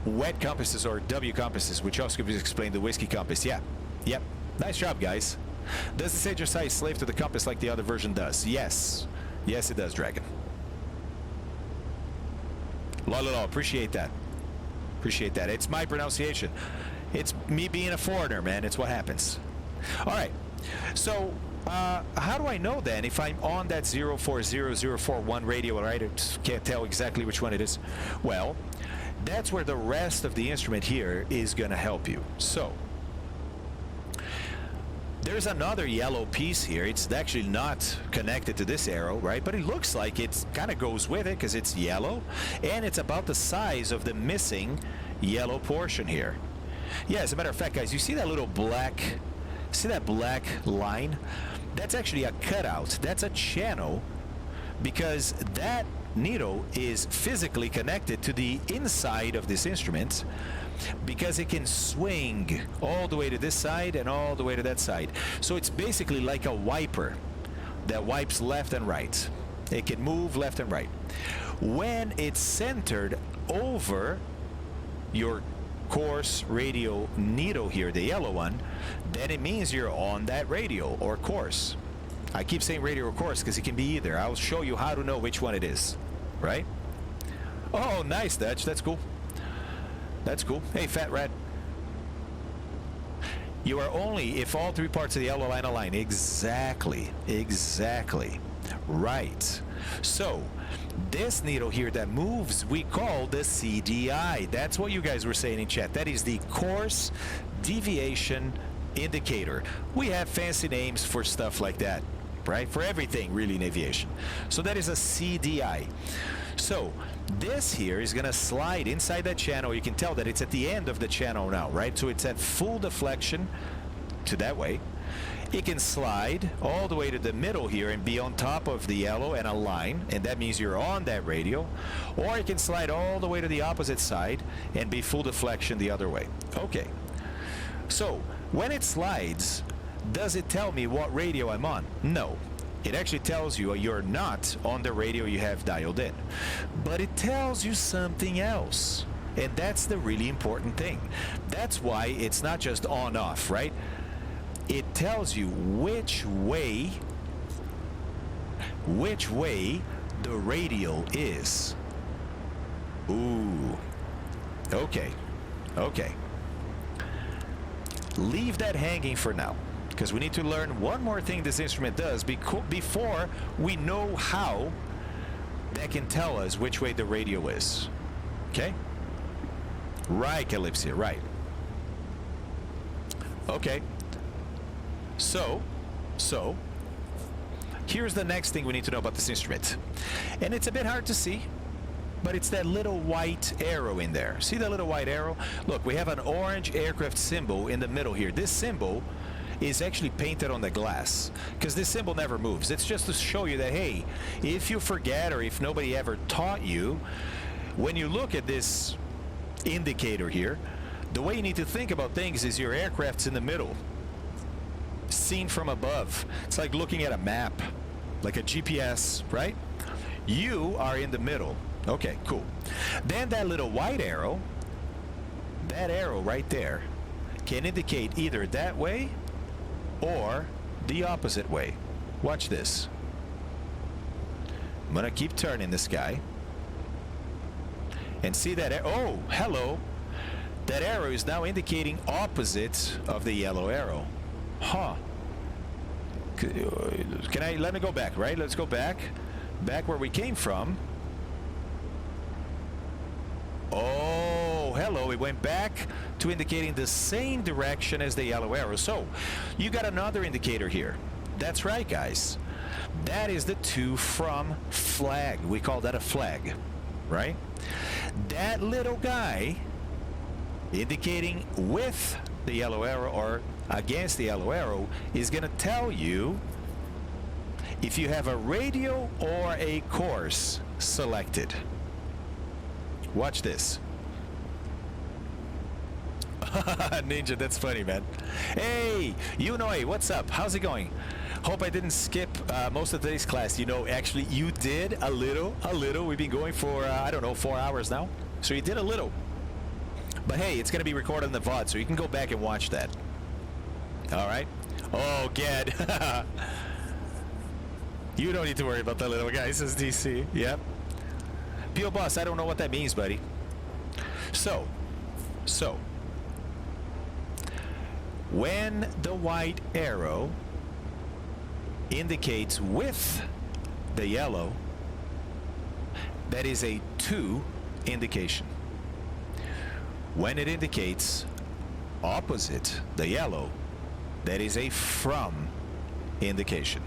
S1: Wet compasses, or W compasses, which also could explain the whiskey compass. Yeah, yep. Nice job, guys. Does the Sage SI slave to the compass like the other version does? Yes. Yes, it does, Dragon. Lolly, appreciate that. Appreciate that. It's my pronunciation. It's me being a foreigner, man. It's what happens. All right. So, how do I know then if I'm on that 040041 radio, right? I just can't tell exactly which one it is. Well, that's where the rest of the instrument here is going to help you. So, there's another yellow piece here. It's actually not connected to this arrow, right? But it looks like it kind of goes with it because it's yellow, and it's about the size of the missing yellow portion here. Yeah, as a matter of fact, guys, you see that little black, see that black line? That's actually a cutout. That's a channel, because that needle is physically connected to the inside of this instrument, because it can swing all the way to this side and all the way to that side. So it's basically like a wiper that wipes left and right. It can move left and right. When it's centered over your course radio needle here, the yellow one, then it means you're on that radio or course. I keep saying radio or course because it can be either. I'll show you how to know which one it is, right? Oh, nice, Dutch. That's cool. That's cool. Hey, Fat Rat. You are only if all three parts of the yellow line align. Exactly. Exactly. Right. So, this needle here that moves, we call the CDI. That's what you guys were saying in chat. That is the course deviation indicator. We have fancy names for stuff like that, right? For everything, really, in aviation. So that is a CDI. So this here is going to slide inside that channel. You can tell that it's at the end of the channel now, right? So it's at full deflection to that way. It can slide all the way to the middle here and be on top of the yellow and align, and that means you're on that radio. Or it can slide all the way to the opposite side and be full deflection the other way. Okay. So when it slides, does it tell me what radio I'm on? No. It actually tells you you're not on the radio you have dialed in. But it tells you something else. And that's the really important thing. That's why it's not just on-off, right? It tells you which way the radial is. Ooh. Okay. Okay. Leave that hanging for now, because we need to learn one more thing this instrument does before we know how that can tell us which way the radio is. Okay? Right, Calypsia, right. Okay. So, here's the next thing we need to know about this instrument. And it's a bit hard to see, but it's that little white arrow in there. See that little white arrow? Look, we have an orange aircraft symbol in the middle here. This symbol is actually painted on the glass, because this symbol never moves. It's just to show you that, hey, if you forget or if nobody ever taught you, when you look at this indicator here, the way you need to think about things is your aircraft's in the middle. seen from above. It's like looking at a map, like a GPS, right? You are in the middle. Okay, cool. Then that little white arrow, that arrow right there, can indicate either that way or the opposite way. Watch this. I'm gonna keep turning this guy and see that. Oh, hello. That arrow is now indicating opposite of the yellow arrow. Huh. Can I let me go back, right? Let's go back where we came from. Oh, hello. It went back to indicating the same direction as the yellow arrow. So you got another indicator here. That's right, guys. That is the to from flag. We call that a flag, right? That little guy indicating with the yellow arrow or against the yellow arrow is going to tell you if you have a radio or a course selected. Watch this. Ninja, that's funny, man. Hey, Yunoy, what's up? How's it going? Hope I didn't skip most of today's class. You know, actually, you did a little. We've been going for, I don't know, 4 hours now. So you did a little. But hey, it's going to be recorded in the VOD, so you can go back and watch that. All right? Oh, Ged. You don't need to worry about that little guy, says DC. Yep. P.O. Boss, I don't know what that means, buddy. So, when the white arrow indicates with the yellow, that is a to indication. When it indicates opposite the yellow, that is a from indication.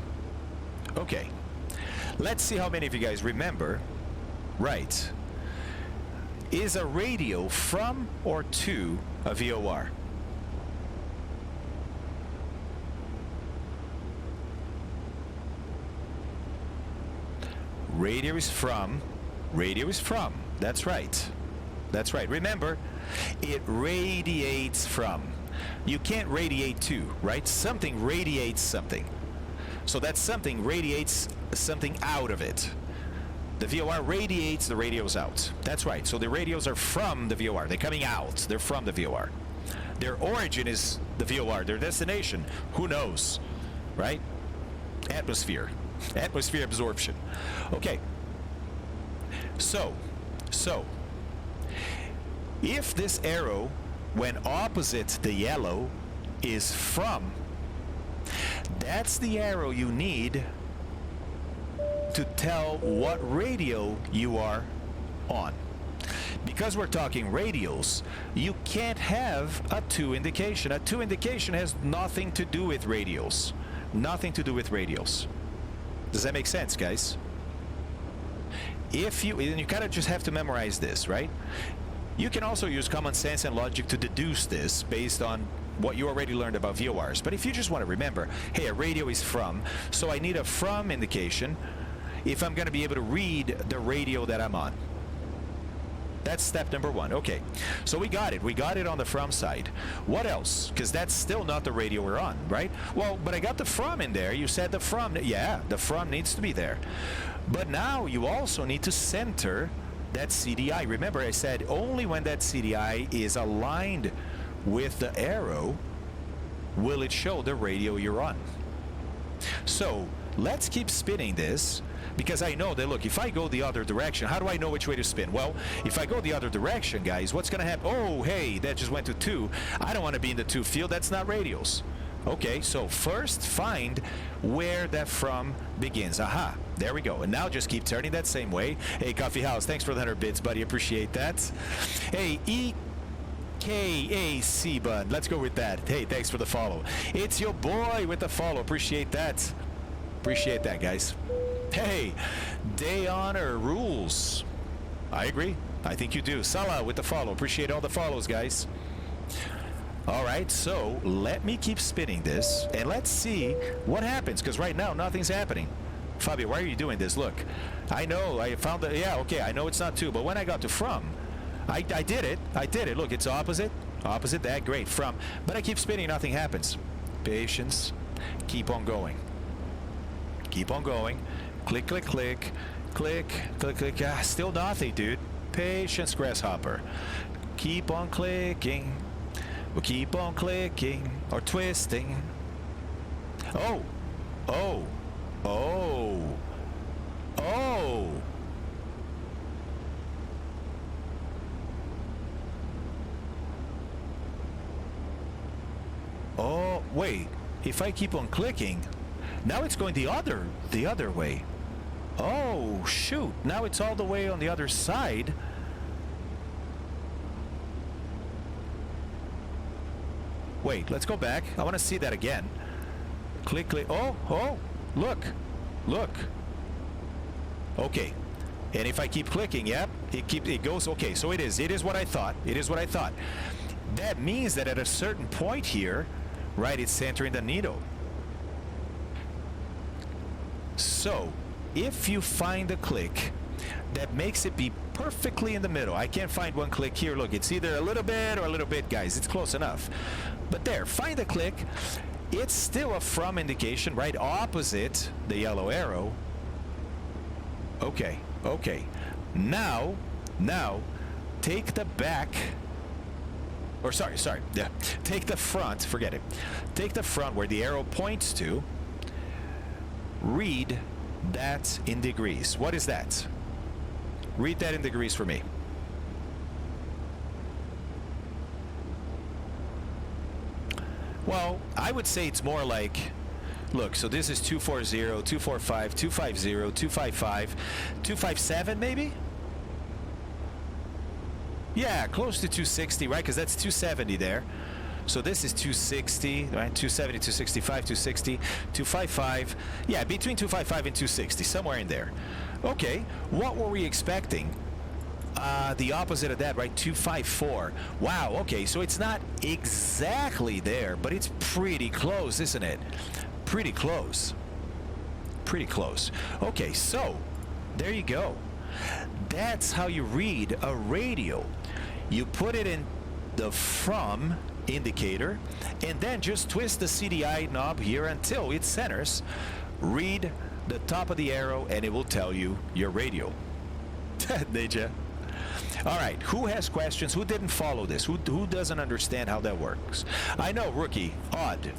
S1: Okay, let's see how many of you guys remember. Right. Is a radio from or to a VOR? Radio is from. Radio is from. That's right. That's right. Remember, it radiates from. You can't radiate to, right? Something radiates something. So that something radiates something out of it. The VOR radiates the radios out. That's right. So the radios are from the VOR. They're coming out. They're from the VOR. Their origin is the VOR. Their destination, who knows, right? Atmosphere. Atmosphere absorption. Okay. So, if this arrow, when opposite the yellow, is from, that's the arrow you need to tell what radio you are on. Because we're talking radials, you can't have a to indication. A to indication has nothing to do with radials. Nothing to do with radials. Does that make sense, guys? If you, and you kind of just have to memorize this, right? You can also use common sense and logic to deduce this based on what you already learned about VORs. But if you just want to remember, hey, a radio is from, so I need a from indication if I'm going to be able to read the radio that I'm on. That's step number one. Okay, so we got it. We got it on the from side. What else? Because that's still not the radio we're on, right? Well, but I got the from in there. You said the from. Yeah, the from needs to be there. But now you also need to center that CDI. Remember, I said only when that CDI is aligned with the arrow will it show the radio you're on. So let's keep spinning this, because I know that, look, if I go the other direction, how do I know which way to spin? Well, if I go the other direction, guys, what's going to happen? Oh, hey, that just went to 2. I don't want to be in the 2 field. That's not radials. Okay, so first find where that from begins. Aha, there we go. And now just keep turning that same way. Hey, Coffee House, thanks for the 100 bits, buddy. Appreciate that. Hey, EKAC, bud. Let's go with that. Hey, thanks for the follow. It's your boy with the follow. Appreciate that. Appreciate that, guys. Hey, day honor rules. I agree. I think you do. Salah with the follow. Appreciate all the follows, guys. All right, so let me keep spinning this, and let's see what happens, because right now nothing's happening. Fabio, why are you doing this? Look, I know, I found that, yeah, okay, I know it's not 2, but when I got to from, I did it. I did it. Look, it's opposite, that, great, from, but I keep spinning, nothing happens. Patience, Keep on going. Keep on going. Click, click, click. Click, click, click. Ah, still nothing, dude. Patience, grasshopper. Keep on clicking. We'll keep on clicking or twisting. Oh. Oh. Oh. Oh. Oh, wait. If I keep on clicking, now it's going the other way. Oh, shoot. Now it's all the way on the other side. Wait, let's go back. I want to see that again. Click, click. Oh, oh, look. Look. Okay. And if I keep clicking, yep, it goes. Okay, so it is what I thought. It is what I thought. That means that at a certain point here, right, it's centering the needle. So, if you find a click that makes it be perfectly in the middle, I can't find one click here. Look, it's either a little bit or a little bit, guys. It's close enough. But there, find a click. It's still a from indication, right opposite the yellow arrow. Okay, okay. Now, take the back. Or sorry, yeah. Take the front, forget it. Take the front where the arrow points to. Read that in degrees. What is that? Read that in degrees for me. Well, I would say it's more like, look, so this is 240, 245, 250, 255, 257 maybe? Yeah, close to 260, right? Because that's 270 there. So this is 260, right? 270, 265, 260, 255. Yeah, between 255 and 260, somewhere in there. Okay, what were we expecting? The opposite of that, right? 254. Wow, okay, so it's not exactly there, but it's pretty close, isn't it? Pretty close. Pretty close. Okay, so there you go. That's how you read a radio. You put it in the from indicator and then just twist the CDI knob here until it centers. Read the top of the arrow and it will tell you your radio. Ninja. All right, who has questions? Who didn't follow this? Who doesn't understand how that works? I know, Rookie. Odd.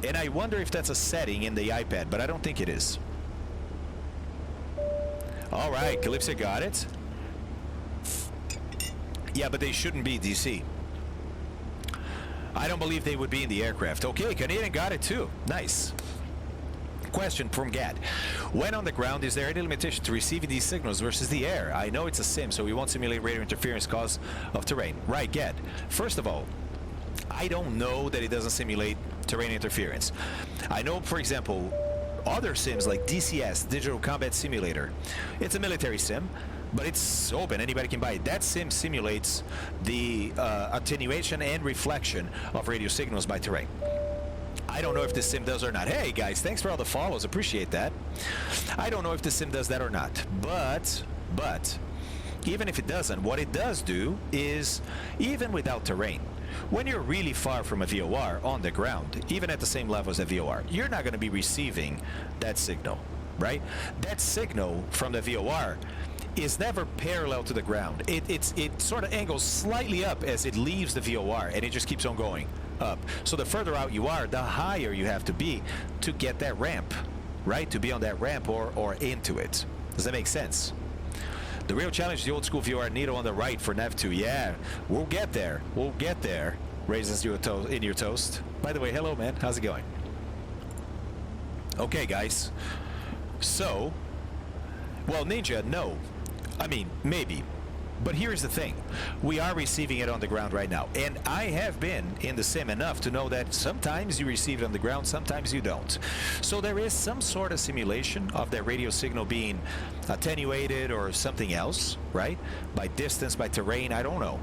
S1: And I wonder if that's a setting in the iPad, but I don't think it is. All right, Calypso got it. Yeah, but they shouldn't be DC. I don't believe they would be in the aircraft. Okay, Canadian got it too. Nice. Question from Gad. When on the ground, is there any limitation to receiving these signals versus the air? I know it's a sim, so we won't simulate radio interference cause of terrain. Right, Gad. First of all, I don't know that it doesn't simulate terrain interference. I know, for example, other sims like DCS, Digital Combat Simulator. It's a military sim, but it's open. Anybody can buy it. That sim simulates the attenuation and reflection of radio signals by terrain. I don't know if this sim does or not. Hey guys, thanks for all the follows. Appreciate that. I don't know if this sim does that or not. But even if it doesn't, what it does do is, even without terrain, when you're really far from a VOR on the ground, even at the same level as a VOR, you're not going to be receiving that signal, right? That signal from the VOR is never parallel to the ground. It sort of angles slightly up as it leaves the VOR, and it just keeps on going up. So the further out you are, the higher you have to be to get that ramp, right? To be on that ramp or into it. Does that make sense? The real challenge is the old school VOR needle on the right for Nav 2. Yeah, we'll get there. We'll get there. Raisins in your toast. By the way, hello, man. How's it going? Okay, guys. So, well, Ninja, no. I mean, maybe. But here's the thing. We are receiving it on the ground right now. And I have been in the sim enough to know that sometimes you receive it on the ground, sometimes you don't. So there is some sort of simulation of that radio signal being attenuated or something else, right? By distance, by terrain, I don't know.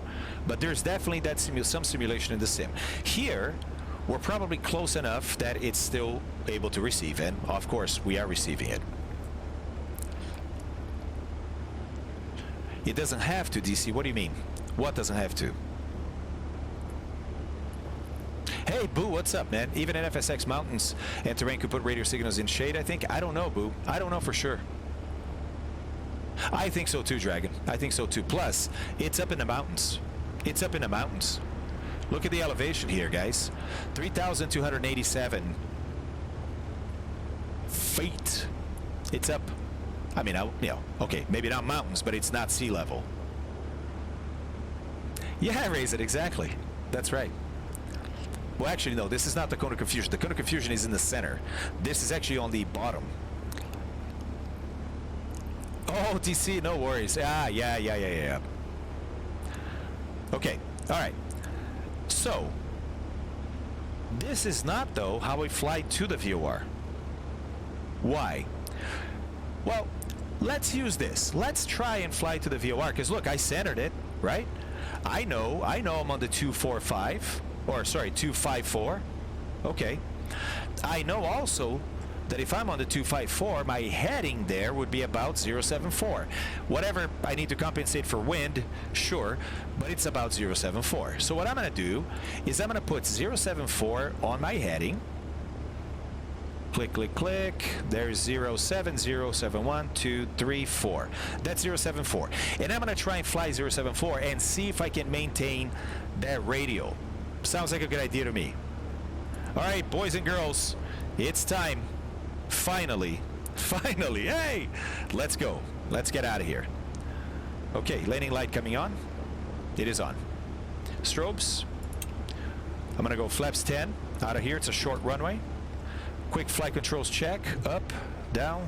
S1: But there's definitely that some simulation in the sim. Here, we're probably close enough that it's still able to receive. And, of course, we are receiving it. It doesn't have to, DC. What do you mean? What doesn't have to? Hey, Boo, what's up, man? Even in FSX mountains and terrain could put radio signals in shade, I think. I don't know, Boo. I don't know for sure. I think so too, Dragon. I think so too. Plus, it's up in the mountains. It's up in the mountains. Look at the elevation here, guys. 3,287 feet. It's up. I mean, okay, maybe not mountains, but it's not sea level. Yeah, raise it, exactly. That's right. Well, actually, no, this is not the cone of confusion. The cone of confusion is in the center. This is actually on the bottom. Oh, DC, no worries. Ah, yeah. Okay, all right. So, this is not, though, how we fly to the VOR. Why? Well, let's use this. Let's try and fly to the VOR, because look, I centered it, right? I know I'm on the 245, or sorry, 254. Okay. I know also that if I'm on the 254, my heading there would be about 074. Whatever I need to compensate for wind, sure, but it's about 074. So what I'm going to do is I'm going to put 074 on my heading. Click, click, click. There's 07, 071, 2, 3, 4. That's 074. And I'm going to try and fly 074 and see if I can maintain that radio. Sounds like a good idea to me. All right, boys and girls, it's time. Finally, hey, let's go. Let's get out of here. Okay, landing light coming on. It is on. Strobes. I'm going to go flaps 10 out of here. It's a short runway. Quick flight controls check. Up, down.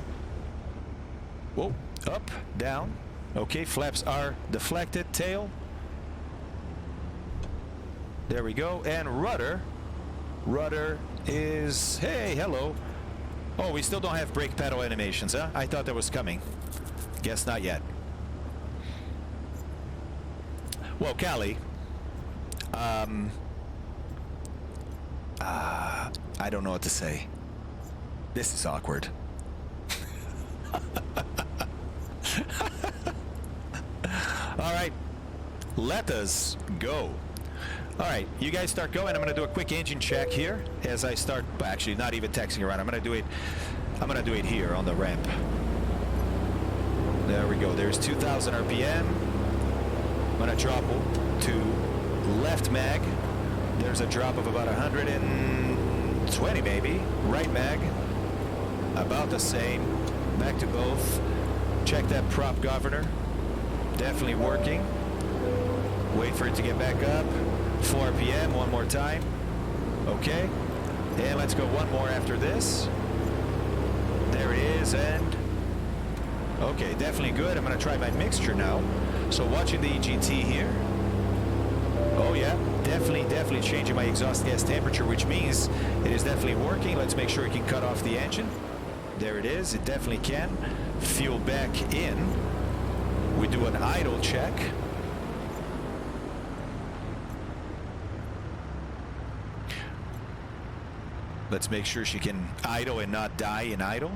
S1: Whoa, up, down. Okay, flaps are deflected. Tail. There we go. And rudder. Rudder is, hey, hello. Oh, we still don't have brake pedal animations, huh? I thought that was coming. Guess not yet. Well, Callie, I don't know what to say. This is awkward. All right, let us go. All right, you guys start going. I'm going to do a quick engine check here as I start. Actually, not even texting around. I'm going to do it here on the ramp. There we go. There's 2,000 RPM. I'm going to drop to left mag. There's a drop of about 120 maybe. Right mag. About the same. Back to both. Check that prop governor. Definitely working. Wait for it to get back up. 4 RPM, one more time. Okay. And let's go one more after this. There it is, and okay, definitely good. I'm going to try my mixture now. So watching the EGT here. Oh yeah, definitely changing my exhaust gas temperature, which means it is definitely working. Let's make sure it can cut off the engine. There it is. It definitely can. Fuel back in. We do an idle check. Let's make sure she can idle and not die in idle,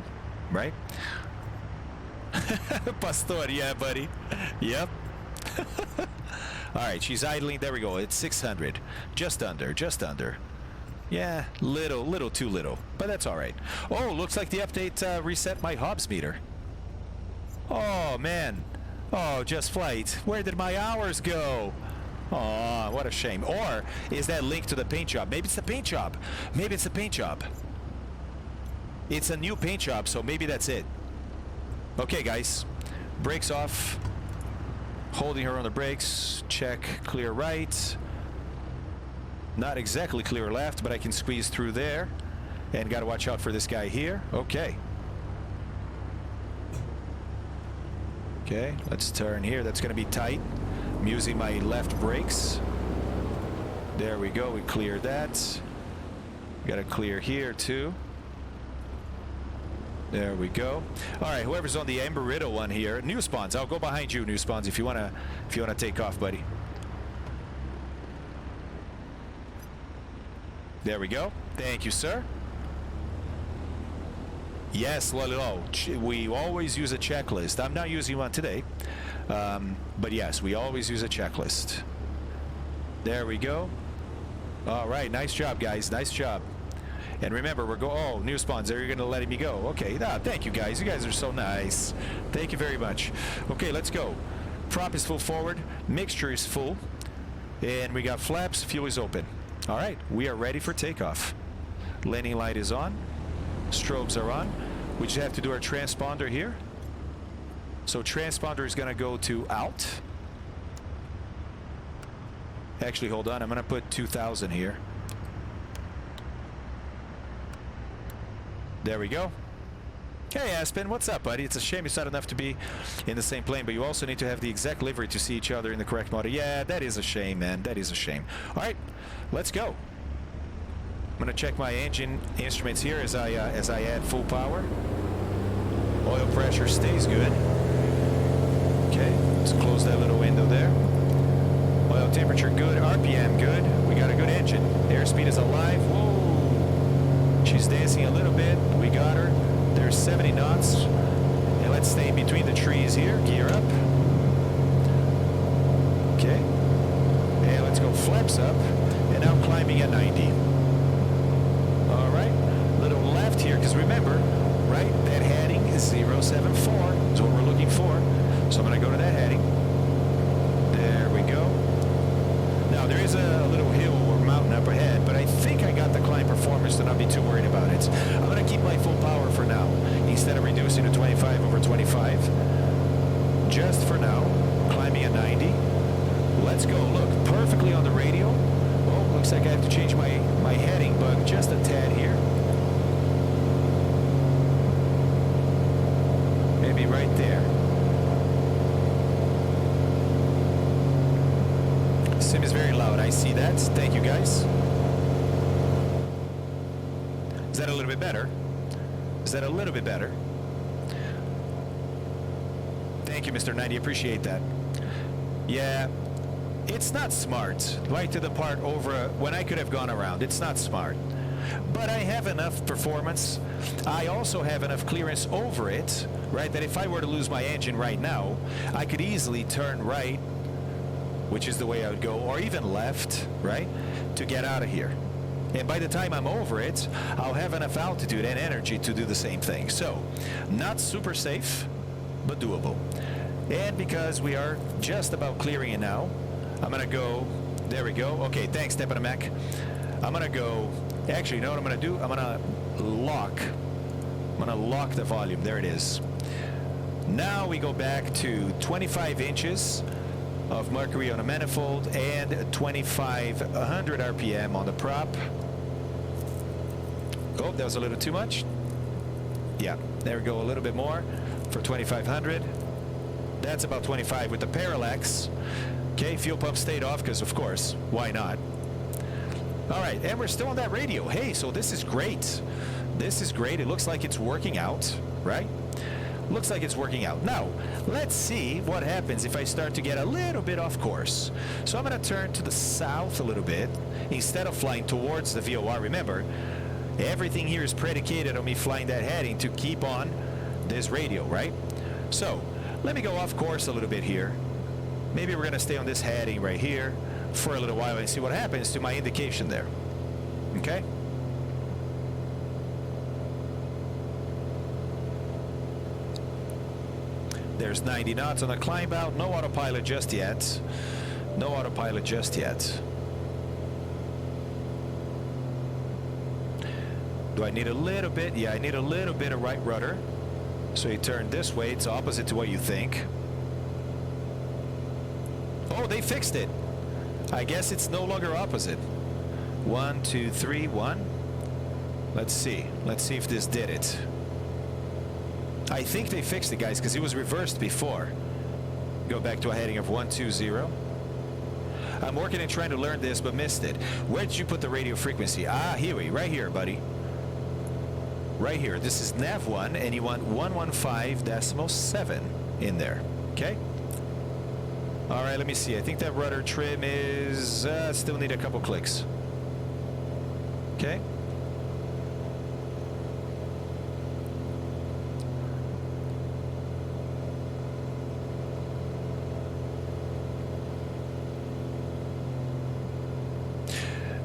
S1: right? Pastor, yeah, buddy. Yep. All right, she's idling. There we go. It's 600. Just under. Yeah, little too little, but that's all right. Oh, looks like the update reset my Hobbs meter. Oh, man. Oh, Just Flight. Where did my hours go? Oh, what a shame. Or is that linked to the paint job? Maybe it's the paint job. It's a new paint job, so maybe that's it. Okay, guys. Brakes off. Holding her on the brakes. Check. Clear right. Not exactly clear left, but I can squeeze through there. And got to watch out for this guy here. Okay. Okay, let's turn here. That's going to be tight. I'm using my left brakes. There we go. We cleared that. Got to clear here too. There we go. All right, whoever's on the Amberito one here, New Spawns. I'll go behind you, New Spawns, if you wanna take off, buddy. There we go. Thank you, sir. Yes, Lolo. We always use a checklist. I'm not using one today, but yes, we always use a checklist. There we go. All right, nice job, guys. Nice job. And remember, oh, new spawns. There, you're going to let me go. Okay, thank you, guys. You guys are so nice. Thank you very much. Okay, let's go. Prop is full forward. Mixture is full. And we got flaps. Fuel is open. All right, we are ready for takeoff. Landing light is on. Strobes are on. We just have to do our transponder here. So transponder is going to go to out. Actually, hold on. I'm going to put 2000 here. There we go. Hey, Aspen, what's up, buddy? It's a shame it's not enough to be in the same plane, but you also need to have the exact livery to see each other in the correct model. Yeah, that is a shame, man. That is a shame. All right, let's go. I'm going to check my engine instruments here as I add full power. Oil pressure stays good. Okay, let's close that little window there. Oil temperature good, RPM good. We got a good engine. Airspeed is alive. Whoa! She's dancing a little bit. We got her. There's 70 knots. And let's stay in between the trees here. Gear up. Okay. And let's go flaps up. And now climbing at 90. All right. Little left here, because remember, right, that heading is 074. Is what we're looking for. So I'm going to go to that heading. There we go. Now, there is a little hill or mountain up ahead, but I think I got the climb performance to not be too worried about it. I'm going to keep my full power for now, instead of reducing to 25/25. Just for now, climbing at 90. Let's go. Look, perfectly on the radio. Oh, looks like I have to change my heading, but just a tad here. Maybe right there. Sim is very loud. I see that. Thank you, guys. Is that a little bit better? Is that a little bit better? Thank you, Mr. 90. Appreciate that. Yeah, it's not smart. Right to the part over when I could have gone around. It's not smart. But I have enough performance. I also have enough clearance over it, right, that if I were to lose my engine right now, I could easily turn right, which is the way I would go, or even left, right, to get out of here. And by the time I'm over it, I'll have enough altitude and energy to do the same thing. So, not super safe, but doable. And because we are just about clearing it now, I'm going to go, there we go. Okay, thanks, Stepanamek. I'm going to go, actually, you know what I'm going to do? I'm going to lock the volume. There it is. Now we go back to 25 inches of mercury on a manifold and 2500 RPM on the prop. Oh, that was a little too much. Yeah, there we go, a little bit more for 2500. That's about 25 with the parallax. Okay, fuel pump stayed off because, of course, why not? All right, and we're still on that radio. Hey, so this is great. This is great. It looks like it's working out, right? Looks like it's working out. Now, let's see what happens if I start to get a little bit off course. So I'm going to turn to the south a little bit instead of flying towards the VOR. Remember, everything here is predicated on me flying that heading to keep on this radio, right? So let me go off course a little bit here. Maybe we're going to stay on this heading right here for a little while and see what happens to my indication there. Okay? There's 90 knots on the climb out. No autopilot just yet. No autopilot just yet. Do I need a little bit? Yeah, I need a little bit of right rudder. So you turn this way. It's opposite to what you think. Oh, they fixed it. I guess it's no longer opposite. 1, 2, 3, 1. Let's see. Let's see if this did it. I think they fixed it, guys, because it was reversed before. Go back to a heading of 120. I'm working and trying to learn this, but missed it. Where did you put the radio frequency? Ah, here we, right here, buddy. Right here. This is nav 1, and you want 115.7 in there. Okay? All right, let me see. I think that rudder trim is... still need a couple clicks. Okay?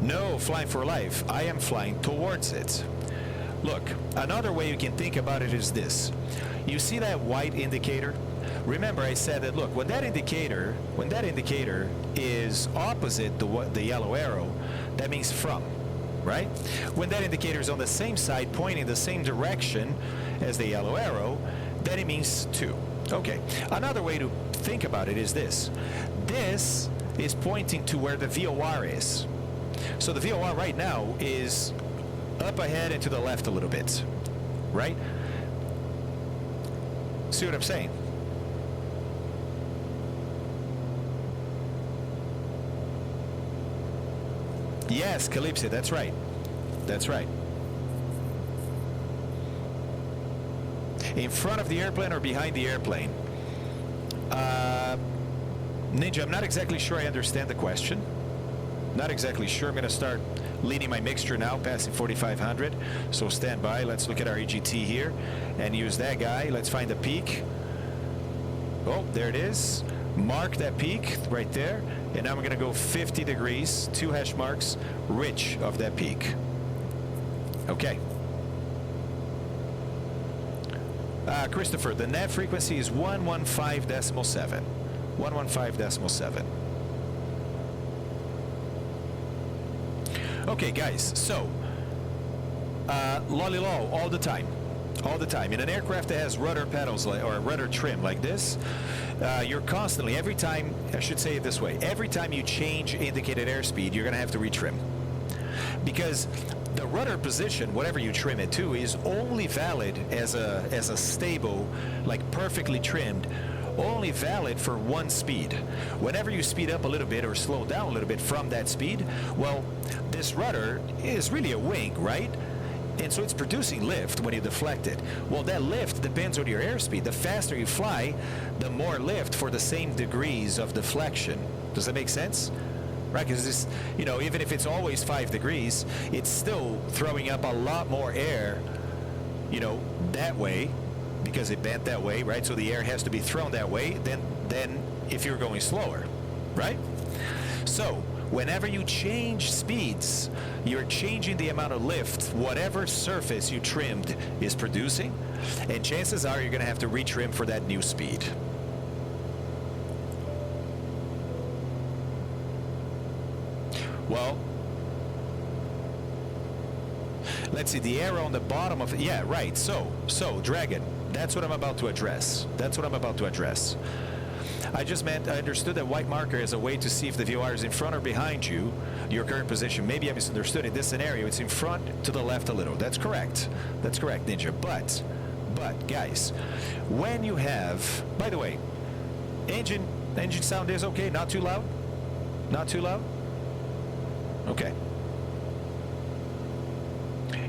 S1: No, flying for life. I am flying towards it. Look, another way you can think about it is this. You see that white indicator? Remember I said that, look, when that indicator is opposite the yellow arrow, that means from, right? When that indicator is on the same side, pointing the same direction as the yellow arrow, then it means to. Okay, another way to think about it is this. This is pointing to where the VOR is. So the VOR right now is up ahead and to the left a little bit, right? See what I'm saying? Yes, Calypso, that's right. That's right. In front of the airplane or behind the airplane? Ninja, I'm not exactly sure I understand the question. Not exactly sure. I'm going to start leading my mixture now, passing 4,500. So stand by. Let's look at our EGT here and use that guy. Let's find the peak. Oh, there it is. Mark that peak right there. And now we're going to go 50 degrees, 2 hash marks, rich of that peak. Okay. Christopher, the net frequency is 115.7. 115.7. Okay, guys, so lolly low all the time. All the time. In an aircraft that has rudder pedals or rudder trim like this, you're constantly, every time, I should say it this way, every time you change indicated airspeed, you're going to have to retrim. Because the rudder position, whatever you trim it to, is only valid as a stable, like perfectly trimmed, only valid for one speed. Whenever you speed up a little bit or slow down a little bit from that speed, well, this rudder is really a wing, right? And so it's producing lift when you deflect it. Well, that lift depends on your airspeed. The faster you fly, the more lift for the same degrees of deflection. Does that make sense? Right, because this, you know, even if it's always 5 degrees, it's still throwing up a lot more air, you know, that way, because it bent that way, right? So the air has to be thrown that way than if you're going slower, right? So whenever you change speeds, you're changing the amount of lift whatever surface you trimmed is producing, and chances are you're going to have to retrim for that new speed. Well, let's see, the arrow on the bottom of it. Yeah, right. So Dragon, that's what I'm about to address. That's what I'm about to address. I understood that white marker is a way to see if the VOR is in front or behind you, your current position. Maybe I misunderstood. In this scenario, it's in front to the left a little. That's correct. That's correct, Ninja. But guys, when you have, by the way, engine sound is okay, not too loud? Not too loud? Okay.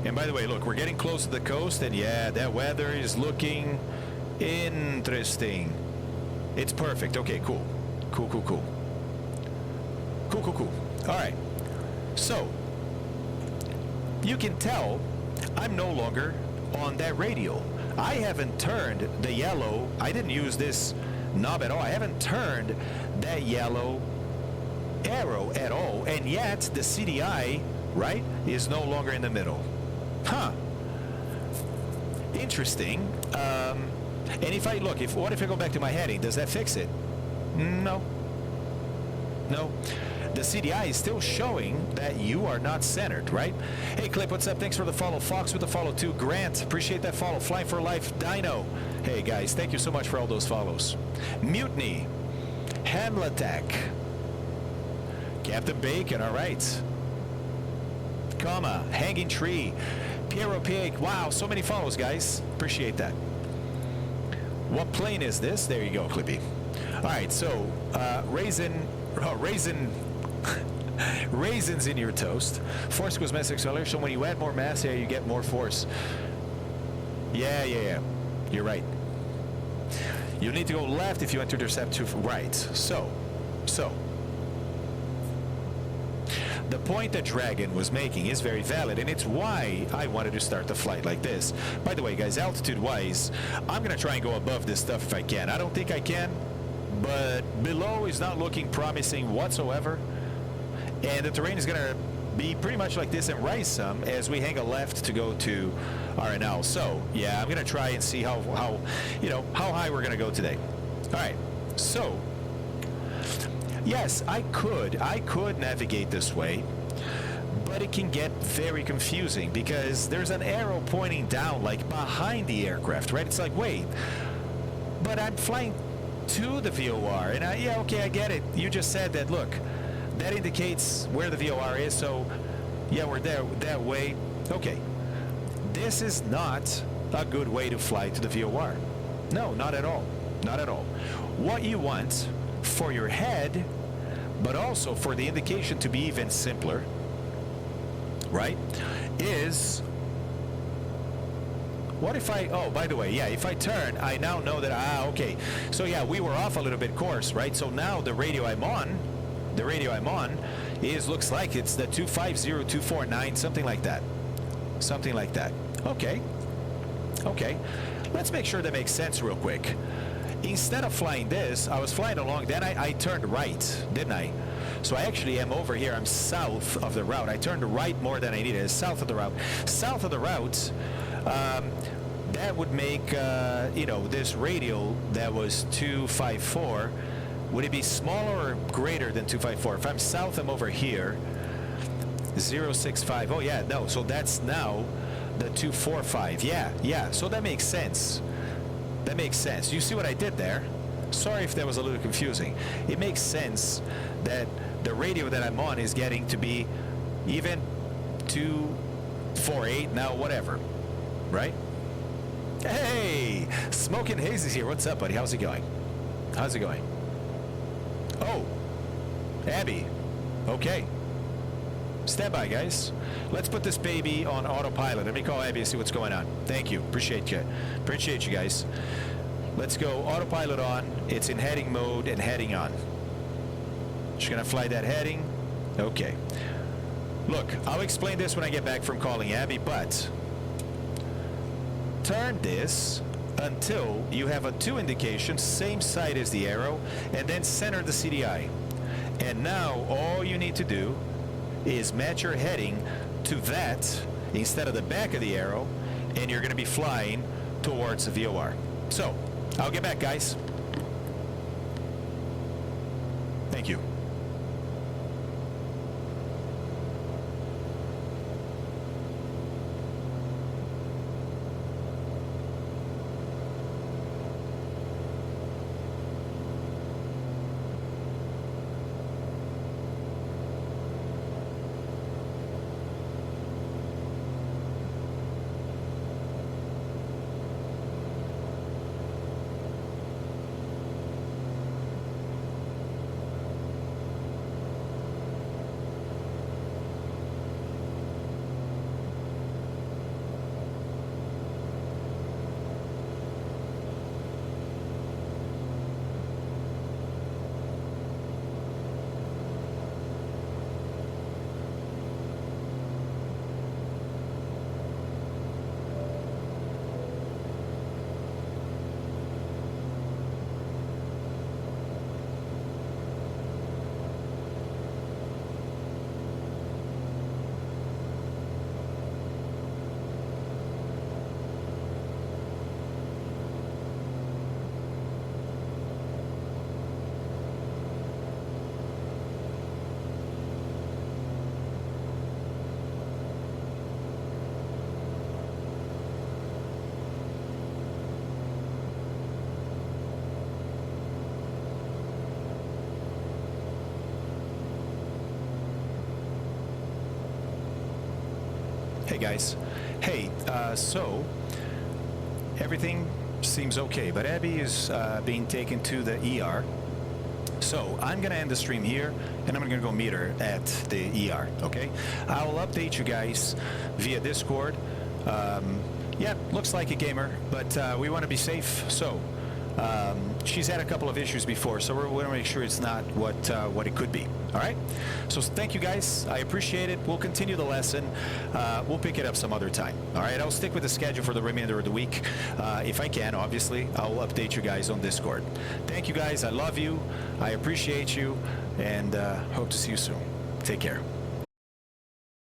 S1: And by the way, look, we're getting close to the coast, and yeah, that weather is looking interesting. It's perfect. Okay, cool. Cool. All right. So, you can tell I'm no longer on that radial. I haven't turned the yellow. I didn't use this knob at all. I haven't turned that yellow arrow at all, and yet the CDI, right, is no longer in the middle. Huh. Interesting. And if I look, what if I go back to my heading? Does that fix it? No. The CDI is still showing that you are not centered, right? Hey, Clip, what's up? Thanks for the follow. Fox with the follow too. Grant, appreciate that follow. Fly for Life, Dino. Hey, guys, thank you so much for all those follows. Mutiny, Hamletak, Captain Bacon, all right. Comma, Hanging Tree, Piero Pig. Wow, so many follows, guys. Appreciate that. What plane is this? There you go, Clippy. All right, so raisins in your toast. Force equals mass acceleration. When you add more mass, you get more force. Yeah. You're right. You need to go left if you want to intercept to right. So. The point that Dragon was making is very valid, and it's why I wanted to start the flight like this. By the way, guys, altitude-wise, I'm going to try and go above this stuff if I can. I don't think I can, but below is not looking promising whatsoever, and the terrain is going to be pretty much like this and rise some as we hang a left to go to RNL. So yeah, I'm gonna try and see how high we're gonna go today. All right, so yes, I could navigate this way, but it can get very confusing because there's an arrow pointing down, like behind the aircraft, right? It's like, wait, but I'm flying to the VOR, and yeah, okay, I get it. You just said that, look, that indicates where the VOR is, so yeah, we're there that way. Okay, this is not a good way to fly to the VOR. No, not at all. Not at all. What you want for your head, but also for the indication to be even simpler, right, is what if I, oh, by the way, yeah, if I turn, I now know that, okay, so yeah, we were off a little bit course, right? So now the radio I'm on is, looks like it's the 250249, something like that. Okay. Let's make sure that makes sense real quick. Instead of flying this, I was flying along, then I turned right, didn't I? So I actually am over here, I'm south of the route. I turned right more than I needed, south of the route. South of the route, that would make, this radial that was 254, would it be smaller or greater than 254? If I'm south, I'm over here, 065. Oh yeah, no, so that's now the 245. Yeah, so that makes sense. You see what I did there? Sorry if that was a little confusing. It makes sense that the radio that I'm on is getting to be even 248 now, whatever, right? Hey, Smoking Haze is here. What's up, buddy? How's it going? Oh, Abby. Okay. Stand by, guys. Let's put this baby on autopilot. Let me call Abby and see what's going on. Thank you. Appreciate you guys. Let's go autopilot on. It's in heading mode and heading on. Just gonna fly that heading. Okay. Look, I'll explain this when I get back from calling Abby, but turn this until you have a 2 indication, same side as the arrow, and then center the CDI. And now all you need to do is match your heading to that instead of the back of the arrow, and you're going to be flying towards the VOR. So, I'll get back, guys. Thank you. Hey guys, hey, so everything seems okay, but Abby is being taken to the ER. So I'm gonna end the stream here, and I'm gonna go meet her at the ER. Okay, I will update you guys via Discord. Yeah, looks like a gamer, but we want to be safe. So she's had a couple of issues before, so we want to make sure it's not what it could be. All right, so thank you guys, I appreciate it. We'll continue the lesson. We'll pick it up some other time. All right, I'll stick with the schedule for the remainder of the week. If I can, obviously, I'll update you guys on Discord. Thank you guys, I love you, I appreciate you, and hope to see you soon. Take care.